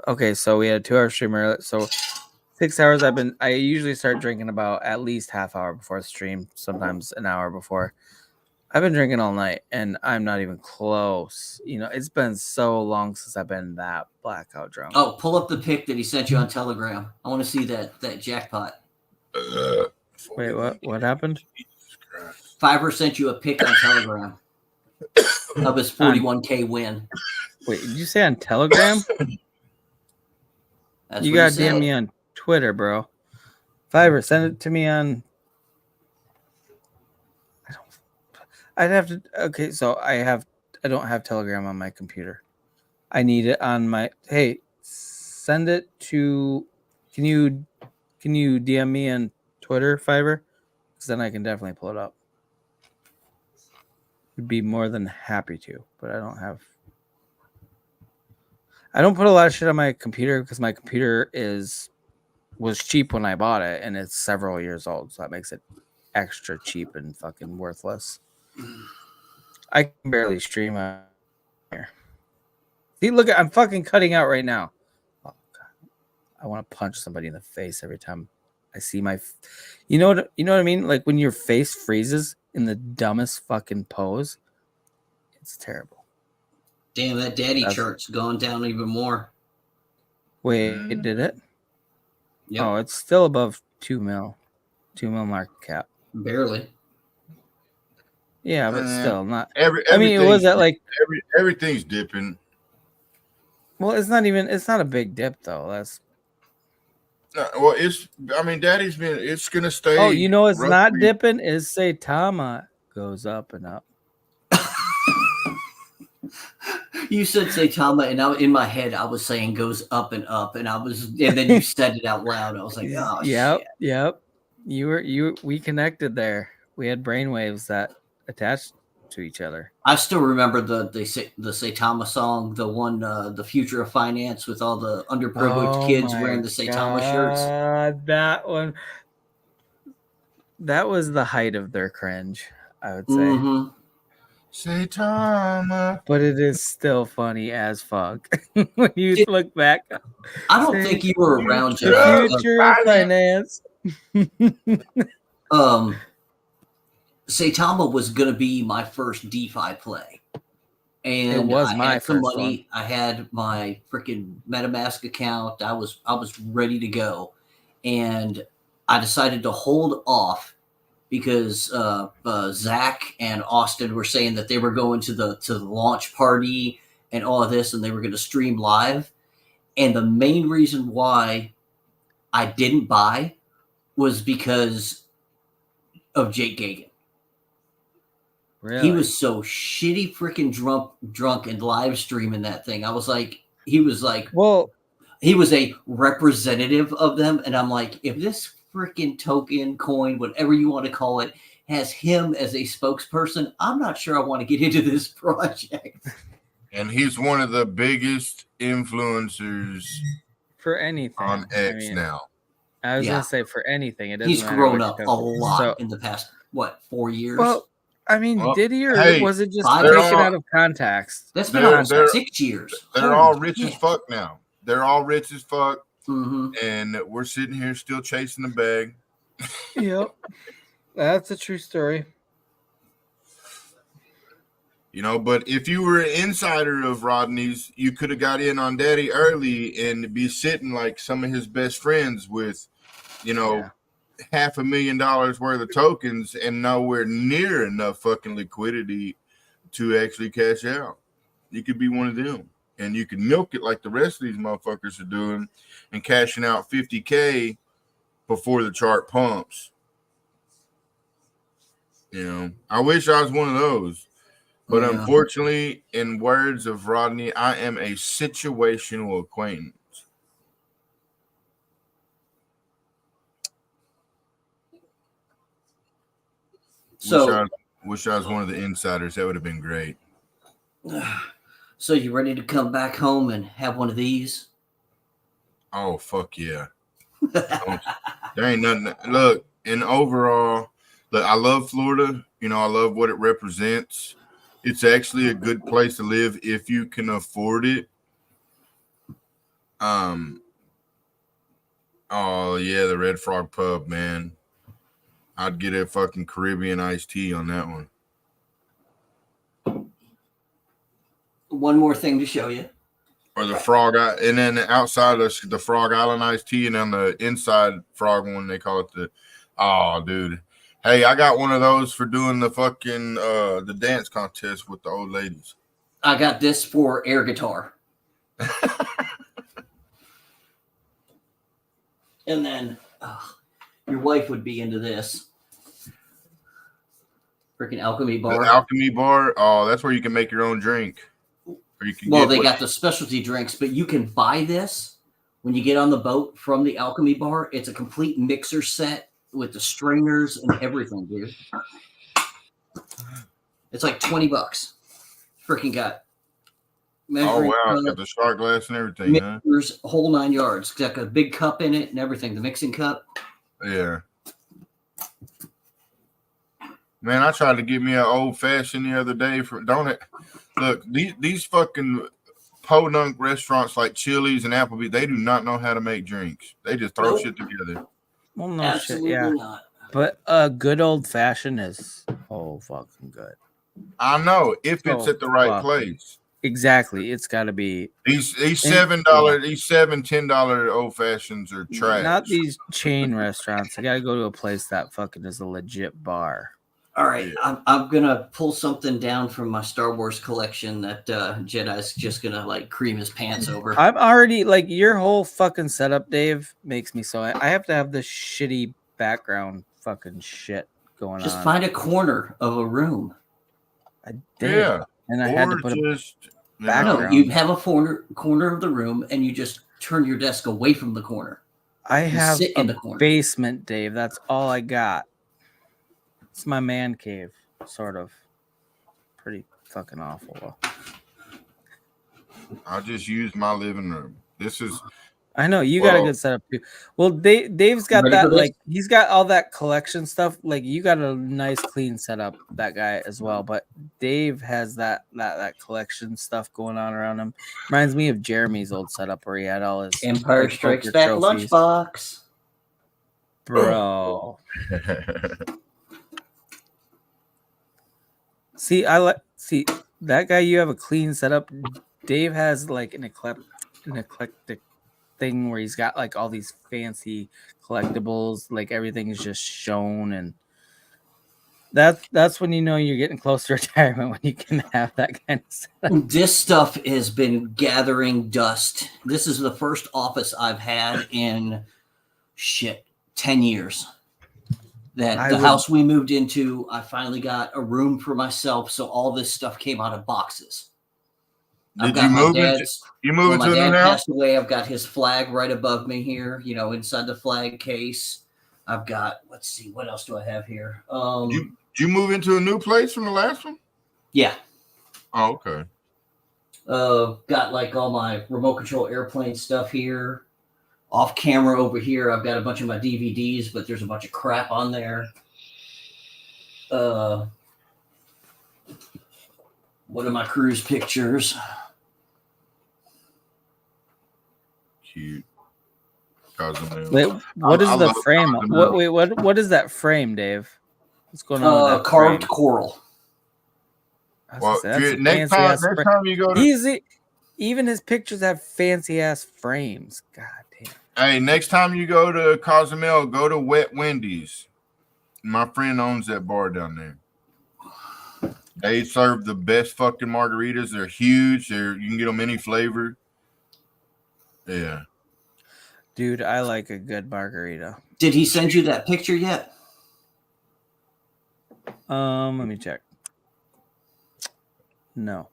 Okay, so we had a 2-hour stream earlier. So 6 hours I usually start drinking about at least half hour before the stream, sometimes an hour before. I've been drinking all night, and I'm not even close. You know, it's been so long since I've been that blackout drunk. Oh, pull up the pic that he sent you on Telegram. I want to see that jackpot. Wait, what happened? Fiverr sent you a pic on Telegram of his 41K win. Wait, did you say on Telegram? You gotta DM me on Twitter, bro. Fiverr, send it to me on. I'd have to. Okay, so I don't have Telegram on my computer. I need it on my. Hey, send it to. Can you DM me on Twitter, Fiverr? Because then I can definitely pull it up. Would be more than happy to, but I don't have. I don't put a lot of shit on my computer because my computer was cheap when I bought it, and it's several years old, so that makes it extra cheap and fucking worthless. I can barely stream on here. See, look, I'm fucking cutting out right now. Oh god, I want to punch somebody in the face every time I see my. You know what I mean? Like when your face freezes in the dumbest fucking pose. It's terrible. Damn, that daddy chart's going down even more. Wait, did it? Yep. Oh, it's still above 2 mil market cap. Barely. Yeah, but still not. I mean, it was at like everything's dipping. Well, it's not a big dip though. That's well, I mean, Daddy's been. It's gonna stay. Oh, you know, it's not dipping. Is Saitama goes up and up. You said Saitama, and in my head, I was saying goes up, and then you said it out loud. I was like, oh yep, shit. Yep. We connected there. We had brainwaves that attached to each other. I still remember the Saitama song, the one, the Future of Finance, with all the underprivileged kids wearing the Saitama shirts. That one. That was the height of their cringe, I would say. Mm-hmm. Saitama. But it is still funny as fuck when you look back. I don't think you were around yet. The future of finance. Saitama was gonna be my first DeFi play, and it was I my had some first money. one. I had my freaking MetaMask account. I was ready to go, and I decided to hold off because Zach and Austin were saying that they were going to the launch party and all of this, and they were going to stream live. And the main reason why I didn't buy was because of Jake Gagan. Really? He was so shitty freaking drunk and live streaming that thing. I was like, he was a representative of them. And I'm like, if this freaking token, coin, whatever you want to call it, has him as a spokesperson, I'm not sure I want to get into this project. And he's one of the biggest influencers for anything on X now. I was gonna say for anything. It doesn't He's matter grown which up token. a lot in the past 4 years? Well, I mean, did he, or was it just they're taken all- out of context? That's been almost 6 years. They're all rich as fuck now. They're all rich as fuck. Mm-hmm. And we're sitting here still chasing the bag. Yep. That's a true story. You know, but if you were an insider of Rodney's, you could have got in on Daddy early and be sitting like some of his best friends with, you know, $500,000 worth of tokens and nowhere near enough fucking liquidity to actually cash out. You could be one of them, and you could milk it like the rest of these motherfuckers are doing and cashing out 50K before the chart pumps. You know, I wish I was one of those. But unfortunately, in words of Rodney, I am a situational acquaintance. So, wish I was one of the insiders. That would have been great. So you ready to come back home and have one of these? Oh, fuck yeah. There ain't nothing. Look, and overall, look, I love Florida. You know, I love what it represents. It's actually a good place to live if you can afford it. Oh yeah, the Red Frog Pub, man. I'd get a fucking Caribbean iced tea on that one. One more thing to show you. Or the Frog, and then outside of the Frog Island iced tea, and on the inside Frog one, they call it the. Oh, dude. Hey, I got one of those for doing the fucking the dance contest with the old ladies. I got this for air guitar. And then your wife would be into this. Freaking Alchemy The Bar. Alchemy Bar. Oh, that's where you can make your own drink. Or you can Well, get they got the specialty drinks, but you can buy this when you get on the boat from the Alchemy Bar. It's a complete mixer set with the strainers and everything, dude. It's like $20. Freaking got measuring wow, cup, got the shot glass and everything, mixers, whole 9 yards. It's got a big cup in it and everything. The mixing cup. Yeah. Man, I tried to get me an old fashioned the other day. Don't it? Look, these fucking podunk restaurants like Chili's and Applebee's, they do not know how to make drinks. They just throw shit together. Well, no Absolutely shit, yeah. not. But a good old fashioned is fucking good. I know if it's at the right place. Exactly, it's got to be these $7, these $10 old fashions are trash. Not these chain restaurants. You got to go to a place that fucking is a legit bar. All right, I'm gonna pull something down from my Star Wars collection that Jedi's just gonna like cream his pants over. I'm already like your whole fucking setup, Dave, makes me so I have to have this shitty background fucking shit going on. Just find a corner of a room. I did, and I had to put a background. No, you have a corner of the room, and you just turn your desk away from the corner. I have sit a in the corner. basement, Dave. That's all I got. It's my man cave, sort of. Pretty fucking awful. I just used my living room. This is. I know you got a good setup too. Well, Dave's got that like he's got all that collection stuff. Like you got a nice clean setup, that guy as well. But Dave has that collection stuff going on around him. Reminds me of Jeremy's old setup where he had all his Empire Strikes Back lunchbox, bro. See that guy. You have a clean setup. Dave has like an eclectic thing where he's got like all these fancy collectibles. Like everything is just shown, and that's when you know you're getting close to retirement, when you can have that kind of setup. This stuff has been gathering dust. This is the first office I've had in 10 years. That the house we moved into, I finally got a room for myself, so all this stuff came out of boxes. Did you move into a new house? Passed away. I've got his flag right above me here, inside the flag case. I've got, let's see, what else do I have here? Did you move into a new place from the last one? Yeah. Oh, okay. Got like all my remote control airplane stuff here. Off camera over here, I've got a bunch of my DVDs, but there's a bunch of crap on there. One of my cruise pictures. Cute. Wait, what is the frame? What is that frame, Dave? What's going on with that carved frame? coral. Well, next time you go to even his pictures have fancy ass frames. God damn. Hey, next time you go to Cozumel, go to Wet Wendy's. My friend owns that bar down there. They serve the best fucking margaritas. They're huge. You can get them any flavor. Yeah. Dude, I like a good margarita. Did he send you that picture yet? Let me check. No.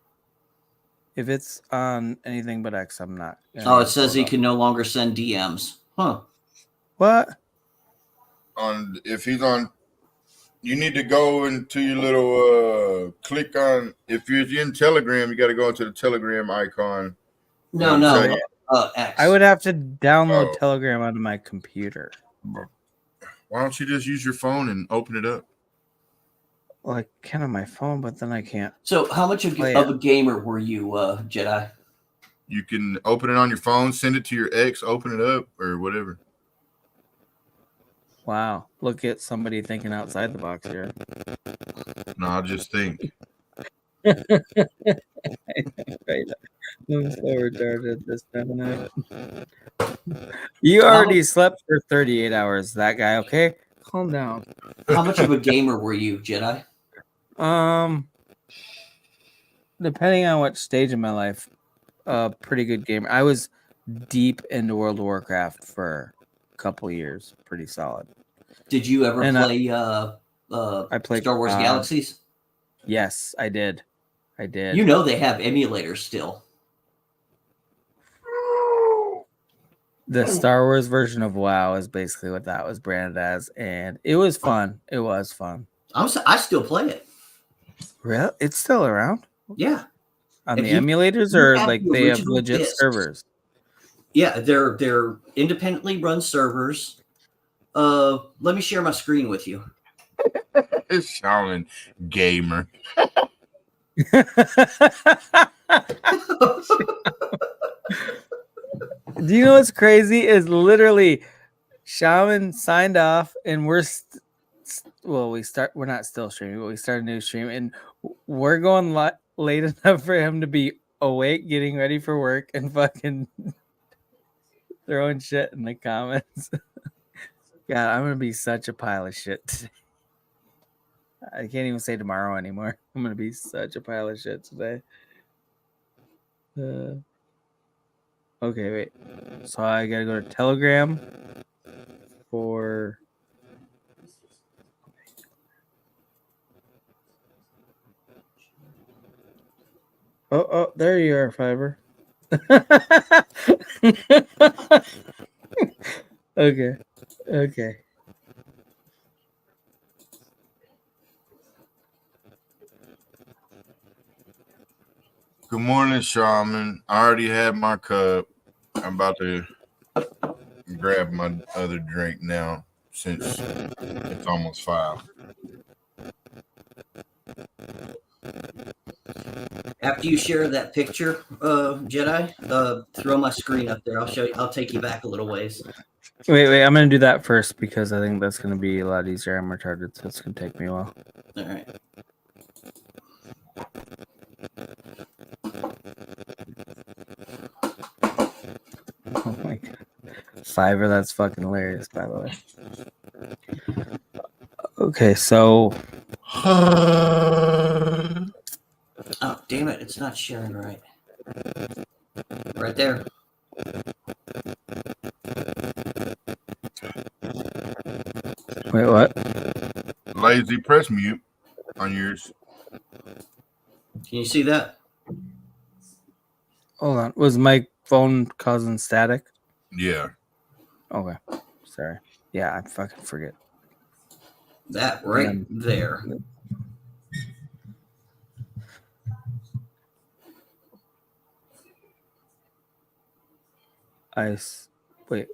If it's on anything but X, I'm not. Oh, it says he can no longer send DMs. Huh. What? If he's on, you need to go into your little click on. If you're in Telegram, you got to go into the Telegram icon. No, X. I would have to download Telegram onto my computer. Why don't you just use your phone and open it up? Well, I can on my phone, but then I can't. So how much of a gamer were you, Jedi? You can open it on your phone, send it to your ex, open it up, or whatever. Wow. Look at somebody thinking outside the box here. No, I just think. I'm so retarded this time of night. You already slept for 38 hours, that guy, okay? Calm down. How much of a gamer were you, Jedi? Depending on what stage of my life, pretty good gamer. I was deep into World of Warcraft for a couple years, pretty solid. Did you ever play I played Star Wars Galaxies? Yes, I did. You know they have emulators still. The Star Wars version of WoW is basically what that was branded as, and it was fun. It was fun. I still play it. Really? It's still around? Yeah. On If the you- emulators, you or have like the they have original legit discs. servers? Yeah, they're independently run servers. Let me share my screen with you. It's Shaman gamer. Do you know what's crazy? Is literally Shaman signed off, and we're not still streaming, but we started a new stream, and we're going late enough for him to be awake, getting ready for work, and fucking throwing shit in the comments. God, I'm gonna be such a pile of shit today. I can't even say tomorrow anymore. I'm gonna be such a pile of shit today. Okay, wait. So I gotta go to Telegram for. Oh, there you are, Fiverr. Okay. Good morning, Shaman. I already had my cup. I'm about to grab my other drink now since it's almost 5. After you share that picture, Jedi, throw my screen up there. I'll show you. I'll take you back a little ways. Wait. I'm gonna do that first because I think that's gonna be a lot easier. I'm retarded, so it's gonna take me a while. All right. Oh my god. Fiverr, that's fucking hilarious, by the way. Okay, so Oh, damn it. It's not sharing right. Right there. wait, what? Lazy press mute on yours. Can you see that? Hold on. Was my phone causing static? Yeah. Okay. Sorry. Yeah, I fucking forget. That right there. Wait.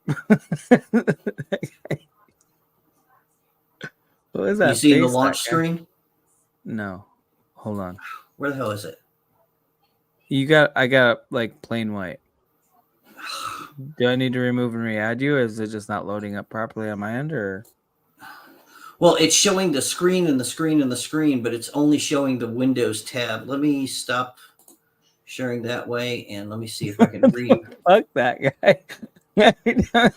What was that? You see the face, launch that guy? screen? No. Hold on. Where the hell is it? I got like plain white. Do I need to remove and re-add you? Or is it just not loading up properly on my end, or? Well, it's showing the screen and the screen and the screen, but it's only showing the Windows tab. Let me stop sharing that way, and let me see if I can read. Fuck that guy.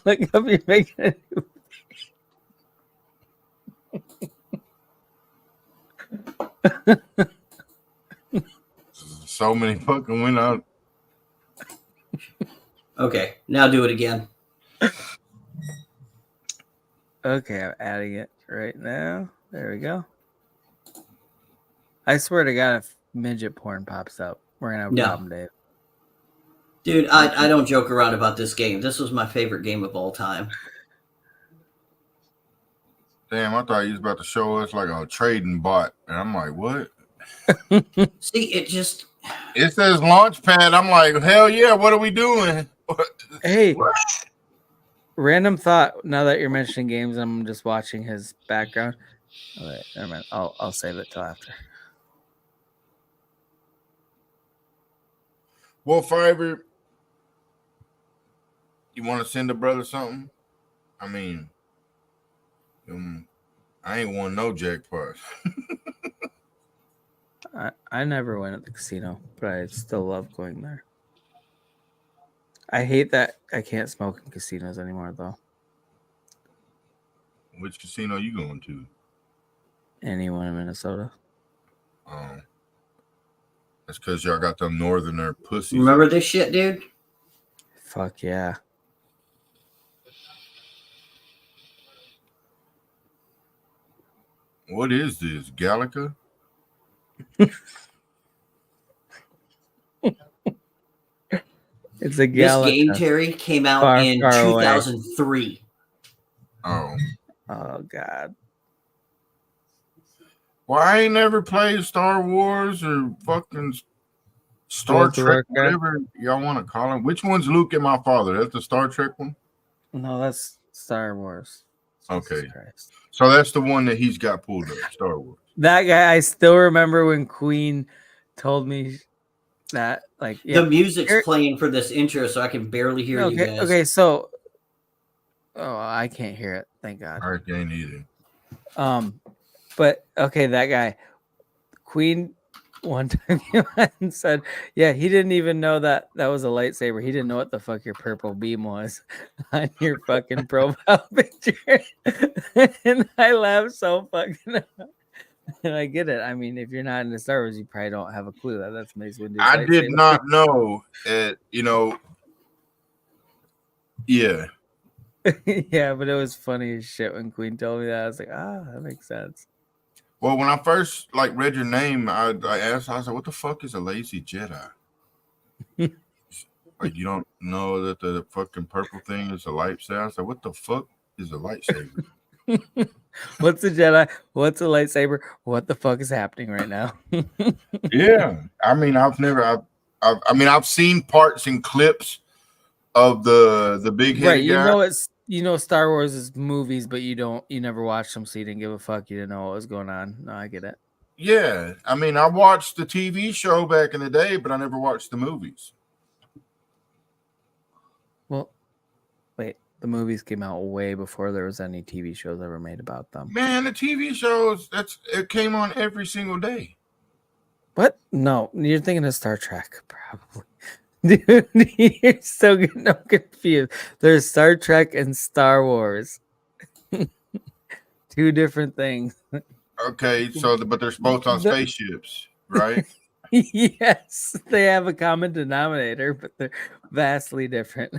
Look up, you're making a new So many fucking went out. Okay, now do it again. Okay, I'm adding it right now. There we go. I swear to God, if midget porn pops up, we're gonna have a No. problem, Dave. Dude, I don't joke around about this game. This was my favorite game of all time. Damn, I thought you was about to show us like a trading bot. And I'm like, what? See, it just... It says Launchpad. I'm like, hell yeah, what are we doing? Hey, random thought. Now that you're mentioning games, I'm just watching his background. All right, never mind. I'll save it till after. Well, Fiverr, you want to send a brother something? I mean, I ain't won no jackpot. I never went at the casino, but I still love going there. I hate that I can't smoke in casinos anymore, though. Which casino you going to? Anyone in Minnesota. That's because y'all got them northerner pussies. Remember this shit, dude? Fuck yeah. What is this, Gallica? It's a This game, Galaga. Terry, came out Far, in far away. 2003. Oh. Oh God. Well, I ain't never played Star Wars or fucking Star Trek, whatever y'all want to call them. Which one's Luke and my father? That's the Star Trek one? No, that's Star Wars. Okay. So that's the one that he's got pulled up, Star Wars. That guy, I still remember when Queen told me that, like, The music's playing for this intro, so I can barely hear you guys. Okay, so I can't hear it, thank God. I can't either. But okay, that guy, Queen, one time came out and said, yeah, he didn't even know that was a lightsaber. He didn't know what the fuck your purple beam was on your fucking profile picture. And I laughed so fucking hard. And I get it. I mean, if you're not into Star Wars, you probably don't have a clue that that's Mace Windu's I did lightsaber. not know, yeah. Yeah, but it was funny as shit when Queen told me that. I was like, that makes sense. Well, when I first read your name, I asked, I was like, what the fuck is a lazy Jedi? Like, you don't know that the fucking purple thing is a lightsaber? I was like, what the fuck is a lightsaber? What's a Jedi? What's a lightsaber? What the fuck is happening right now? Yeah. I mean, I've seen parts and clips of the big head guy. You know Star Wars is movies, but you never watched them, so you didn't give a fuck. You didn't know what was going on. No, I get it. Yeah. I mean, I watched the TV show back in the day, but I never watched the movies. Well, wait, the movies came out way before there was any TV shows ever made about them. Man, the TV shows, it came on every single day. What? No, you're thinking of Star Trek, probably. Dude, you're still getting confused. There's Star Trek and Star Wars. Two different things. Okay, but they're both on spaceships, right? Yes, they have a common denominator, but they're vastly different.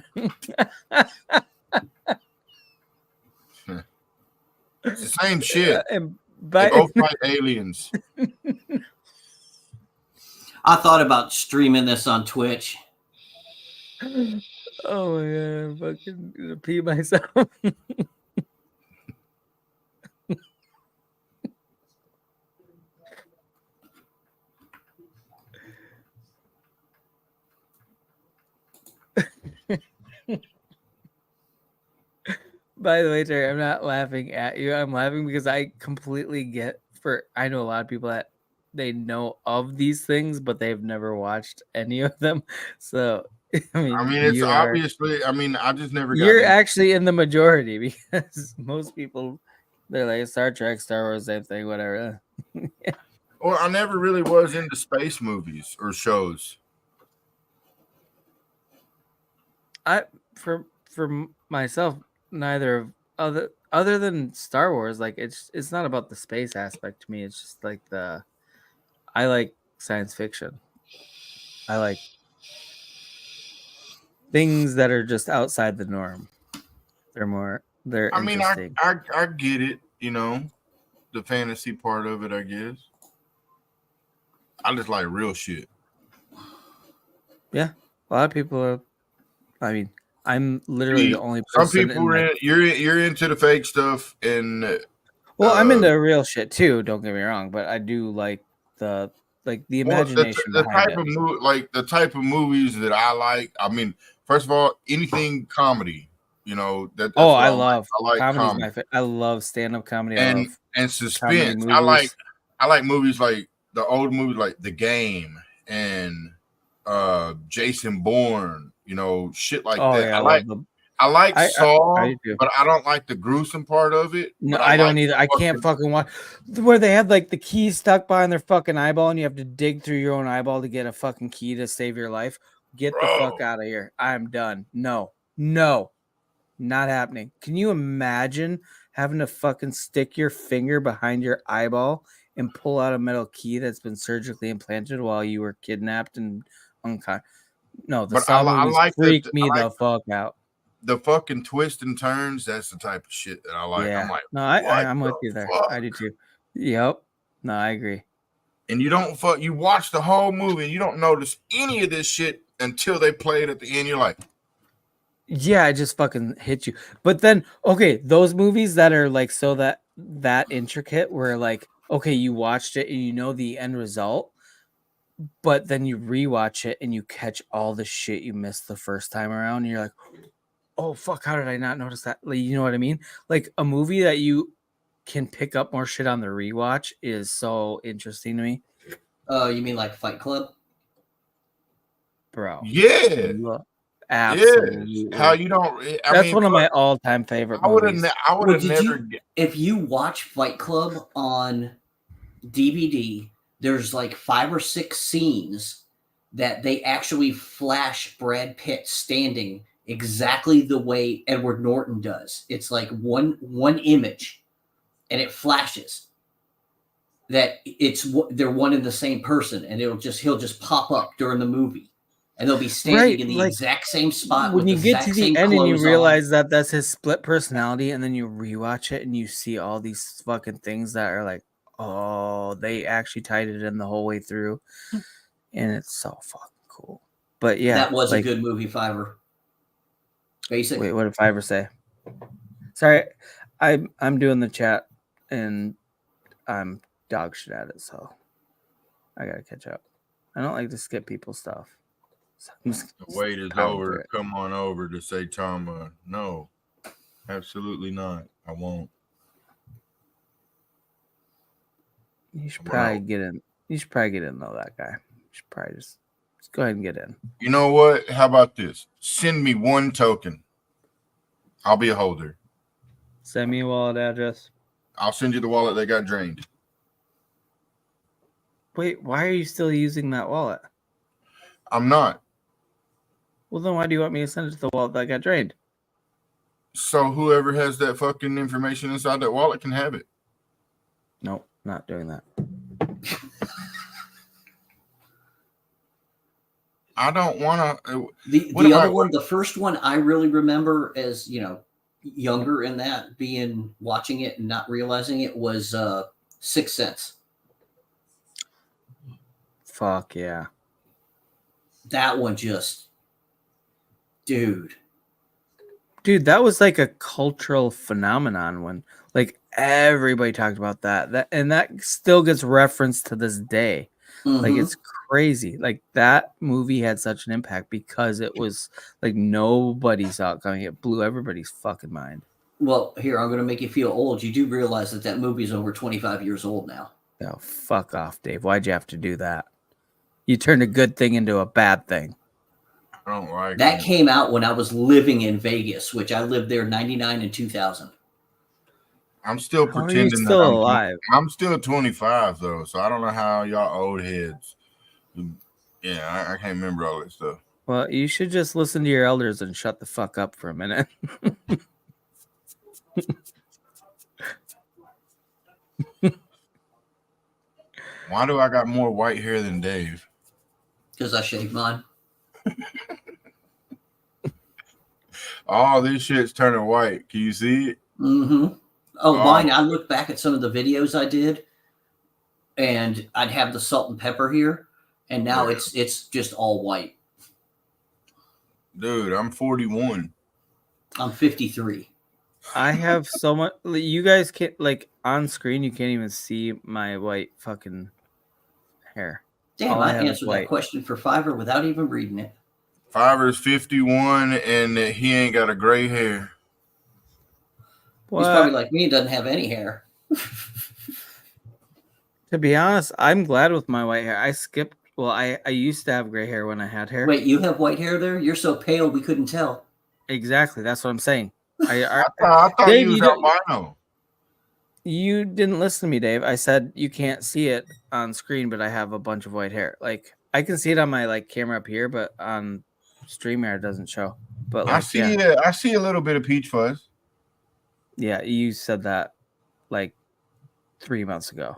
It's the same shit. They both fight aliens. I thought about streaming this on Twitch. Oh my God, I'm fucking gonna pee myself. By the way, Terry, I'm not laughing at you. I'm laughing because I completely get I know a lot of people that they know of these things, but they've never watched any of them. So I mean, it's obviously. I just never. You're actually in the majority because most people, they're like Star Trek, Star Wars, same thing, whatever. Well, I never really was into space movies or shows. For myself, neither of other than Star Wars, like it's not about the space aspect to me. It's just like I like science fiction. I like things that are just outside the norm. They're interesting. I get it, the fantasy part of it, I guess. I just like real shit. Yeah. A lot of people are, I'm literally the only person. Some people you're into the fake stuff, and I'm into real shit too, don't get me wrong, but I do like the imagination the type of movies that I like. First of all, anything comedy, that's I love. I like comedy. I love stand-up comedy and suspense. I like movies like the old movies like The Game and Jason Bourne, shit like that. Yeah, I like Saw, but I don't like the gruesome part of it. No, I don't either. I can't fucking watch where they have like the key stuck behind their fucking eyeball and you have to dig through your own eyeball to get a fucking key to save your life. Get the fuck out of here. I'm done. No, not happening. Can you imagine having to fucking stick your finger behind your eyeball and pull out a metal key that's been surgically implanted while you were kidnapped and unconscious? No, the Saw movies freak me the fuck out. The fucking twists and turns, that's the type of shit that I like. Yeah. I'm like, no, I'm with you there. I do too. Yep. No, I agree. And you don't you watch the whole movie and you don't notice any of this shit until they play it at the end. You're like, yeah, it just fucking hits you. But then, okay, those movies that are like so that intricate, where like, okay, you watched it and you know the end result, but then you rewatch it and you catch all the shit you missed the first time around. And you're like, oh fuck, how did I not notice that? Like, you know what I mean? Like a movie that you can pick up more shit on the rewatch is so interesting to me. You mean like Fight Club? Bro. yeah. Absolutely. Yes. How you don't? That's one of my all-time favorite movies. I would have never. If you watch Fight Club on DVD, there's like 5 or 6 scenes that they actually flash Brad Pitt standing exactly the way Edward Norton does. It's like one image, and it flashes that they're one and the same person, and he'll just pop up during the movie. And they'll be standing in the exact same spot. When with you get to the end and you clothes realize that that's his split personality, and then you rewatch it and you see all these fucking things that are like, oh, they actually tied it in the whole way through, and it's so fucking cool. But yeah, that was a good movie, Fiverr. Basic. Wait, what did Fiverr say? Sorry, I'm doing the chat and I'm dog shit at it, so I gotta catch up. I don't like to skip people's stuff. The wait is over. Come on over to say, Tom. No, absolutely not. I won't. You should probably get in. You should probably get in though. That guy. You should probably just go ahead and get in. You know what? How about this? Send me 1 token. I'll be a holder. Send me a wallet address. I'll send you the wallet that got drained. Wait, why are you still using that wallet? I'm not. Well, then why do you want me to send it to the wallet that got drained? So whoever has that fucking information inside that wallet can have it. Nope, not doing that. I don't want to. The other one, the first one, I really remember as younger in that watching it and not realizing it was 6th Sense. Fuck yeah. That one just, dude, that was like a cultural phenomenon when like everybody talked about that and that still gets referenced to this day. Like it's crazy. Like that movie had such an impact because it was like nobody saw it coming. It blew everybody's fucking mind. Well, here, I'm going to make you feel old. You do realize that movie is over 25 years old now. Oh, fuck off, Dave. Why'd you have to do that? You turned a good thing into a bad thing. I don't like that. Came out when I was living in Vegas, which I lived there 99 and 2000. I'm still pretending that I'm alive. I'm still 25 though, so I don't know how y'all old heads. Yeah, I can't remember all that stuff. Well, you should just listen to your elders and shut the fuck up for a minute. Why do I got more white hair than Dave? Because I shaved mine. All this shit's turning white. Can you see it? Mm-hmm. Oh, mine. I look back at some of the videos I did, and I'd have the salt and pepper here, and now it's just all white. Dude, I'm 41. I'm 53. I have so much. You guys can't, like, on screen, you can't even see my white fucking hair. Damn, I answered that question for Fiverr without even reading it. Fiverr's 51, and he ain't got a gray hair. What? He's probably like me and doesn't have any hair. To be honest, I'm glad with my white hair. I skipped. Well, I used to have gray hair when I had hair. Wait, you have white hair there? You're so pale we couldn't tell. Exactly. That's what I'm saying. I thought Dave, you was albino. You didn't listen to me, Dave. I said you can't see it on screen, but I have a bunch of white hair. Like I can see it on my camera up here, but on StreamYard it doesn't show. But I see a little bit of peach fuzz. Yeah, you said that like 3 months ago.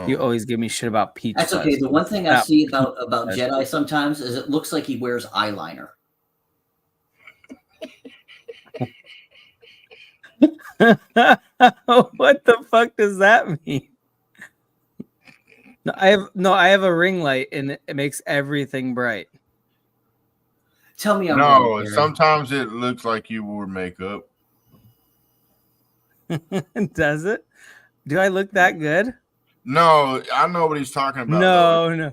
You always give me shit about peach fuzz. That's okay. The one thing I see about Jedi sometimes is it looks like he wears eyeliner. What the fuck does that mean? No, I have a ring light and it makes everything bright. Tell me I'm wrong, No, Gary. sometimes it looks like you wore makeup. Does it? Do I look that good? No, I know what he's talking about. No.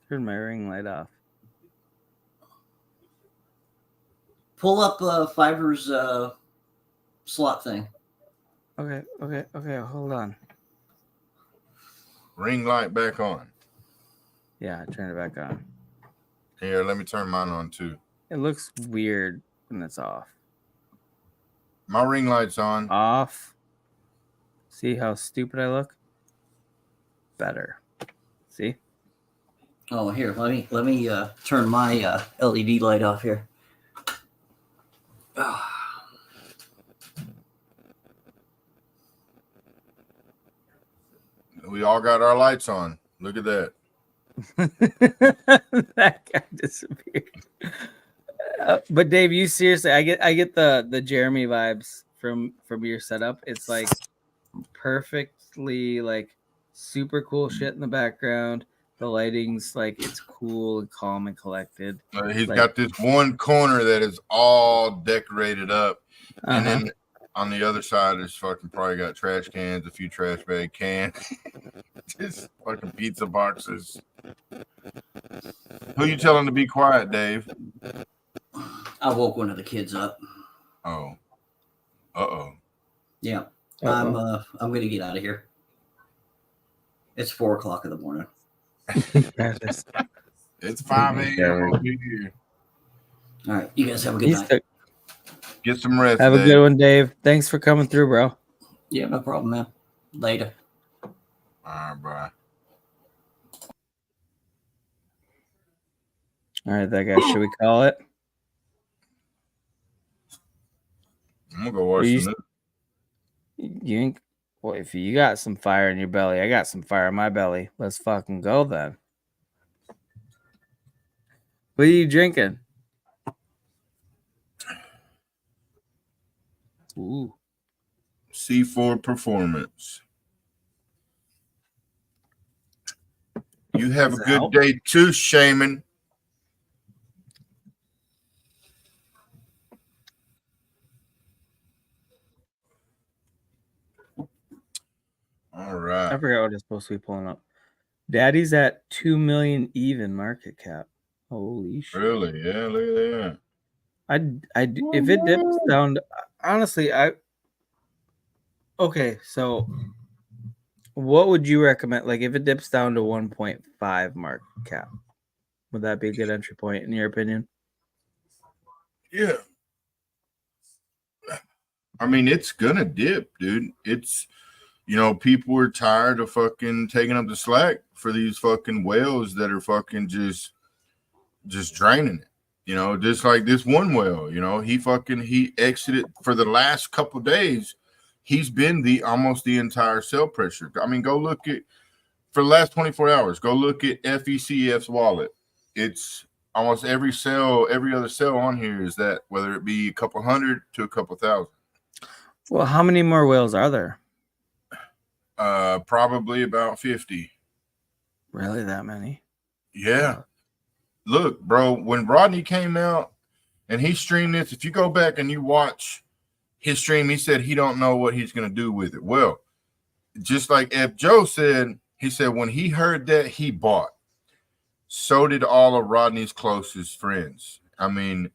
Turn my ring light off. Pull up Fiverr's slot thing. Okay. Hold on. Ring light back on. Yeah, turn it back on. Here, let me turn mine on too. It looks weird when it's off. My ring light's on. Off. See how stupid I look? Better. See? Oh, here, let me turn my LED light off here. We all got our lights on. Look at that. That guy disappeared. But Dave, you seriously, I get the Jeremy vibes from your setup. It's like perfectly like super cool shit in the background. The lighting's like it's cool and calm and collected. He's like, got this one corner that is all decorated up, and then on the other side is fucking probably got trash cans, a few trash bag cans, just fucking pizza boxes. Who you telling to be quiet, Dave? I woke one of the kids up. Oh. Yeah. I'm gonna get out of here. It's 4 o'clock in the morning. It's 5 a.m. over here. All right, you guys have a good night. Get some rest. Have Dave. a good one, Dave. Thanks for coming through, bro. Yeah, no problem, man. Later. All right, bro. All right, that guy. Should we call it? I'm gonna go watch the news. You ain't. Well, if you got some fire in your belly, I got some fire in my belly. Let's fucking go then. What are you drinking? Ooh. C4 Performance. You have a good day too, Shaman. All right. I forgot what it's supposed to be pulling up. Daddy's at 2 million even market cap. Holy shit. Really? Yeah, look at that. If it dips down, honestly, okay, so what would you recommend? Like, if it dips down to 1.5 market cap, would that be a good entry point in your opinion? Yeah. I mean, it's gonna dip, dude. It's, people are tired of fucking taking up the slack for these fucking whales that are fucking just draining it. Just like this one whale, he exited for the last couple days. He's been almost the entire sell pressure. I mean, go look at for the last 24 hours. Go look at FECF's wallet. It's almost every other sell on here is that, whether it be a couple hundred to a couple thousand. Well, how many more whales are there? Probably about 50. Really, that many? Yeah. Look, bro, when Rodney came out and he streamed this, if you go back and you watch his stream, he said he don't know what he's going to do with it. Well, just like F. Joe said, he said when he heard that, he bought. So did all of Rodney's closest friends. I mean,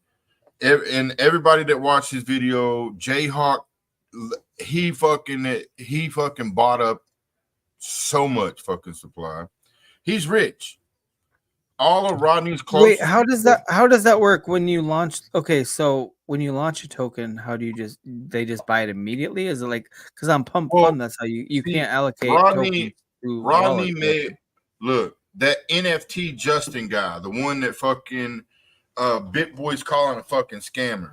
and everybody that watched his video, Jayhawk, he fucking bought up so much fucking supply. He's rich. All of Rodney's closest. Wait, how does that work when you launch? Okay, so when you launch a token, how do you they just buy it immediately? Is it like, because on Pump Fund, that's how you can't allocate tokens to Rodney made, look, that NFT Justin guy, the one that fucking BitBoy's calling a fucking scammer.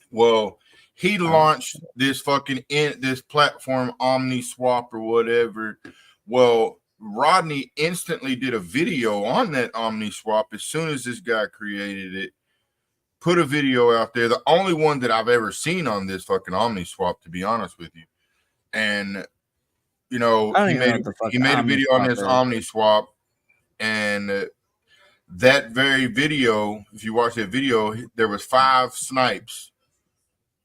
Well, he launched this this platform, OmniSwap or whatever. Well, Rodney instantly did a video on that OmniSwap as soon as this guy created it. Put a video out there, the only one that I've ever seen on this fucking OmniSwap, to be honest with you. And you know, I don't he even know made what the fuck he made a video on OmniSwap this is. OmniSwap, and that very video, if you watch that video, there was 5 snipes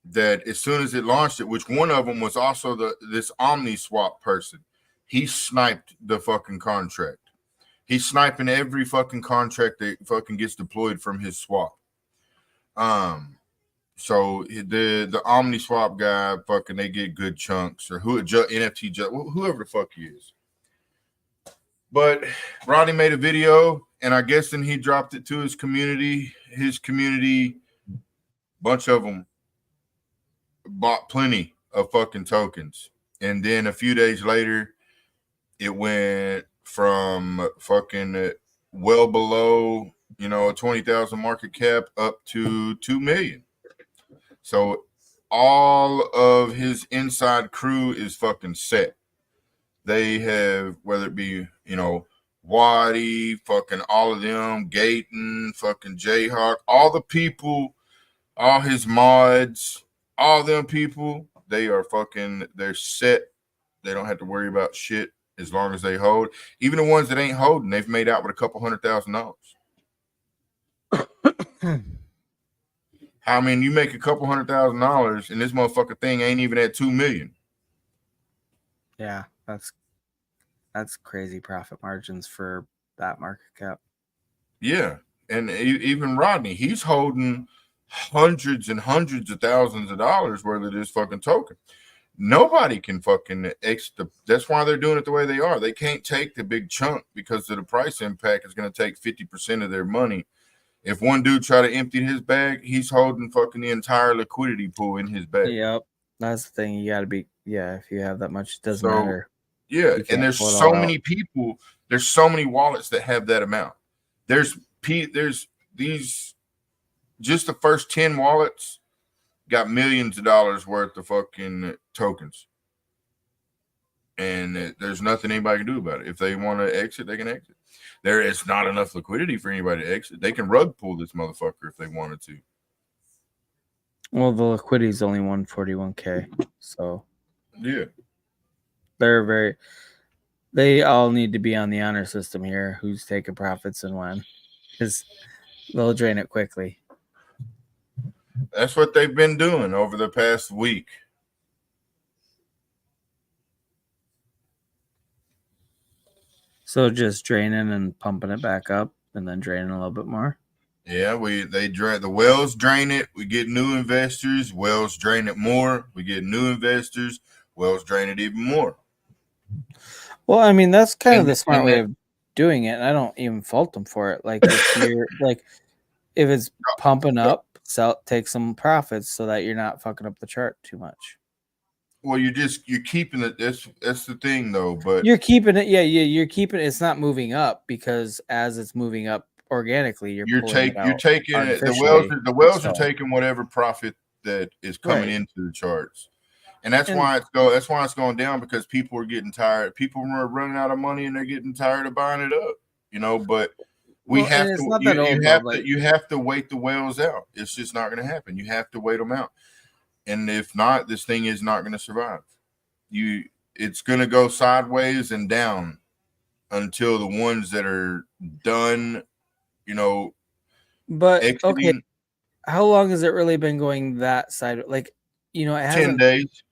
that as soon as it launched it, which one of them was also this OmniSwap person, he sniped the fucking contract. He's sniping every fucking contract that fucking gets deployed from his swap. So the OmniSwap guy, fucking, they get good chunks, or NFT, whoever the fuck he is. But Rodney made a video, and I guess then he dropped it to his community. His community, bunch of them, bought plenty of fucking tokens. And then a few days later, it went from fucking well below, you know, a 20,000 market cap up to 2 million. So all of his inside crew is fucking set. They have, whether it be, you know, Waddy, fucking all of them, Gayton, fucking Jayhawk, all the people, all his mods, all them people, they are fucking, they're set. They don't have to worry about shit as long as they hold. Even the ones that ain't holding, they've made out with a couple $100,000. I mean, you make a couple $100,000 and this motherfucker thing ain't even at 2 million. Yeah, that's crazy profit margins for that market cap. Yeah, and even Rodney, he's holding hundreds and hundreds of thousands of dollars worth of this fucking token. Nobody can fucking exit. That's why they're doing it the way they are. They can't take the big chunk because of the price impact is going to take 50% of their money. If one dude try to empty his bag, he's holding fucking the entire liquidity pool in his bag. Yep, that's the thing. You got to be, if you have that much, it doesn't matter. Yeah, and there's so many people. There's so many wallets that have that amount. There's these, just the first 10 wallets got millions of dollars worth of fucking tokens, and there's nothing anybody can do about it. If they want to exit, they can exit. There is not enough liquidity for anybody to exit. They can rug pull this motherfucker if they wanted to. Well, the liquidity is only 141K, so yeah, they all need to be on the honor system here. Who's taking profits and when, because they'll drain it quickly. That's what they've been doing over the past week. So just draining and pumping it back up, and then draining a little bit more. Yeah, they drain the wells, drain it. We get new investors. Wells drain it more. We get new investors. Wells drain it even more. Well, I mean, that's kind of the smart way of doing it, and I don't even fault them for it. Like if you're like, if it's pumping up, take some profits so that you're not fucking up the chart too much. Well, you're keeping it. That's the thing, though. But you're keeping it. Yeah, you're keeping it. It's not moving up because as it's moving up organically, you're taking it. The wells are taking whatever profit that is coming into the charts, and that's why it's going down, because people are getting tired. People are running out of money and they're getting tired of buying it up. You know, but you have to wait the whales out. It's just not going to happen. You have to wait them out. And if not, this thing is not going to survive. It's going to go sideways and down until the ones that are done, you know. But okay, how long has it really been going that side? Like, you know, it 10 days.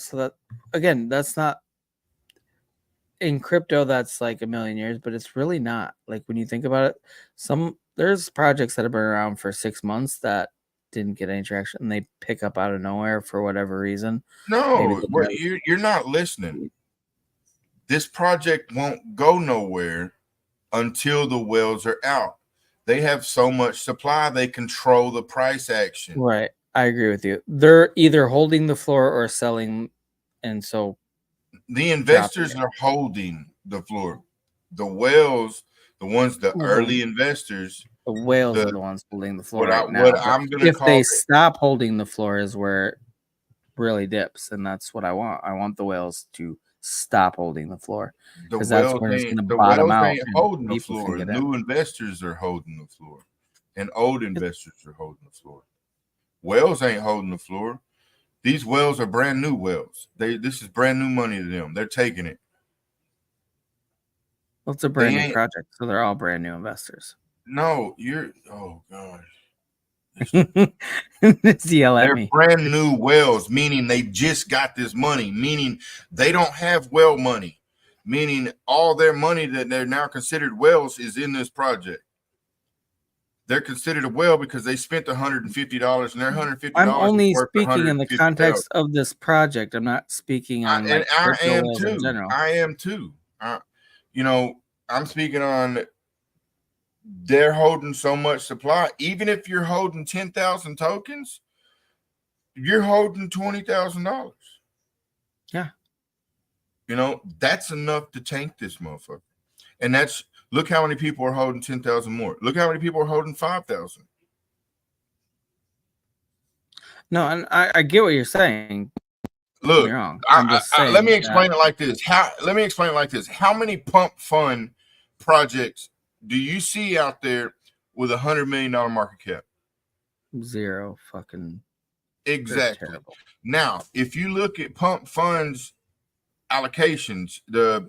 So that, again, that's not in crypto. That's like a million years, but it's really not. Like when you think about it, there's projects that have been around for 6 months that didn't get any traction, and they pick up out of nowhere for whatever reason. No, you're not listening. This project won't go nowhere until the wells are out. They have so much supply, they control the price action. Right. I agree with you. They're either holding the floor or selling, and so the investors are holding the floor. The whales, the early investors, the whales are the ones holding the floor right now. If they stop holding the floor is where it really dips, and that's what I want. I want the whales to stop holding the floor, because that's where it's going to bottom out. Holding the floor. New investors are holding the floor, and old investors are holding the floor. Whales ain't holding the floor. These wells are brand new wells. This is brand new money to them. They're taking it. Well, it's a brand new project, so they're all brand new investors. No, oh gosh. They're brand new wells, meaning they just got this money, meaning they don't have well money, meaning all their money that they're now considered wells is in this project. They're considered a well because they spent $150 and their $150. I'm only speaking in the context of this project. I'm not speaking on I am wells too. in general. I am too. I'm speaking on they're holding so much supply. Even if you're holding 10,000 tokens, you're holding $20,000. Yeah. That's enough to tank this motherfucker. And look how many people are holding 10,000 more. Look how many people are holding 5,000. No, and I get what you're saying. Look, you're wrong. I'm just saying let me explain it like this. How many pump fund projects do you see out there with $100 million market cap? Zero fucking. Exactly. Now, if you look at pump funds allocations, the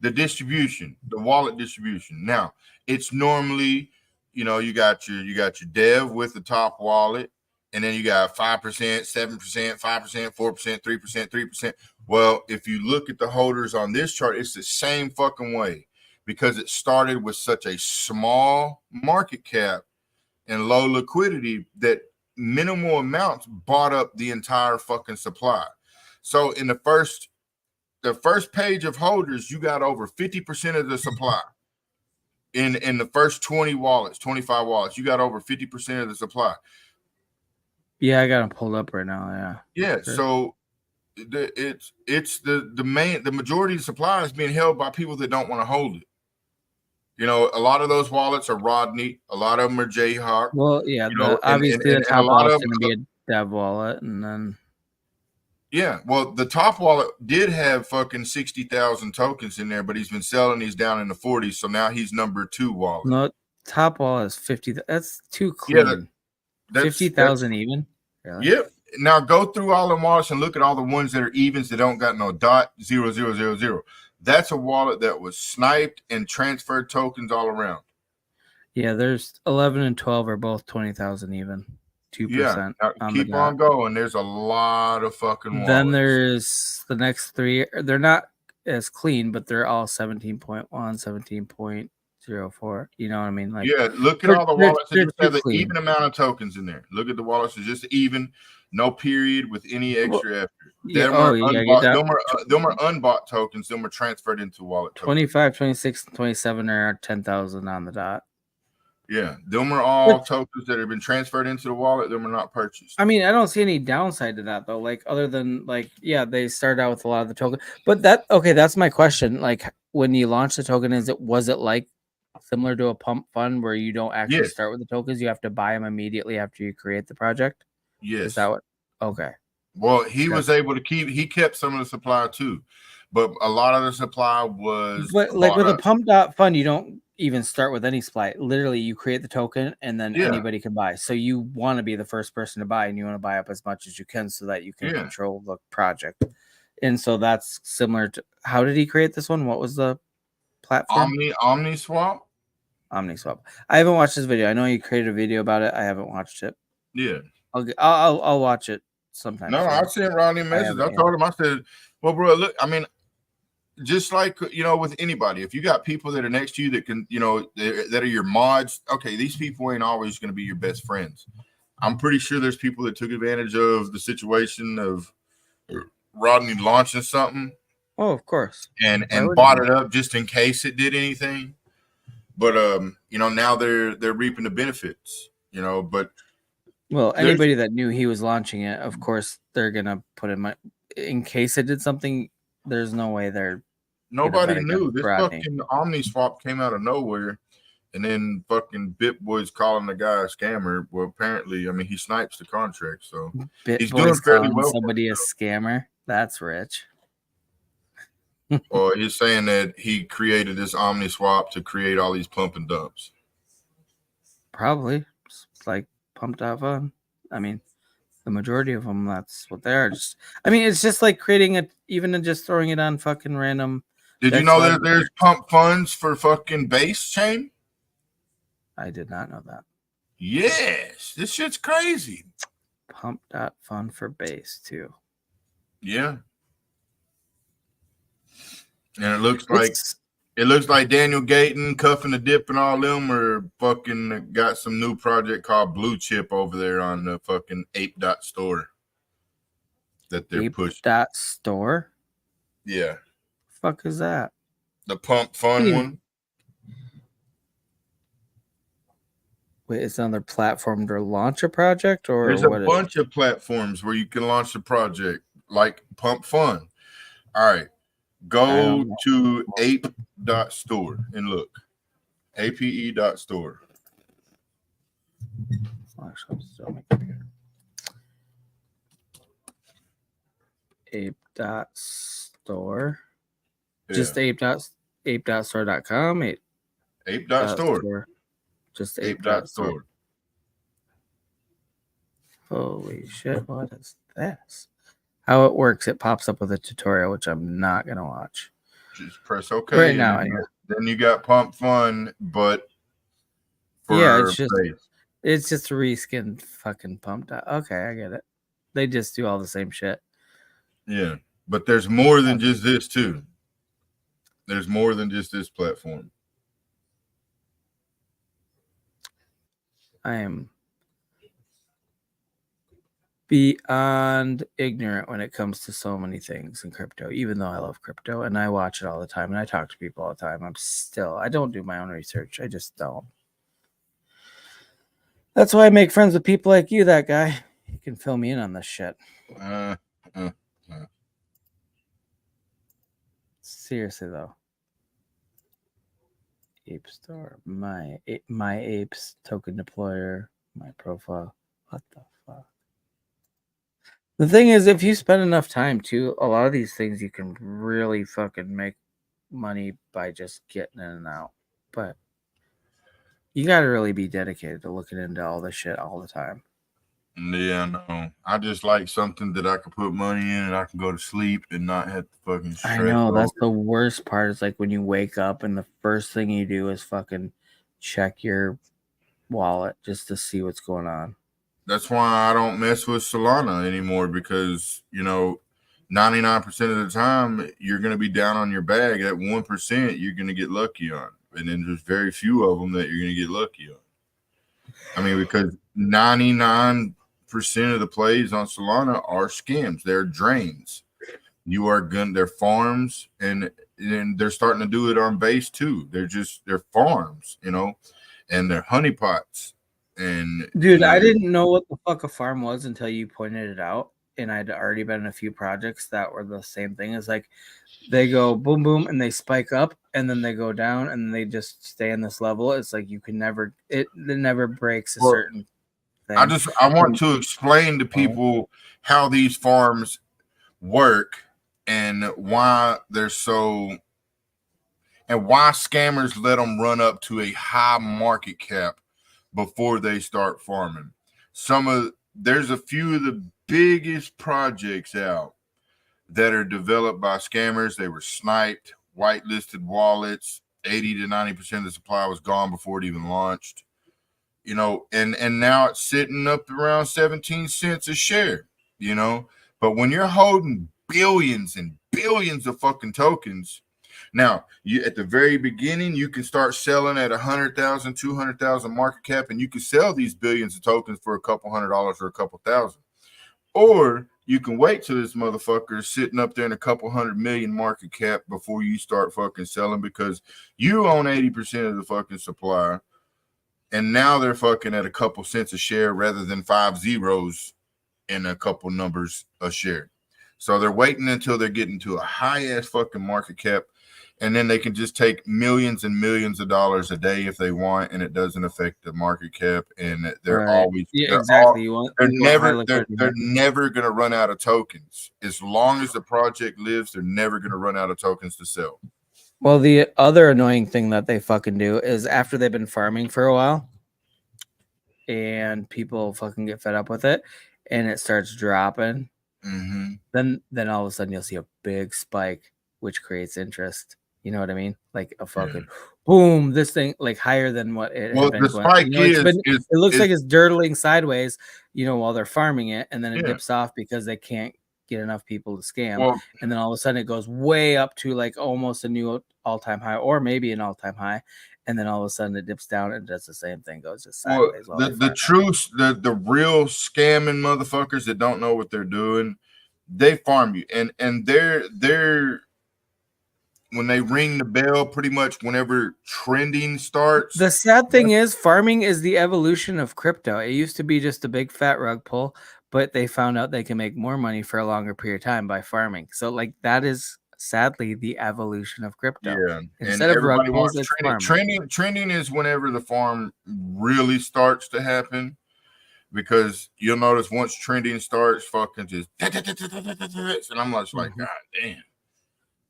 distribution, the wallet distribution. Now, it's normally, you got your dev with the top wallet, and then you got 5%, 7%, 5%, 4%, 3%, 3%. Well, if you look at the holders on this chart, it's the same fucking way because it started with such a small market cap and low liquidity that minimal amounts bought up the entire fucking supply. So in the first page of holders, you got over 50% of the supply. In the first 20 wallets, 25 wallets, you got over 50% of the supply. Yeah, I got them pulled up right now. Yeah. Yeah. Sure. So the majority of the supply is being held by people that don't want to hold it. A lot of those wallets are Rodney. A lot of them are Jayhawk. Well, yeah. Obviously, the top wallet's going to be a dev wallet, and then. Yeah, well, the top wallet did have fucking 60,000 tokens in there, but he's been selling these down in the 40s, so now he's number 2 wallet. No, top wallet is 50. That's too clean. Yeah, that's 50,000 even. Really? Yep. Now go through all the wallets and look at all the ones that are evens that don't got no .0000. That's a wallet that was sniped and transferred tokens all around. Yeah, there's 11 and 12 are both 20,000 even. 2%. Yeah, keep on going. There's a lot of fucking wallets. Then there's the next 3. They're not as clean, but they're all 17.1, 17.04. You know what I mean? Like, yeah, look at all the wallets that just have the even amount of tokens in there. Look at the wallets that just even, no period with any extra after. Them are unbought tokens. Them are transferred into wallet tokens. 25, 26, and 27 are 10,000 on the dot. Yeah, them are all tokens that have been transferred into the wallet. Them are not purchased. I mean, I don't see any downside to that though. Like, other than they started out with a lot of the token. But that's my question. Like, when you launch the token, was it like similar to a pump fund where you don't actually start with the tokens? You have to buy them immediately after you create the project. Yes. Is that what? Okay. Well, he was able to kept some of the supply too, but a lot of the supply was. But like with a pump fund, you don't even start with any supply. Literally, you create the token and then anybody can buy. So you want to be the first person to buy, and you want to buy up as much as you can so that you can control the project. And so that's similar to, how did he create this one? What was the platform? OmniSwap. OmniSwap. I haven't watched this video. I know you created a video about it. I haven't watched it. Yeah. I'll watch it sometime. No, I sent Ronnie a message. I told him, I said, well, bro, look, I mean, just like, with anybody, if you got people that are next to you that can, that are your mods, okay, these people ain't always going to be your best friends. I'm pretty sure there's people that took advantage of the situation of Rodney launching something. Oh, of course. And bought it up just in case it did anything. But, now they're reaping the benefits, but. Well, anybody that knew he was launching it, of course, they're going to put in case it did something. There's no way nobody knew. This fucking OmniSwap came out of nowhere, and then fucking BitBoy's calling the guy a scammer. Well, apparently, I mean, he snipes the contract, so he's doing fairly well. Somebody a scammer. That's rich. Or he's saying that he created this OmniSwap to create all these pump and dumps. Probably. It's like pumped out fun. I mean, The majority of them, that's what they are. Just, I mean, it's just like creating it, even just throwing it on fucking random. Did you know that there's pump funds for fucking base chain? I did not know that. Yes, this shit's crazy. Pump.fun for base too. Yeah. And it looks like Daniel Gayton, Cuffing the Dip, and all them are fucking got some new project called Blue Chip over there on the fucking Ape.store that they're pushing. Store? Yeah. Fuck is that? The Pump Fun one. Wait, it's another platform to launch a project, or there's a bunch of platforms where you can launch a project like Pump Fun. All right. Go to ape.store and look. ape.store. Ape.store. Yeah. Just ape.store.com. Ape.store. Just ape.store. Holy shit, what is this? How it works, it pops up with a tutorial, which I'm not going to watch. Just press OK. Right now, anyway. Then you got Pump Fun, but it's just reskinned fucking pumped out. Okay, I get it. They just do all the same shit. Yeah, but there's more than just this too. There's more than just this platform. I am beyond ignorant when it comes to so many things in crypto, even though I love crypto and I watch it all the time and I talk to people all the time. I don't do my own research. I just don't. That's why I make friends with people like you, that guy. You can fill me in on this shit. Seriously, though. Ape Store. My apes token deployer. My profile. What the fuck? The thing is, if you spend enough time too, a lot of these things you can really fucking make money by just getting in and out. But you got to really be dedicated to looking into all this shit all the time. Yeah, no. I just like something that I can put money in and I can go to sleep and not have to fucking stress. I know, that's the worst part. Is like when you wake up and the first thing you do is fucking check your wallet just to see what's going on. That's why I don't mess with Solana anymore, because, 99% of the time you're going to be down on your bag. At 1%, you're going to get lucky on. And then there's very few of them that you're going to get lucky on. I mean, because 99% of the plays on Solana are scams. They're drains. They're farms, and they're starting to do it on base too. They're farms, and they're honeypots. And dude, I didn't know what the fuck a farm was until you pointed it out. And I'd already been in a few projects that were the same thing. It's like they go boom, boom, and they spike up, and then they go down, and they just stay in this level. It's like you can never, it never breaks a certain thing. I want to explain to people how these farms work and why they're so, and why scammers let them run up to a high market cap before they start farming. There's a few of the biggest projects out that are developed by scammers. They were sniped, whitelisted wallets. 80 to 90% of the supply was gone before it even launched. And now it's sitting up around 17 cents a share, But when you're holding billions and billions of fucking tokens, now you at the very beginning, you can start selling at 100,000, 200,000 market cap, and you can sell these billions of tokens for a couple $100 or a couple thousand. Or you can wait till this motherfucker is sitting up there in a couple 100 million market cap before you start fucking selling, because you own 80% of the fucking supply. And now they're fucking at a couple cents a share rather than 5 zeros and a couple numbers a share. So they're waiting until they're getting to a high ass fucking market cap, and then they can just take millions and millions of dollars a day if they want, and it doesn't affect the market cap. And they're always exactly. They're never going to run out of tokens. As long as the project lives, they're never going to run out of tokens to sell. Well, the other annoying thing that they fucking do is after they've been farming for a while and people fucking get fed up with it, and it starts dropping, Mm-hmm. then all of a sudden you'll see a big spike, which creates interest. You know what I mean? Like a fucking boom, this thing like higher than what it Well, had been the going. spike It looks like it's dirtling sideways, while they're farming it, and then it Yeah. dips off because they can't get enough people to scam. Well, and then all of a sudden it goes way up to like almost a new all-time high, or maybe an all-time high, and then all of a sudden it dips down and does the same thing, goes just sideways. The real scamming motherfuckers that don't know what they're doing, they farm you, and they're when they ring the bell, pretty much whenever trending starts. The sad thing is, farming is the evolution of crypto. It used to be just a big fat rug pull, but they found out they can make more money for a longer period of time by farming. So, like, that is sadly the evolution of crypto. Yeah, Instead of rug pulls, it's farming. Trending is whenever the farm really starts to happen, because you'll notice once trending starts, fucking just, and I'm just like, God damn.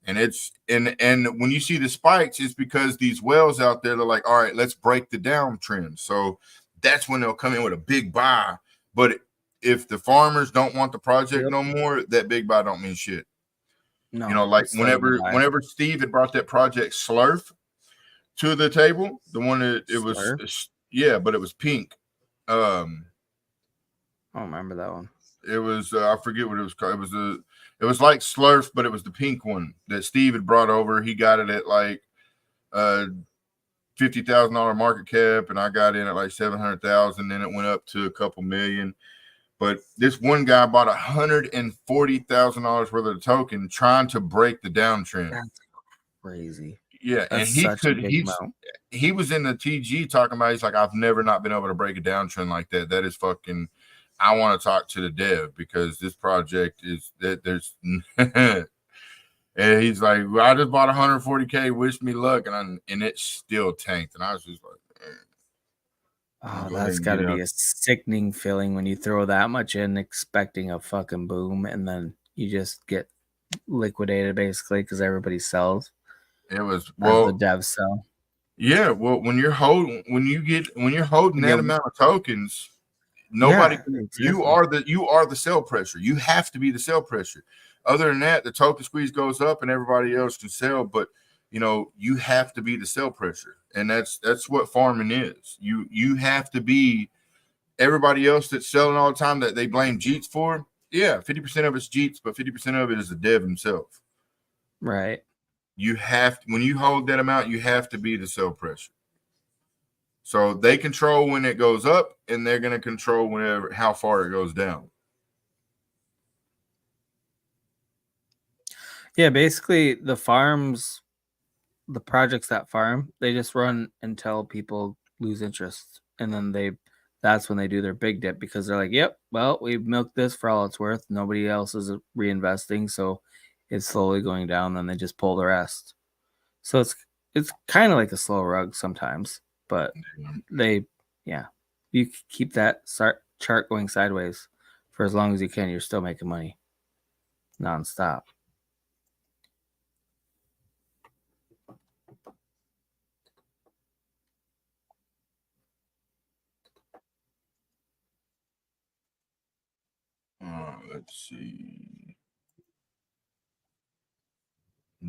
And it's and when you see the spikes, it's because these whales out there, they're like, all right, let's break the downtrend. So that's when they'll come in with a big buy. But if the farmers don't want the project no more, that big buy don't mean shit. No, like whenever Steve had brought that project Slurf to the table, the one that it was, but it was pink. I don't remember that one. It was I forget what it was called. It was like Slurf, but it was the pink one that Steve had brought over. He got it at like $50,000 market cap, and I got in at like 700,000. Then it went up to a couple million. But this one guy bought $140,000 worth of the token, trying to break the downtrend. That's crazy. Yeah, That's and he was in the TG talking about, he's like, I've never not been able to break a downtrend like that. That is fucking. I want to talk to the dev, because this project is that there's and he's like, well, I just bought 140K, wish me luck, and it still tanked. And I was just like, oh, that's gotta be a sickening feeling when you throw that much in expecting a fucking boom, and then you just get liquidated basically because everybody sells. It was the devs sell. Yeah, well, when you're holding that amount of tokens, nobody you are the sell pressure. You have to be the sell pressure. Other than that, the token squeeze goes up and everybody else can sell, but you have to be the sell pressure. And that's what farming is. You have to be everybody else that's selling all the time that they blame Jeets for. Yeah, 50% of it's Jeets, but 50% of it is the dev himself. Right. You have, when you hold that amount, you have to be the sell pressure. So they control when it goes up, and they're going to control how far it goes down. Yeah, basically the farms, the projects that farm, they just run until people lose interest, and then that's when they do their big dip, because they're like, yep, well, we've milked this for all it's worth. Nobody else is reinvesting, so it's slowly going down. Then they just pull the rest. So it's kind of like a slow rug sometimes, but you keep that chart going sideways for as long as you can, you're still making money nonstop. Let's see.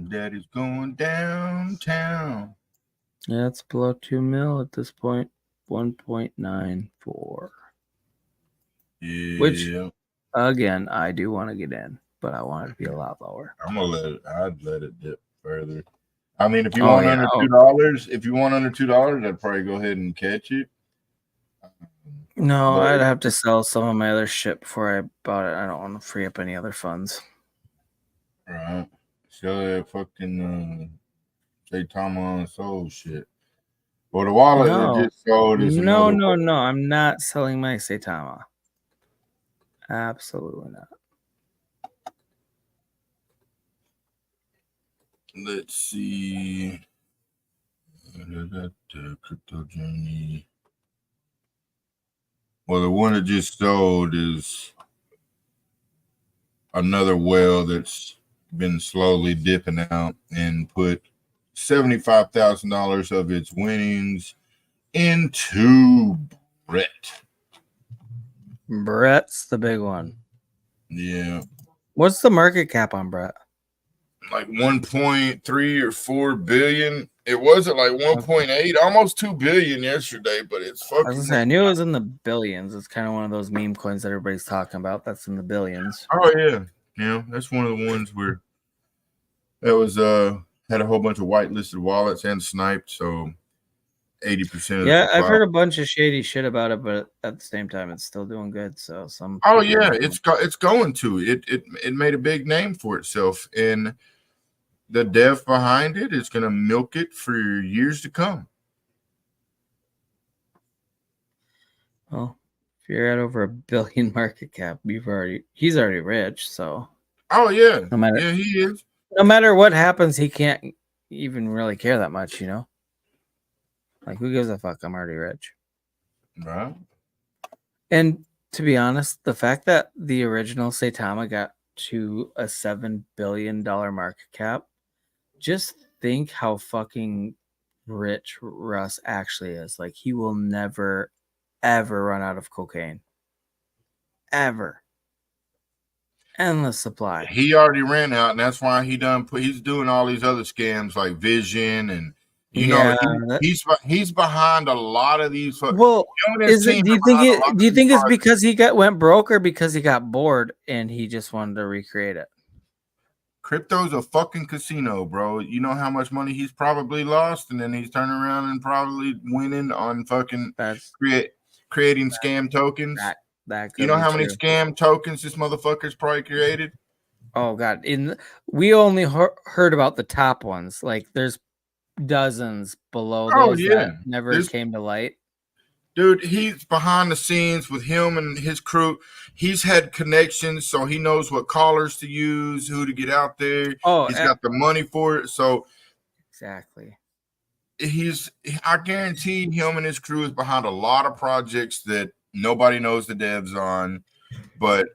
Daddy's going downtown. Yeah, it's below 2 mil at this point. 1.94. Yeah. Which, again, I do want to get in, but I want it to be a lot lower. I'd let it dip further. I mean, if you want under $2, I'd probably go ahead and catch it. No, I'd have to sell some of my other shit before I bought it. I don't want to free up any other funds. Right. Sell that fucking Saitama Soul shit. Well, the wallet that just sold is no. I'm not selling my Saitama. Absolutely not. Let's see. Crypto journey. Well, the one that just sold is another whale that's been slowly dipping out and put $75,000 of its winnings into Brett. Brett's the big one. Yeah. What's the market cap on Brett? Like 1.3 or 4 billion. It wasn't like 1.8, almost 2 billion yesterday, but it's I was fucking. gonna say, I knew it was in the billions. It's kind of one of those meme coins that everybody's talking about. That's in the billions. Oh yeah, that's one of the ones where that was had a whole bunch of whitelisted wallets and sniped. So 80% of the Yeah, I've supply. heard a bunch of shady shit about it, but at the same time, it's still doing good. So some. Oh yeah, it's going to it made a big name for itself, and the dev behind it is going to milk it for years to come. Well, if you're at over $1 billion market cap, he's already rich. So. Oh yeah, yeah, he is. No matter what happens, he can't even really care that much, Like, who gives a fuck? I'm already rich. Right. And to be honest, the fact that the original Saitama got to a $7 billion market cap, just think how fucking rich Russ actually is. Like, he will never, ever run out of cocaine. Ever. Endless supply. He already ran out, and that's why he's doing all these other scams like Vision, and he's behind a lot of these. Well, do you think it's because he went broke, or because he got bored and he just wanted to recreate it? Crypto's a fucking casino, bro. You know how much money he's probably lost, and then he's turning around and probably winning on fucking creating scam tokens. You know how many scam tokens this motherfucker's probably created? Oh god, we only heard about the top ones. Like there's dozens below those that never came to light. Dude, he's behind the scenes with him and his crew. He's had connections, so he knows what callers to use, who to get out there. He's got the money for it. So exactly. I guarantee him and his crew is behind a lot of projects that nobody knows the devs on, but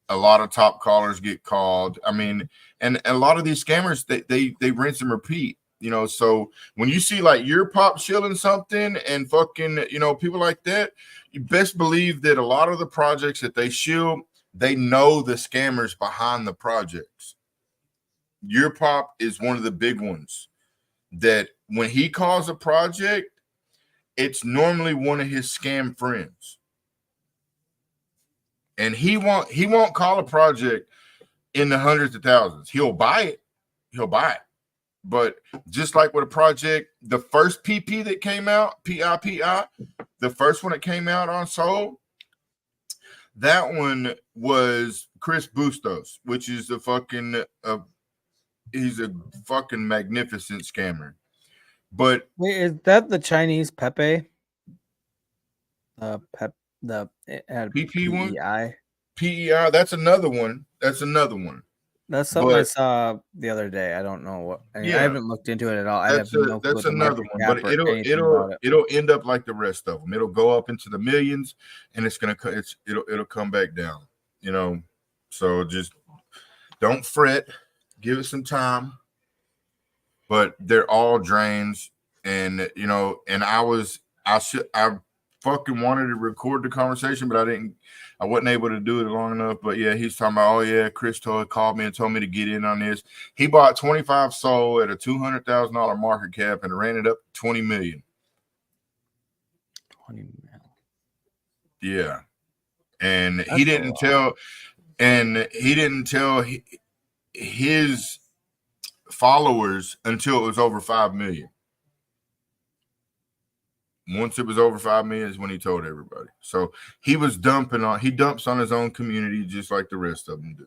a lot of top callers get called. I mean, and a lot of these scammers, they rinse and repeat. So when you see like your pop shilling something and fucking, people like that, you best believe that a lot of the projects that they shill, they know the scammers behind the projects. Your pop is one of the big ones that when he calls a project, it's normally one of his scam friends. And he won't call a project in the hundreds of thousands. He'll buy it. But just like with a project, the first PP that came out, PIPI, the first one that came out on Soul, that one was Chris Bustos, which is he's a fucking magnificent scammer. But wait, is that the Chinese Pepe? The PP one? PEI, that's another one. That's something I saw the other day. I don't know what. I haven't looked into it at all. That's another one, but it'll end up like the rest of them. It'll go up into the millions, and it'll come back down. So just don't fret. Give it some time. But they're all drains, and I fucking wanted to record the conversation, but I wasn't able to do it long enough. But yeah, he's talking about, oh yeah, Chris called me and told me to get in on this. He bought 25 Soul at a $200,000 market cap and ran it up to 20 million. 20 million. Yeah. And he didn't tell his followers until it was over 5 million. Once it was over 5 million is when he told everybody. So he dumps on his own community just like the rest of them do.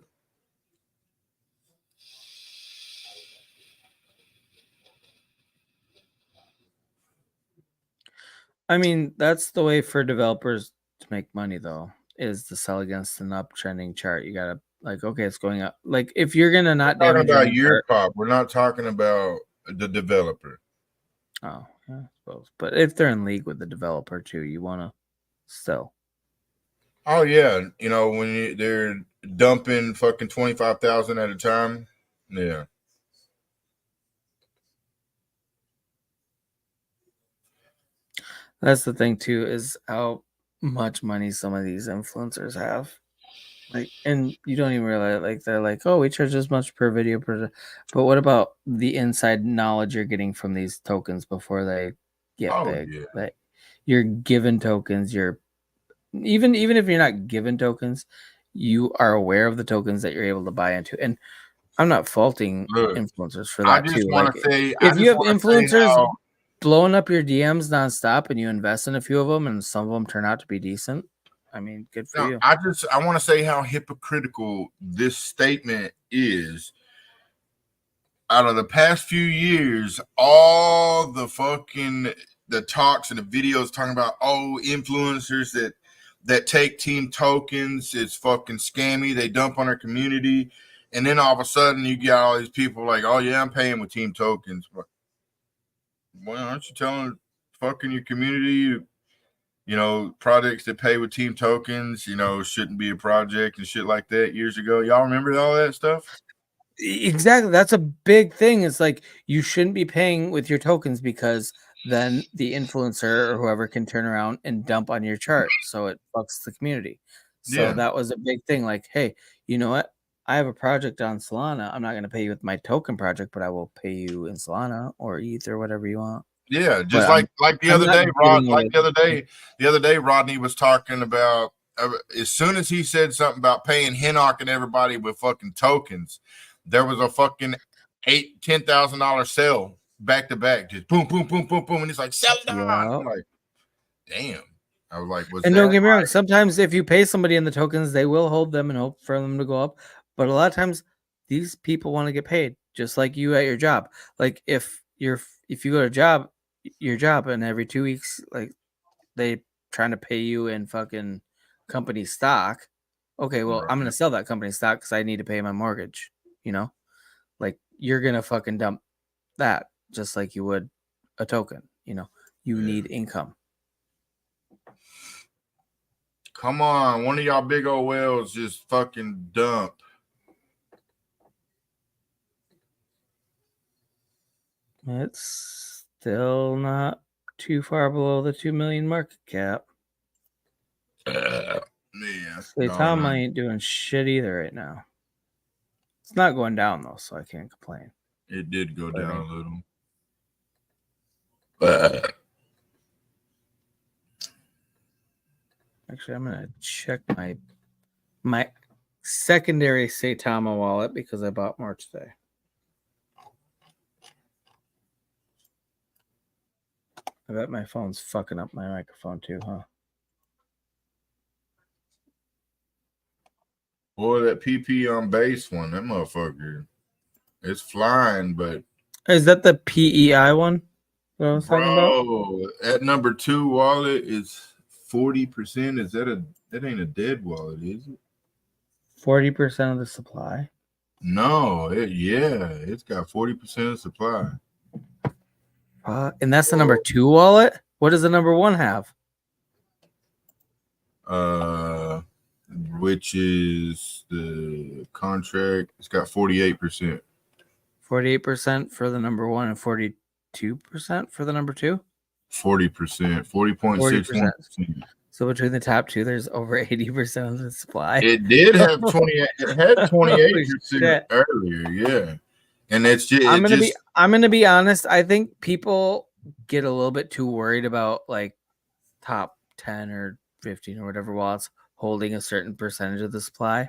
I mean, that's the way for developers to make money, though, is to sell against an uptrending chart. You gotta okay, it's going up. Like if you're gonna not damage about your pop, we're not talking about the developer. Oh, yeah, I suppose. But if they're in league with the developer too, you want to sell. Oh yeah, when they're dumping fucking 25,000 at a time, yeah. That's the thing too, is how much money some of these influencers have. Like, and you don't even realize, like, they're like, oh, we charge this much per video per, but what about the inside knowledge you're getting from these tokens before they get Oh big? yeah. Like, you're given tokens, you're even if you're not given tokens, you are aware of the tokens that you're able to buy into. And I'm not faulting Look, influencers for I that just too. want Like, to say, if you have influencers blowing up your DMs nonstop and you invest in a few of them and some of them turn out to be decent, I mean, good for you. I want to say how hypocritical this statement is. Out of the past few years, all the talks and the videos talking about influencers that take team tokens, it's fucking scammy. They dump on our community, and then all of a sudden you get all these people like, oh yeah, I'm paying with team tokens. But well, aren't you telling fucking your community? Projects that pay with team tokens, shouldn't be a project and shit like that years ago. Y'all remember all that stuff? Exactly. That's a big thing. It's like you shouldn't be paying with your tokens because then the influencer or whoever can turn around and dump on your chart. So it fucks the community. So Yeah. that was a big thing. Like, hey, you know what? I have a project on Solana. I'm not going to pay you with my token project, but I will pay you in Solana or ETH or whatever you want. Yeah, just But like the I'm other not day, giving away- the other day, Rodney was talking about as soon as he said something about paying Hinnock and everybody with fucking tokens, there was a fucking $10,000 sale back to back, just boom, boom, boom, boom, boom, and he's like, sell it on. Yeah. I'm like, damn. I was like, And don't get me wrong, sometimes if you pay somebody in the tokens, they will hold them and hope for them to go up. But a lot of times these people want to get paid, just like you at your job. Like if you go to your job, and every 2 weeks, like they trying to pay you in fucking company stock. Okay, well, I'm gonna sell that company stock because I need to pay my mortgage. Like you're gonna fucking dump that just like you would a token. You need income. come on, one of y'all big old whales just fucking dump. It's still not too far below the 2 million market cap. Yeah. Saitama ain't doing shit either right now. It's not going down though, so I can't complain. It did go down a little. Actually, I'm gonna check my secondary Saitama wallet because I bought more today. I bet my phone's fucking up my microphone too, huh? Boy, that PP on base one, that motherfucker, it's flying, but is that the PEI one that I was talking about? At number 2 wallet is 40%. Is that ain't a dead wallet, is it? 40% of the supply? No, it's got 40% of supply. And that's the number 2 wallet? What does the number 1 have? Which is the contract. It's got 48%. 48% for the number 1 and 42% for the number 2? 40%. 40.61%. So between the top 2, there's over 80% of the supply. It did have 20. It had 28% earlier, yeah. And it's just. I'm gonna be honest. I think people get a little bit too worried about like top 10 or 15 or whatever wallets holding a certain percentage of the supply.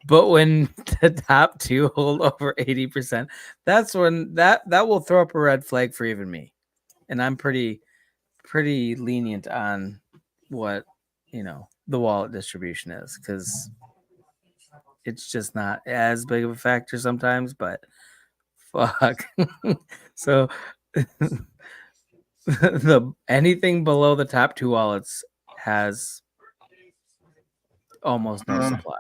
But when the top 2 hold over 80%, that's when that will throw up a red flag for even me. And I'm pretty lenient on what the wallet distribution is, because it's just not as big of a factor sometimes, but fuck. So anything below the top 2 wallets has almost no supply.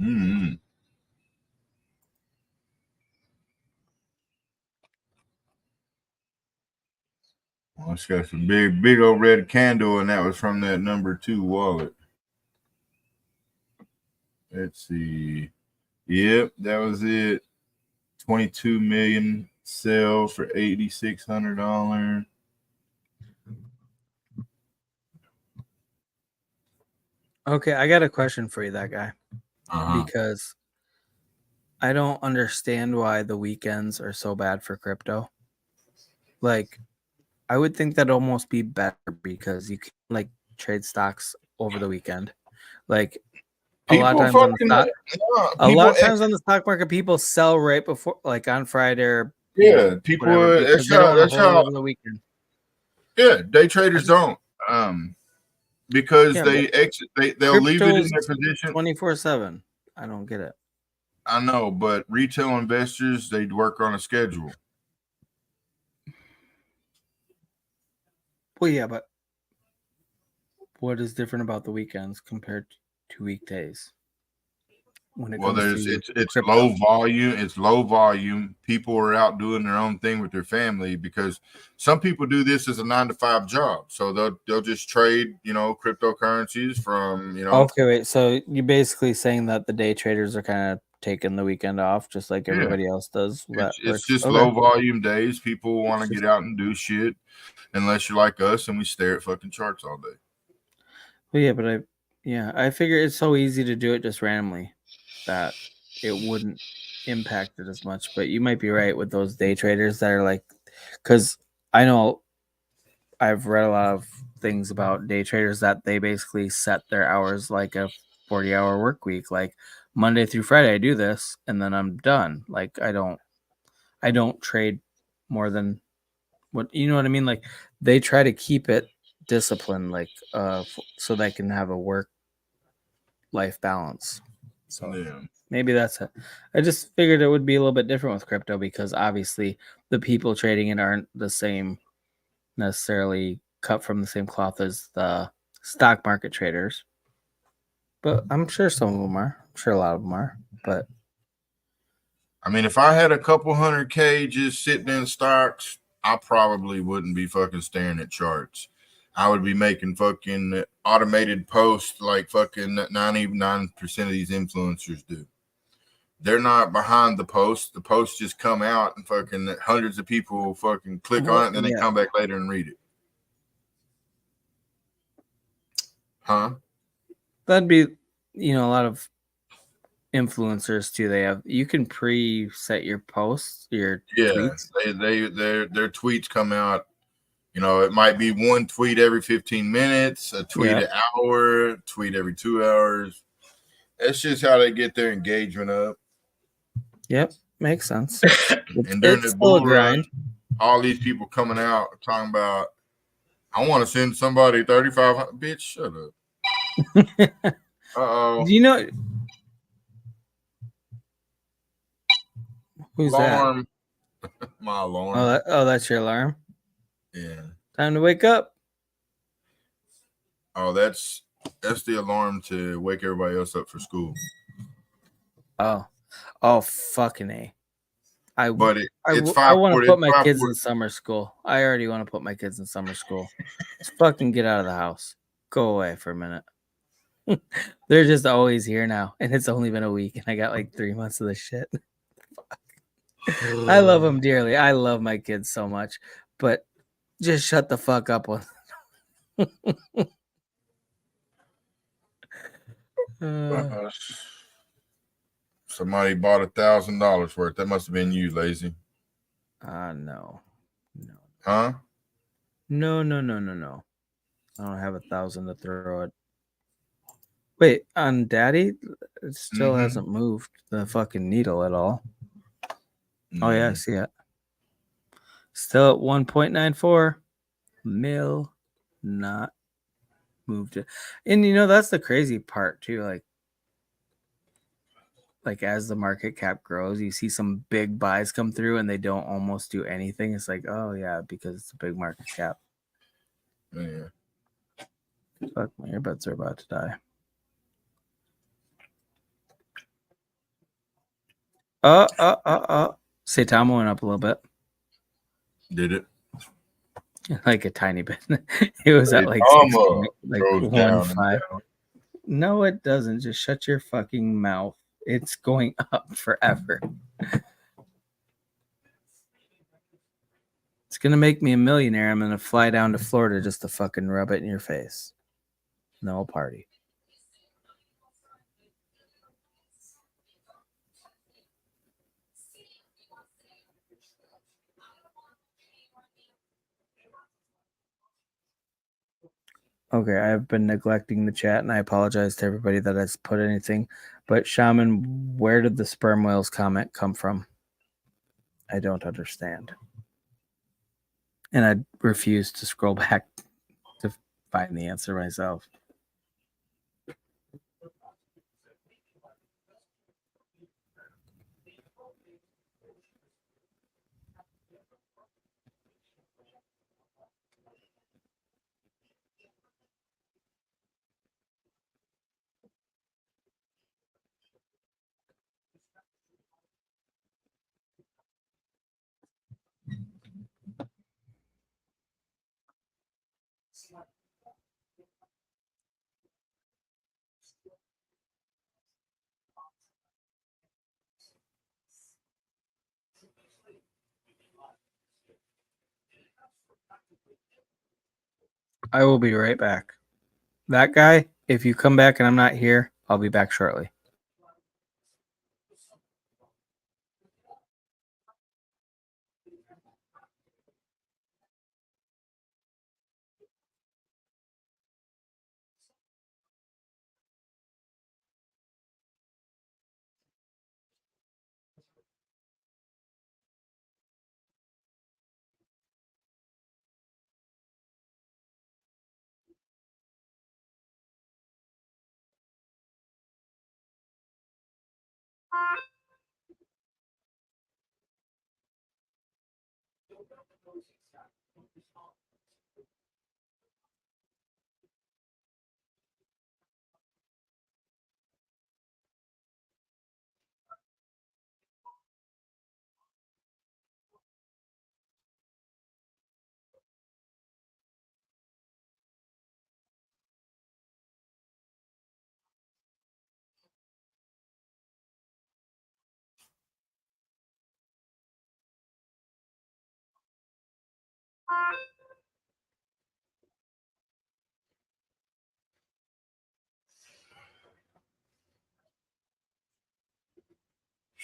Mm-hmm. Well, it's got some big old red candle, and that was from that number 2 wallet. Let's see. Yep, that was it. 22 million sales for $8,600. Okay, I got a question for you, that guy, because I don't understand why the weekends are so bad for crypto. Like, I would think that'd almost be better because you can like trade stocks over the weekend. Like a lot of times on the stock market, people sell right before, like on Friday or people. Whatever, because they don't want to hold over the weekend. Yeah, day traders don't. Because they exit. They'll leave it in their position 24/7. I don't get it. I know, but retail investors, they work on a schedule. Well, yeah, but what is different about the weekends compared to weekdays? When it comes to it's crypto? low volume. It's low volume. People are out doing their own thing with their family because some people do this as a 9-to-5 job. So they'll just trade, cryptocurrencies from, Okay, wait. So you're basically saying that the day traders are kind of taking the weekend off, just like everybody else does. It's just low volume days. People want to get out and do shit, unless you're like us and we stare at fucking charts all day. Well, yeah, but I figure it's so easy to do it just randomly that it wouldn't impact it as much. But you might be right with those day traders that are like, because I know I've read a lot of things about day traders that they basically set their hours like a 40-hour work week, like Monday through Friday I do this and then I'm done. Like I don't trade more than what, you know what I mean? Like they try to keep it disciplined, like so they can have a work life balance. So maybe that's it. I just figured it would be a little bit different with crypto because obviously the people trading it aren't the same, necessarily cut from the same cloth as the stock market traders. But I'm sure some of them are. I'm sure a lot of them are. But I mean, if I had a couple $100K just sitting in stocks, I probably wouldn't be fucking staring at charts. I would be making fucking automated posts like fucking 99% of these influencers do. They're not behind the post. The posts just come out and fucking hundreds of people fucking click on it and then they come back later and read it. Huh? That'd be, a lot of influencers too. You can preset your posts, your tweets. Their tweets come out. It might be one tweet every 15 minutes, a tweet an hour, tweet every 2 hours. That's just how they get their engagement up. Yep, makes sense. And during the bull run, all these people coming out talking about, I want to send somebody 3,500. Bitch, shut up. Do you know who's alarm? That? My alarm. That's your alarm? Yeah. Time to wake up. Oh, that's the alarm to wake everybody else up for school. Oh, fucking A. I want to put my kids in summer school. I already want to put my kids in summer school. Just fucking get out of the house. Go away for a minute. They're just always here now, and it's only been a week, and I got like 3 months of this shit. I love them dearly. I love my kids so much, but just shut the fuck up with Somebody bought $1,000 worth. That must have been you, lazy. No. Huh? No. I don't have 1,000 to throw at. Wait, on Daddy, it still hasn't moved the fucking needle at all. Oh yeah, I see it. Still at 1.94 mil, not moved it. And that's the crazy part too. Like as the market cap grows, you see some big buys come through and they don't almost do anything. It's like, oh yeah, because it's a big market cap. Yeah. Fuck, my earbuds are about to die. Saitama went up a little bit. Did it? Like a tiny bit. It was at like Saitama 6, like goes 1.5. down and down. No, it doesn't. Just shut your fucking mouth. It's going up forever. It's gonna make me a millionaire. I'm gonna fly down to Florida just to fucking rub it in your face. No party. Okay, I've been neglecting the chat, and I apologize to everybody that has put anything. But Shaman, where did the sperm whales comment come from? I don't understand. And I refuse to scroll back to find the answer myself. I will be right back. That guy, if you come back and I'm not here, I'll be back shortly.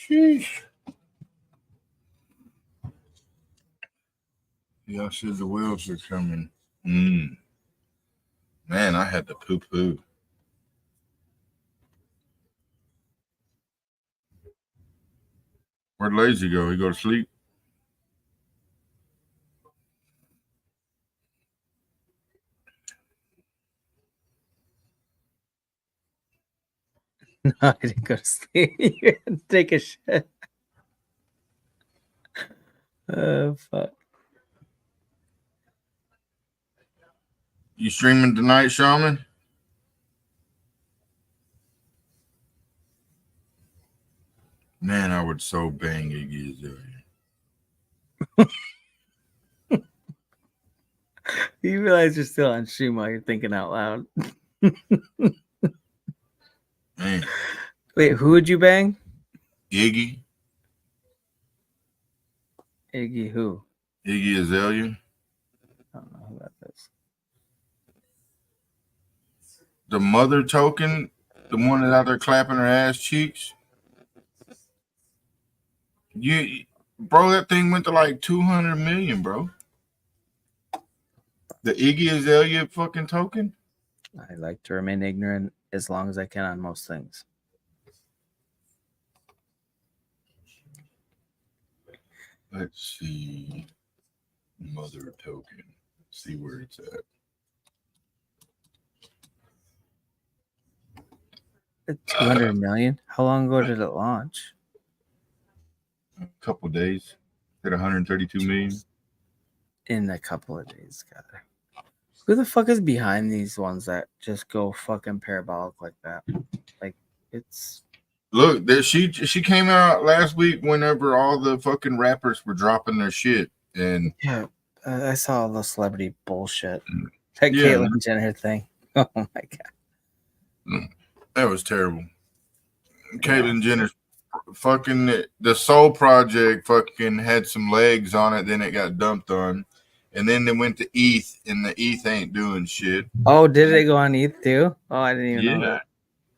Sheesh. Y'all said the whales are coming. Man, I had to poo poo. Where'd Lazy go? He go to sleep? No, I didn't go to sleep. You had to take a shit. Oh, fuck. You streaming tonight, Shaman? Man, I would so bang Iggy Azalea. You realize you're still on stream while you're thinking out loud. Man. Wait, who would you bang? Iggy. Iggy who? Iggy Azalea. I don't know who that is. The mother token, the one that's out there clapping her ass cheeks. Bro, that thing went to like 200 million, bro. The Iggy Azalea fucking token. I like to remain ignorant as long as I can on most things. Let's see. Mother token. See where it's at. $200 million? How long ago did it launch? A couple of days. Hit 132 million. In a couple of days, God. Who the fuck is behind these ones that just go fucking parabolic like that? Like, it's Look, she came out last week whenever all the fucking rappers were dropping their shit, and Yeah, I saw all the celebrity bullshit. That yeah, Caitlyn Jenner thing. Oh my god, that was terrible. Caitlyn Jenner's fucking the Soul Project fucking had some legs on it, then it got dumped on, and then they went to ETH, and the ETH ain't doing shit. Oh, did it go on ETH too? Oh, I didn't even know Yeah. that.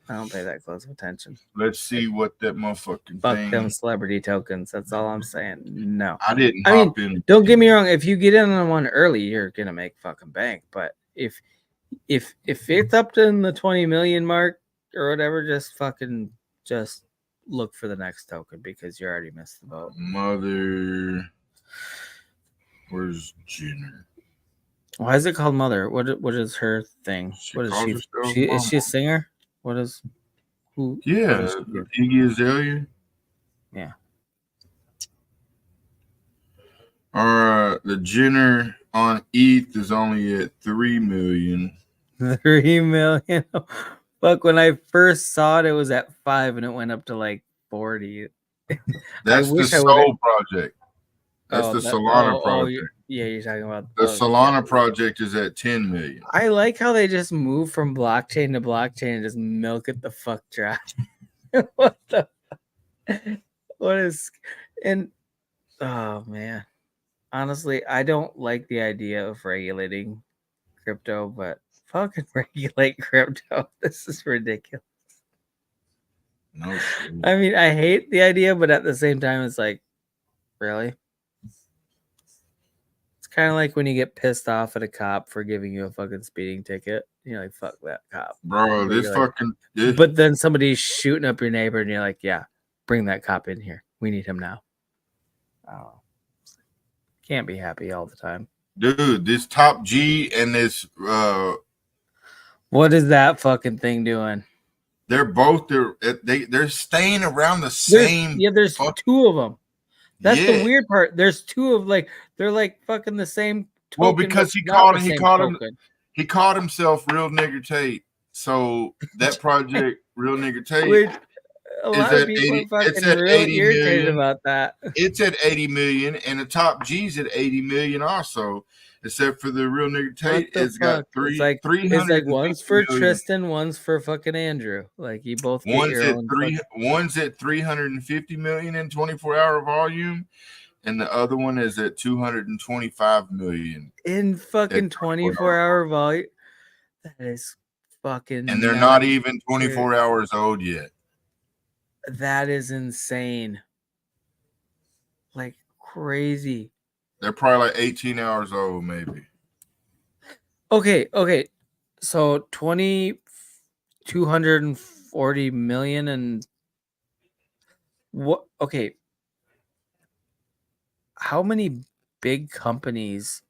I don't pay that close of attention. Let's see what that motherfucking Fuck thing. them celebrity tokens. That's all I'm saying. No, I didn't. I mean, hop in. don't get me wrong. If you get in on one early, you're gonna make fucking bank. But if it's up to the 20 million mark or whatever, just look for the next token because you already missed the boat. Mother, where's Jenner? Why is it called Mother? What is her thing? What is she? Is she a singer? What is who? Yeah, Iggy Azalea. Yeah. All right, the Jenner on ETH is only at 3 million. 3 million. Fuck, when I first saw it, it was at 5 and it went up to like 40. That's the Soul Project. That's the Solana project. You're talking about the Solana project is at 10 million. I like how they just move from blockchain to blockchain and just milk it the fuck dry. What the? What is? And oh man, honestly, I don't like the idea of regulating crypto, but fucking regulate crypto. This is ridiculous. No shit. I mean, I hate the idea, but at the same time, it's like, really? It's kind of like when you get pissed off at a cop for giving you a fucking speeding ticket. You're like, fuck that cop. Bro, But this you're fucking... like, but then somebody's shooting up your neighbor and you're like, yeah, bring that cop in here. We need him now. Oh, can't be happy all the time. Dude, this Top G and this... what is that fucking thing doing? They're both... They're staying around the same... There's two of them. That's the weird part. There's two of like they're like fucking the same token. Well, because he called himself Real Nigger Tate. So that project, Real Nigger Tate, a lot of people are fucking really irritated about that. It's at 80 million, and the Top G's at 80 million also. Except for the Real Nigger Tate, it's got 300. It's like one's for Tristan, one's for fucking Andrew. Like you both get one's at 350 million in 24-hour volume, and the other one is at 225 million in fucking 24-hour volume. That is fucking. And they're not even 24 hours old yet. That is insane. Like crazy. They're probably like 18 hours old, maybe. Okay. So 240 million and what? Okay. How many big companies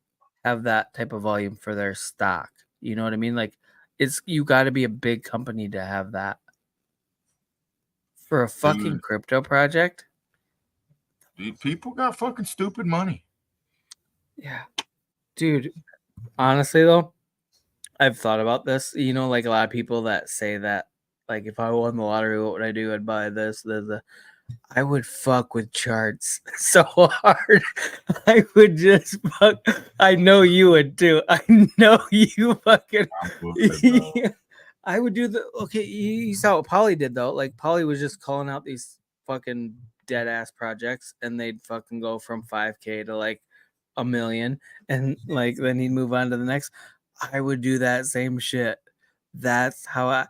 have that type of volume for their stock? You know what I mean? Like, you got to be a big company to have that for a fucking crypto project. People got fucking stupid money. Yeah, dude. Honestly, though, I've thought about this. You know, like a lot of people that say that, like, if I won the lottery, what would I do? I'd buy this. I would fuck with charts so hard. I would just fuck. I know you would too. I know you fucking. I would do the. Okay, you saw what Polly did though. Like Polly was just calling out these fucking dead ass projects, and they'd fucking go from 5K to like $1 million, and like then he'd move on to the next. I would do that same shit. That's how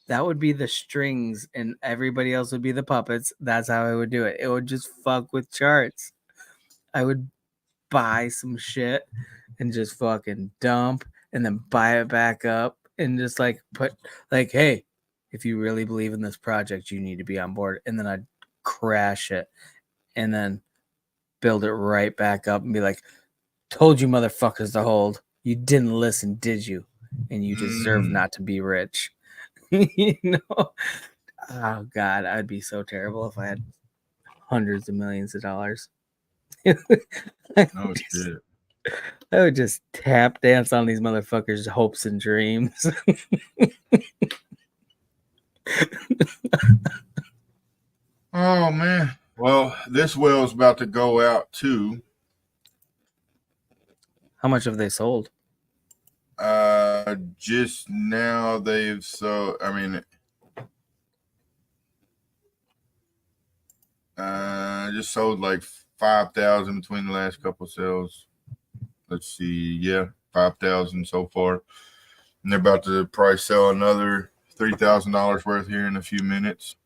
that would be the strings and everybody else would be the puppets. That's how I would do it. It would just fuck with charts. I would buy some shit and just fucking dump and then buy it back up and just like put like, hey, if you really believe in this project, you need to be on board. And then I'd crash it and then build it right back up and be like, told you motherfuckers to hold. You didn't listen, did you? And you deserve not to be rich. You know? Oh God, I'd be so terrible if I had hundreds of millions of dollars. Oh shit. I would just tap dance on these motherfuckers' hopes and dreams. Oh man. Well, this well's about to go out too. How much have they sold? Just now they've just sold like 5,000 between the last couple sales. Let's see, yeah, 5,000 so far, and they're about to probably sell another $3,000 worth here in a few minutes.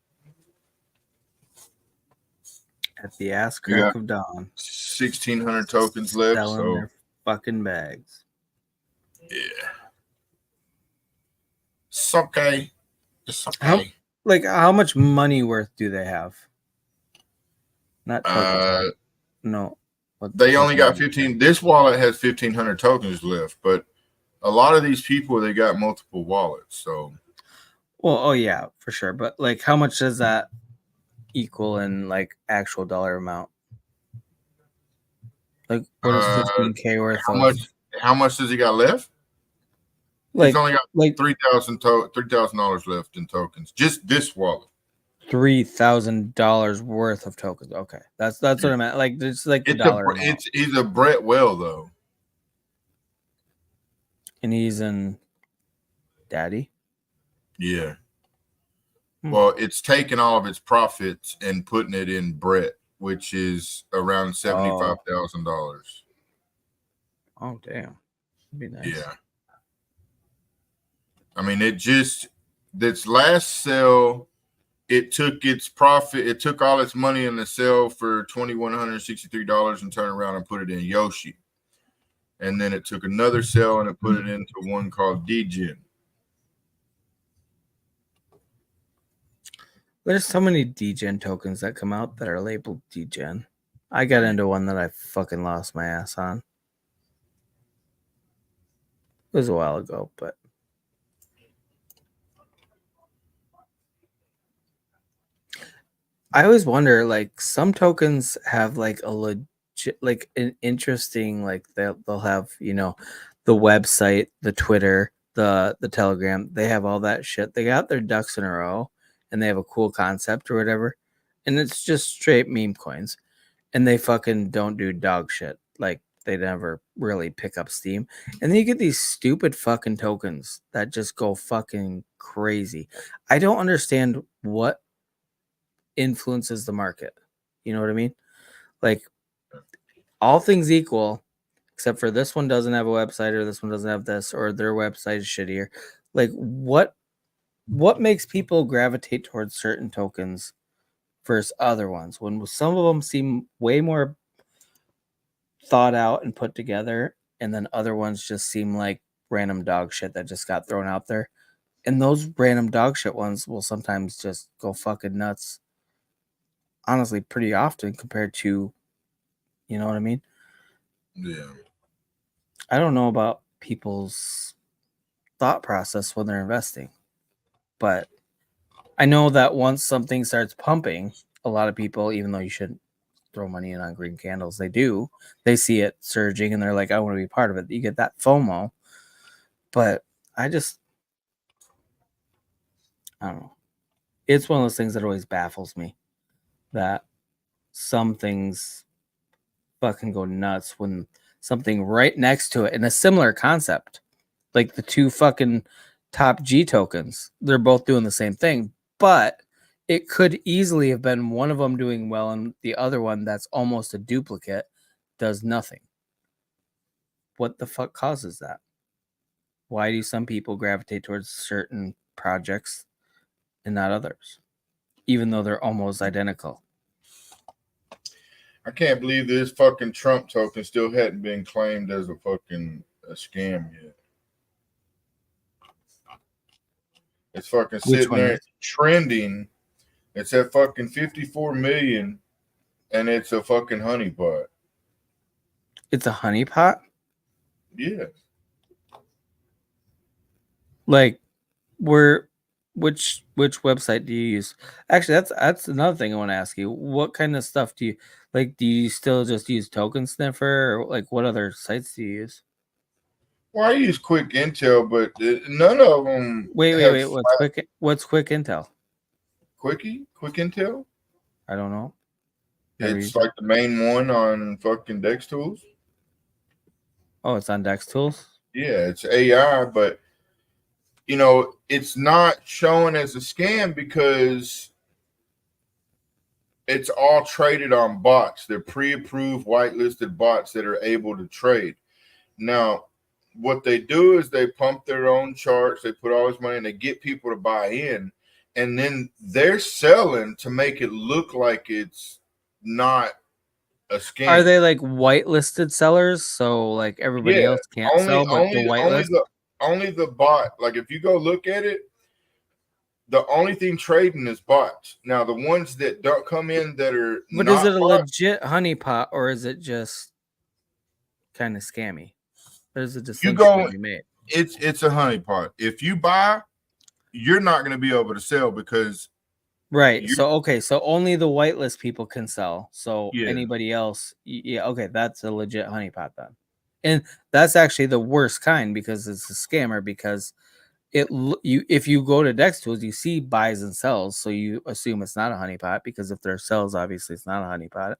At the ass crack of dawn, 1,600 tokens left. Selling their fucking bags. Yeah, it's okay. It's okay. How much money worth do they have? Not tokens. No. They only got 15. This wallet has 1,500 tokens left, but a lot of these people, they got multiple wallets. So, well, oh yeah, for sure. But like, how much does that equal in like actual dollar amount? Like, what is 15K worth? How much does he got left? Like, he's only got like $3,000 left in tokens. Just this wallet. $3,000 worth of tokens. Okay, that's what I meant. Like, it's like the dollar amount. He's a Brett Well though, and he's in Daddy. Yeah. Well, it's taking all of its profits and putting it in Brett, which is around $75,000. Oh damn, that'd be nice. Yeah. I mean, this last sale, it took its profit, it took all its money in the sale for $2,163 and turned around and put it in Yoshi. And then it took another sale and it put it into one called DGen. There's so many DGen tokens that come out that are labeled DGen. I got into one that I fucking lost my ass on. It was a while ago, but I always wonder, like, some tokens have like a legit, like an interesting, like they'll have, you know, the website, the Twitter, the Telegram. They have all that shit. They got their ducks in a row, and they have a cool concept or whatever, and it's just straight meme coins, and they fucking don't do dog shit. Like, they never really pick up steam, and then you get these stupid fucking tokens that just go fucking crazy. I don't understand what influences the market. You know what I mean? Like, all things equal, except for this one doesn't have a website, or this one doesn't have this, or their website is shittier. Like, what makes people gravitate towards certain tokens versus other ones when some of them seem way more thought out and put together, and then other ones just seem like random dog shit that just got thrown out there? And those random dog shit ones will sometimes just go fucking nuts, honestly, pretty often compared to, you know what I mean? Yeah. I don't know about people's thought process when they're investing, but I know that once something starts pumping, a lot of people, even though you shouldn't throw money in on green candles, they do. They see it surging and they're like, I want to be part of it. You get that FOMO. But I don't know. It's one of those things that always baffles me, that some things fucking go nuts when something right next to it in a similar concept, like the two fucking top G tokens, they're both doing the same thing, but it could easily have been one of them doing well and the other one that's almost a duplicate does nothing. What the fuck causes that? Why do some people gravitate towards certain projects and not others, even though they're almost identical? I can't believe this fucking Trump token still hadn't been claimed as a fucking scam yet. It's fucking sitting there, it's trending. It's at fucking 54 million, and it's a fucking honeypot. It's a honeypot? Yeah. Like, which website do you use? Actually, that's another thing I want to ask you. What kind of stuff do you like? Do you still just use Token Sniffer, or like what other sites do you use? Well, I use Quick Intel, but none of them. Wait. What's Quick Intel? Quick Intel? I don't know. Never It's used it. like the main one on fucking Dex Tools. Oh, it's on Dex Tools? Yeah, it's AI, but you know, it's not showing as a scam because it's all traded on bots. They're pre-approved, whitelisted bots that are able to trade. Now, what they do is they pump their own charts, they put all this money and they get people to buy in, and then they're selling to make it look like it's not a scam. Are they like whitelisted sellers? So like everybody else can't sell, but the whitelist? Only the bot. Like if you go look at it, the only thing trading is bots. Now the ones that don't come in that are But not is it a bots, legit honeypot or is it just kind of scammy? There's a you distinction go. to be made. It's a honeypot. If you buy, you're not going to be able to sell because Right. So okay. So only the whitelist people can sell. So Yeah. anybody else, yeah. Okay, that's a legit honeypot then, and that's actually the worst kind because it's a scammer. Because if you go to Dex Tools, you see buys and sells, so you assume it's not a honeypot because if there are sells, obviously it's not a honeypot.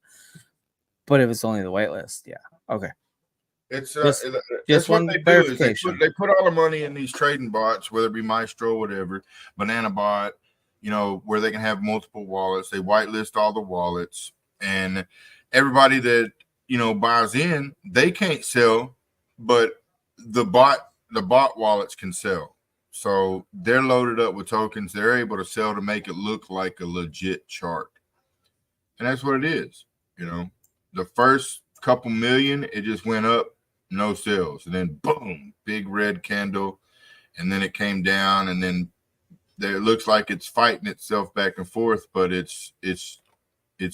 But if it's only the whitelist, yeah. Okay. It's Just that's what one they do is clarification. they put all the money in these trading bots, whether it be Maestro, whatever, Banana Bot, you know, where they can have multiple wallets. They whitelist all the wallets, and everybody that you know buys in, they can't sell, but the bot wallets can sell. So they're loaded up with tokens. They're able to sell to make it look like a legit chart, and that's what it is. You know, the first couple million, it just went up, no sales, and then boom, big red candle, and then it came down, and then there it looks like it's fighting itself back and forth, but it's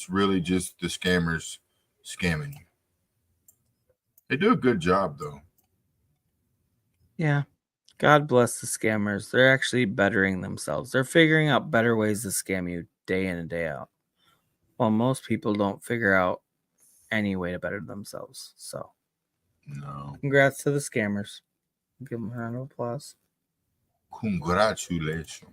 really just the scammers scamming you. They do a good job though. Yeah. God bless the scammers. They're actually bettering themselves. They're figuring out better ways to scam you day in and day out. Well, most people don't figure out any way to better themselves. So, no. Congrats to the scammers. Give them a round of applause. Congratulations.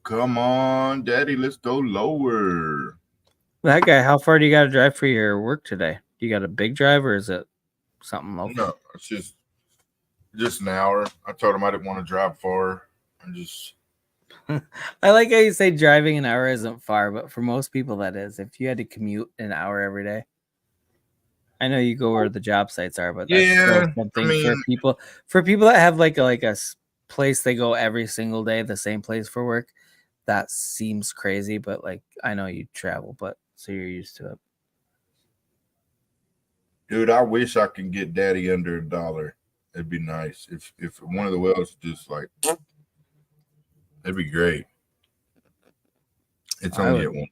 Come on, Daddy, let's go lower. That guy, how far do you got to drive for your work today? You got a big drive or is it something local? No, it's just an hour. I told him I didn't want to drive far. I like how you say driving an hour isn't far, but for most people that is. If you had to commute an hour every day, I know you go where the job sites are, but that's still something for people that have like a place they go every single day, the same place for work. That seems crazy, but like I know you travel, but so you're used to it. Dude, I wish I could get Daddy under $1. It'd be nice if one of the wells just like it'd be great. It's only at $1.85.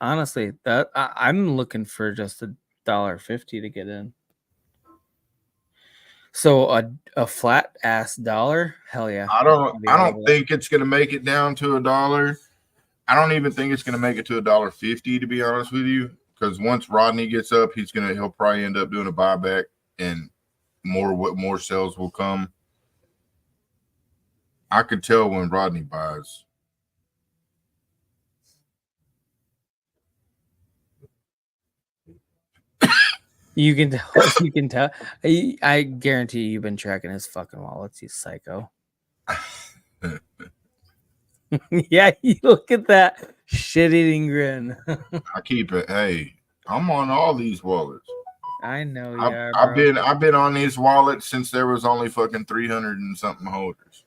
Honestly, that I'm looking for just $1.50 to get in. So a flat ass dollar, hell yeah. I don't think it's gonna make it down to $1. I don't even think it's gonna make it to $1.50 to be honest with you. Because once Rodney gets up, he'll probably end up doing a buyback and more sales will come. I could tell when Rodney buys. You can tell. You can tell. I guarantee you've been tracking his fucking wallets. You psycho. Yeah, you look at that shit-eating grin. I keep it. Hey, I'm on all these wallets. I know you are, bro. I've been on these wallets since there was only fucking 300 and something holders.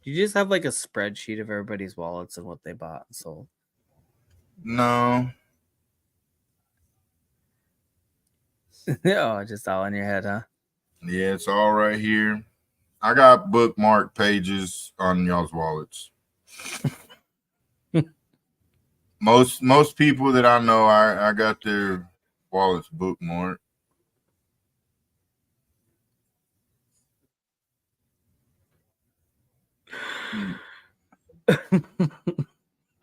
You just have like a spreadsheet of everybody's wallets and what they bought and sold. No. Oh, just all in your head, huh? Yeah, it's all right here. I got bookmark pages on y'all's wallets. Most people that I know, I got their wallets bookmarked.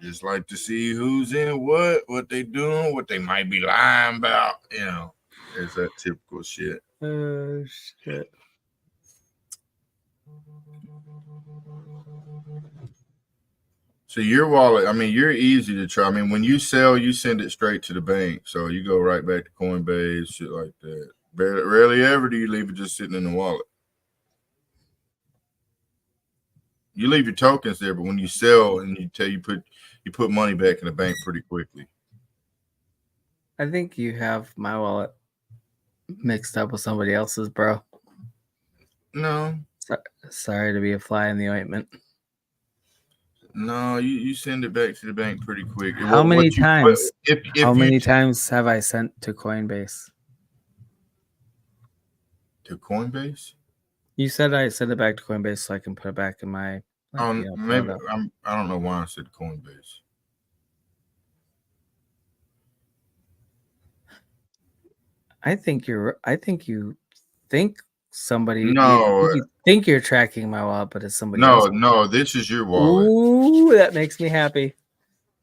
Just like to see who's in what they doing, what they might be lying about. You know, there's that typical shit. Oh shit. So your wallet, I mean, you're easy to try. I mean, when you sell, you send it straight to the bank. So you go right back to Coinbase, shit like that. Rarely ever do you leave it just sitting in the wallet. You leave your tokens there, but when you sell and you put money back in the bank pretty quickly. I think you have my wallet mixed up with somebody else's, bro. No. Sorry to be a fly in the ointment. No, you send it back to the bank pretty quick. How many times? How many times have I sent to Coinbase? To Coinbase? You said I sent it back to Coinbase so I can put it back in my. Maybe I don't know why I said Coinbase. I think you think somebody. No, you think you're tracking my wallet, but it's somebody no, else. No, this is your wallet. Ooh, that makes me happy.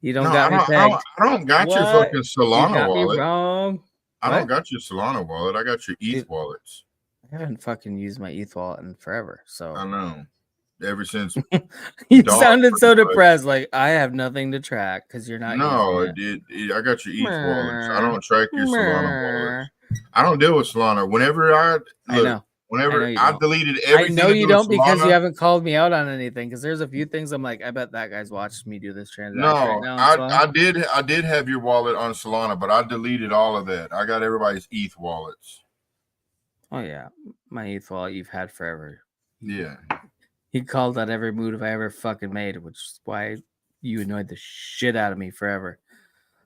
You don't got me pegged. I don't got your fucking Solana you got wallet. Me wrong. I don't got your Solana wallet. I got your ETH wallets. I haven't fucking used my ETH wallet in forever. So I know. Ever since you sounded so depressed, like I have nothing to track because you're not. No, I got your ETH wallets. I don't track your Solana wallets. I don't deal with Solana. Whenever I deleted everything. I know you don't because you haven't called me out on anything. Because there's a few things I'm like, I bet that guy's watched me do this transaction. No, right now I did have your wallet on Solana, but I deleted all of that. I got everybody's ETH wallets. Oh yeah, my ETH wallet you've had forever. Yeah. He called out every move I ever fucking made, which is why you annoyed the shit out of me forever.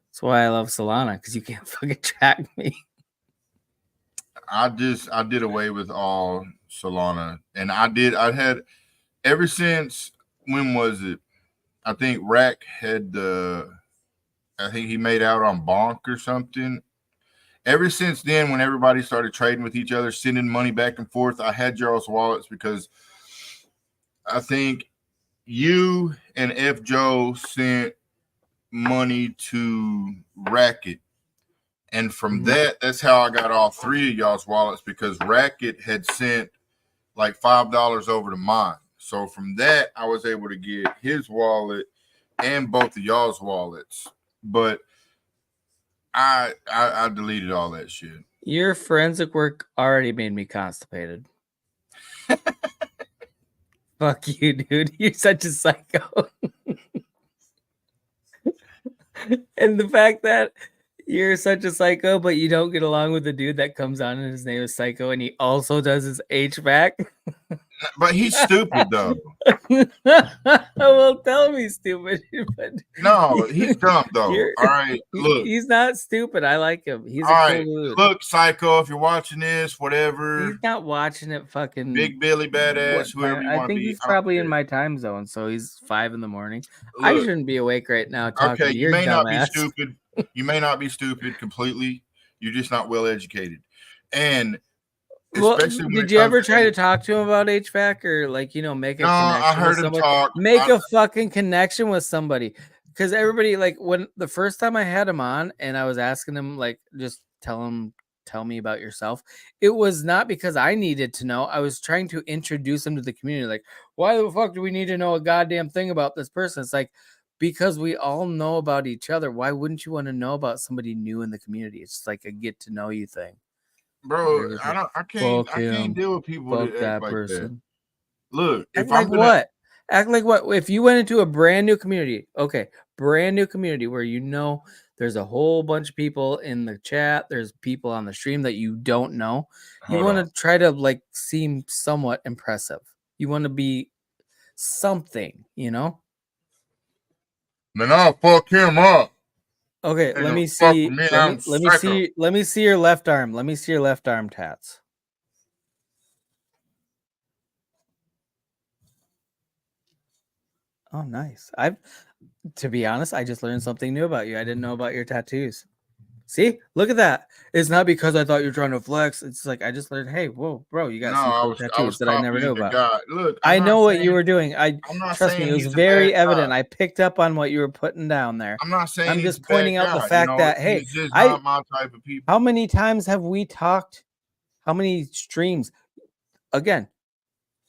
That's why I love Solana, because you can't fucking track me. I did away with all Solana, and I had ever since, when was it? I think Rack had I think he made out on Bonk or something. Ever since then, when everybody started trading with each other, sending money back and forth, I had y'all's wallets because I think you and F. Joe sent money to Racket. And from that's how I got all three of y'all's wallets, because Racket had sent like $5 over to mine. So from that, I was able to get his wallet and both of y'all's wallets. But I deleted all that shit. Your forensic work already made me constipated. Fuck you, dude. You're such a psycho. And the fact that you're such a psycho, but you don't get along with the dude that comes on and his name is Psycho, and he also does his HVAC. But he's stupid, though. Well, tell me stupid. But no, he's dumb, though. All right, look. He's not stupid. I like him. He's all a right. cool dude. Look, Psycho, if you're watching this, whatever. He's not watching it, fucking. Big Billy Badass, whoever you want to be. I think he's probably in my time zone, so he's 5 a.m. Look, I shouldn't be awake right now talking to your you may not be ass. stupid. You may not be stupid completely. You're just not well educated. And especially did you ever try to talk to him about HVAC or make a connection? I heard him talk. Make a fucking connection with somebody, because everybody when the first time I had him on and I was asking him just tell me about yourself. It was not because I needed to know. I was trying to introduce him to the community. Why the fuck do we need to know a goddamn thing about this person? It's because we all know about each other. Why wouldn't you want to know about somebody new in the community? It's just like a get to know you thing. Bro, I can't deal with people that act like person. That. Look, if I'm what? Act like what? If you went into a brand new community, brand new community where there's a whole bunch of people in the chat, there's people on the stream that you don't know. You want to try to seem somewhat impressive. You want to be something, Man, I'll fuck him up. Okay, let me see. Let me see your left arm. Let me see your left arm tats. Oh, nice. To be honest, I just learned something new about you. I didn't know about your tattoos. See, look at that. It's not because I thought you were trying to flex. It's I just learned. Hey, whoa, bro, you got some tattoos that I never knew about. Look, I know what you were doing. Trust me, it was very evident. I picked up on what you were putting down there. I'm not saying I'm just pointing out the fact that he's just not my type of people. How many times have we talked? How many streams? Again,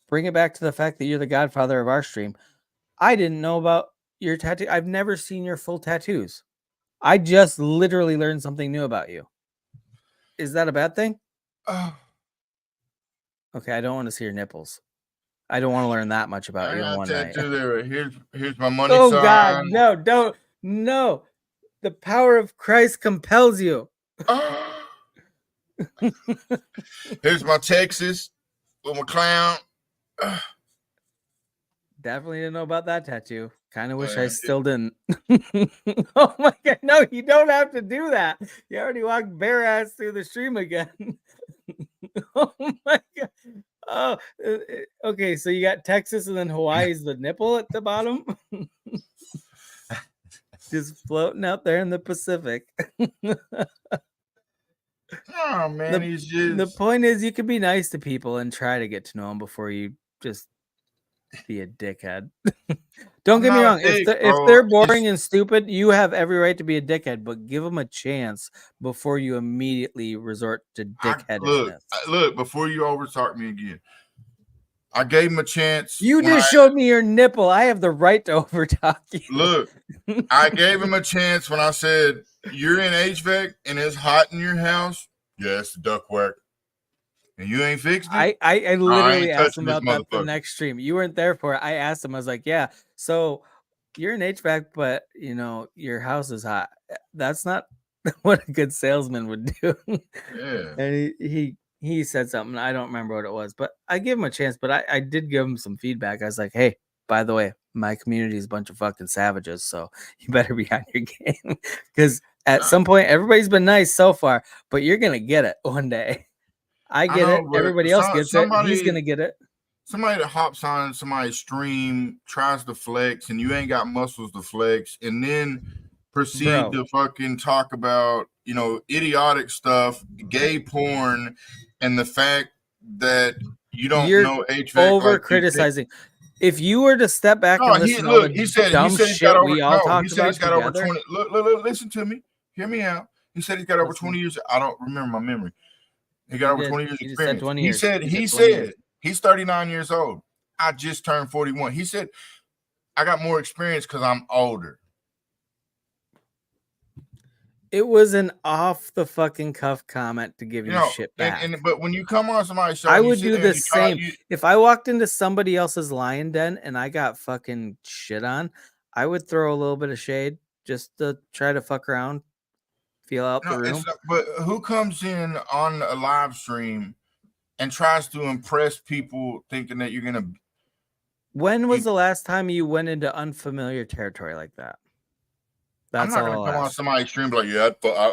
bring it back to the fact that you're the godfather of our stream. I didn't know about your tattoo. I've never seen your full tattoos. I just literally learned something new about you. Is that a bad thing? Okay, I don't want to see your nipples. I don't want to learn that much about I you in got one night. tattoo there. Here's my money Oh sign. God, no. The power of Christ compels you. Here's my Texas with my clown. Definitely didn't know about that tattoo. Kind of wish I Man, still didn't. Oh my God, no, you don't have to do that. You already walked bare ass through the stream again. Oh my God. Oh, okay. So you got Texas and then Hawaii's the nipple at the bottom, just floating out there in the Pacific. Oh man, he's just The point is, you can be nice to people and try to get to know them before you just be a dickhead. Don't get me wrong. If they're boring and stupid, you have every right to be a dickhead, but give them a chance before you immediately resort to dickheadishness. Look, before you overtalk me again, I gave him a chance. You just showed me your nipple. I have the right to overtalk you. Look, I gave him a chance when I said, you're in HVAC and it's hot in your house. Yeah, it's the ductwork. And you ain't fixed it? I literally asked him this about that the next stream. You weren't there for it. I asked him, I was like, yeah, so you're in HVAC, but you know, your house is hot. That's not what a good salesman would do. Yeah. And he said something. I don't remember what it was, but I gave him a chance, but I did give him some feedback. I was like, hey, by the way, my community is a bunch of fucking savages, so you better be on your game. Because at some point, everybody's been nice so far, but you're going to get it one day. I get it. Everybody else gets it. He's going to get it. Somebody that hops on somebody's stream, tries to flex, and you ain't got muscles to flex, and then proceed to fucking talk about, you know, idiotic stuff, gay porn, and the fact that you don't know HVAC. Over criticizing. If you were to step back and listen to all the dumb shit we all talked about he's got together. over 20. Look, listen to me. Hear me out. He said he's got over 20 years. I don't remember my memory. He got over 20 years experience. He said he's 39 years old. I just turned 41. He said, I got more experience because I'm older. It was an off the fucking cuff comment to give you shit back. But when you come on somebody's show, I would do the same. If I walked into somebody else's lion den and I got fucking shit on, I would throw a little bit of shade just to try to fuck around, feel out the room. But who comes in on a live stream and tries to impress people thinking that you're gonna? When was the last time you went into unfamiliar territory like that? That's I'm not gonna come on somebody's stream like, yeah,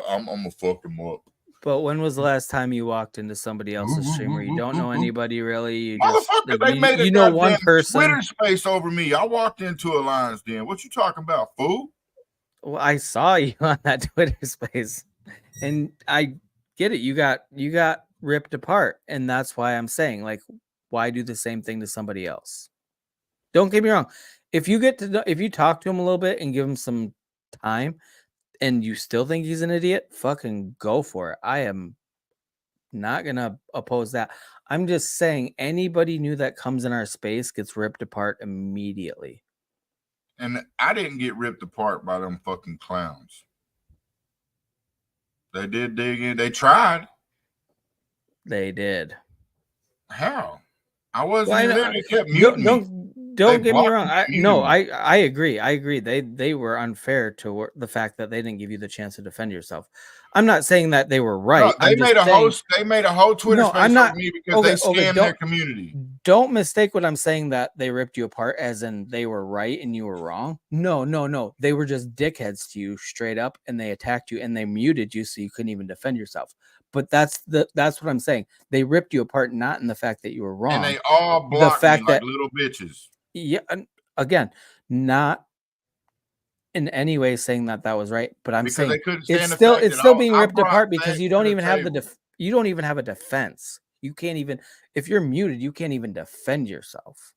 I'm gonna fuck him up. But when was the last time you walked into somebody else's stream where you don't know anybody really? You just they made you know one person. Twitter space over me. I walked into a lion's den. What you talking about, fool? Well, I saw you on that Twitter space, and I get it. You got ripped apart, and that's why I'm saying, like, why do the same thing to somebody else? Don't get me wrong. If you talk to him a little bit and give him some time and you still think he's an idiot, fucking go for it. I am not gonna oppose that. I'm just saying anybody new that comes in our space gets ripped apart immediately. And I didn't get ripped apart by them fucking clowns. They did dig in. They tried. They did. How? I wasn't there. They kept muting me. Don't get me wrong. I agree. I agree. They were unfair to the fact that they didn't give you the chance to defend yourself. I'm not saying that they were right. No, they made a whole Twitter space for me because they scammed their community. Don't mistake what I'm saying that they ripped you apart as in they were right and you were wrong. No. They were just dickheads to you straight up, and they attacked you and they muted you so you couldn't even defend yourself. But that's what I'm saying. They ripped you apart not in the fact that you were wrong. And they all blocked me like little bitches. Yeah, again, not in any way saying that was right, but I'm saying it's still being ripped apart because you don't even have you don't even have a defense. You can't even, if you're muted, you can't even defend yourself.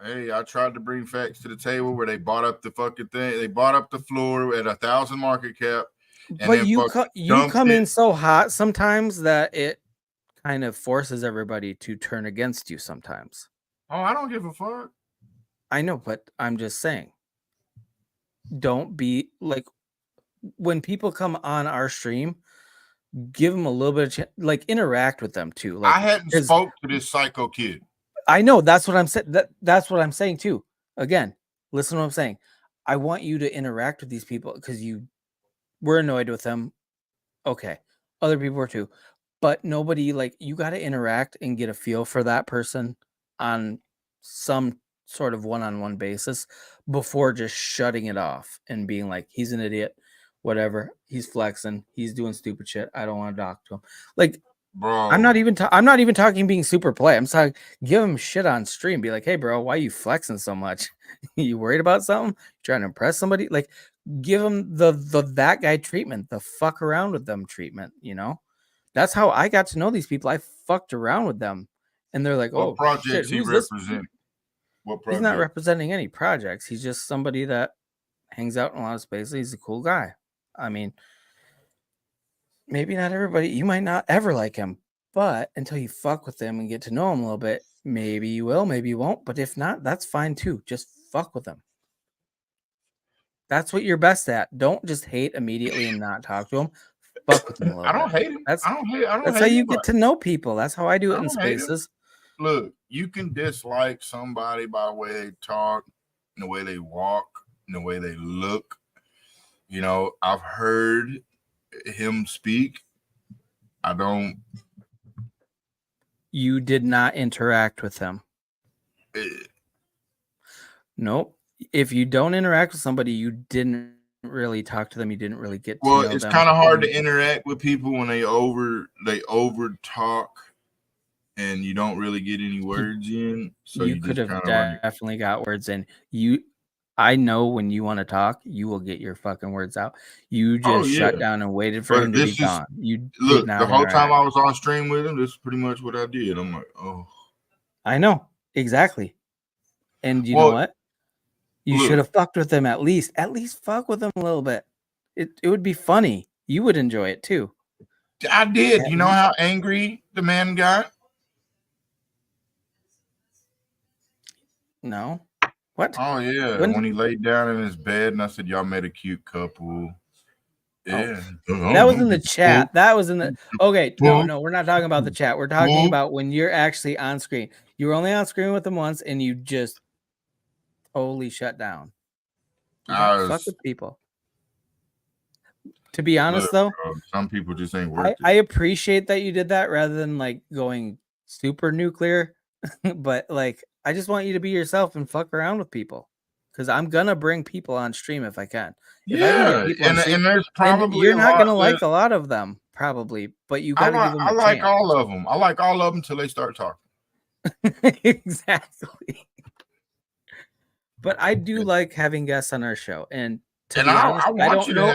Hey, I tried to bring facts to the table where they bought up the fucking thing. They bought up the floor at 1,000 market cap. But you come in so hot sometimes that it kind of forces everybody to turn against you sometimes. Oh, I don't give a fuck. I know, but I'm just saying. Don't be like when people come on our stream, give them a little bit of like interact with them too. Like I hadn't spoke to this psycho kid. I know that's what I'm saying. That's what I'm saying too. Again, listen to what I'm saying. I want you to interact with these people because you were annoyed with them. Okay. Other people were too. But nobody, like, you got to interact and get a feel for that person on some sort of one-on-one basis before just shutting it off and being like, he's an idiot, whatever. He's flexing. He's doing stupid shit. I don't want to talk to him. Like, bro, I'm not even talking being super polite. I'm talking give him shit on stream. Be like, hey, bro, why are you flexing so much? You worried about something? Trying to impress somebody? Like, give him the that guy treatment, the fuck around with them treatment. You know, that's how I got to know these people. I fucked around with them, and they're like, what oh projects shit, he who's this? represent? What He's project? not representing any projects. He's just somebody that hangs out in a lot of spaces. He's a cool guy. I mean, maybe not everybody. You might not ever like him. But until you fuck with them and get to know them a little bit, maybe you will, maybe you won't. But if not, that's fine too. Just fuck with them. That's what you're best at. Don't just hate immediately and not talk to them. Fuck with them a little I don't bit. hate him. That's I don't hate how anybody. you get to know people. That's how I do it I in don't hate him. spaces. Look, you can dislike somebody by the way they talk, and the way they walk, and the way they look. You know, I've heard him speak. I don't. You did not interact with him. Nope. If you don't interact with somebody, you didn't really talk to them. You didn't really get to know them. Well, it's kind of hard to interact with people when they over talk, and you don't really get any words in. So you could have definitely got words in. I know when you want to talk, you will get your fucking words out. You just shut down and waited for him to be gone. You look, did not the whole interact. time I was on stream with him, this is pretty much what I did. I'm like, oh, I know exactly. And you know what? You should have fucked with him at least. At least fuck with him a little bit. It would be funny. You would enjoy it too. I did. You know how angry the man got? No. What? Oh yeah, when he laid down in his bed, and I said, "Y'all made a cute couple." Yeah, that was in the chat. That was in the. Okay, no, we're not talking about the chat. We're talking about when you're actually on screen. You were only on screen with them once, and you just totally shut down. You don't fuck with people. To be honest, though, some people just ain't worth it. I appreciate that you did that rather than like going super nuclear, but like. I just want you to be yourself and fuck around with people, because I'm gonna bring people on stream if I can. If I can get people and there's probably you're not gonna like a lot of them, probably, but you gotta give them a chance. I like all of them. I like all of them until they start talking. Exactly. But I do like having guests on our show, and to be honest,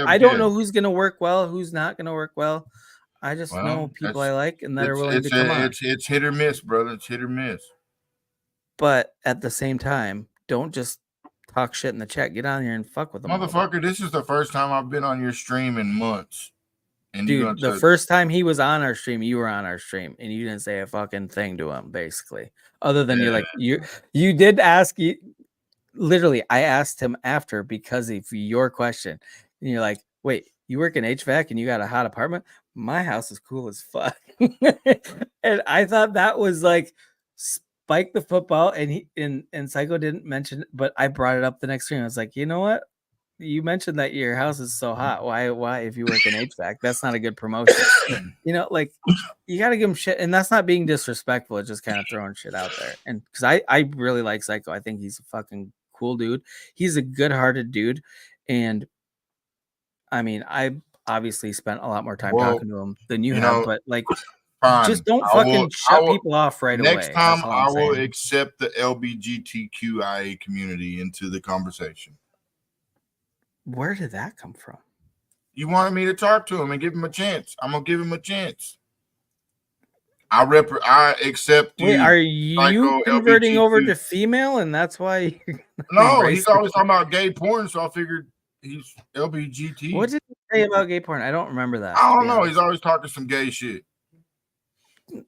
I don't know who's gonna work well, who's not gonna work well. I just know people I like and that are willing to come on. It's hit or miss, brother. It's hit or miss. But at the same time, don't just talk shit in the chat. Get on here and fuck with them. Motherfucker, this is the first time I've been on your stream in months. And dude, the first time he was on our stream, you were on our stream, and you didn't say a fucking thing to him, basically. Other than you're like, you did ask, literally, I asked him after because of your question. And you're like, wait, you work in HVAC and you got a hot apartment? My house is cool as fuck. And I thought that was like... Spike the football, and he and Psycho didn't mention, but I brought it up the next stream. I was like, you know what? You mentioned that your house is so hot. Why if you work in HVAC, that's not a good promotion. You know, like you got to give him shit, and that's not being disrespectful. It's just kind of throwing shit out there. And because I really like Psycho, I think he's a fucking cool dude. He's a good-hearted dude, and I mean, I obviously spent a lot more time talking to him than you have, but like. Fine. Just don't fucking shut people off right away. Next time, I will accept the LGBTQIA community into the conversation. Where did that come from? You wanted me to talk to him and give him a chance. I'm gonna give him a chance. I accept. Wait, are you converting over to female, and that's why? No, he's always talking about gay porn, so I figured he's LGBT. What did he say about gay porn? I don't remember that. I don't know. He's always talking some gay shit.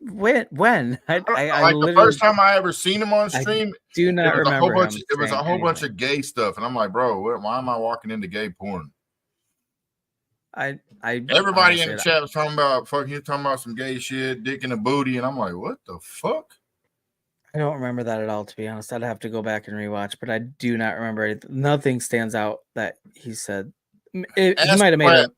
When? I like the literally first time I ever seen him on I stream, do not remember him it was a saying whole bunch anything. of gay stuff, and I'm like, bro, why am I walking into gay porn? Everybody in the chat was talking about he's talking about some gay shit, dick in the booty, and I'm like, what the fuck? I don't remember that at all, to be honest. I'd have to go back and rewatch, but I do not remember it. Nothing stands out that he said. He might have made a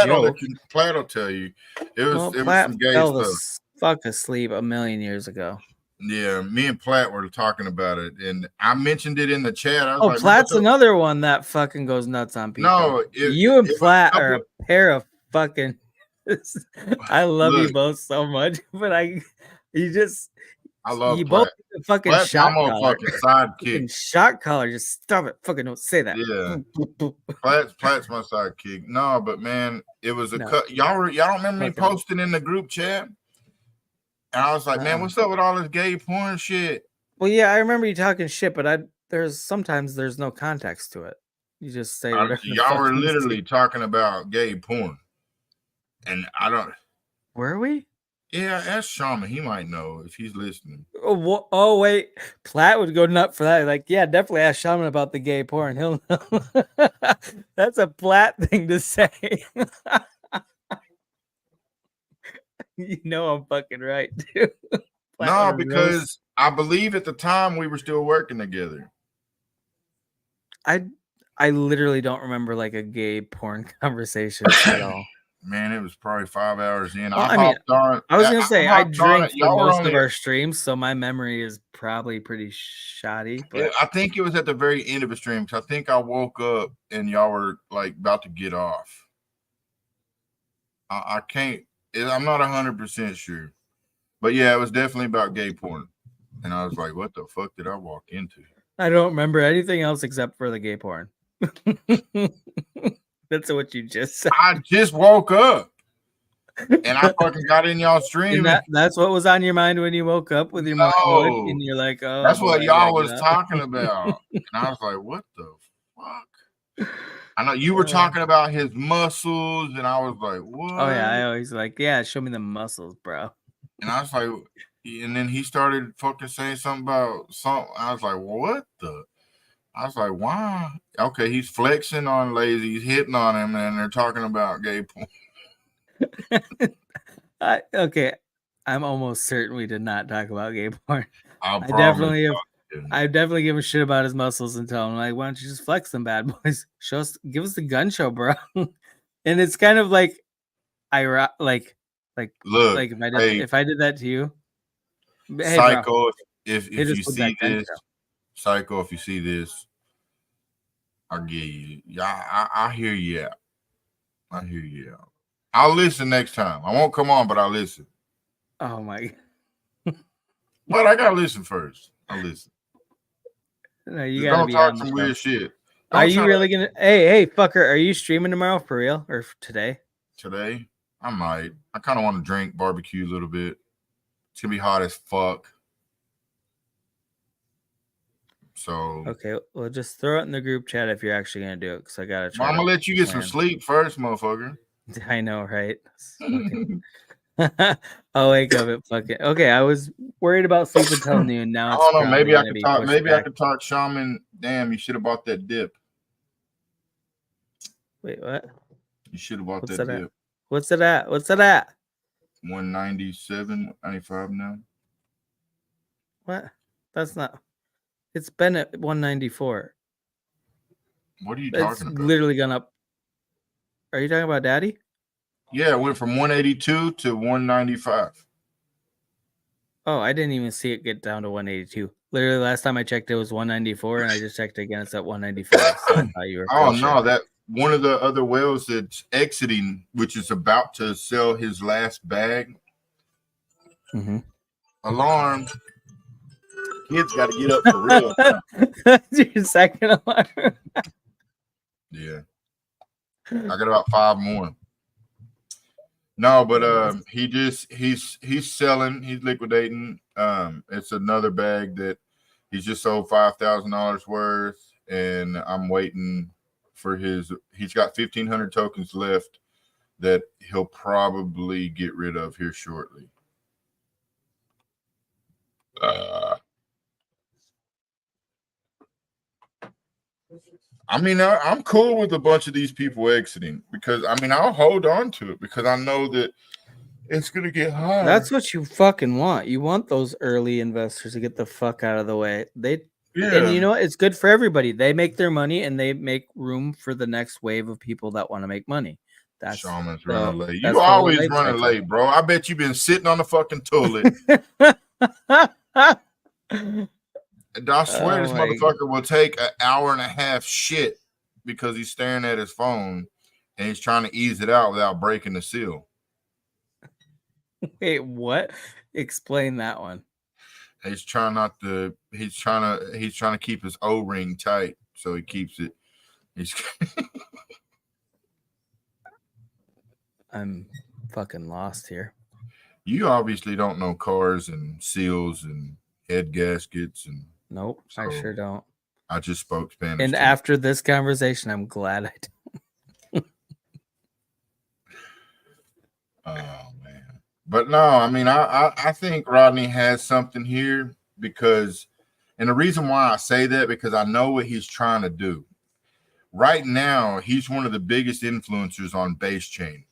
joke. Plat will tell you. It was Platt some gay fell the stuff. fuck asleep a million years ago. Yeah, me and Plat were talking about it, and I mentioned it in the chat. I was like, Platt's another one that fucking goes nuts on people. No, you and Platt are a pair of fucking. I love you both so much, but I love you Platt. both fucking Platt's shot my caller. motherfucking sidekick. Shot caller, just stop it. Fucking don't say that. Yeah, Plat's my sidekick. No, but man, it was a cut. Y'all don't remember me posting in the group chat? And I was like, man, what's up with all this gay porn shit? Well, yeah, I remember you talking shit, but sometimes there's no context to it. You just say whatever. Y'all were literally talking about gay porn, and I don't. Were we? Yeah, ask Shaman. He might know if he's listening. Oh wait, Platt would go nut for that. Like, yeah, definitely ask Shaman about the gay porn. He'll know. That's a Platt thing to say. You know I'm fucking right, too. No, because I believe at the time we were still working together. I literally don't remember like a gay porn conversation at all. Man, it was probably 5 hours in. Well, I was gonna say I drink for most of our streams, so my memory is probably pretty shoddy. But yeah, I think it was at the very end of the stream because I think I woke up and y'all were like about to get off. I can't. I'm not 100% sure, but yeah, it was definitely about gay porn, and I was like, "What the fuck did I walk into?" I don't remember anything else except for the gay porn. That's what you just said. I just woke up, and I fucking got in y'all stream. That's what was on your mind when you woke up with your mind, and you're like, "Oh, that's what y'all was talking about," and I was like, "What the fuck?" I know you were talking about his muscles, and I was like, "What?" Oh yeah, I always like, "Yeah, show me the muscles, bro." And I was like, and then he started fucking saying something about something. I was like, "What the?" I was like, "Why?" Okay, he's flexing on Lazy, he's hitting on him, and they're talking about gay porn. Okay, I'm almost certain we did not talk about gay porn. I definitely give a shit about his muscles and tell him like, why don't you just flex them bad boys? Give us the gun show, bro. And it's kind of like, look, if I did that to you, hey, Psycho, bro, if you see this, Psycho, if you see this, I'll get you. Yeah, I hear you out. I hear you out. I'll listen next time. I won't come on, but I'll listen. Oh my! But I gotta listen first. I'll listen. No, you gotta be talk some weird shit. Are you really gonna? Hey, fucker! Are you streaming tomorrow for real or today? Today, I might. I kind of want to drink, barbecue a little bit. It's gonna be hot as fuck. So okay, well, just throw it in the group chat if you're actually gonna do it, because I gotta try. I'm gonna let you get some sleep first, motherfucker. I know, right? I'll wake up at fucking. Okay, I was worried about sleep until noon. Now it's maybe I could talk. Maybe I could talk Shaman. Damn, you should have bought that dip. Wait, what? You should have bought that dip. What's it at? 197, 95 now. What? That's not. It's been at 194. What are you talking about? Literally gone up. Are you talking about Daddy? Yeah, it went from 182 to 195. Oh, I didn't even see it get down to 182. Literally, last time I checked, it was 194, and I just checked again. It's at 195. So I thought you were. Oh no, that one of the other whales that's exiting, which is about to sell his last bag. Mm-hmm. Alarm! Kids got to get up for real. That's your second alarm. Yeah, I got about 5 more. No, but he's selling, he's liquidating. It's another bag that he's just sold $5,000 worth, and I'm waiting for he's got 1,500 tokens left that he'll probably get rid of here shortly. I mean, I'm cool with a bunch of these people exiting because I mean I'll hold on to it because I know that it's gonna get higher. That's what you fucking want. You want those early investors to get the fuck out of the way. And you know what? It's good for everybody. They make their money and they make room for the next wave of people that want to make money. That's Shaman's running late. that's You the whole always late running cycle. late, bro. I bet you've been sitting on the fucking toilet. And I swear this motherfucker will take an hour and a half shit because he's staring at his phone and he's trying to ease it out without breaking the seal. Wait, what? Explain that one. He's trying not to. He's trying to keep his O-ring tight, so he keeps it. He's. I'm fucking lost here. You obviously don't know cars and seals and head gaskets and. Nope, I sure don't. I just spoke Spanish. And after this conversation, I'm glad I don't. Oh man. But no, I mean, I think Rodney has something here because, and the reason why I say that because I know what he's trying to do. Right now, he's one of the biggest influencers on Base Chain,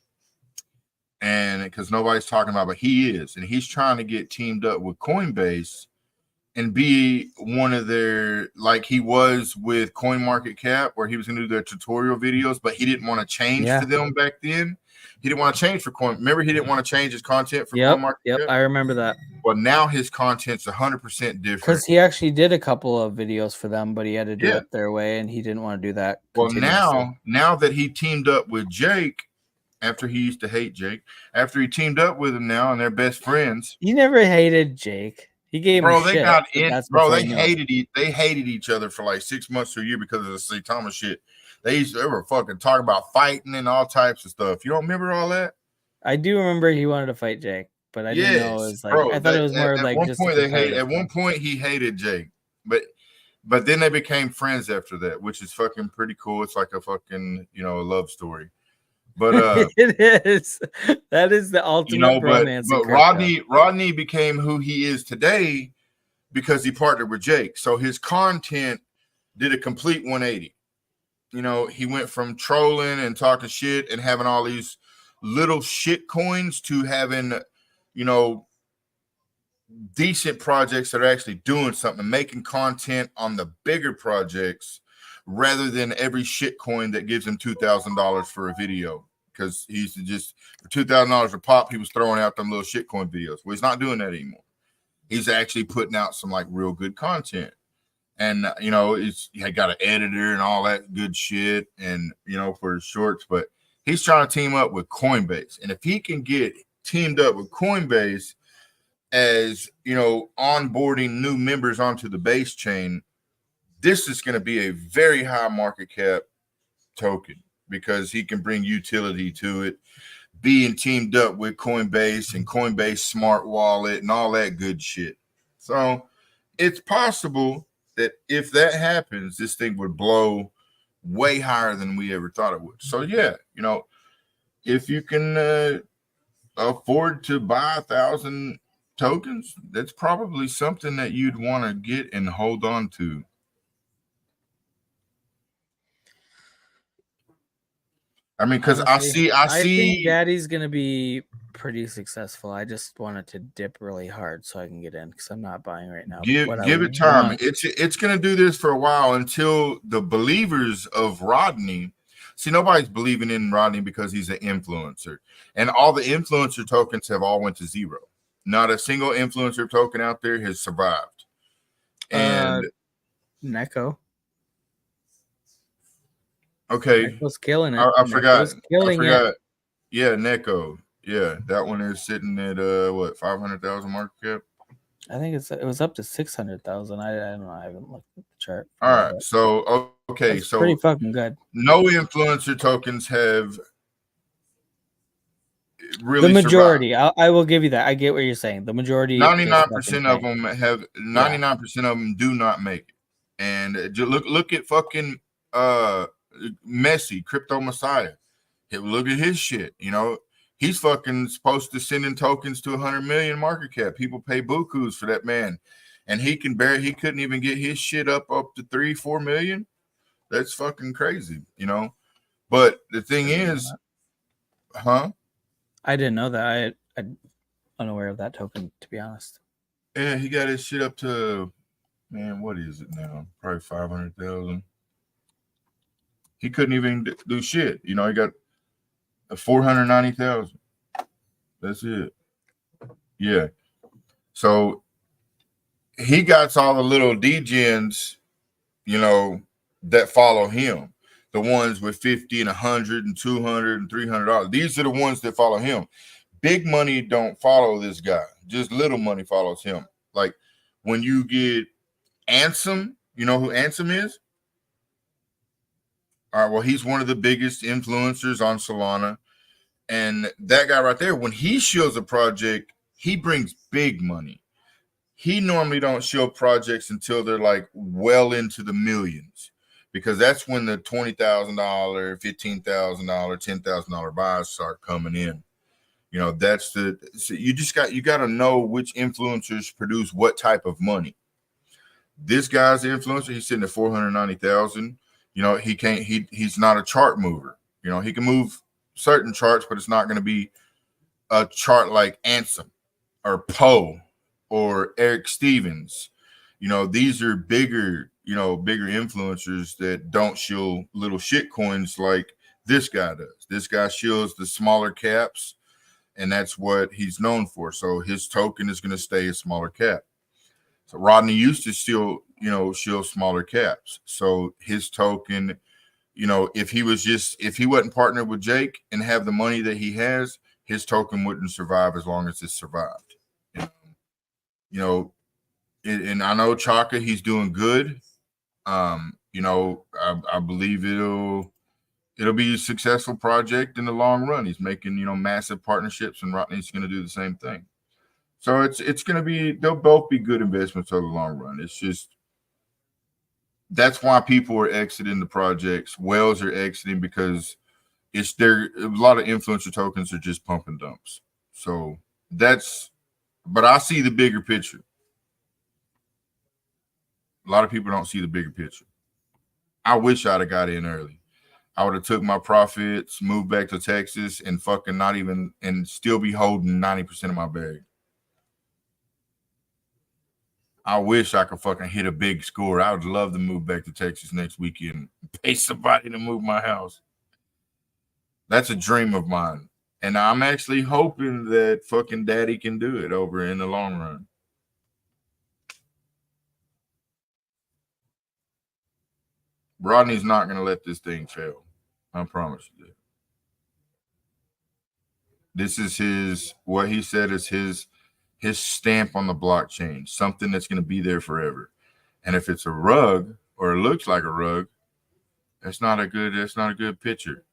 and because nobody's talking about, but he is, and he's trying to get teamed up with Coinbase and be one of their, like he was with CoinMarketCap, where he was going to do their tutorial videos, but he didn't want to change for them back then. He didn't want to change for Coin. Remember, he didn't want to change his content for CoinMarketCap? Yep, I remember that. Well, now his content's 100% different. Because he actually did a couple of videos for them, but he had to do it their way, and he didn't want to do that. Well, now that he teamed up with Jake, after he used to hate Jake, after he teamed up with him now and they're best friends. He never hated Jake. He gave him shit. They hated each other for like 6 months to a year because of the Saitama shit. They were fucking talking about fighting and all types of stuff. You don't remember all that? I do remember he wanted to fight Jake, but I didn't know it was like. I thought it was more like just. At one point, he hated Jake, but then they became friends after that, which is fucking pretty cool. It's like a fucking love story. But it is. That is the ultimate romance. But Rodney became who he is today because he partnered with Jake. So his content did a complete 180. He went from trolling and talking shit and having all these little shit coins to having, decent projects that are actually doing something, making content on the bigger projects rather than every shit coin that gives him $2,000 for a video. Because he used to just, for $2,000 a pop, he was throwing out them little shit coin videos. Well, he's not doing that anymore. He's actually putting out some like real good content. And, he got an editor and all that good shit and, for his shorts. But he's trying to team up with Coinbase. And if he can get teamed up with Coinbase as, onboarding new members onto the base chain, this is going to be a very high market cap token because he can bring utility to it, being teamed up with Coinbase and Coinbase Smart Wallet and all that good shit. So it's possible that if that happens, this thing would blow way higher than we ever thought it would. So yeah, if you can afford to buy 1,000 tokens, that's probably something that you'd want to get and hold on to. I mean, because I think Daddy's gonna be pretty successful. I just want it to dip really hard so I can get in because I'm not buying right now. Give it time. It's gonna do this for a while until the believers of Rodney. See, nobody's believing in Rodney because he's an influencer, and all the influencer tokens have all went to zero. Not a single influencer token out there has survived. And Neko. Okay, Neko's killing it. I forgot. It. Yeah, Neko. Yeah, that one is sitting at 500,000 market cap. I think it was up to 600,000. I don't know. I haven't looked at the chart. All right, so That's pretty fucking good. No influencer tokens have really the majority. I will give you that. I get what you're saying. The majority. 99% of them have. 99% of them do not make it. And look at fucking Messi, Crypto Messiah. Look at his shit. He's fucking supposed to send in tokens to 100 million market cap. People pay bukus for that man, and he couldn't even get his shit up to 3-4 million. That's fucking crazy, you know. But the thing is, huh? I didn't know that. I'm unaware of that token, to be honest. Yeah, he got his shit up to, man, what is it now? Probably 500,000. He couldn't even do shit. You know, he got 490,000. That's it. Yeah. So he got all the little degens, you know, that follow him. The ones with 50 and 100 and 200 and $300. These are the ones that follow him. Big money don't follow this guy. Just little money follows him. Like when you get Ansem, you know who Ansem is? All right, well, he's one of the biggest influencers on Solana. And that guy right there, when he shows a project, he brings big money. He normally don't show projects until they're like well into the millions, because that's when the $20,000, $15,000, $10,000 buys start coming in. You know, that's so you got to know which influencers produce what type of money. This guy's an influencer. He's sitting at 490,000. You know, he's not a chart mover. You know, he can move certain charts, but it's not going to be a chart like Ansem or Poe or Eric Stevens. You know, these are bigger influencers that don't shield little shit coins like this guy does. This guy shields the smaller caps, and that's what he's known for. So his token is going to stay a smaller cap. So Rodney used to still, shield smaller caps. So his token, if he wasn't partnered with Jake and have the money that he has, his token wouldn't survive as long as it survived. And I know Chaka, he's doing good. I believe it'll be a successful project in the long run. He's making, massive partnerships, and Rodney's going to do the same thing. So it's going to be, they'll both be good investments over the long run. It's just, that's why people are exiting the projects. Whales are exiting because a lot of influencer tokens are just pump and dumps. So but I see the bigger picture. A lot of people don't see the bigger picture. I wish I'd have got in early. I would have took my profits, moved back to Texas, and and still be holding 90% of my bag. I wish I could fucking hit a big score. I would love to move back to Texas next weekend and pay somebody to move my house. That's a dream of mine. And I'm actually hoping that fucking daddy can do it over in the long run. Rodney's not going to let this thing fail. I promise you that. This is what he said is his stamp on the blockchain, something that's going to be there forever. And if it's a rug or it looks like a rug, that's not a good picture.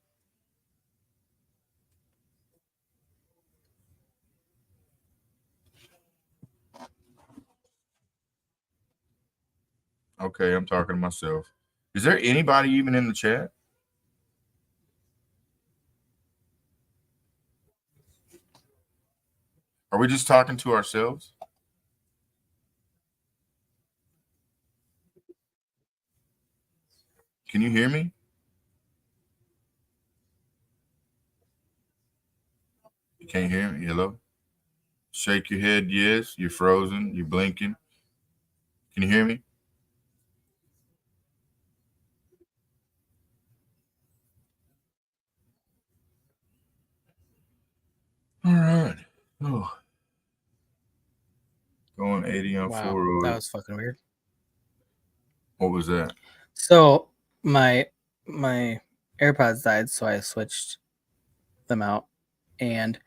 Okay, I'm talking to myself. Is there anybody even in the chat? Are we just talking to ourselves? Can you hear me? You can't hear me? Hello? Shake your head, yes. You're frozen. You're blinking. Can you hear me? All right. Oh. Going 80 on 4. That was fucking weird. What was that? So my AirPods died, so I switched them out, and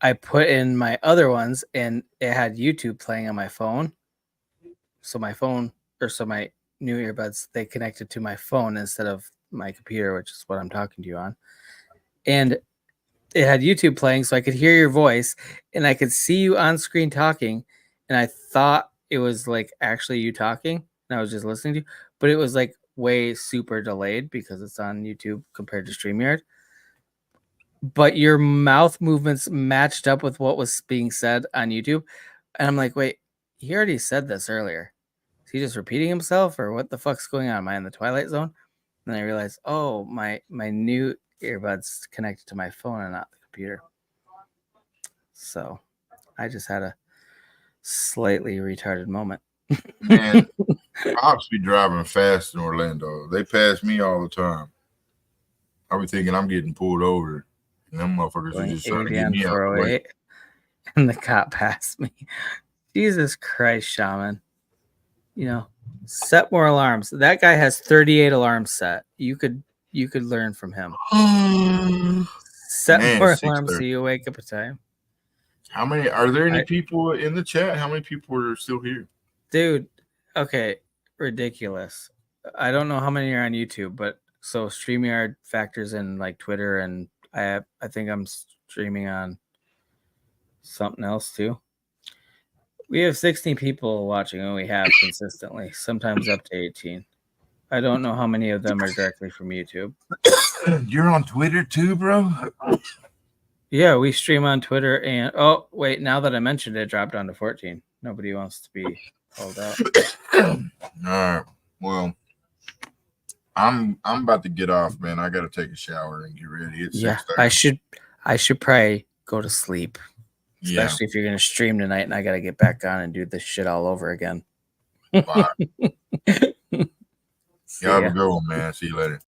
I put in my other ones, and it had YouTube playing on my phone. So my new earbuds, they connected to my phone instead of my computer, which is what I'm talking to you on. And it had YouTube playing, so I could hear your voice, and I could see you on screen talking, and I thought it was like actually you talking, and I was just listening to you, but it was like way super delayed because it's on YouTube compared to StreamYard. but your mouth movements matched up with what was being said on YouTube. And I'm like, wait, he already said this earlier. Is he just repeating himself, or what the fuck's going on? Am I in the Twilight Zone? And I realized, oh, my new earbuds connected to my phone and not the computer. So I just had a slightly retarded moment. Man, cops be driving fast in Orlando. They pass me all the time. I be thinking I'm getting pulled over, and them motherfuckers are just trying to get me out of the way. And the cop passed me. Jesus Christ, Shaman. You know, set more alarms. That guy has 38 alarms set. You could learn from him. Set Man, more it's alarms so 6:30. you wake up at time. How many are there? Any people in the chat? How many people are still here? Dude, okay, ridiculous. I don't know how many are on YouTube, but so StreamYard factors in like Twitter, and I think I'm streaming on something else too. We have 16 people watching, and we have consistently, sometimes up to 18. I don't know how many of them are directly from YouTube. You're on Twitter too, bro? Yeah, we stream on Twitter, and oh wait, now that I mentioned it, dropped down to 14. Nobody wants to be called out. All right. Well, I'm about to get off, man. I got to take a shower and get ready. It's 6:30. I should probably go to sleep. Especially if you're going to stream tonight and I got to get back on and do this shit all over again. Bye. Y'all have a good one, man. See you later.